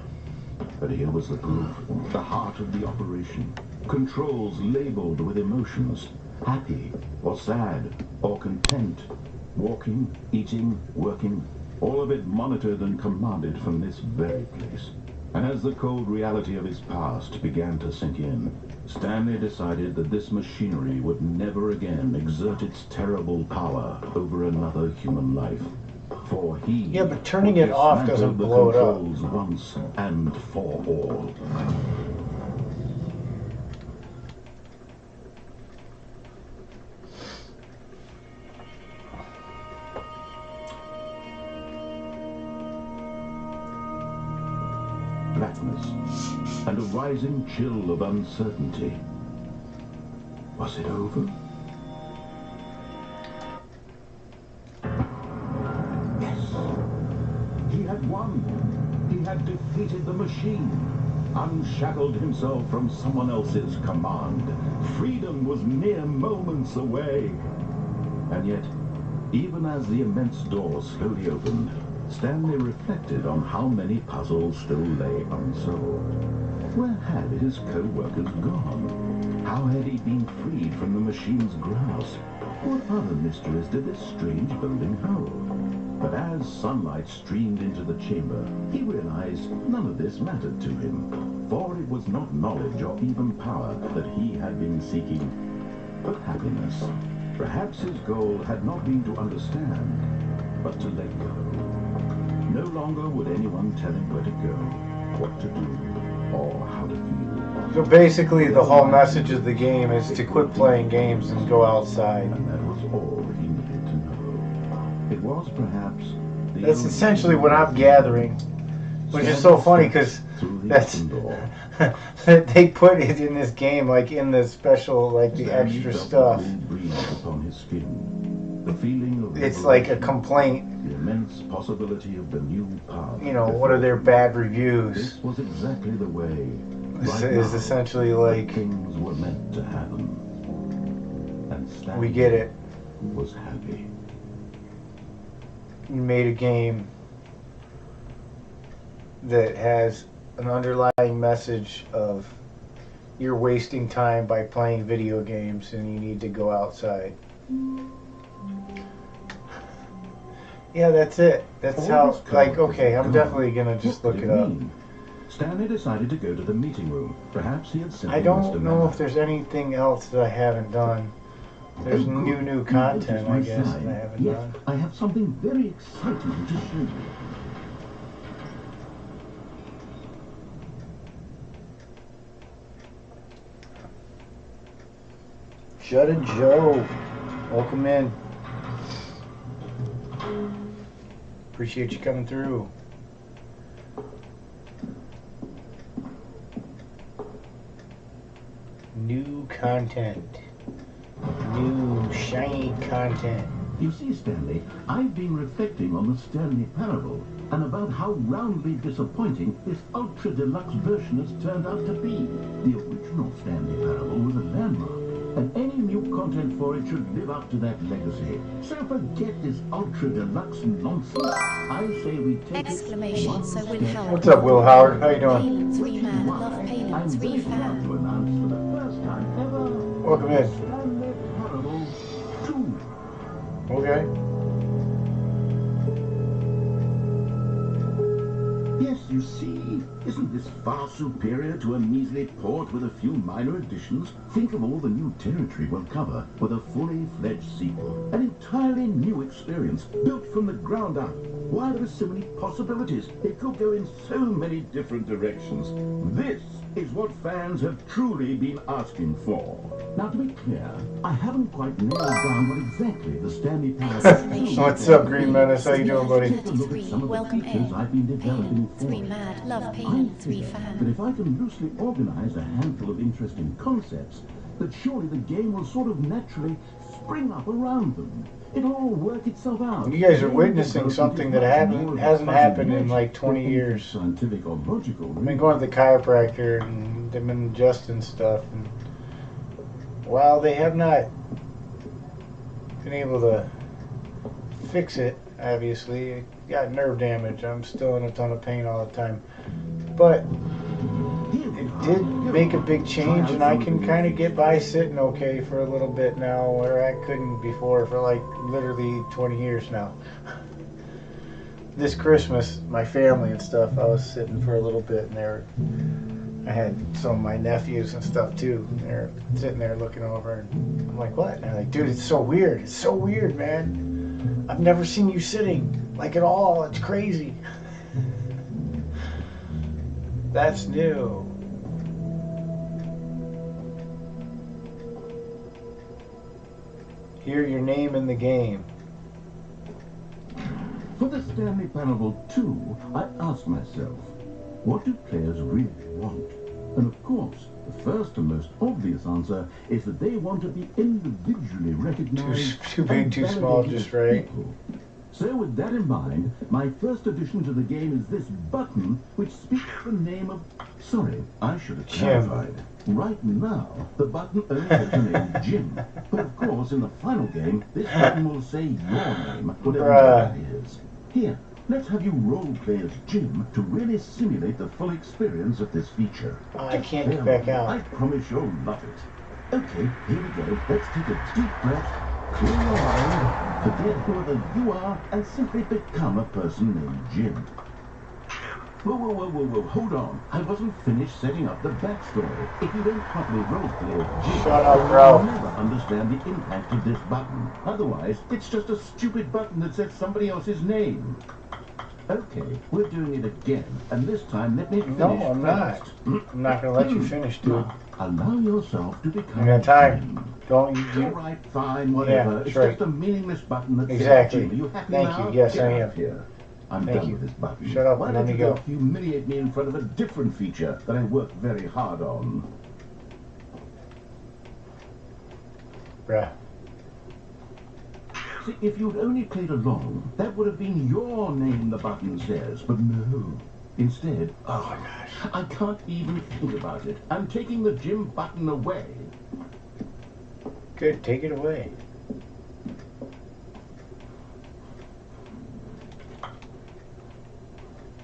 But here was the proof, the heart of the operation. Controls labeled with emotions. Happy, or sad, or content. Walking, eating, working. All of it monitored and commanded from this very place. And as the cold reality of his past began to sink in, Stanley decided that this machinery would never again exert its terrible power over another human life. For he... Yeah, but turning it off doesn't blow it up. ...controls once and for all. Blackness, and a rising chill of uncertainty. Was it over? Yes. He had won. He had defeated the machine, unshackled himself from someone else's command. Freedom was mere moments away. And yet, even as the immense door slowly opened, Stanley reflected on how many puzzles still lay unsolved. Where had his co-workers gone? How had he been freed from the machine's grasp? What other mysteries did this strange building hold? But as sunlight streamed into the chamber, he realized none of this mattered to him, for it was not knowledge or even power that he had been seeking, but happiness. Perhaps his goal had not been to understand, but to let go. No longer would anyone tell him where to go, what to do, or how to feel. So basically the whole message of the game is to quit playing games and go outside. And that was all he needed to know. It was perhaps... That's essentially what I'm gathering. Which is so funny because that's... they put it in this game, like in the special, like the extra stuff. Upon his skin. The feeling of it's like a complaint. The immense possibility of the new path. You know, what are their bad reviews? This was exactly the way. This is essentially like things were meant to happen. And Stanley we get it. Was happy. You made a game that has an underlying message of you're wasting time by playing video games and you need to go outside. Yeah, that's it. That's how, like, okay, I'm definitely gonna just look it up. Stanley decided to go to the meeting room. Perhaps he had simply I don't know if there's anything else that I haven't done. There's new content, I guess, that I haven't done. I have something very exciting to show you. Shut it, Joe. Welcome in. Appreciate you coming through. New content. New shiny content. You see, Stanley, I've been reflecting on the Stanley Parable and about how roundly disappointing this ultra deluxe version has turned out to be. The original Stanley Parable was a landmark, and any new content for it should live up to that legacy. So forget this ultra deluxe nonsense. I say we take Exclamation, so Will Howard. What's up, Will Howard? How you doing? Palins, re-man, love Palins, re-fan. to announce for the first time ever. Welcome in. Stanley Parable 2. Okay. Yes, you see, isn't this far superior to a measly port with a few minor additions? Think of all the new territory we'll cover with a fully fledged sequel. An entirely new experience, built from the ground up. Why, there are so many possibilities. It could go in so many different directions. This is what fans have truly been asking for. Now, to be clear, I haven't quite nailed down what exactly the Stanley Parable. What's up, Green Menace? How you doing, buddy? Take a look at some of the features I've been developing for it. Mad, love I Payne, 3 figure fan. that if I can loosely organize a handful of interesting concepts, that surely the game will sort of naturally spring up around them. It'll all work itself out. You guys are witnessing something that hasn't happened in like 20 years. Scientific or logical. I've been going to the chiropractor and they've been adjusting stuff. And while they have not been able to fix it, obviously, I got nerve damage. I'm still in a ton of pain all the time. But it did make a big change, and I can kind of get by sitting okay for a little bit now, where I couldn't before for like literally 20 years now. This Christmas, my family and stuff, I was sitting for a little bit, and I had some of my nephews and stuff too. They're sitting there looking over, and I'm like, what? And they're like, dude, it's so weird. It's so weird, man. I've never seen you sitting like at all. It's crazy. That's new. Hear your name in the game. For the Stanley Parable 2, I asked myself, what do players really want? And of course, the first and most obvious answer is that they want to be individually recognized. Too big, too small, just right. People. So with that in mind, my first addition to the game is this button, which speaks the name of... Sorry, I should have clarified. Right now, the button only has the name Jim. But of course, in the final game, this button will say your name, whatever that is. Here, let's have you role-play as Jim to really simulate the full experience of this feature. I can't get back out. I promise you'll love it. Okay, here we go. Let's take a deep breath. Clear your mind, forget whoever you are, and simply become a person named Jim. Whoa, hold on. I wasn't finished setting up the backstory. If you don't properly roleplay as Jim, shut up, bro. You'll never understand the impact of this button. Otherwise, it's just a stupid button that says somebody else's name. Okay, we're doing it again, and this time let me finish. No, I'm not. I'm not gonna let you finish, dude. Allow yourself to become. I got time. Don't you do? All right, fine, whatever. Yeah, it's right. just a meaningless button that Exactly. says Jim. Are you happy Thank now? you. Yes, Get I out am. Here. I'm Thank done you. with this button. Shut up Why and don't let me you go. humiliate me in front of a different feature that I worked very hard on? Bruh. See, if you'd only played along, that would have been your name the button says, but no. Instead, oh my gosh, I can't even think about it. I'm taking the Jim button away. Good, take it away.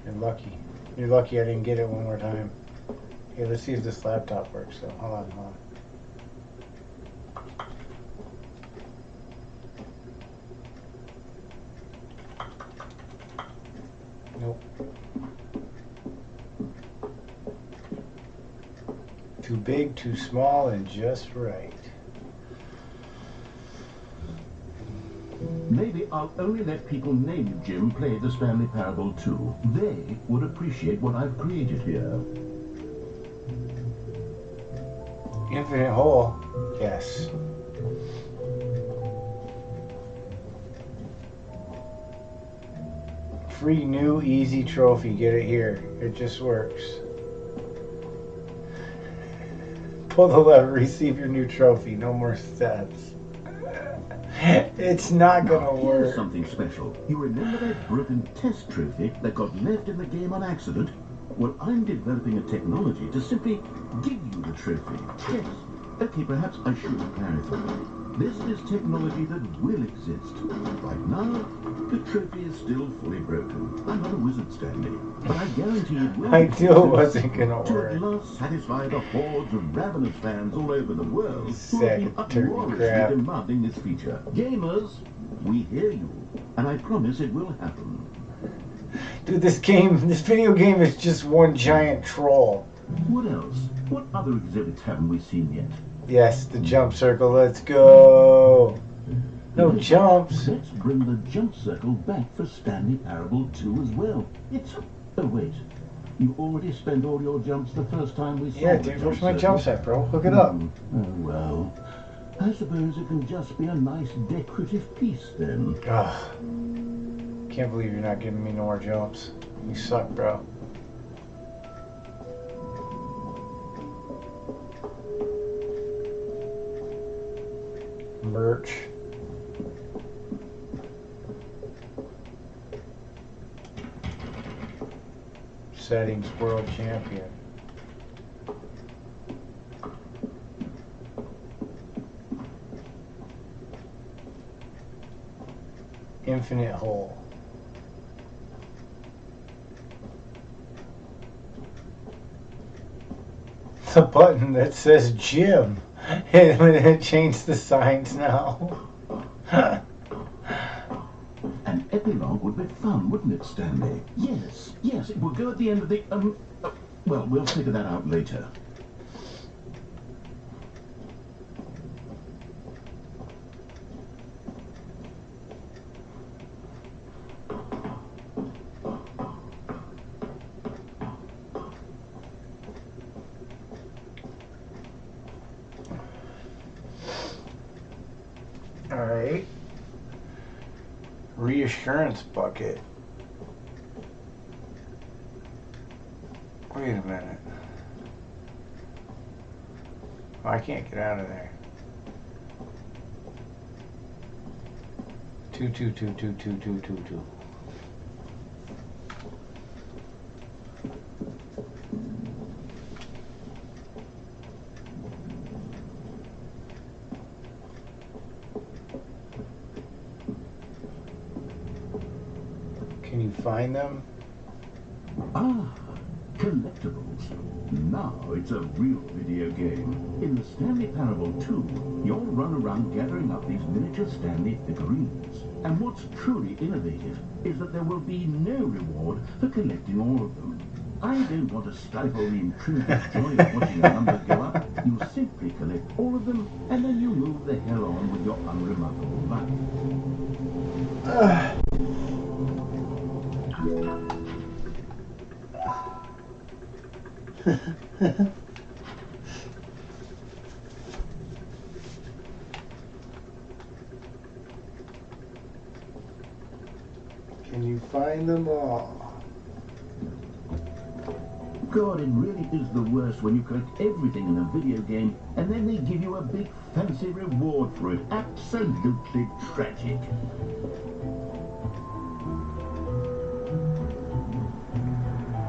You're lucky. You're lucky I didn't get it one more time. Okay, let's see if this laptop works. So hold on. Nope. Too big, too small, and just right. Maybe I'll only let people named Jim play the Stanley Parable 2. They would appreciate what I've created here. Infinite hole. Yes. Free new easy trophy. Get it here. It just works. Pull the lever, receive your new trophy. No more steps. It's not gonna work. Here's something special. You remember that broken test trophy that got left in the game on accident? Well, I'm developing a technology to simply give you the trophy. Yes. Okay, perhaps I should clarify. This is technology that will exist. Right now, the trophy is still fully broken. I'm not a wizard, Stanley, but I guarantee it will. I knew it wasn't gonna to work. at last satisfy the hordes of ravenous fans all over the world who have been Sack of turkey uproariously crap. demanding this feature. Gamers, we hear you, and I promise it will happen. Dude, this video game is just one giant troll. What else? What other exhibits haven't we seen yet? Yes, the jump circle. Let's go. No jumps. Let's bring the jump circle back for Stanley Parable 2 as well. It's... Oh, wait. You already spent all your jumps the first time we saw Yeah, the dude, jump where's my circle. jump set, bro? Hook it up. Oh, well. I suppose it can just be a nice decorative piece, then. Ugh. Can't believe you're not giving me no more jumps. You suck, bro. Merch. Settings world champion. Infinite hole. The button that says gym. And when it changed the signs now. An epilogue would be fun, wouldn't it, Stanley? Yes, yes, it would go at the end of the, well, we'll figure that out later. Alright. Reassurance bucket. Wait a minute. Oh, I can't get out of there. 222222222. Can you find them? Ah, collectibles. Now it's a real video game. In the Stanley Parable 2, you'll run around gathering up these miniature Stanley figurines. And what's truly innovative is that there will be no reward for collecting all of them. I don't want to stifle the intrinsic joy of watching a number go up. You simply collect all of them, and then you move the hell on with your unremarkable life. Can you find them all? God, it really is the worst when you collect everything in a video game and then they give you a big fancy reward for it. Absolutely tragic.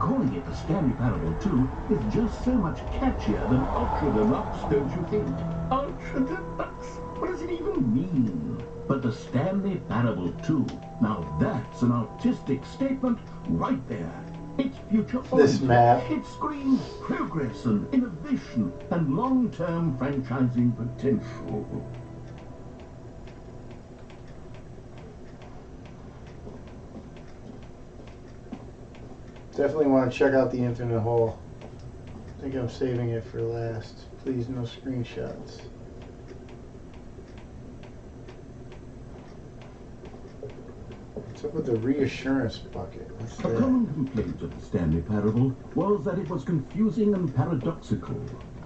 Calling it the Stanley Parable 2 is just so much catchier than Ultra Deluxe, don't you think? Ultra Deluxe? What does it even mean? But the Stanley Parable 2, now that's an artistic statement right there. It's future-oriented. This map. It screams progress and innovation and long-term franchising potential. Definitely want to check out the infinite hole. I think I'm saving it for last. Please, no screenshots. What's up with the reassurance bucket? What's A that? common complaint of the Stanley Parable was that it was confusing and paradoxical,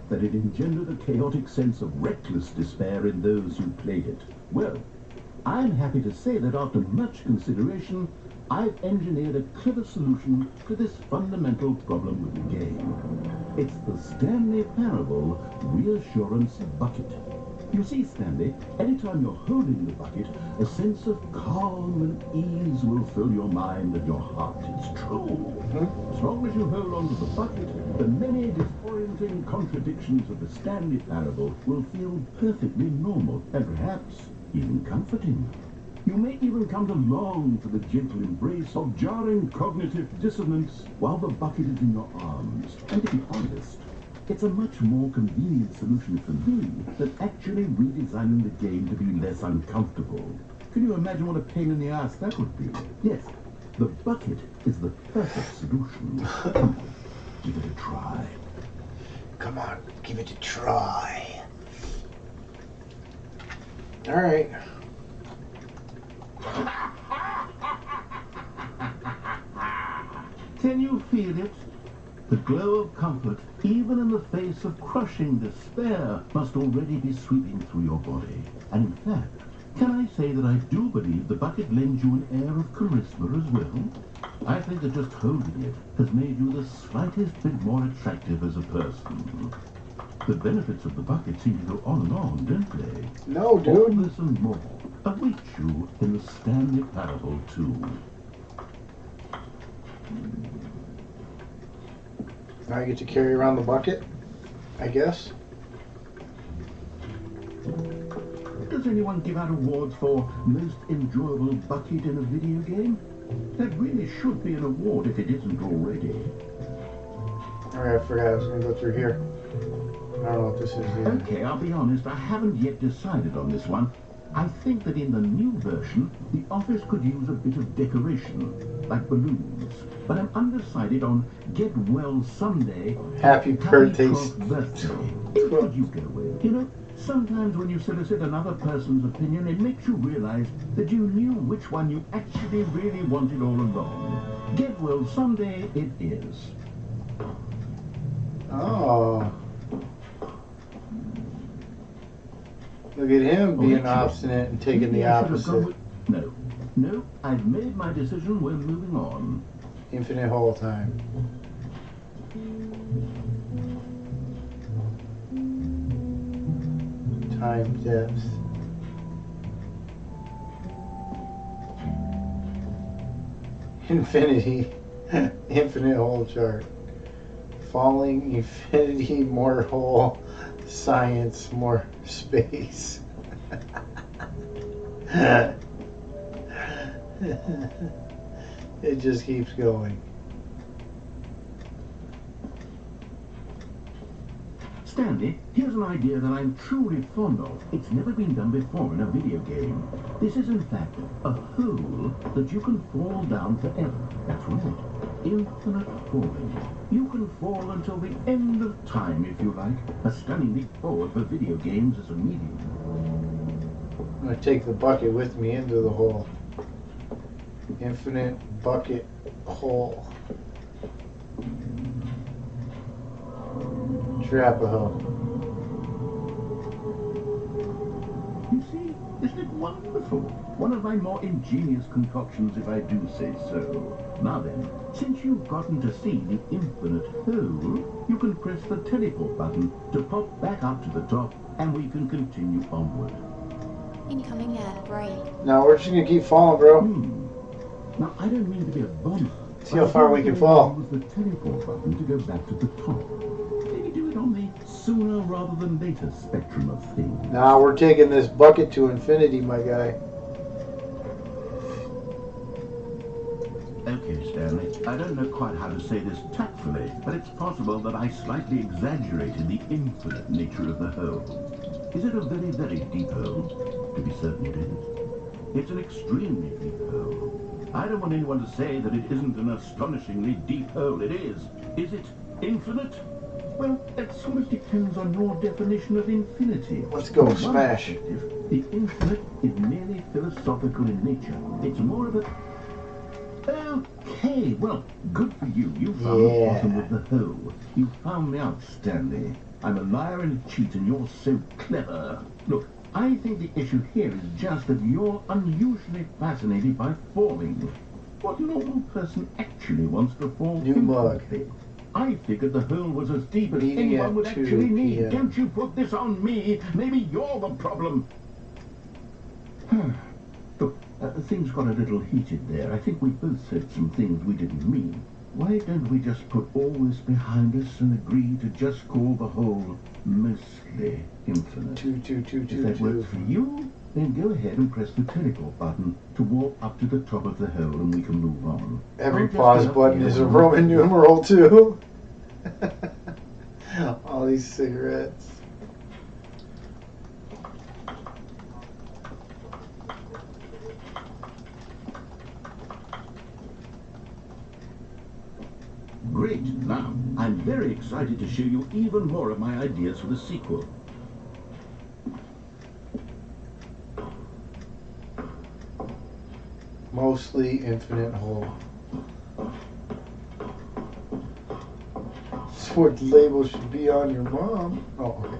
that it engendered a chaotic sense of reckless despair in those who played it. Well, I'm happy to say that after much consideration, I've engineered a clever solution to this fundamental problem with the game. It's the Stanley Parable Reassurance Bucket. You see, Stanley, anytime you're holding the bucket, a sense of calm and ease will fill your mind and your heart. It's true. As long as you hold on to the bucket, the many disorienting contradictions of the Stanley Parable will feel perfectly normal and perhaps even comforting. You may even come to long for the gentle embrace of jarring cognitive dissonance while the bucket is in your arms. And to be honest, it's a much more convenient solution for me than actually redesigning the game to be less uncomfortable. Can you imagine what a pain in the ass that would be? Yes, the bucket is the perfect solution. Come on, give it a try. Come on, give it a try. All right. Can you feel it? The glow of comfort, even in the face of crushing despair, must already be sweeping through your body. And in fact, can I say that I do believe the bucket lends you an air of charisma as well? I think that just holding it has made you the slightest bit more attractive as a person. The benefits of the bucket seem to go on and on, don't they? No, dude. All this and more await you in the Stanley Parable 2. Now I get to carry around the bucket, I guess. Does anyone give out awards for most enjoyable bucket in a video game? That really should be an award if it isn't already. Alright, I forgot I was going to go through here. I don't know what this is yet. Okay, I'll be honest, I haven't yet decided on this one. I think that in the new version, the office could use a bit of decoration, like balloons. But I'm undecided on Get Well Someday. Happy birthday. 12th birthday. Which would you go with? You know, sometimes when you solicit another person's opinion, it makes you realize that you knew which one you actually really wanted all along. Get Well Someday it is. Oh. Look at him being obstinate and taking the opposite. No, I've made my decision. We're moving on. Infinite hole time. Time depth. Infinity. Infinite hole chart. Falling infinity, more hole. Science, more space. It just keeps going. Stanley, here's an idea that I'm truly fond of. It's never been done before in a video game. This is in fact a hole that you can fall down forever. That's right. Infinite falling. You can fall until the end of time if you like. A stunning leap forward for video games as a medium. I'm going to take the bucket with me into the hole. Infinite bucket hole. Trap-a-hole. You see, isn't it wonderful? One of my more ingenious concoctions, if I do say so. Now then, since you've gotten to see the infinite hole, you can press the teleport button to pop back up to the top, and we can continue onward. Incoming ad break. Now we're just going to keep falling, bro. Now, I don't mean to be a bummer. See how far we can fall. Use the teleport button to go back to the top. Maybe do it on the sooner rather than later spectrum of things. Now we're taking this bucket to infinity, my guy. Okay, Stanley, I don't know quite how to say this tactfully, but it's possible that I slightly exaggerated the infinite nature of the hole. Is it a very, very deep hole? To be certain it is. It's an extremely deep hole. I don't want anyone to say that it isn't an astonishingly deep hole. It is. Is it infinite? Well, that sort of depends on your definition of infinity. Let's go, From one smash. perspective, the infinite is merely philosophical in nature. It's more of a... Okay, well, good for you. You found the bottom of the hole. You found me out, Stanley. I'm a liar and a cheat, and you're so clever. Look, I think the issue here is just that you're unusually fascinated by falling. What normal person actually wants to fall infinitely? I figured the hole was as deep as Meeting anyone at would 2 actually need. p.m. Don't you put this on me. Maybe you're the problem. Look, things got a little heated there. I think we both said some things we didn't mean. Why don't we just put all this behind us and agree to just call the whole mostly infinite? If that works for you, then go ahead and press the teleport button to warp up to the top of the hole and we can move on. Every I'll just pause get up button here is a and- Roman numeral, too. All these cigarettes. Great. Now, I'm very excited to show you even more of my ideas for the sequel. Mostly infinite hole. What label should be on your mom? Oh,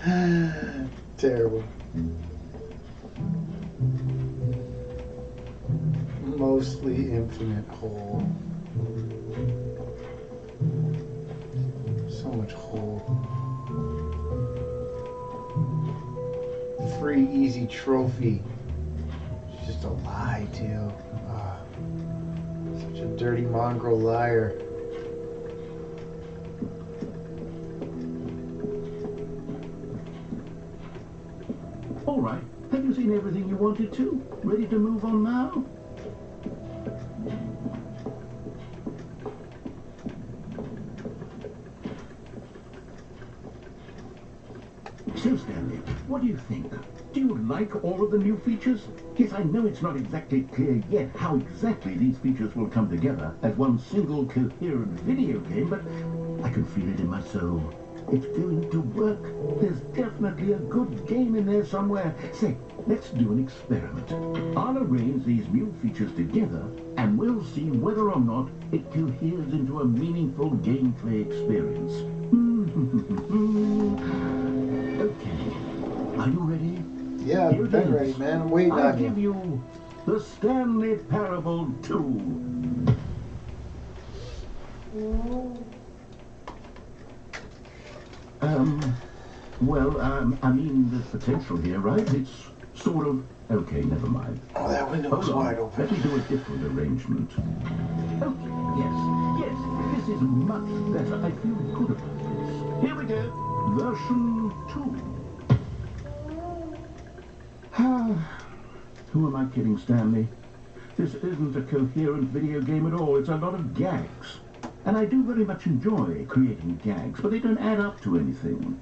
okay. Terrible. Mostly infinite hole. So much hole. Free easy trophy. It's just a lie too. Such a dirty mongrel liar. All right. Have you seen everything you wanted to? Ready to move on now? So, Stanley, what do you think? Do you like all of the new features? Yes, I know it's not exactly clear yet how exactly these features will come together as one single coherent video game, but I can feel it in my soul. It's going to work. There's definitely a good game in there somewhere. Say, let's do an experiment. I'll arrange these new features together, and we'll see whether or not it coheres into a meaningful gameplay experience. Okay. Are you ready? Yeah, Here I'm it been is. ready, man. I'm waiting I'll on give you. you the Stanley Parable 2. I mean, there's potential here, right? It's sort of... Okay, never mind. Oh, that window was Hold on. wide open. Let me do a different arrangement. Okay, yes, this is much better. I feel good about this. Here we go. Version 2. Who am I kidding, Stanley? This isn't a coherent video game at all. It's a lot of gags. And I do very much enjoy creating gags, but they don't add up to anything.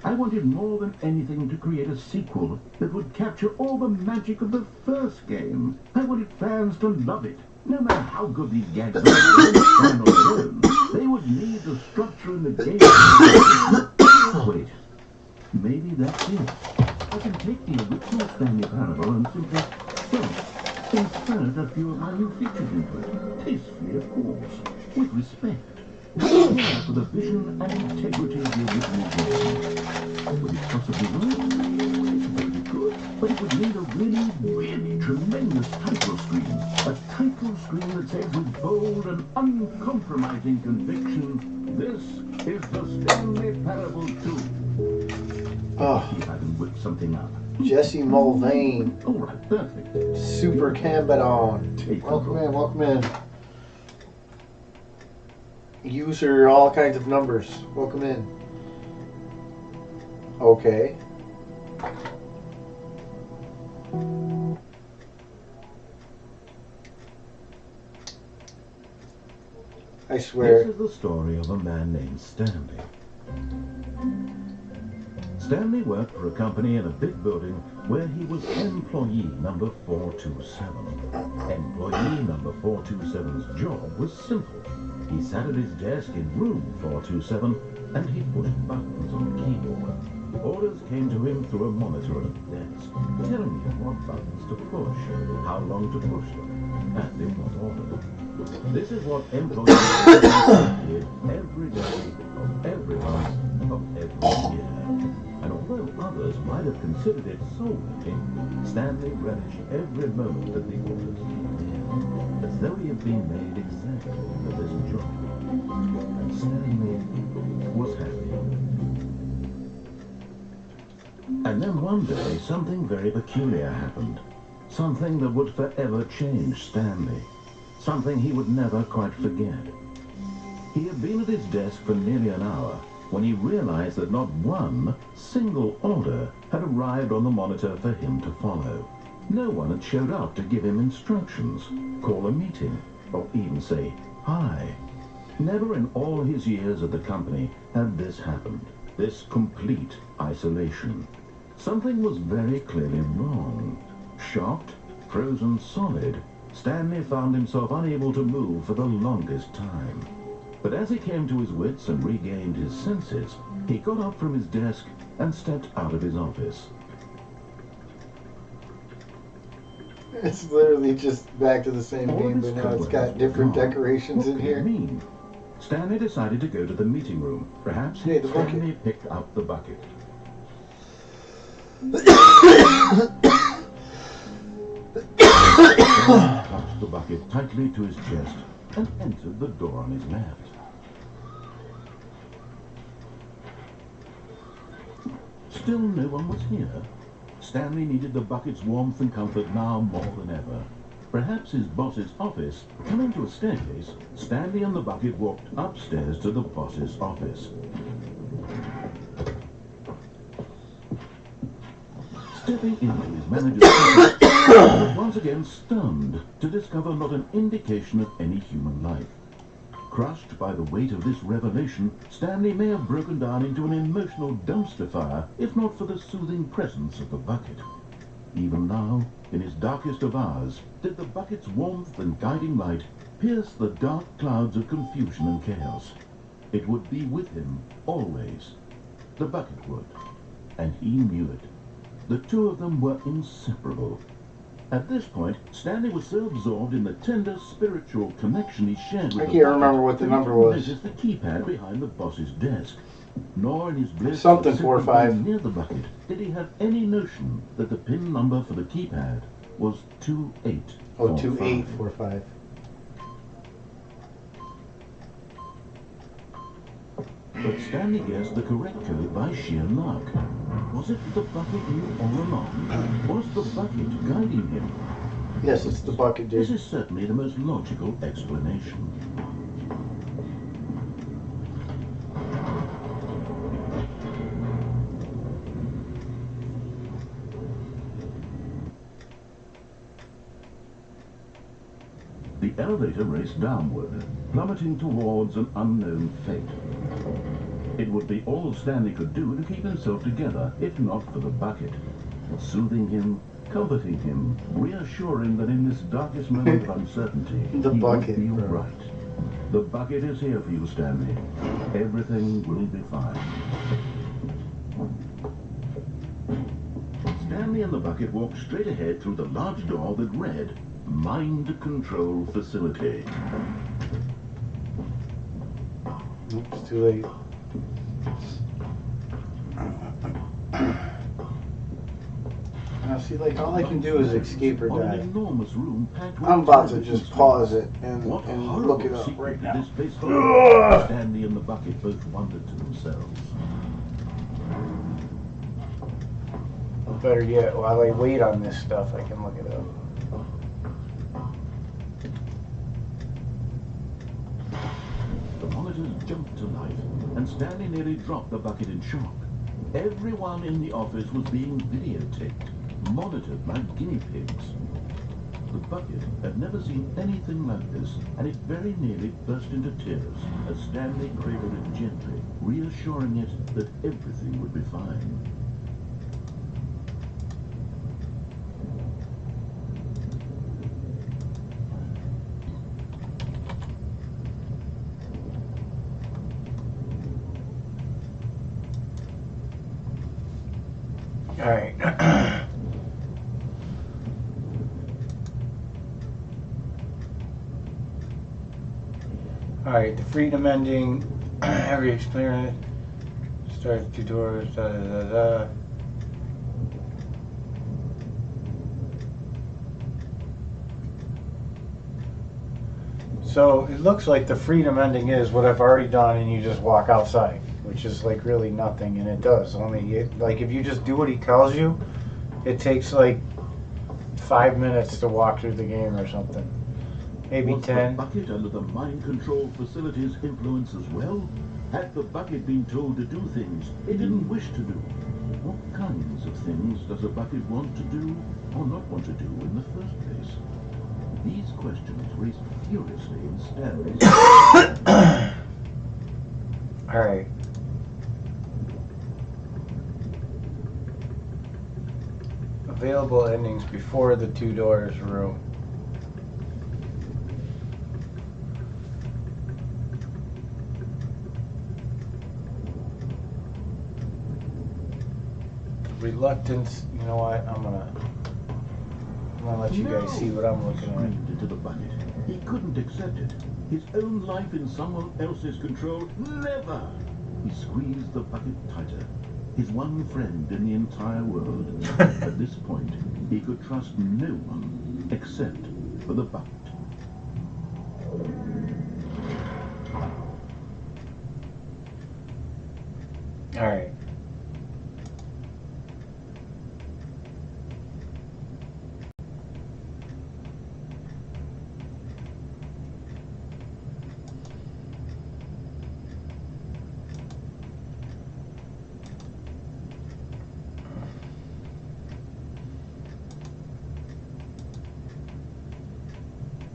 I wanted more than anything to create a sequel that would capture all the magic of the first game. I wanted fans to love it. No matter how good these gags are, they wouldn't stand on their own. They would need the structure in the game. Wait, maybe that's it. I can take the original Stanley Parable and simply, insert a few of my new features into it. Tastefully, of course. With respect. Care for the vision and integrity of the original game. Would it possibly work? It's very good, but it would need a really tremendous title screen. A title screen that says with bold and uncompromising conviction, this is the Stanley Parable 2. Oh. See if I can whip something up. Jesse Mulvane. All right, perfect. Super Cambadon. Welcome in. User all kinds of numbers. Welcome in. Okay. I swear. This is the story of a man named Stanley. Stanley worked for a company in a big building where he was employee number 427. Employee number 427's job was simple. He sat at his desk in room 427 and he pushed buttons on the keyboard. Orders came to him through a monitor at the desk, telling him what buttons to push, how long to push them, and in what order. This is what employees did every day of every month of every year. And although others might have considered it soul-making, Stanley relished every moment that the orders came in, as though he had been made exactly for this job. And Stanley was happy. And then one day, something very peculiar happened. Something that would forever change Stanley. Something he would never quite forget. He had been at his desk for nearly an hour when he realized that not one single order had arrived on the monitor for him to follow. No one had showed up to give him instructions, call a meeting, or even say hi. Never in all his years at the company had this happened, this complete isolation. Something was very clearly wrong. Shocked, frozen solid, Stanley found himself unable to move for the longest time. But as he came to his wits and regained his senses, he got up from his desk and stepped out of his office. It's literally just back to the same All game, this but now it's trouble got different gone. decorations What in could here. it mean? Stanley decided to go to the meeting room. Perhaps Hey, the bucket. Stanley picked up the bucket. Stanley clutched the bucket tightly to his chest and entered the door on his left. Still no one was here. Stanley needed the bucket's warmth and comfort now more than ever. Perhaps his boss's office. Coming to a staircase, Stanley and the bucket walked upstairs to the boss's office. Stepping into his manager's office, he was once again stunned to discover not an indication of any human life. Crushed by the weight of this revelation, Stanley may have broken down into an emotional dumpster fire if not for the soothing presence of the bucket. Even now, in his darkest of hours, did the bucket's warmth and guiding light pierce the dark clouds of confusion and chaos. It would be with him, always. The bucket would. And he knew it. The two of them were inseparable. At this point, Stanley was so absorbed in the tender spiritual connection he shared with I the can't bucket remember what the that number he was. noticed the keypad behind the boss's desk. Nor in his bliss Something of simply 45. being near the bucket did he have any notion that the pin number for the keypad was 2845. Oh, 2845. But Stanley guessed the correct code by sheer luck. Was it the bucket knew all along? Was the bucket guiding him? Yes, it's the bucket, dude. This is certainly the most logical explanation. The elevator raced downward, plummeting towards an unknown fate. It would be all Stanley could do to keep himself together, if not for the bucket. Soothing him, comforting him, reassuring that in this darkest moment of uncertainty, The he bucket, would be all bro. right. The bucket is here for you, Stanley. Everything will be fine. Stanley and the bucket walked straight ahead through the large door that read, Mind Control Facility. It's too late. Now, see, like, all I can do is escape or On an die. enormous room packed with I'm about to television just screens. pause it and What a look it horrible up secret right did now. this place hold? Stanley and the bucket both wondered to themselves. Better yet, while I wait on this stuff, I can look it up. The monitors jumped to life, and Stanley nearly dropped the bucket in shock. Everyone in the office was being videotaped, monitored like guinea pigs. The bucket had never seen anything like this, and it very nearly burst into tears as Stanley cradled it gently, reassuring it that everything would be fine. Alright. Alright, the freedom ending, every experiment starts 2 doors, da da da da. So it looks like the freedom ending is what I've already done and you just walk outside, which is like really nothing, and it does. Only it, like if you just do what he tells you, it takes like 5 minutes to walk through the game or something. Maybe Was 10. the bucket under the mind control facility's influence as well? Had the bucket been told to do things it didn't wish to do? What kinds of things does a bucket want to do or not want to do in the first place? These questions raced furiously in Stanley's Alright. Available endings before the 2 doors room. Reluctance, you know what, I'm gonna I'm gonna let you guys see what I'm looking at. Screamed into the bucket. He couldn't accept it. His own life in someone else's control? Never! He squeezed the bucket tighter. His one friend in the entire world. At this point, he could trust no one except for the bucket. All right.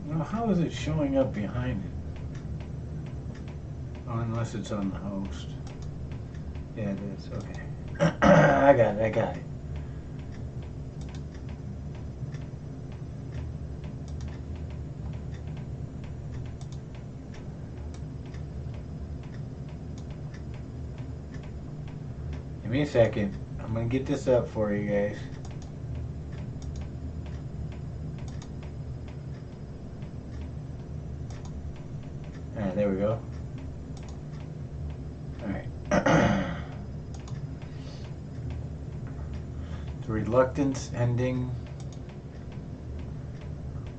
Now, how is it showing up behind it? Oh, unless it's on the host. Yeah, it is. Okay. I got it. Give me a second. I'm gonna get this up for you guys. Alright, there we go. Alright. The reluctance ending.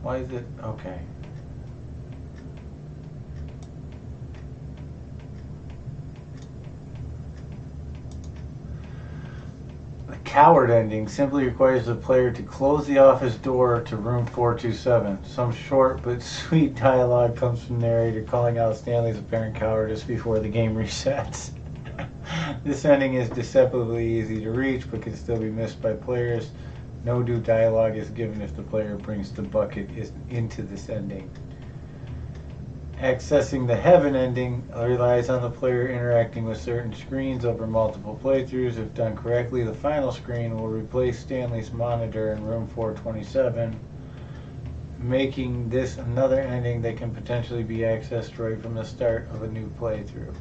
Why is it? Okay. The coward ending simply requires the player to close the office door to room 427. Some short but sweet dialogue comes from the narrator calling out Stanley's apparent cowardice before the game resets. This ending is deceptively easy to reach but can still be missed by players. No new dialogue is given if the player brings the bucket into this ending. Accessing the heaven ending relies on the player interacting with certain screens over multiple playthroughs. If done correctly, the final screen will replace Stanley's monitor in room 427, making this another ending that can potentially be accessed right from the start of a new playthrough.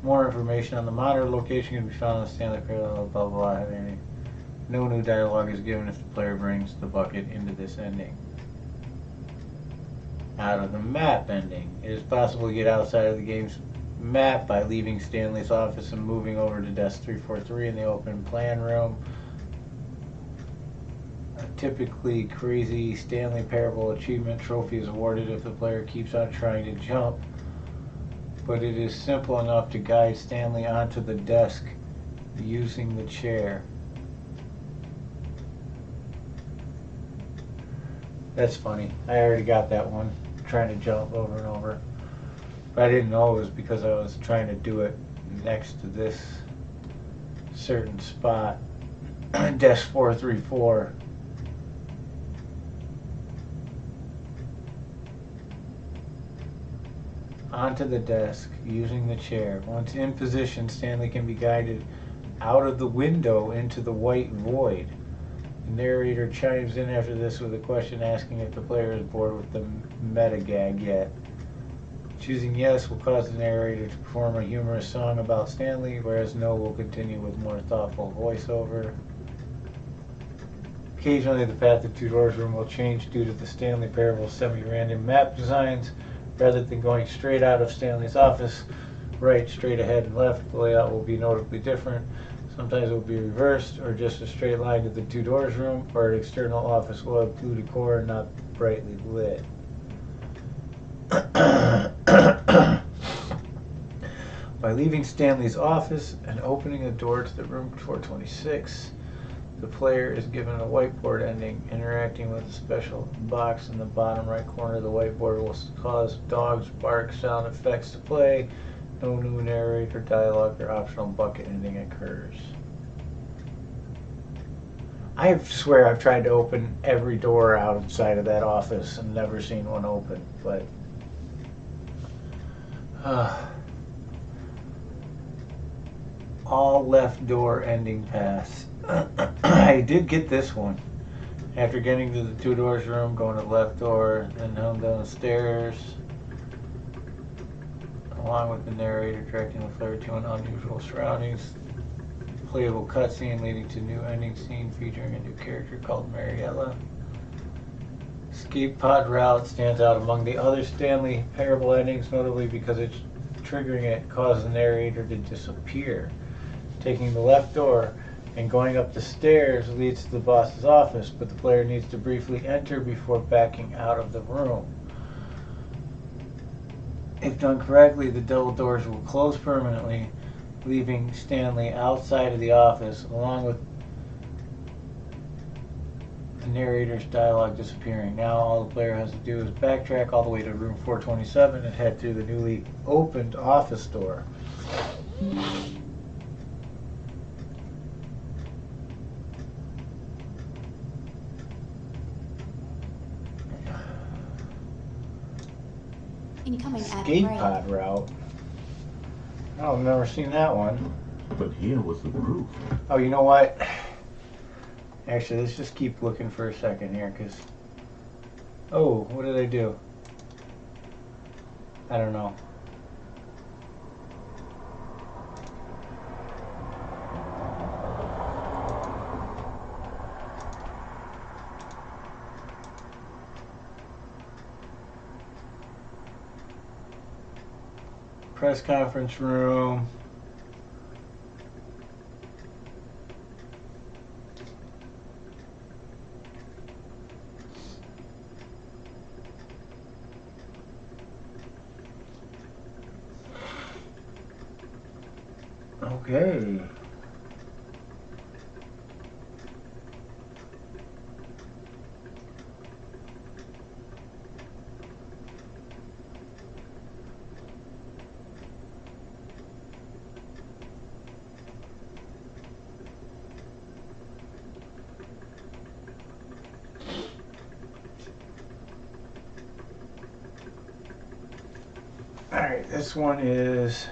More information on the monitor location can be found on the Stanley Parallel, blah blah blah. No new dialogue is given if the player brings the bucket into this ending. Out of the map ending. It is possible to get outside of the game's map by leaving Stanley's office and moving over to desk 343 in the open plan room. A typically crazy Stanley Parable achievement trophy is awarded if the player keeps on trying to jump, but it is simple enough to guide Stanley onto the desk using the chair. That's funny. I already got that one. Trying to jump over and over. But I didn't know it was because I was trying to do it next to this certain spot. Desk 434. Onto the desk using the chair. Once in position, Stanley can be guided out of the window into the white void. The narrator chimes in after this with a question asking if the player is bored with the meta gag yet. Choosing yes will cause the narrator to perform a humorous song about Stanley, whereas no will continue with more thoughtful voiceover. Occasionally the path of Two Doors Room will change due to the Stanley Parable semi-random map designs. Rather than going straight out of Stanley's office, right, straight ahead and left, the layout will be notably different. Sometimes it will be reversed, or just a straight line to the Two Doors Room, or an external office will have blue decor and not brightly lit. By leaving Stanley's office and opening the door to the room 426, the player is given a whiteboard ending. Interacting with a special box in the bottom right corner of the whiteboard will cause dogs bark sound effects to play. No new narrator dialogue or optional bucket ending occurs. I swear I've tried to open every door outside of that office and never seen one open, but all left door ending paths. I did get this one. After getting to the Two Doors Room, going to the left door, then home down the stairs, along with the narrator directing the player to an unusual surroundings. playable cutscene leading to a new ending scene featuring a new character called Mariella. Escape pod route stands out among the other Stanley Parable endings, notably because it's triggering it causes the narrator to disappear. Taking the left door and going up the stairs leads to the boss's office, but the player needs to briefly enter before backing out of the room. If done correctly, the double doors will close permanently, leaving Stanley outside of the office, along with the narrator's dialogue disappearing. Now all the player has to do is backtrack all the way to room 427 and head through the newly opened office door. Incoming ad Escape break. pod route. Oh, I've never seen that one. But here was the proof. Oh, you know what? Actually, let's just keep looking for a second here, because... Oh, what did I do? I don't know. Press conference room. Okay. Alright, this one is...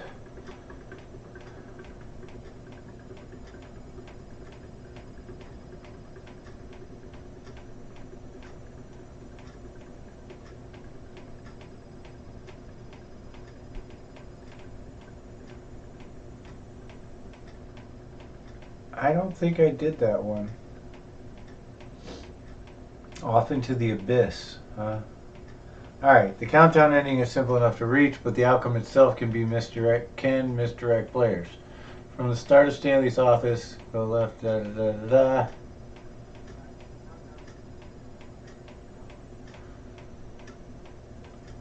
I don't think I did that one. Off into the abyss, huh? Alright, the countdown ending is simple enough to reach, but the outcome itself can misdirect players. From the start of Stanley's office, go left, da da da da da.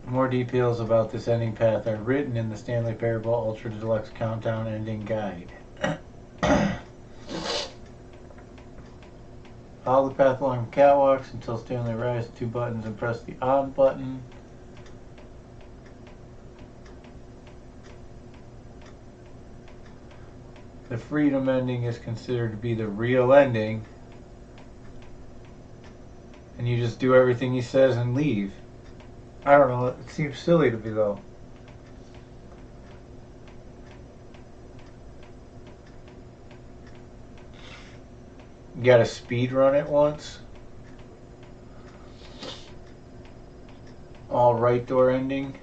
More details about this ending path are written in the Stanley Parable Ultra Deluxe Countdown Ending Guide. Follow the path along the catwalks until Stanley arrives at 2 buttons and press the on button. The freedom ending is considered to be the real ending. And you just do everything he says and leave. I don't know, it seems silly to me though. You gotta speed run it once. All right door ending.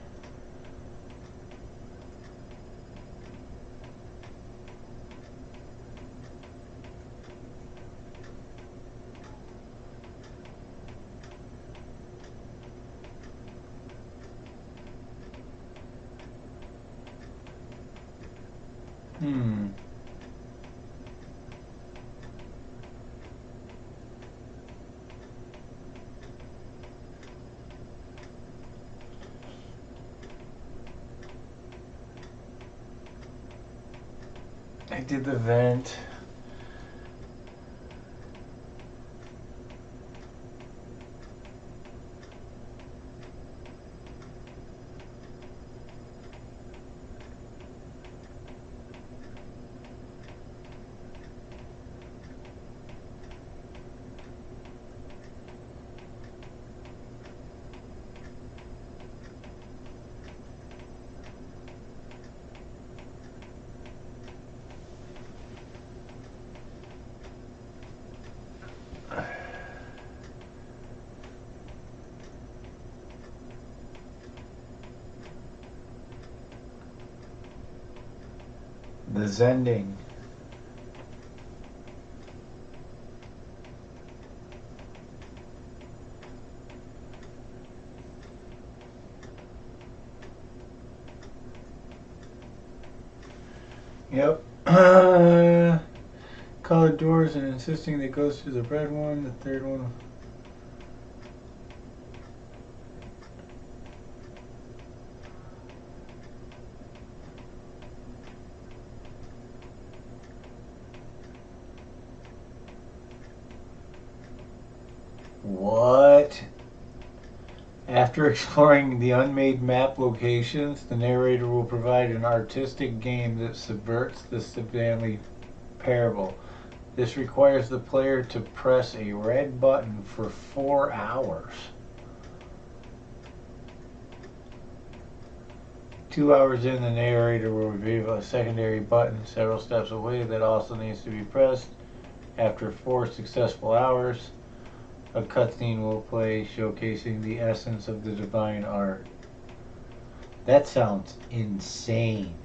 I did the vent. The Zending. Yep. Colored doors and insisting that goes through the red one, the third one. What? After exploring the unmade map locations, the narrator will provide an artistic game that subverts the Stanley Parable. This requires the player to press a red button for 4 hours. 2 hours in, the narrator will reveal a secondary button several steps away that also needs to be pressed. After 4 successful hours, a cutscene will play showcasing the essence of the divine art. That sounds insane.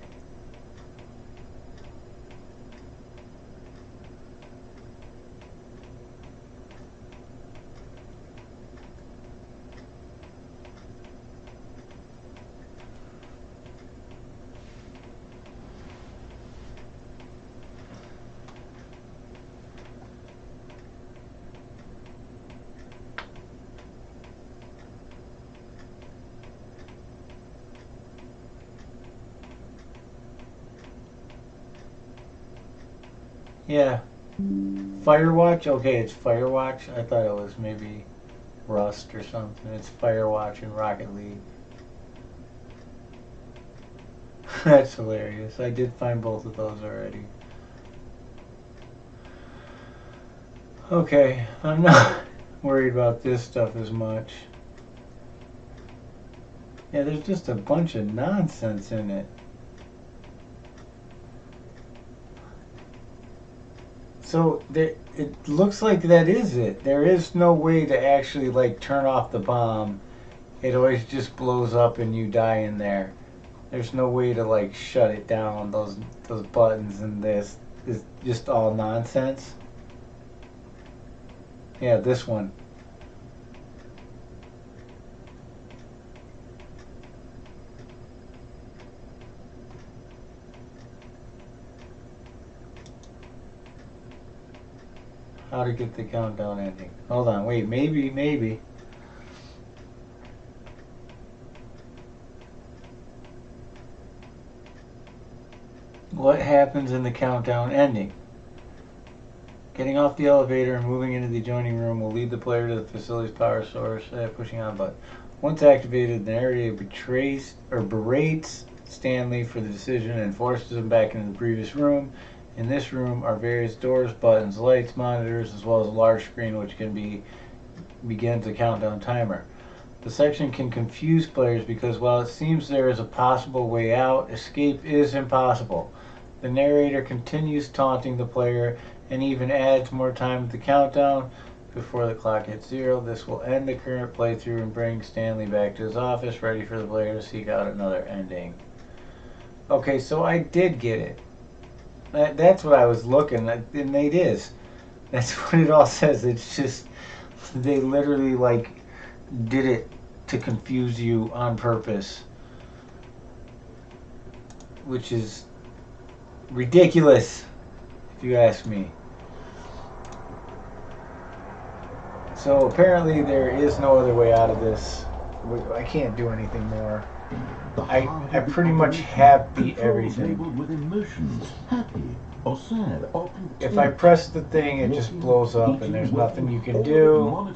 Yeah. Firewatch? Okay, it's Firewatch. I thought it was maybe Rust or something. It's Firewatch in Rocket League. That's hilarious. I did find both of those already. Okay, I'm not worried about this stuff as much. Yeah, there's just a bunch of nonsense in it. So it looks like that is it. There is no way to actually like turn off the bomb. It always just blows up and you die in there. There's no way to like shut it down. Those buttons and this is just all nonsense. Yeah, this one. How to get the countdown ending. Hold on, wait, maybe. What happens in the countdown ending? Getting off the elevator and moving into the adjoining room will lead the player to the facility's power source, pushing on button. Once activated, the narrator berates Stanley for the decision and forces him back into the previous room. In this room are various doors, buttons, lights, monitors, as well as a large screen which can begins a countdown timer. The section can confuse players because while it seems there is a possible way out, escape is impossible. The narrator continues taunting the player and even adds more time to the countdown before the clock hits 0. This will end the current playthrough and bring Stanley back to his office, ready for the player to seek out another ending. Okay, so I did get it. That's what I was looking at, and it is. That's what it all says. It's just, they literally like did it to confuse you on purpose, which is ridiculous, if you ask me. So apparently there is no other way out of this. I can't do anything more. I pretty much have beat everything. With emotions, happy or sad or content. If I press the thing, it just blows up and there's nothing you can do.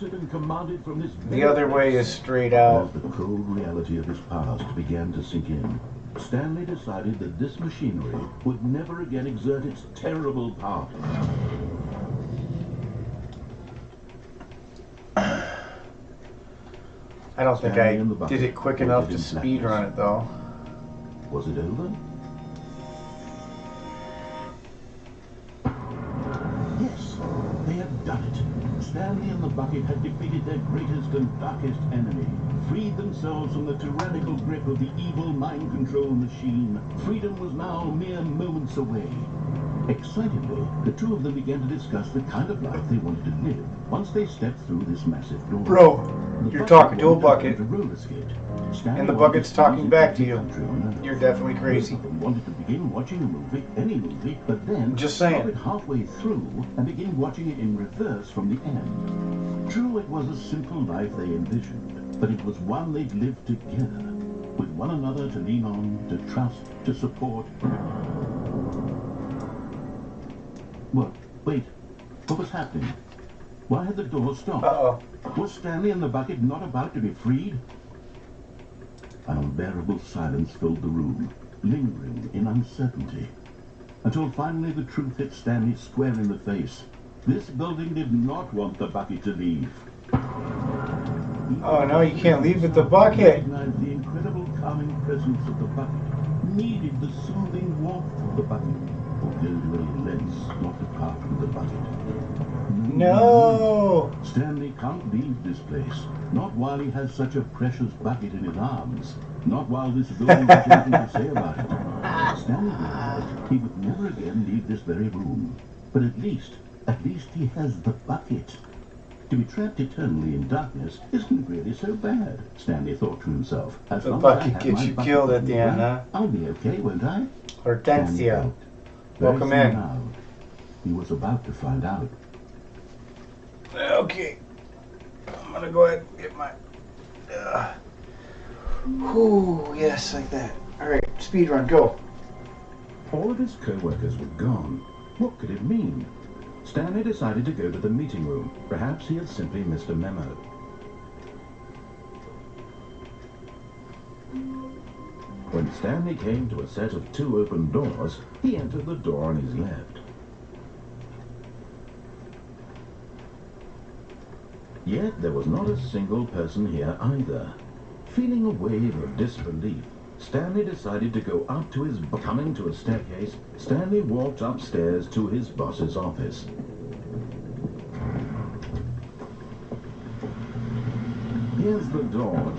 The other way is straight out. As the cold reality of his past began to sink in, Stanley decided that this machinery would never again exert its terrible power. I don't think I did it quick enough to speed run it though. Was it over? Yes, they had done it. Stanley and the bucket had defeated their greatest and darkest enemy, freed themselves from the tyrannical grip of the evil mind control machine. Freedom was now mere moments away. Excitedly, the two of them began to discuss the kind of life they wanted to live once they stepped through this massive door. Bro, you're talking to a bucket, Stanley and the wanted bucket's to talking visit back to every you. country on Earth. You're definitely crazy. Both of them wanted to begin watching a movie, any movie, but then Just stop saying. it halfway through and begin watching it in reverse from the end. True, it was a simple life they envisioned, but it was one they'd lived together, with one another to lean on, to trust, to support. What? Wait. What was happening? Why had the door stopped? Uh-oh. Was Stanley and the bucket not about to be freed? An unbearable silence filled the room, lingering in uncertainty, until finally the truth hit Stanley square in the face. This building did not want the bucket to leave. Oh no, you can't leave with the bucket. Recognized the incredible calming presence of the bucket, needed the soothing warmth of the bucket, or go to any lengths not to part with the bucket. No! Stanley can't leave this place, not while he has such a precious bucket in his arms, not while this building has anything to say about it. Stanley realized he would never again leave this very room, but at least he has the bucket. To be trapped eternally in darkness isn't really so bad, Stanley thought to himself. As The long as I bucket have gets my you bucket killed in at the the end, ground, huh? I'll be okay, won't I? Hortensia, Very welcome soon in. now, he was about to find out. Okay, I'm gonna go ahead and get my... Ooh, yes, like that. Alright, speed run, go. All of his co-workers were gone. What could it mean? Stanley decided to go to the meeting room. Perhaps he had simply missed a memo. When Stanley came to a set of 2 open doors, he entered the door on his left. Yet there was not a single person here either. Feeling a wave of disbelief, Stanley decided to go up to his... Coming to a staircase, Stanley walked upstairs to his boss's office. Here's the door.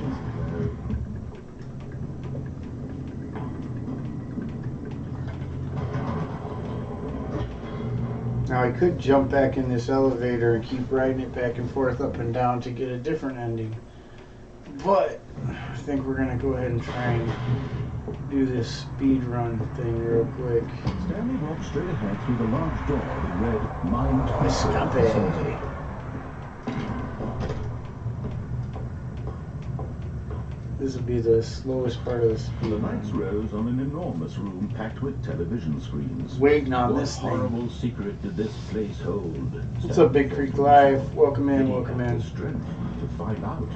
Now I could jump back in this elevator and keep riding it back and forth up and down to get a different ending. But I think we're gonna go ahead and try and do this speed run thing real quick. Stanley walked straight ahead through the large door that read Mind Control Escape. Facility. This will be the slowest part of the speed The run. lights rose on an enormous room packed with television screens. Waiting on What this thing. horrible secret did this place hold? What's up, Big Creek Live? Welcome in, welcome in. The strength to find out.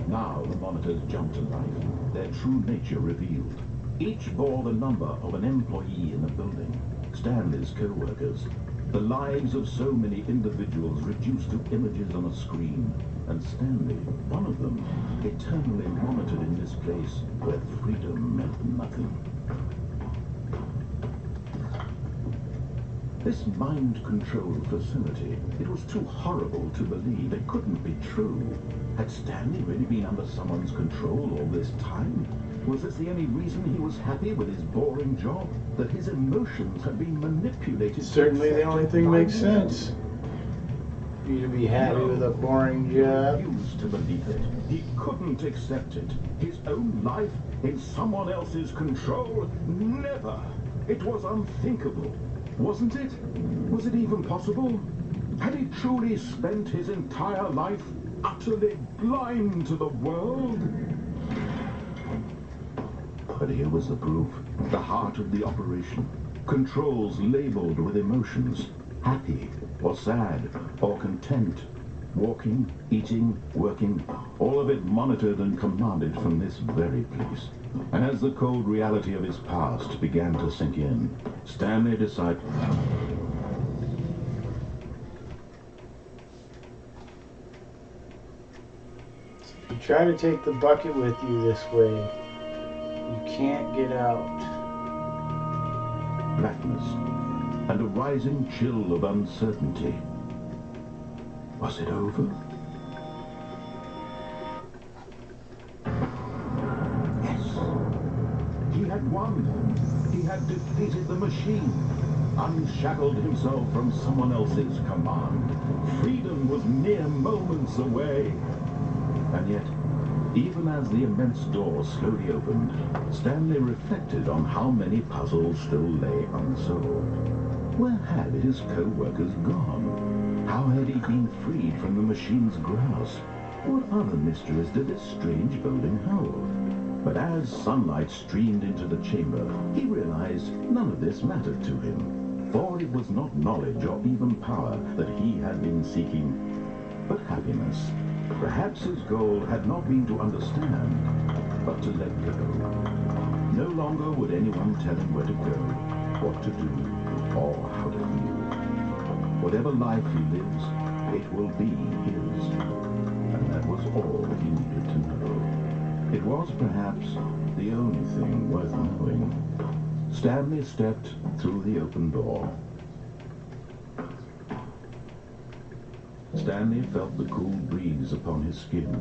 Now the monitors jumped to life, their true nature revealed. Each bore the number of an employee in the building, Stanley's co-workers. The lives of so many individuals reduced to images on a screen, and Stanley, one of them, eternally monitored in this place where freedom meant nothing. This mind control facility, it was too horrible to believe. It couldn't be true. Had Stanley really been under someone's control all this time? Was this the only reason he was happy with his boring job? That his emotions had been manipulated? Certainly the only thing makes sense. For you to be happy with a boring job. He refused to believe it. He couldn't accept it. His own life in someone else's control? Never. It was unthinkable. Wasn't it? Was it even possible? Had he truly spent his entire life utterly blind to the world? But here was the proof. The heart of the operation. Controls labeled with emotions. Happy, or sad, or content. Walking, eating, working, all of it monitored and commanded from this very place. And as the cold reality of his past began to sink in, Stanley decided... If you try to take the bucket with you this way, you can't get out. Blackness, and a rising chill of uncertainty. Was it over? won. He had defeated the machine, unshackled himself from someone else's command. Freedom was mere moments away. And yet, even as the immense door slowly opened, Stanley reflected on how many puzzles still lay unsolved. Where had his co-workers gone? How had he been freed from the machine's grasp? What other mysteries did this strange building hold? But as sunlight streamed into the chamber, he realized none of this mattered to him, for it was not knowledge or even power that he had been seeking, but happiness. Perhaps his goal had not been to understand, but to let go. No longer would anyone tell him where to go, what to do, or how to feel. Whatever life he lives, it will be his. And that was all he needed to know. It was perhaps the only thing worth knowing. Stanley stepped through the open door. Stanley felt the cool breeze upon his skin.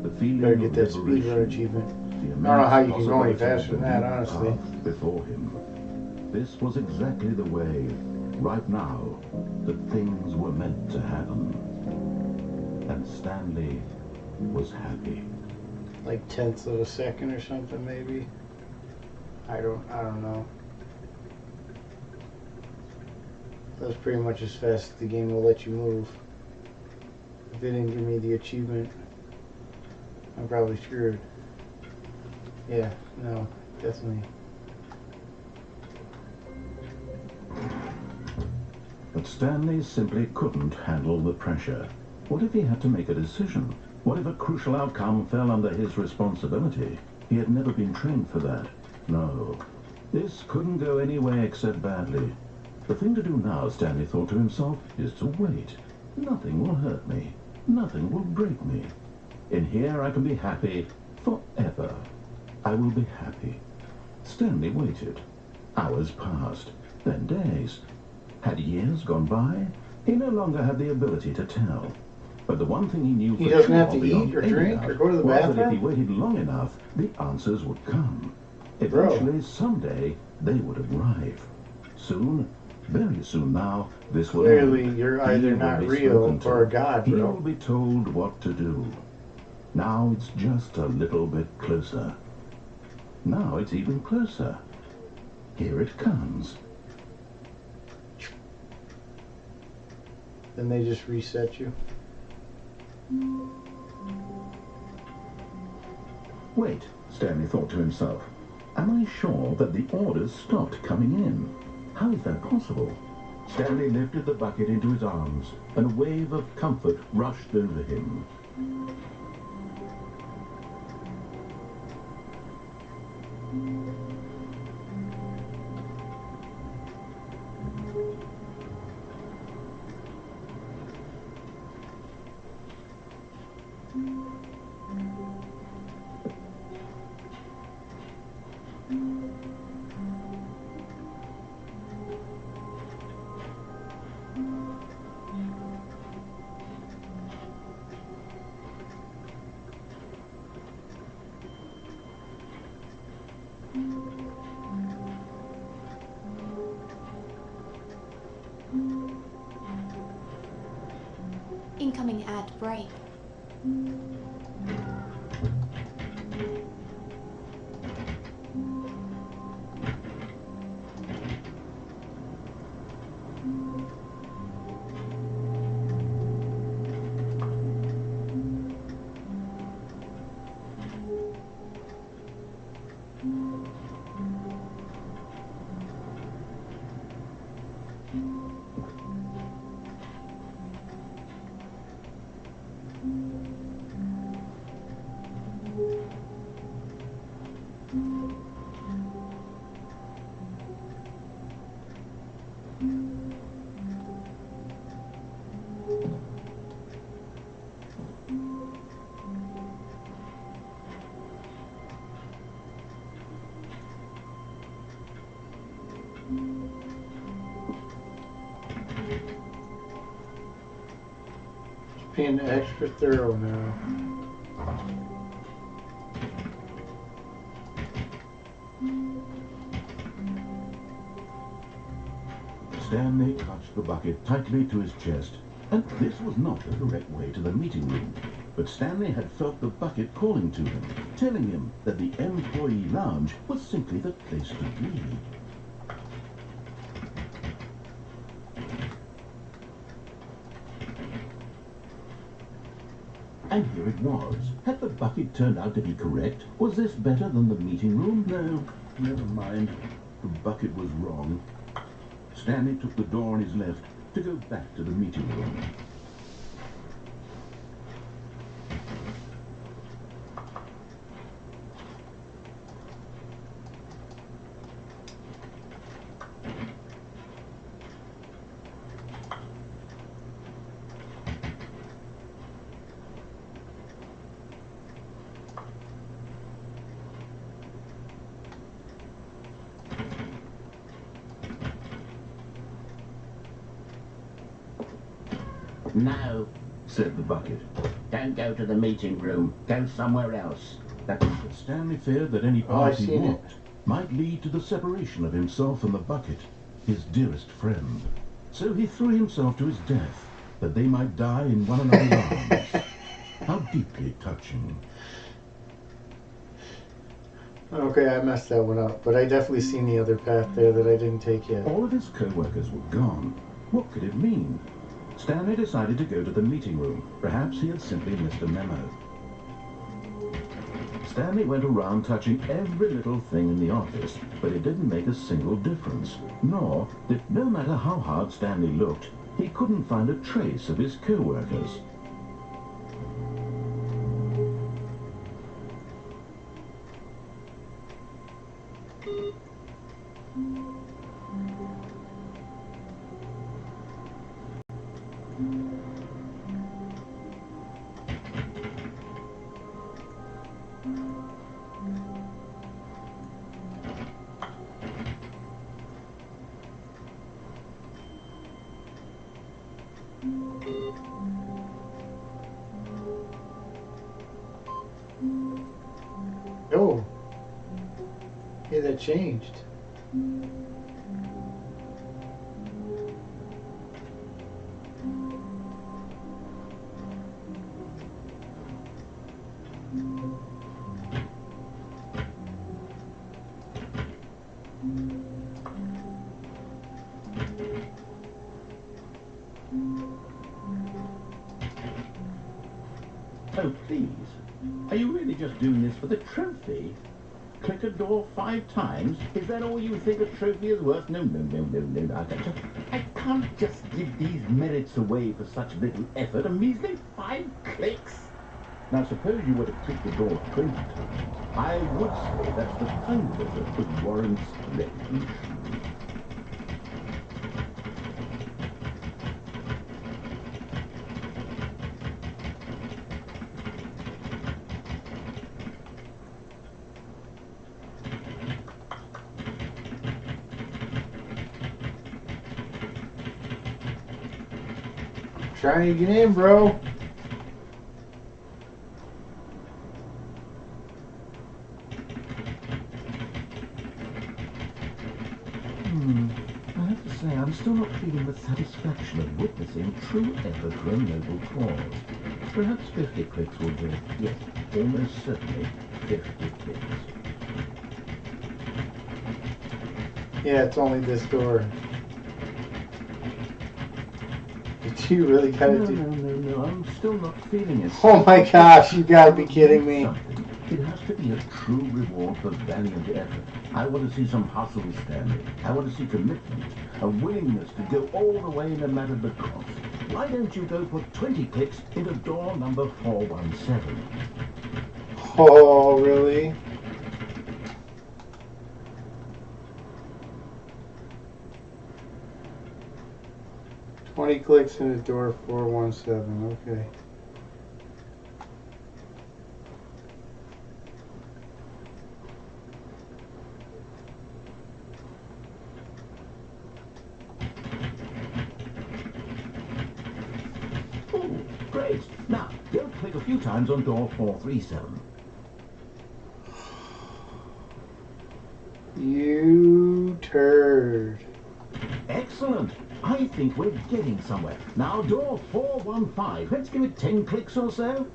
The feeling Better of get that speed run achievement. I don't know how you can go any faster than that, honestly. Before him. This was exactly the way, right now, that things were meant to happen. And Stanley was happy. Like tenths of a second or something, maybe. I don't know. That's pretty much as fast as the game will let you move. If they didn't give me the achievement, I'm probably screwed. Yeah, no, definitely. But Stanley simply couldn't handle the pressure. What if he had to make a decision? What if a crucial outcome fell under his responsibility? He had never been trained for that. No, this couldn't go any way except badly. The thing to do now, Stanley thought to himself, is to wait. Nothing will hurt me. Nothing will break me. In here I can be happy forever. I will be happy. Stanley waited. Hours passed, then days. Had years gone by? He no longer had the ability to tell. But the one thing he knew He for doesn't sure have to beyond eat or any drink doubt or go to the was that if bathroom? he waited long enough, the answers would come. Bro. Eventually, someday, they would arrive. Soon, very soon now, this will Clearly, end. you're He either will not be real spoken to. or a god, He bro. will be told what to do. Now it's just a little bit closer. Now it's even closer. Here it comes. Then they just reset you. Wait, Stanley thought to himself. Am I sure that the orders stopped coming in? How is that possible? Stanley lifted the bucket into his arms, and a wave of comfort rushed over him. Incoming ad break. Being extra thorough now. Stanley clutched the bucket tightly to his chest, and this was not the correct way to the meeting room. But Stanley had felt the bucket calling to him, telling him that the employee lounge was simply the place to be. And here it was. Had the bucket turned out to be correct? Was this better than the meeting room? No, never mind. The bucket was wrong. Stanley took the door on his left to go back to the meeting room. No, said the bucket. don't go to the meeting room. Go somewhere else. But Stanley feared that any path he walked might lead to the separation of himself and the bucket, his dearest friend. So he threw himself to his death, that they might die in one another's arms. How deeply touching. Okay, I messed that one up, but I definitely seen the other path there that I didn't take yet. All of his co-workers were gone. What could it mean? Stanley decided to go to the meeting room. Perhaps he had simply missed a memo. Stanley went around touching every little thing in the office, but it didn't make a single difference. Nor did, no matter how hard Stanley looked, he couldn't find a trace of his co-workers. Oh. Yeah, that changed. Oh, please. Are you really just doing this for the trophy? Click a door 5 times? Is that all you think a trophy is worth? No. I can't just give these merits away for such little effort. A measly 5 clicks. Now, suppose you were to click the door 20 times. I would say that's the kind of effort that warrants recognition. Trying to get in, bro. I have to say, I'm still not feeling the satisfaction of witnessing true effort for a noble cause. Perhaps 50 clicks will do. Yes, almost certainly 50 clicks. Yeah, it's only this door. Did you really gotta do? No, I'm still not feeling it. Oh my gosh, you gotta be kidding me. It has to be a true reward for valiant effort. I want to see some hustle, Stanley. I want to see commitment, a willingness to go all the way no matter the cost. Why don't you go put 20 clicks into door number 417? Oh, really? $20 clicks in the door 417. Okay. Oh, great. Now, go click a few times on door 437. You turd. Excellent. I think we're getting somewhere. Now, door 415. Let's give it 10 clicks or so.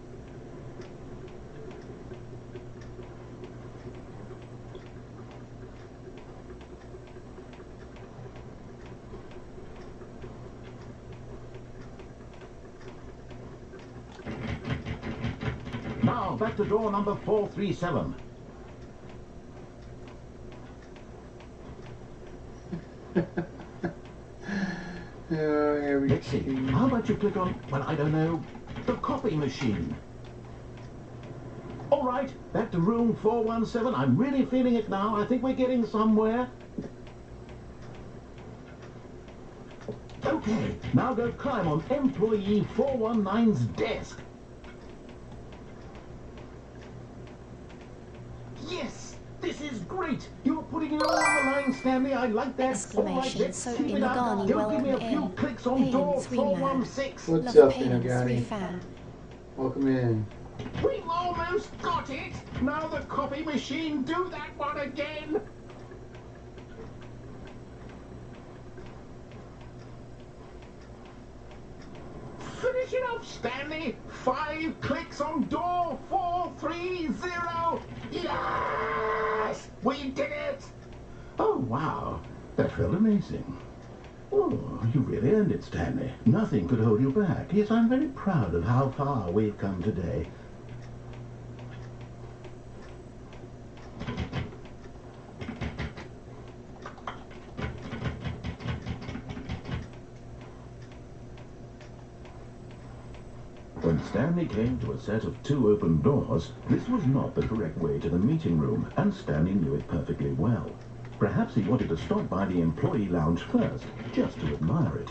Now, back to door number 437. Let's see. How about you click on, well, I don't know, the copy machine? All right, back to room 417. I'm really feeling it now. I think we're getting somewhere. Okay, now go climb on employee 419's desk. Yes! This is great! You're putting it all on the line, Stanley. I like that. Exclamation. Let's So keep it up. Inagani, Go give me a welcome few in. clicks on Paying door 3 mad. 416. What's Love up, paying 3 Inagani? fan. Welcome in. We've almost got it! Now the copy machine, do that one again! Finish it up, Stanley! 5 clicks on door 430! Yes! We did it! Oh, wow. That felt amazing. Oh, you really earned it, Stanley. Nothing could hold you back. Yes, I'm very proud of how far we've come today. When Stanley came to a set of 2 open doors, this was not the correct way to the meeting room, and Stanley knew it perfectly well. Perhaps he wanted to stop by the employee lounge first, just to admire it.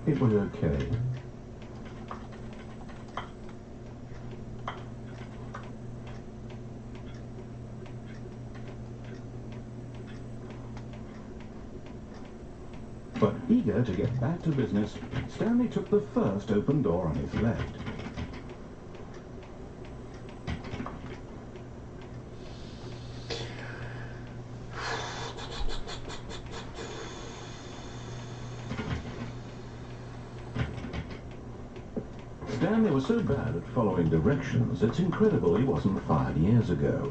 It was okay. But eager to get back to business, Stanley took the first open door on his left. Stanley was so bad at following directions, it's incredible he wasn't 5 years ago.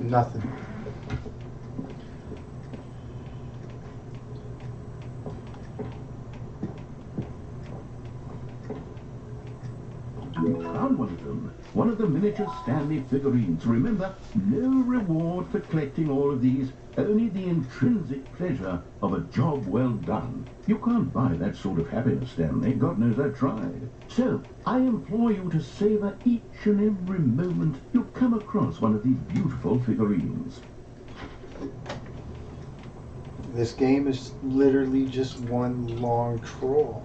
Nothing. Found one of them. One of the miniature Stanley figurines. Remember, no reward for collecting all of these, only the intrinsic pleasure of a job well done. You can't buy that sort of happiness, Stanley. God knows I've tried. So, I implore you to savor each and every moment you come across one of these beautiful figurines. This game is literally just one long troll.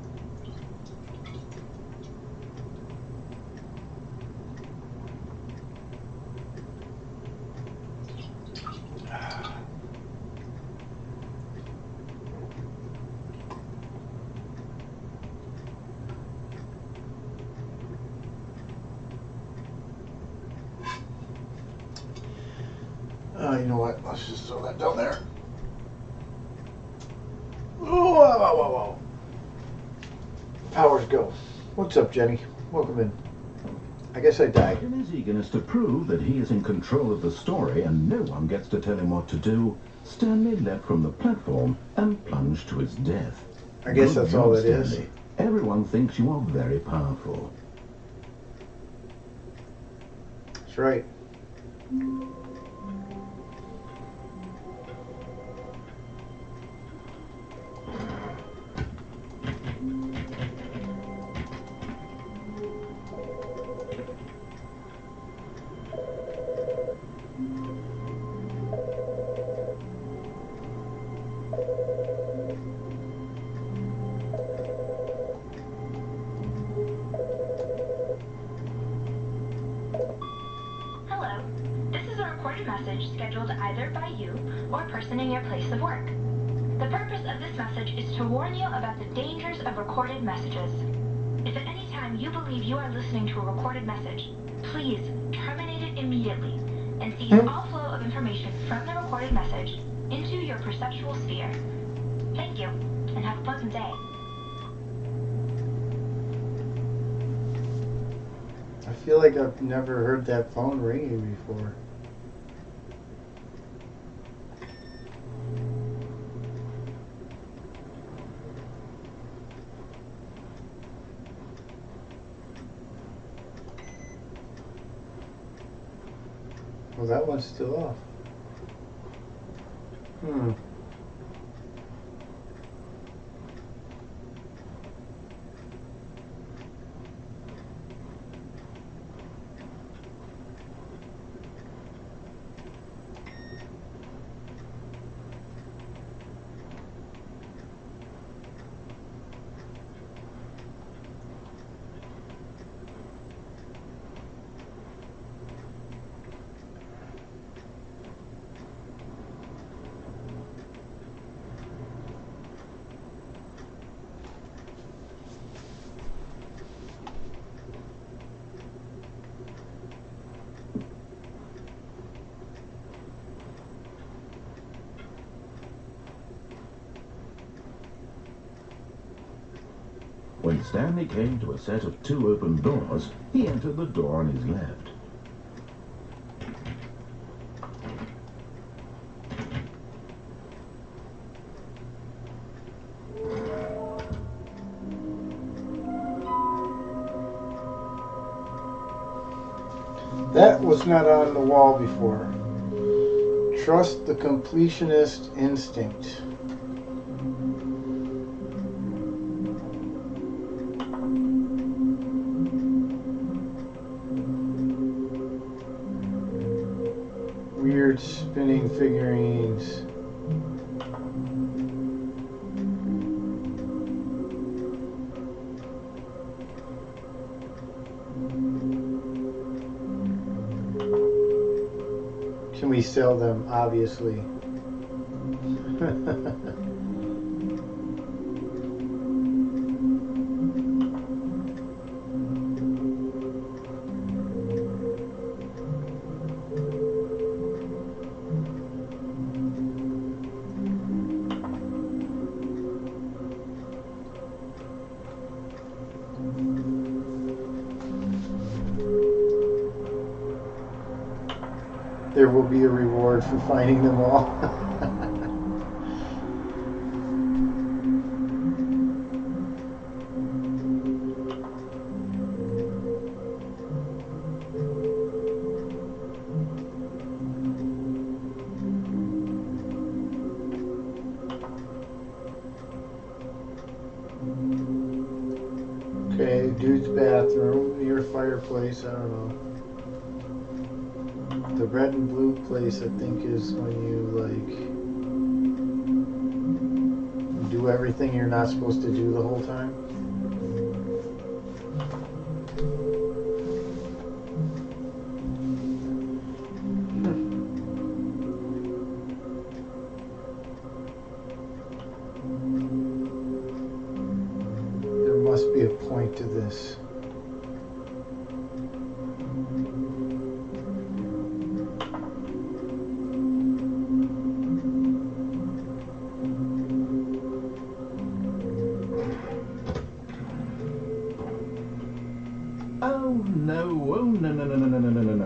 You know what? Let's just throw that down there. Whoa, whoa, whoa, whoa. Powers go. What's up, Jenny? Welcome in. I guess I died. In his eagerness to prove that he is in control of the story and no one gets to tell him what to do, Stanley leapt from the platform and plunged to his death. I guess Good that's all job, it is. Stanley. Everyone thinks you are very powerful. That's right. recorded message scheduled either by you or a person in your place of work. The purpose of this message is to warn you about the dangers of recorded messages. If at any time you believe you are listening to a recorded message, please terminate it immediately and cease all flow of information from the recorded message into your perceptual sphere. Thank you, and have a pleasant day. I feel like I've never heard that phone ringing before. Well, that one's still off. When Stanley came to a set of 2 open doors, he entered the door on his left. That was not on the wall before. Trust the completionist instinct. Weird spinning figurines. Can we sell them? Obviously. There will be a reward for finding them all. Okay, dude's bathroom, near fireplace, I don't know. The red and blue place, I think, is when you, like, do everything you're not supposed to do the whole time. There must be a point to this.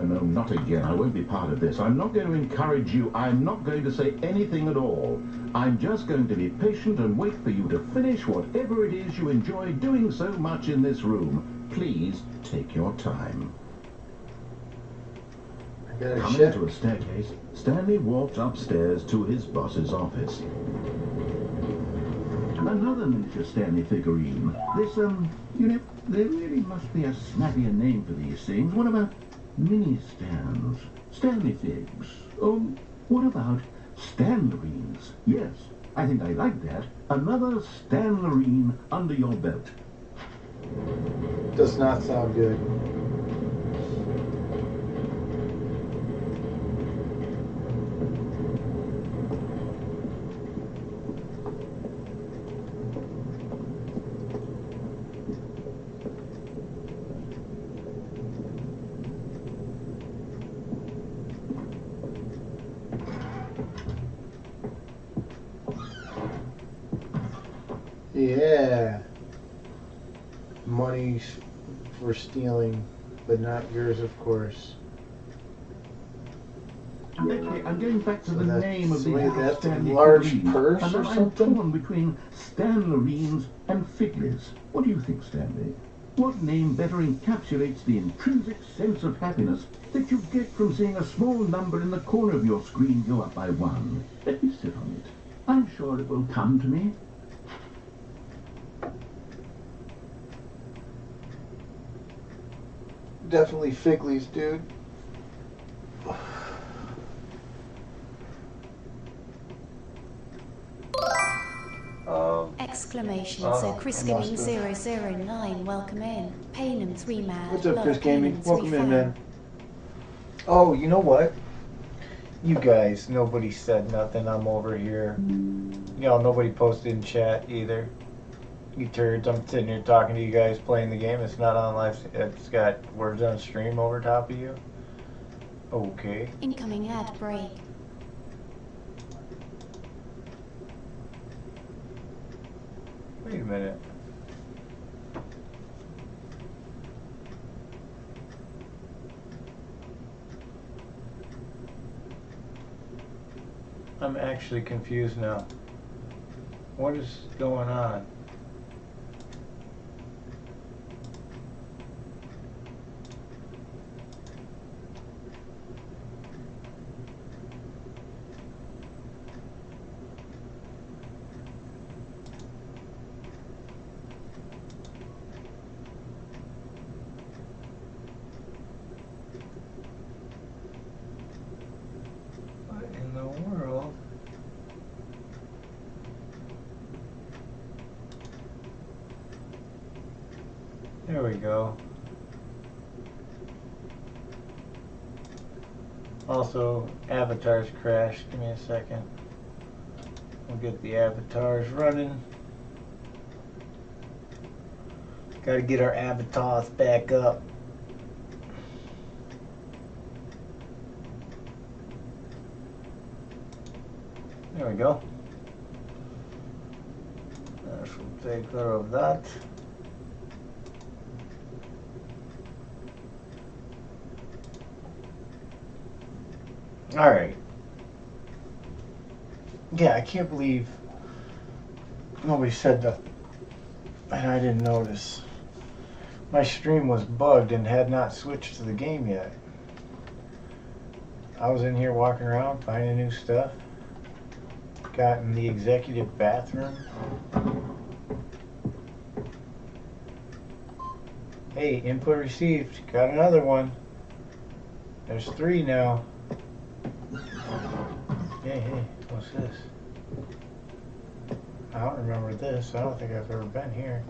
No, not again. I won't be part of this. I'm not going to encourage you. I'm not going to say anything at all. I'm just going to be patient and wait for you to finish whatever it is you enjoy doing so much in this room. Please take your time. Coming to a staircase, Stanley walked upstairs to his boss's office. Another miniature Stanley figurine. This, you know, there really must be a snappier name for these things. What about mini stands? Stanley figs? Oh, what about Stanlerines? Yes, I think I like that. Another Stanlerine under your belt. Does not sound good. money for stealing, but not yours, of course. Lately, I'm getting back to So the that's- name of so the is little that Stanley large figurines. purse And or I'm something? torn between Stanlerines and Figlets. What do you think, Stanley? What name better encapsulates the intrinsic sense of happiness that you get from seeing a small number in the corner of your screen go up by 1? Let me sit on it. I'm sure it will come to me. Definitely Figley's, dude. Exclamation. Oh, So Chris I Gaming must have. 009, welcome in. Panem 3 mad. What's up, Love, Chris Gaming? Panem 3 Welcome in, fan. man. Oh, you know what? You guys, nobody said nothing. I'm over here. Y'all, nobody posted in chat either. You turds, I'm sitting here talking to you guys playing the game. It's not on live. It's got words on stream over top of you. Okay. Incoming ad break. Wait a minute. I'm actually confused now. What is going on? What in the world? There we go. Also, avatars crashed. Give me a second. We'll get the avatars running. Gotta get our avatars back up. There we go. That should take care of that. Alright. Yeah, I can't believe nobody said that. And I didn't notice. My stream was bugged and had not switched to the game yet. I was in here walking around, finding new stuff. Got in the executive bathroom. Hey, input received. Got another one. There's 3 now. Hey, what's this? I don't remember this. I don't think I've ever been here.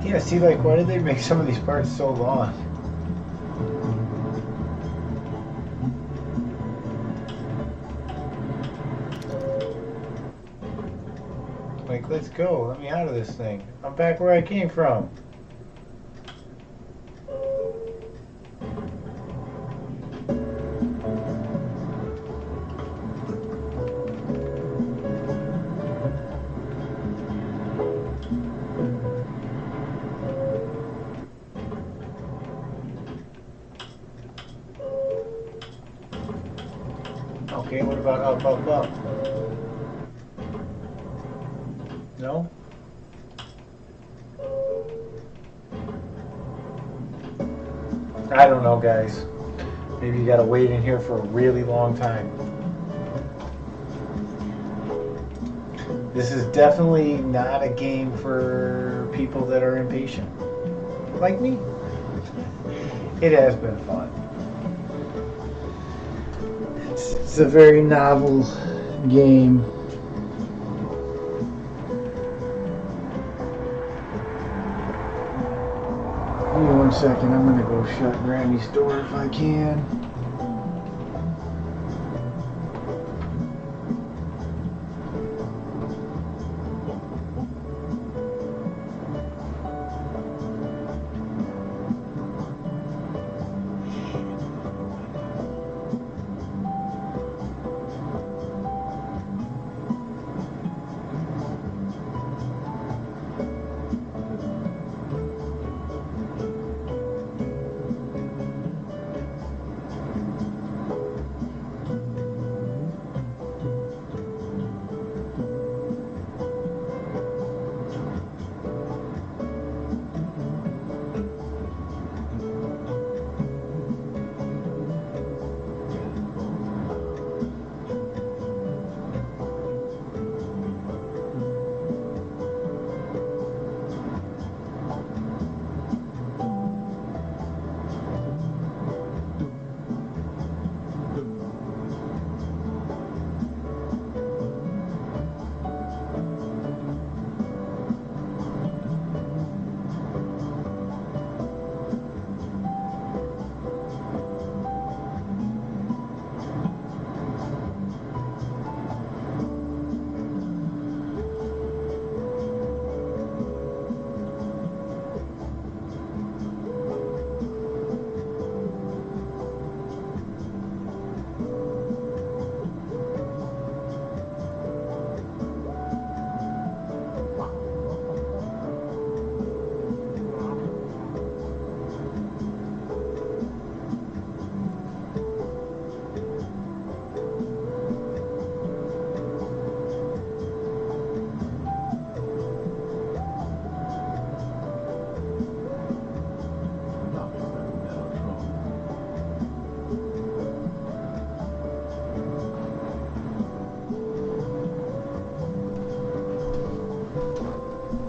Yeah, see, like, why did they make some of these parts so long? Like, let's go. Let me out of this thing. I'm back where I came from. Okay, what about up? No? I don't know, guys. Maybe you gotta wait in here for a really long time. This is definitely not a game for people that are impatient. Like me. It has been fun. It's a very novel game. Give me 1 second. I'm gonna go shut Grammy's door if I can.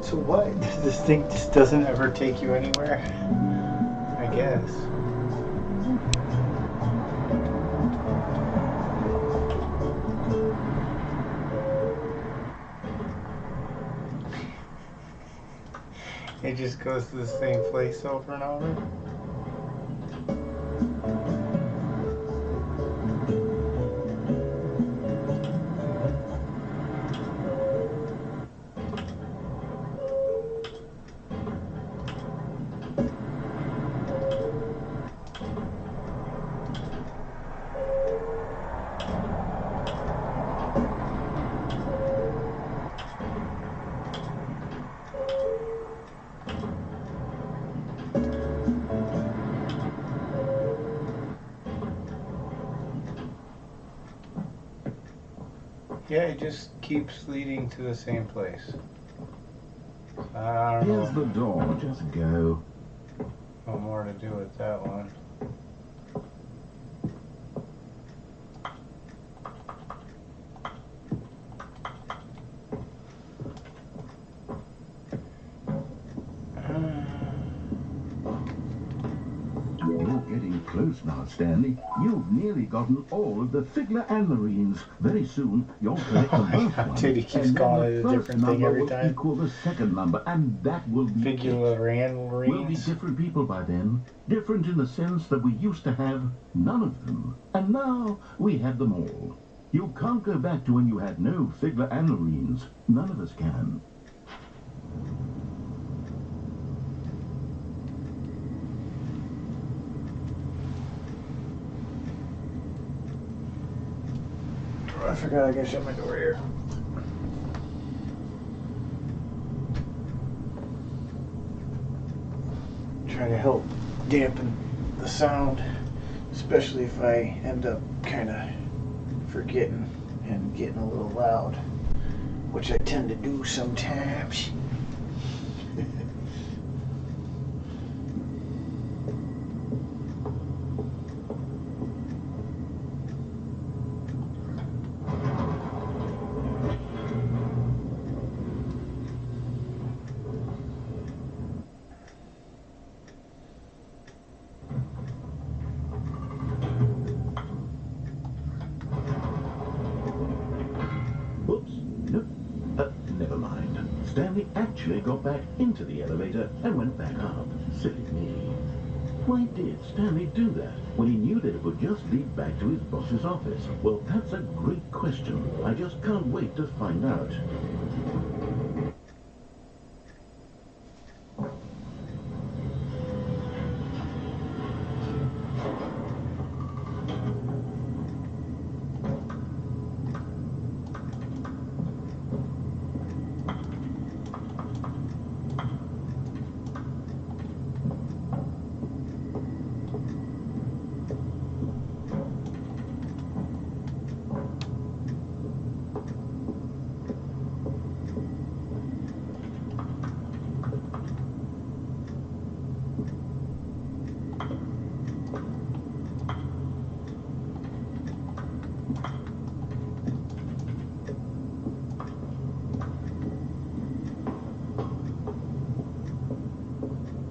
So what? This thing just doesn't ever take you anywhere? I guess. It just goes to the same place over and over? Yeah, it just keeps leading to the same place. I don't know. Here's the door, just go. No more to do with that one. You're getting close now, Stanley. You've nearly gotten all of the Figler and Marines. Very soon, you'll collect the first one. Dude, he keeps and calling then it the a first different thing number every will time. equal the second number, and that will be Figure and We'll be Marines. different people by then. Different in the sense that we used to have none of them. And now we have them all. You can't go back to when you had no Figler and Marines. None of us can. I forgot I gotta shut my door here. Try to help dampen the sound, especially if I end up kind of forgetting and getting a little loud, which I tend to do sometimes. Stanley actually got back into the elevator and went back up. Silly me. Why did Stanley do that when he knew that it would just lead back to his boss's office? Well, that's a great question. I just can't wait to find out.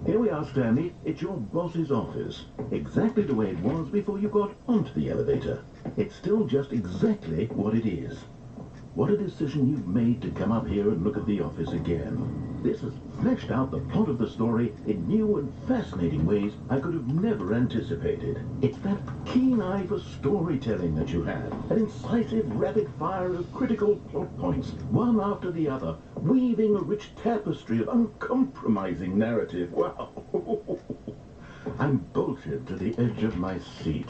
Here we are, Stanley. It's your boss's office. Exactly the way it was before you got onto the elevator. It's still just exactly what it is. What a decision you've made to come up here and look at the office again. This has fleshed out the plot of the story in new and fascinating ways I could have never anticipated. It's that keen eye for storytelling that you have. An incisive rapid fire of critical plot points, one after the other, weaving a rich tapestry of uncompromising narrative. Wow. I'm bolted to the edge of my seat.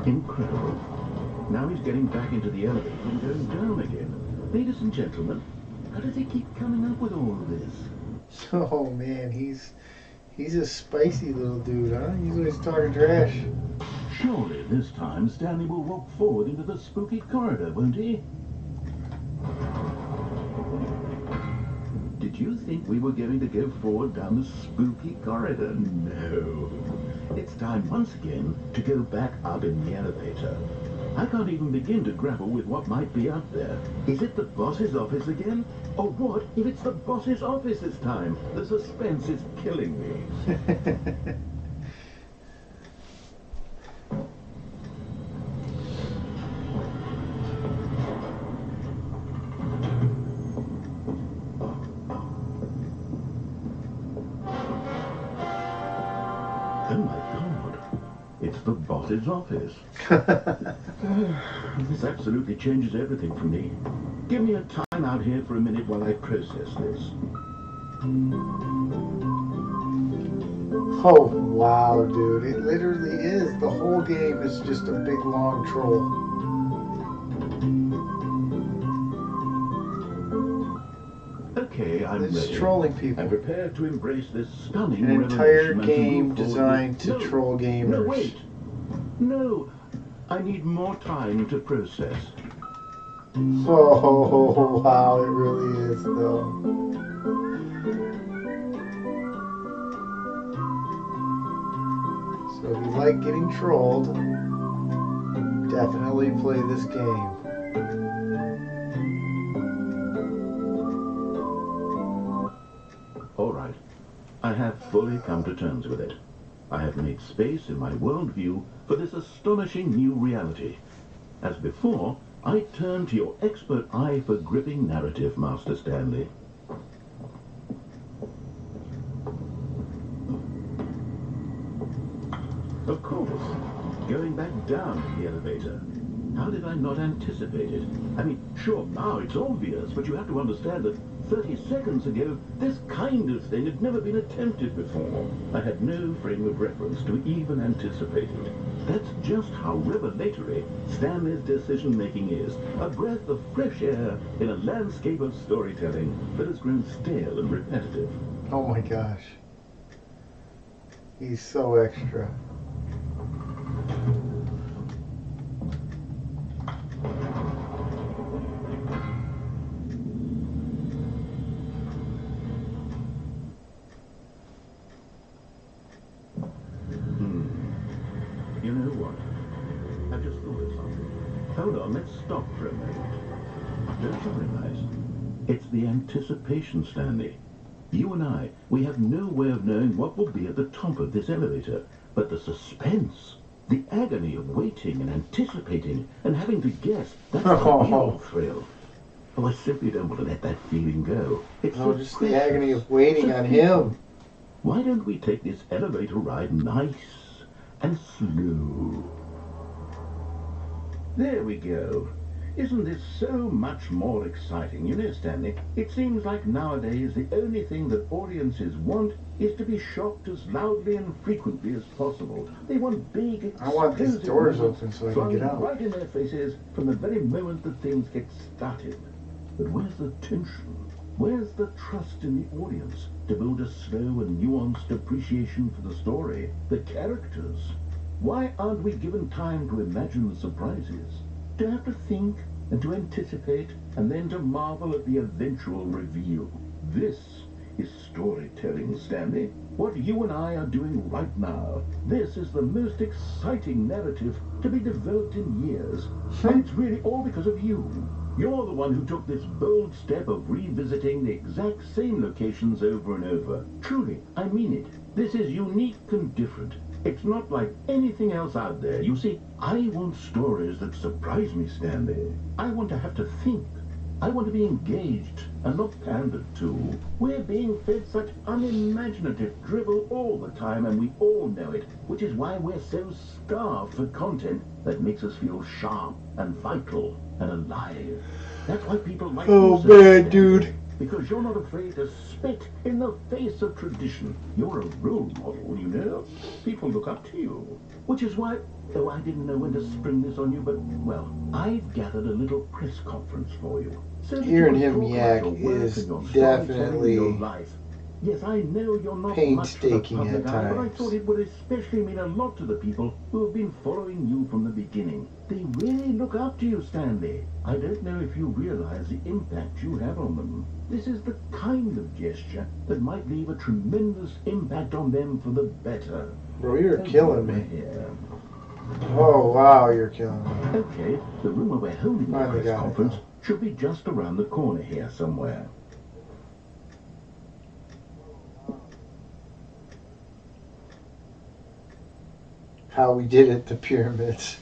Incredible. Now he's getting back into the elevator and going down again. Ladies and gentlemen, how does he keep coming up with all of this? Oh man, he's a spicy little dude, huh? He's always talking trash. Surely this time Stanley will walk forward into the spooky corridor, won't he? Did you think we were going to go forward down the spooky corridor? No. It's time once again to go back up in the elevator. I can't even begin to grapple with what might be up there. Is it the boss's office again? Or what if it's the boss's office this time? The suspense is killing me. Oh my God, it's the boss's office. This absolutely changes everything for me. Give me a time out here for a minute while I process this. Oh wow, dude, it literally is. The whole game is just a big long troll. Okay, I'm It's ready. trolling people. I'm prepared to embrace this stunning An entire revelation and to game move forward designed with- to troll gamers. No, wait. No, I need more time to process. Oh wow, it really is though. So if you like getting trolled, definitely play this game. All right, I have fully come to terms with it. I have made space in my worldview for this astonishing new reality. As before, I turn to your expert eye for gripping narrative, Master Stanley. Of course, going back down in the elevator. How did I not anticipate it? I mean, sure, now it's obvious, but you have to understand that 30 seconds ago, this kind of thing had never been attempted before. I had no frame of reference to even anticipate it. That's just how revelatory Stanley's decision-making is. A breath of fresh air in a landscape of storytelling that has grown stale and repetitive. Oh my gosh. He's so extra. Hold on, let's stop for a moment. Don't you realize? It's the anticipation, Stanley. You and I, we have no way of knowing what will be at the top of this elevator. But the suspense, the agony of waiting and anticipating and having to guess, that's the real thrill. Oh, I simply don't want to let that feeling go. It's no, so just precious, the agony of waiting so on beautiful. him. Why don't we take this elevator ride nice and slow? There we go. Isn't this so much more exciting? You know, Stanley, it seems like nowadays the only thing that audiences want is to be shocked as loudly and frequently as possible. They want big, I want these explosive doors moments open so I can flung get out. right in their faces from the very moment that things get started. But where's the tension? Where's the trust in the audience to build a slow and nuanced appreciation for the story, the characters? Why aren't we given time to imagine the surprises? To have to think and to anticipate and then to marvel at the eventual reveal. This is storytelling, Stanley. What you and I are doing right now. This is the most exciting narrative to be developed in years. And it's really all because of you. You're the one who took this bold step of revisiting the exact same locations over and over. Truly, I mean it. This is unique and different. It's not like anything else out there. You see, I want stories that surprise me, Stanley. I want to have to think. I want to be engaged and not pandered to. We're being fed such unimaginative drivel all the time, and we all know it, which is why we're so starved for content that makes us feel sharp and vital and alive. That's why people like you so man, much, dude. because you're not afraid to spit in the face of tradition. You're a role model, you know? People look up to you. Which is why, though I didn't know when to spring this on you, but, well, I've gathered a little press conference for you. So that Hearing you can him talk yak about your work is and your storytelling definitely and your life. Yes, I know you're not much for the painstaking public at eye, but I times. thought it would especially mean a lot to the people who have been following you from the beginning. They really look up to you, Stanley. I don't know if you realize the impact you have on them. This is the kind of gesture that might leave a tremendous impact on them for the better. Bro, you're killing me. Here. Oh, wow, you're killing me. Okay, the room where we're holding the Finally press got it. conference should be just around the corner here somewhere. How we did it, the pyramids.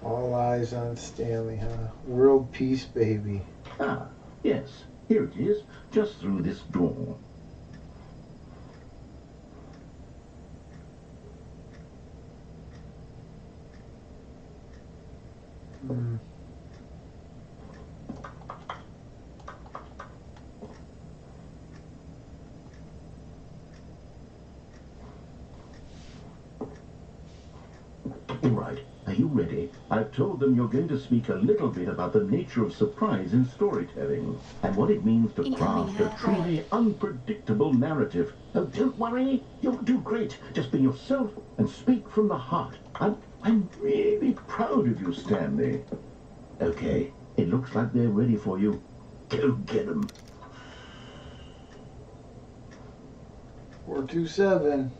All eyes on Stanley, huh? World peace, baby. Ah, yes, here it is, just through this door. Hmm. All right, are you ready? I've told them you're going to speak a little bit about the nature of surprise in storytelling and what it means to Incoming craft a hard truly unpredictable narrative. Oh, don't worry, you'll do great. Just be yourself and speak from the heart. I'm really proud of you, Stanley. Okay, it looks like they're ready for you. Go get them. 427.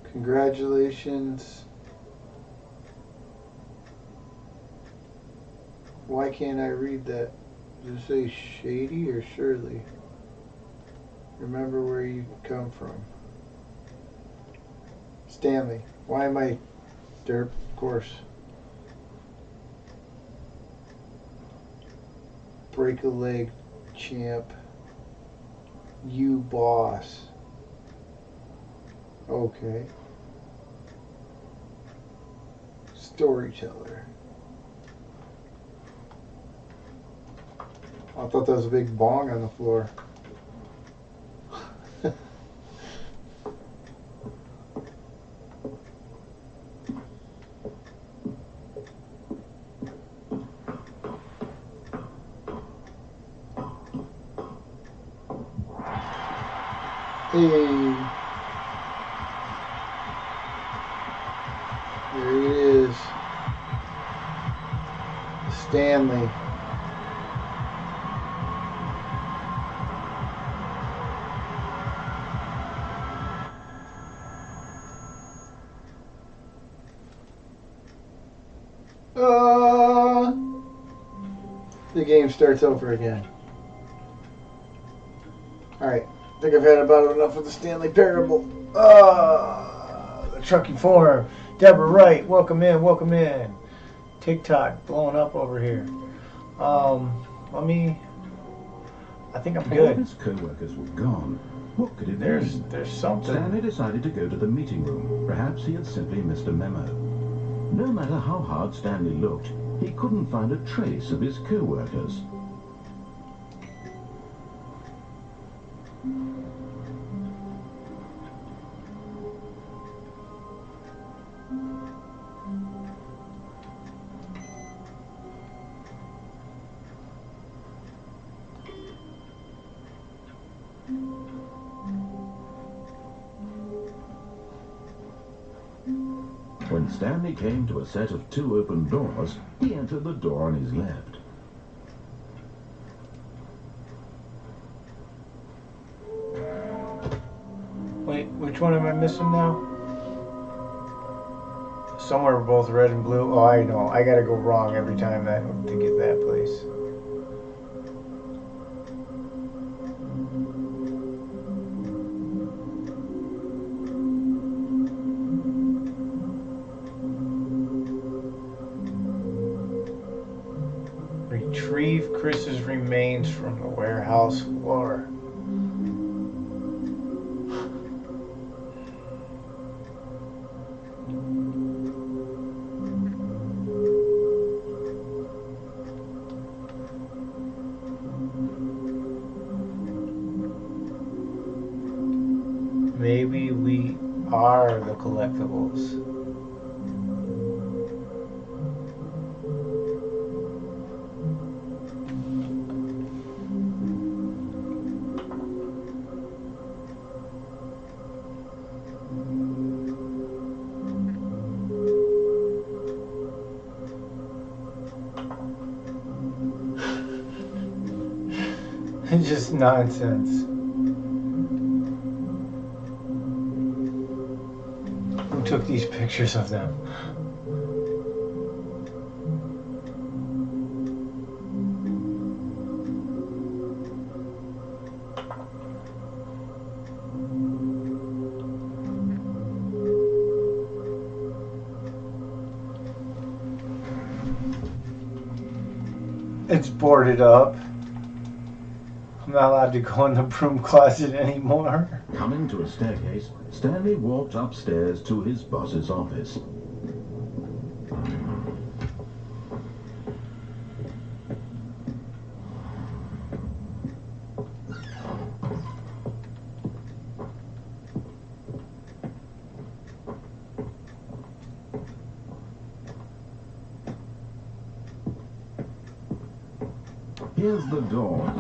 Congratulations. Why can't I read that? Does it say Shady or Shirley? Remember where you come from. Stanley. Why am I derp? Of course. Break a leg, champ. You boss. Okay. Storyteller. I thought that was a big bong on the floor. Hey. There it is. The Stanley. The game starts over again. Alright, I think I've had about enough of the Stanley Parable. The trucking forum. Deborah Wright, welcome in, welcome in. TikTok blowing up over here. I think I'm All good. his co-workers were gone. What could it There's mean? something. Stanley decided to go to the meeting room. Perhaps he had simply missed a memo. No matter how hard Stanley looked, he couldn't find a trace of his co-workers. When Stanley came to a set of 2 open doors, he entered the door on his left. Wait, which one am I missing now? Somewhere both red and blue. Oh, I know. I gotta go wrong every time to get that place. Retrieve Chris's remains from the warehouse floor. Maybe we are the collectibles. Just nonsense. Who took these pictures of them? It's boarded up. I'm not allowed to go in the broom closet anymore. Coming to a staircase, Stanley walked upstairs to his boss's office. Here's the door.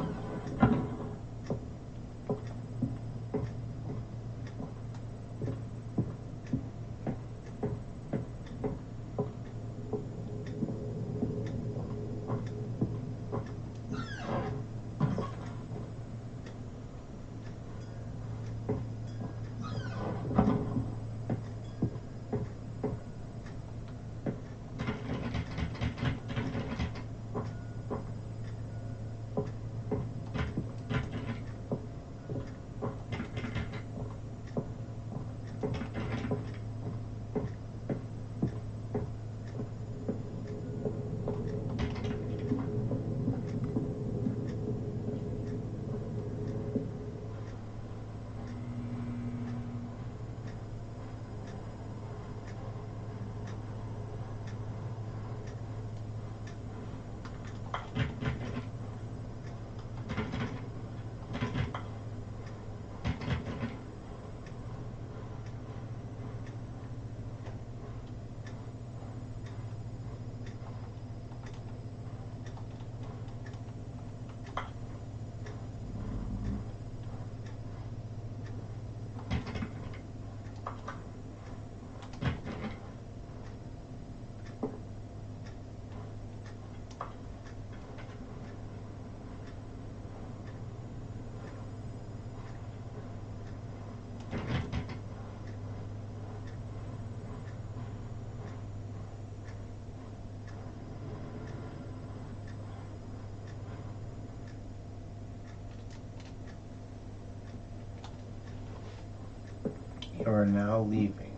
are now leaving.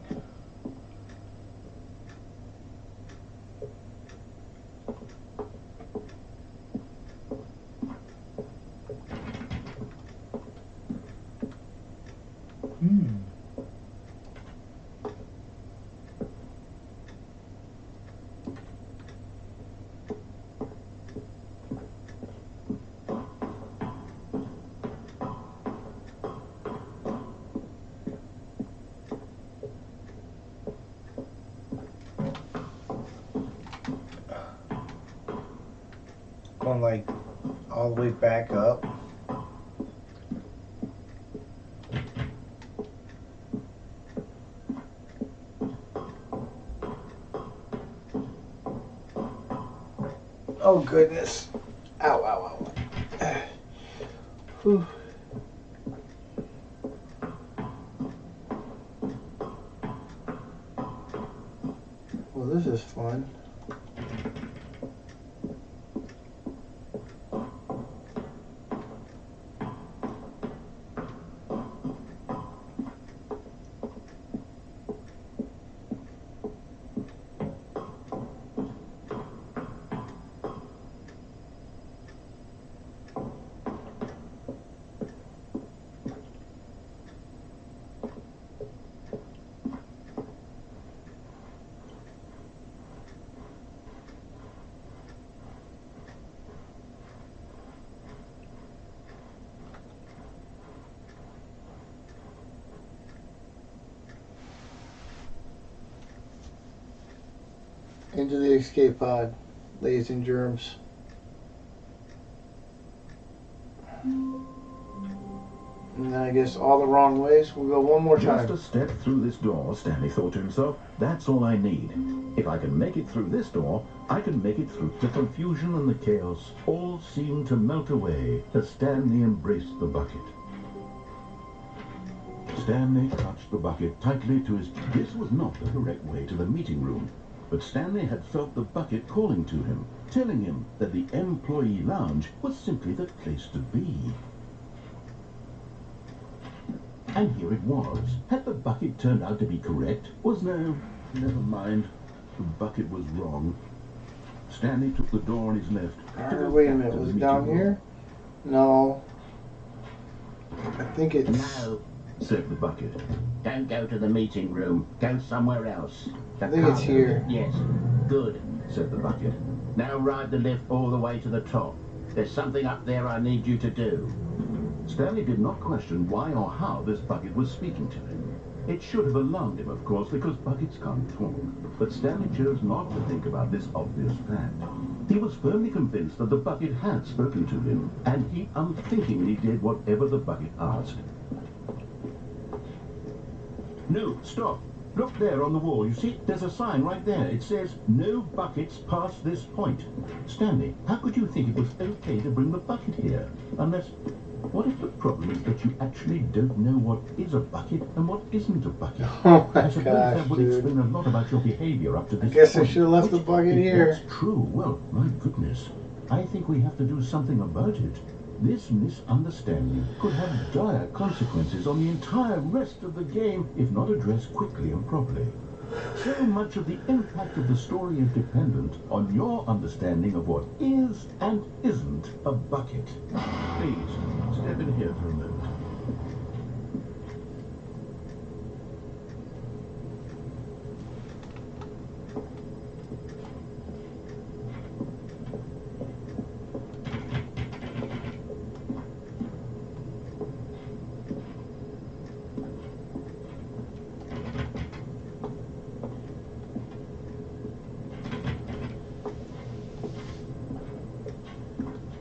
Going like all the way back up. Oh goodness. Ow, ow, ow. Whew. Well, this is fun. Into the escape pod, ladies and germs. And then I guess all the wrong ways. We'll go one more time. Just a step through this door, Stanley thought to himself. That's all I need. If I can make it through this door, I can make it through the confusion and the chaos. All seemed to melt away as Stanley embraced the bucket. Stanley clutched the bucket tightly to his... This was not the correct way to the meeting room. But Stanley had felt the bucket calling to him, telling him that the employee lounge was simply the place to be. And here it was. Had the bucket turned out to be correct? Never mind. The bucket was wrong. Stanley took the door on his left. Wait a minute, was it down here? No. I think it's... No, said the bucket. Don't go to the meeting room. Go somewhere else. I think it's here. Yes. Good, said the bucket. Now ride the lift all the way to the top. There's something up there I need you to do. Stanley did not question why or how this bucket was speaking to him. It should have alarmed him, of course, because buckets can't talk. But Stanley chose not to think about this obvious fact. He was firmly convinced that the bucket had spoken to him, and he unthinkingly did whatever the bucket asked. No, stop. Look there on the wall. You see, there's a sign right there. It says, no buckets past this point. Stanley, how could you think it was okay to bring the bucket here? Unless, what if the problem is that you actually don't know what is a bucket and what isn't a bucket? Oh my I suppose gosh, that would dude. explain a lot about your behavior up to this I guess I point. should have left the bucket If here. that's true, well, my goodness. I think we have to do something about it. This misunderstanding could have dire consequences on the entire rest of the game if not addressed quickly and properly. So much of the impact of the story is dependent on your understanding of what is and isn't a bucket. Please, step in here for a moment.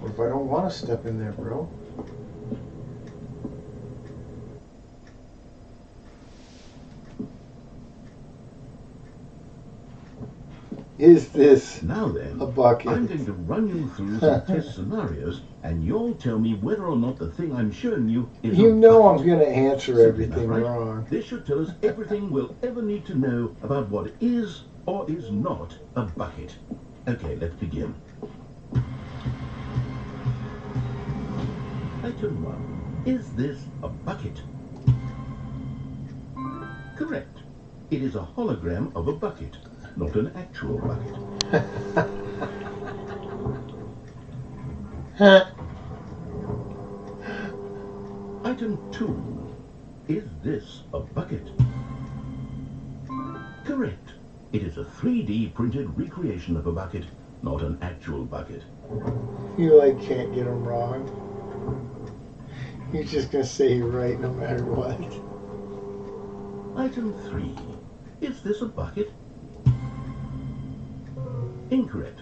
If I don't want to step in there, bro. Is this now then, a bucket? I'm going to run you through some test scenarios, and you'll tell me whether or not the thing I'm showing you is You a know bucket. I'm going to answer Simple everything enough, right? wrong. This should tell us everything we'll ever need to know about what is or is not a bucket. Okay, let's begin. Item 1. Is this a bucket? Correct. It is a hologram of a bucket, not an actual bucket. Item 2. Is this a bucket? Correct. It is a 3D printed recreation of a bucket, not an actual bucket. You like can't get him wrong. He's just gonna say you're right no matter what. Item 3. Is this a bucket? Incorrect.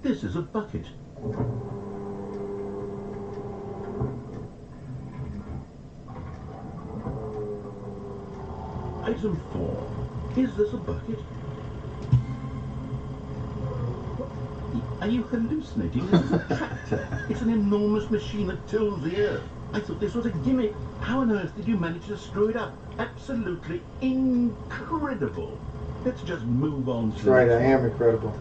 This is a bucket. Item 4. Is this a bucket? Are you hallucinating? This is a tractor. It's an enormous machine that tills the earth. I thought this was a gimmick. How on earth did you manage to screw it up? Absolutely incredible. Let's just move on to That's right, I am incredible.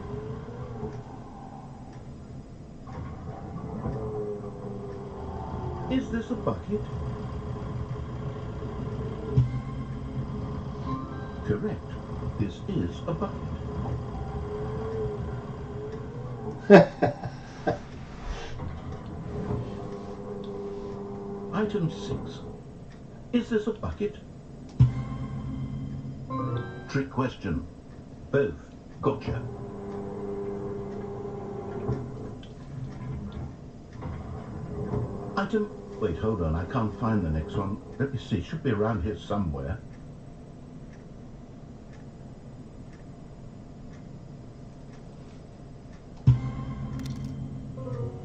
Is this a bucket? Correct. This is a bucket. Item 6. Is this a bucket? Trick question. Both. Gotcha. Item... Wait, hold on. I can't find the next one. Let me see. It should be around here somewhere.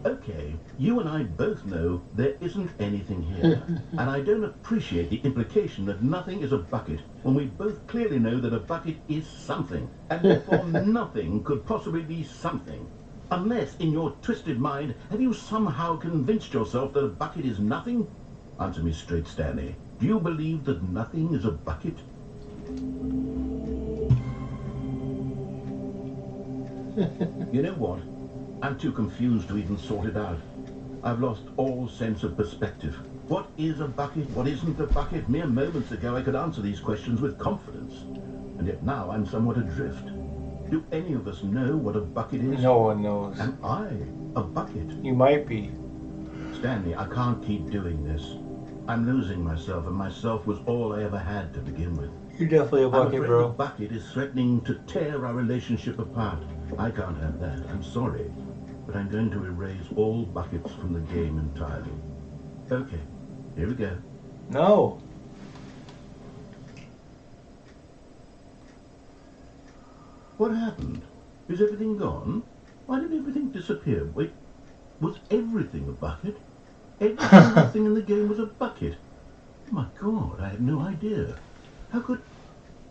Okay, you and I both know there isn't anything here. And I don't appreciate the implication that nothing is a bucket when we both clearly know that a bucket is something. And therefore nothing could possibly be something. Unless, in your twisted mind, have you somehow convinced yourself that a bucket is nothing? Answer me straight, Stanley. Do you believe that nothing is a bucket? You know what? I'm too confused to even sort it out. I've lost all sense of perspective. What is a bucket? What isn't a bucket? Mere moments ago I could answer these questions with confidence. And yet now I'm somewhat adrift. Do any of us know what a bucket is? No one knows. Am I a bucket? You might be. Stanley, I can't keep doing this. I'm losing myself, and myself was all I ever had to begin with. You're definitely a I'm bucket, afraid bro. the bucket is threatening to tear our relationship apart. I can't have that. I'm sorry. But I'm going to erase all buckets from the game entirely. Okay, here we go. No. What happened? Is everything gone? Why did everything disappear? Wait, was everything a bucket? Every single thing in the game was a bucket. My God, I had no idea. How could...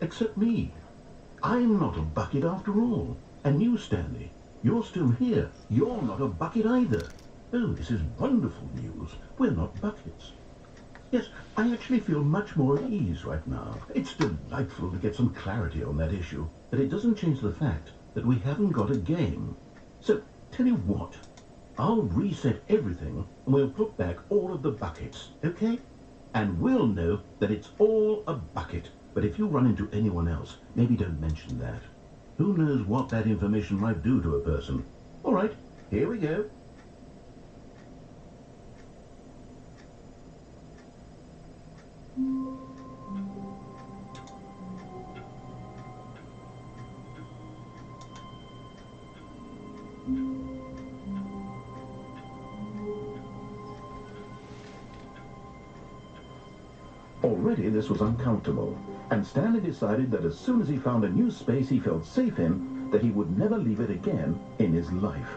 except me. I'm not a bucket after all. And you, Stanley, you're still here. You're not a bucket either. Oh, this is wonderful news. We're not buckets. Yes, I actually feel much more at ease right now. It's delightful to get some clarity on that issue, but it doesn't change the fact that we haven't got a game. So, tell you what, I'll reset everything and we'll put back all of the buckets, okay? And we'll know that it's all a bucket. But if you run into anyone else, maybe don't mention that. Who knows what that information might do to a person? All right, here we go. Already this was uncomfortable, and Stanley decided that as soon as he found a new space he felt safe in, that he would never leave it again in his life.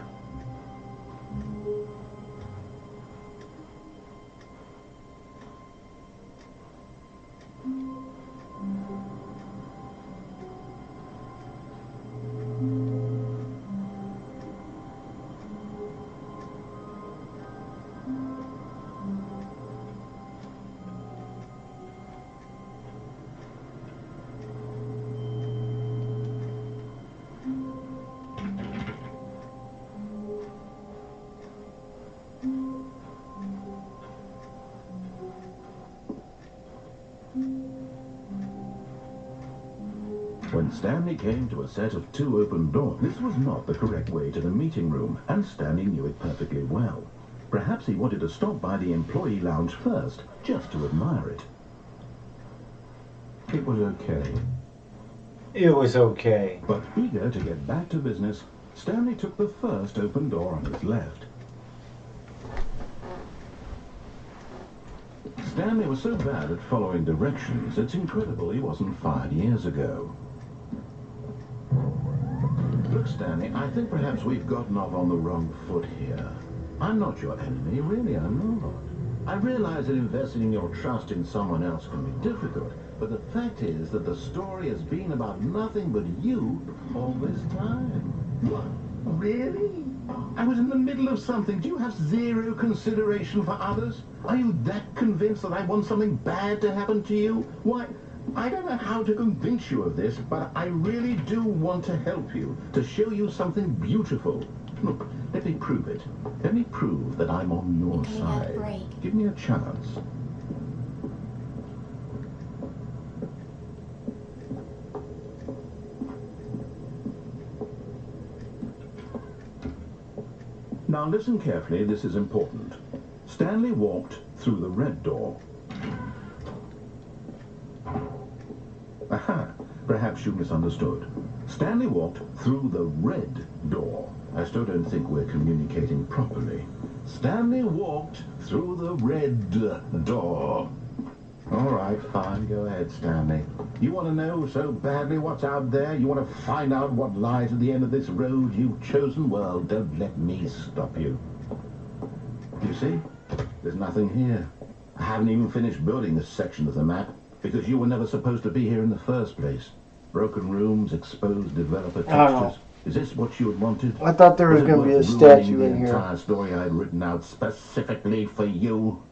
Stanley came to a set of 2 open doors. This was not the correct way to the meeting room, and Stanley knew it perfectly well. Perhaps he wanted to stop by the employee lounge first, just to admire it. It was okay. It was okay. But eager to get back to business, Stanley took the first open door on his left. Stanley was so bad at following directions, it's incredible he wasn't fired years ago. Look, Stanley, I think perhaps we've gotten off on the wrong foot here. I'm not your enemy, really, I'm not. I realize that investing your trust in someone else can be difficult, but the fact is that the story has been about nothing but you all this time. What? Really? I was in the middle of something. Do you have zero consideration for others? Are you that convinced that I want something bad to happen to you? Why, I don't know how to convince you of this, but I really do want to help you, to show you something beautiful. Look, let me prove it. Let me prove that I'm on your side. Give me a chance. Now listen carefully, this is important. Stanley walked through the red door. Aha, perhaps you misunderstood. Stanley walked through the red door. I still don't think we're communicating properly. Stanley walked through the red door. All right, fine, go ahead, Stanley. You want to know so badly what's out there? You want to find out what lies at the end of this road you've chosen? Well, don't let me stop you. You see? There's nothing here. I haven't even finished building this section of the map, because you were never supposed to be here in the first place. Broken rooms, exposed developer textures. Is this what you had wanted? I thought there was going to be a statue in here. The entire story I had written out specifically for you.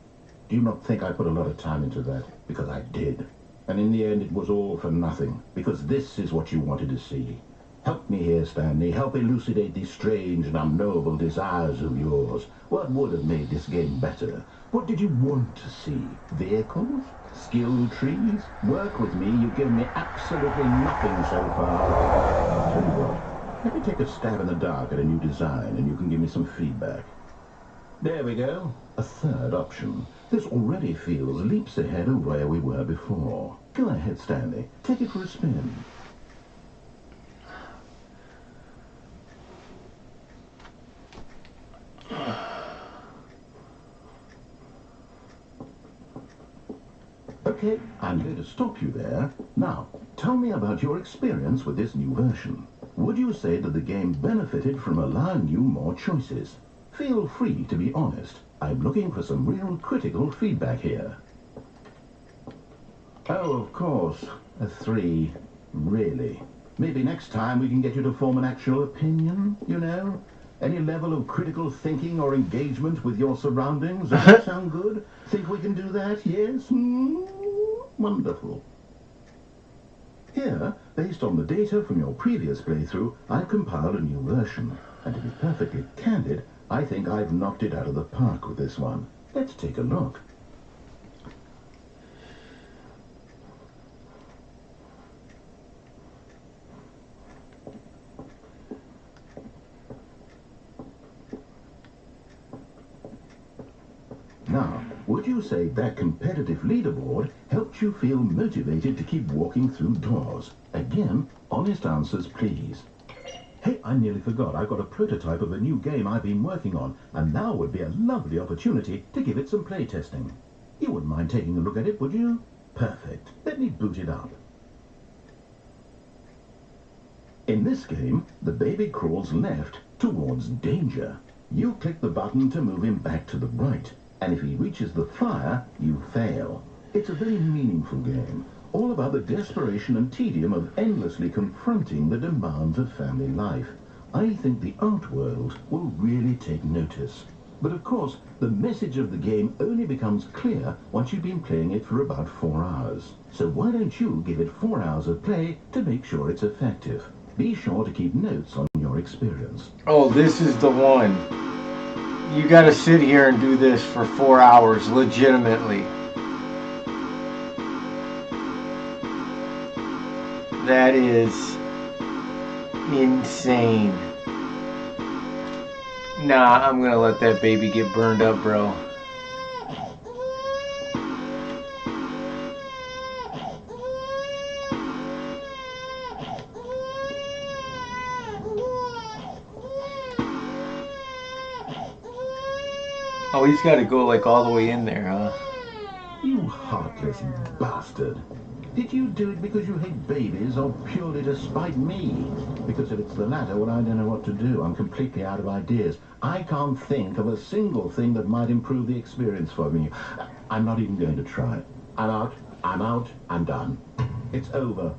Do you not think I put a lot of time into that? Because I did. And in the end, it was all for nothing. Because this is what you wanted to see. Help me here, Stanley. Help elucidate these strange and unknowable desires of yours. What would have made this game better? What did you want to see? Vehicles? Skill trees? Work with me. You've given me absolutely nothing so far. Tell you what, let me take a stab in the dark at a new design, and you can give me some feedback. There we go. A third option. This already feels leaps ahead of where we were before. Go ahead, Stanley. Take it for a spin. Okay, I'm going to stop you there. Now, tell me about your experience with this new version. Would you say that the game benefited from allowing you more choices? Feel free to be honest. I'm looking for some real critical feedback here. Oh, of course. A 3. Really. Maybe next time we can get you to form an actual opinion, you know? Any level of critical thinking or engagement with your surroundings? Does that sound good? Think we can do that? Yes? Wonderful. Here, based on the data from your previous playthrough, I've compiled a new version. And to be perfectly candid, I think I've knocked it out of the park with this one. Let's take a look. Now, would you say that competitive leaderboard helped you feel motivated to keep walking through doors? Again, honest answers, please. Hey, I nearly forgot. I've got a prototype of a new game I've been working on, and now would be a lovely opportunity to give it some play testing. You wouldn't mind taking a look at it, would you? Perfect. Let me boot it up. In this game, the baby crawls left towards danger. You click the button to move him back to the right, and if he reaches the fire, you fail. It's a very meaningful game, all about the desperation and tedium of endlessly confronting the demands of family life. I think the art world will really take notice. But of course, the message of the game only becomes clear once you've been playing it for about 4 hours. So why don't you give it 4 hours of play to make sure it's effective? Be sure to keep notes on your experience. Oh, this is the one. You gotta sit here and do this for 4 hours, legitimately. That is insane. Nah, I'm gonna let that baby get burned up, bro. Oh, he's got to go like all the way in there, huh? You heartless bastard. Did you do it because you hate babies or purely to spite me? Because if it's the latter, well, I don't know what to do. I'm completely out of ideas. I can't think of a single thing that might improve the experience for me. I'm not even going to try. I'm out. I'm out. I'm done. It's over.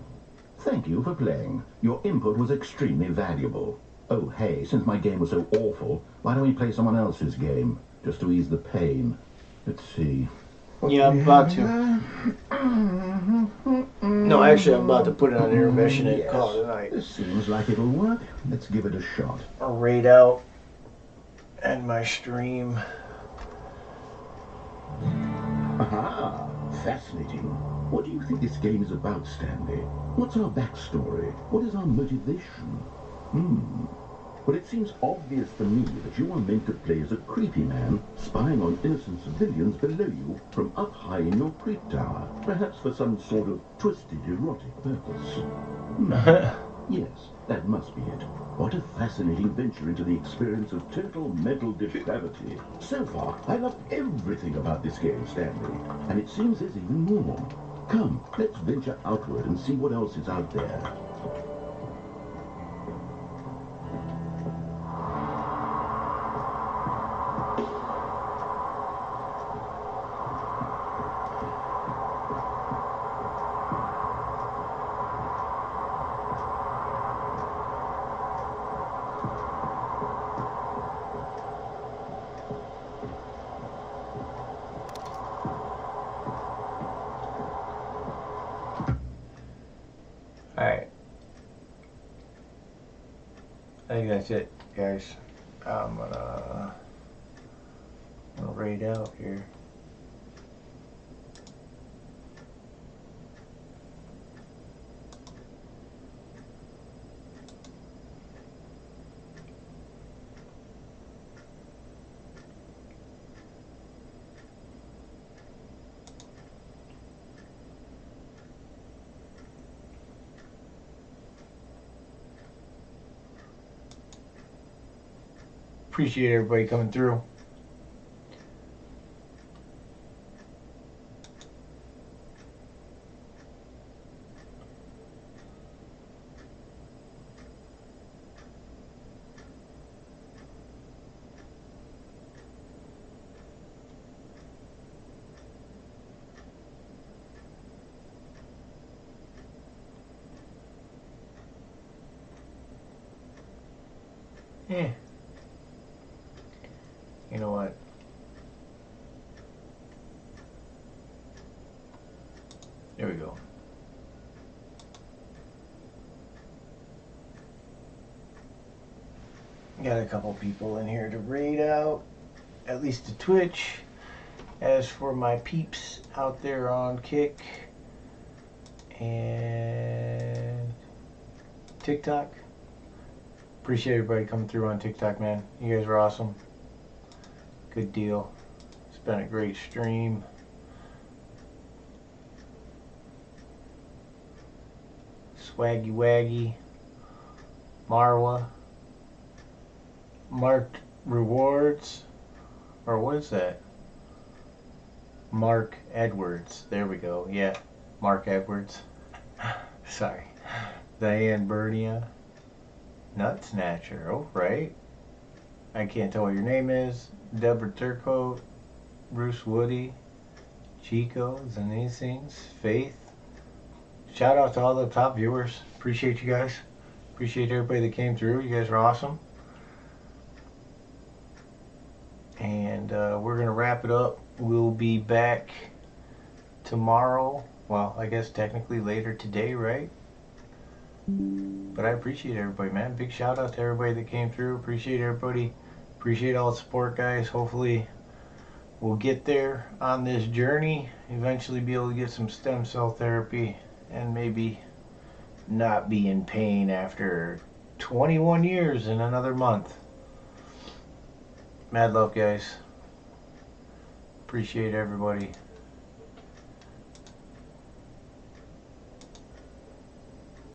Thank you for playing. Your input was extremely valuable. Oh, hey, since my game was so awful, why don't we play someone else's game? Just to ease the pain. Let's see. Yeah, I'm about to. No, actually, I'm about to put it on intermission and call it a night. This seems like it'll work. Let's give it a shot. I'll raid out and my stream. Aha! Fascinating. What do you think this game is about, Stanley? What's our backstory? What is our motivation? Well, it seems obvious to me that you are meant to play as a creepy man, spying on innocent civilians below you from up high in your creep tower, perhaps for some sort of twisted erotic purpose. Yes, that must be it. What a fascinating venture into the experience of total mental depravity. So far, I love everything about this game, Stanley, and it seems there's even more. Come, let's venture outward and see what else is out there. Alright. I think that's it, guys. I'm gonna raid out here. Appreciate everybody coming through. Yeah. You know what? There we go. Got a couple people in here to raid out, at least to Twitch. As for my peeps out there on Kick and TikTok, appreciate everybody coming through on TikTok, man. You guys are awesome. Good deal. It's been a great stream. Swaggy Waggy, Marwa, Marked Rewards, or what is that? Mark Edwards. There we go. Yeah, Mark Edwards. Sorry. Diane Bernia. Nut Snatcher. Oh, right. I can't tell what your name is. Deborah Turco, Bruce Woody, Chico, Zanizings, Faith. Shout out to all the top viewers. Appreciate you guys. Appreciate everybody that came through. You guys are awesome. And we're going to wrap it up. We'll be back tomorrow. Well, I guess technically later today, right? But I appreciate everybody, man. Big shout out to everybody that came through. Appreciate everybody. Appreciate all the support, guys. Hopefully we'll get there on this journey. Eventually be able to get some stem cell therapy and maybe not be in pain after 21 years in another month. Mad love, guys. Appreciate everybody.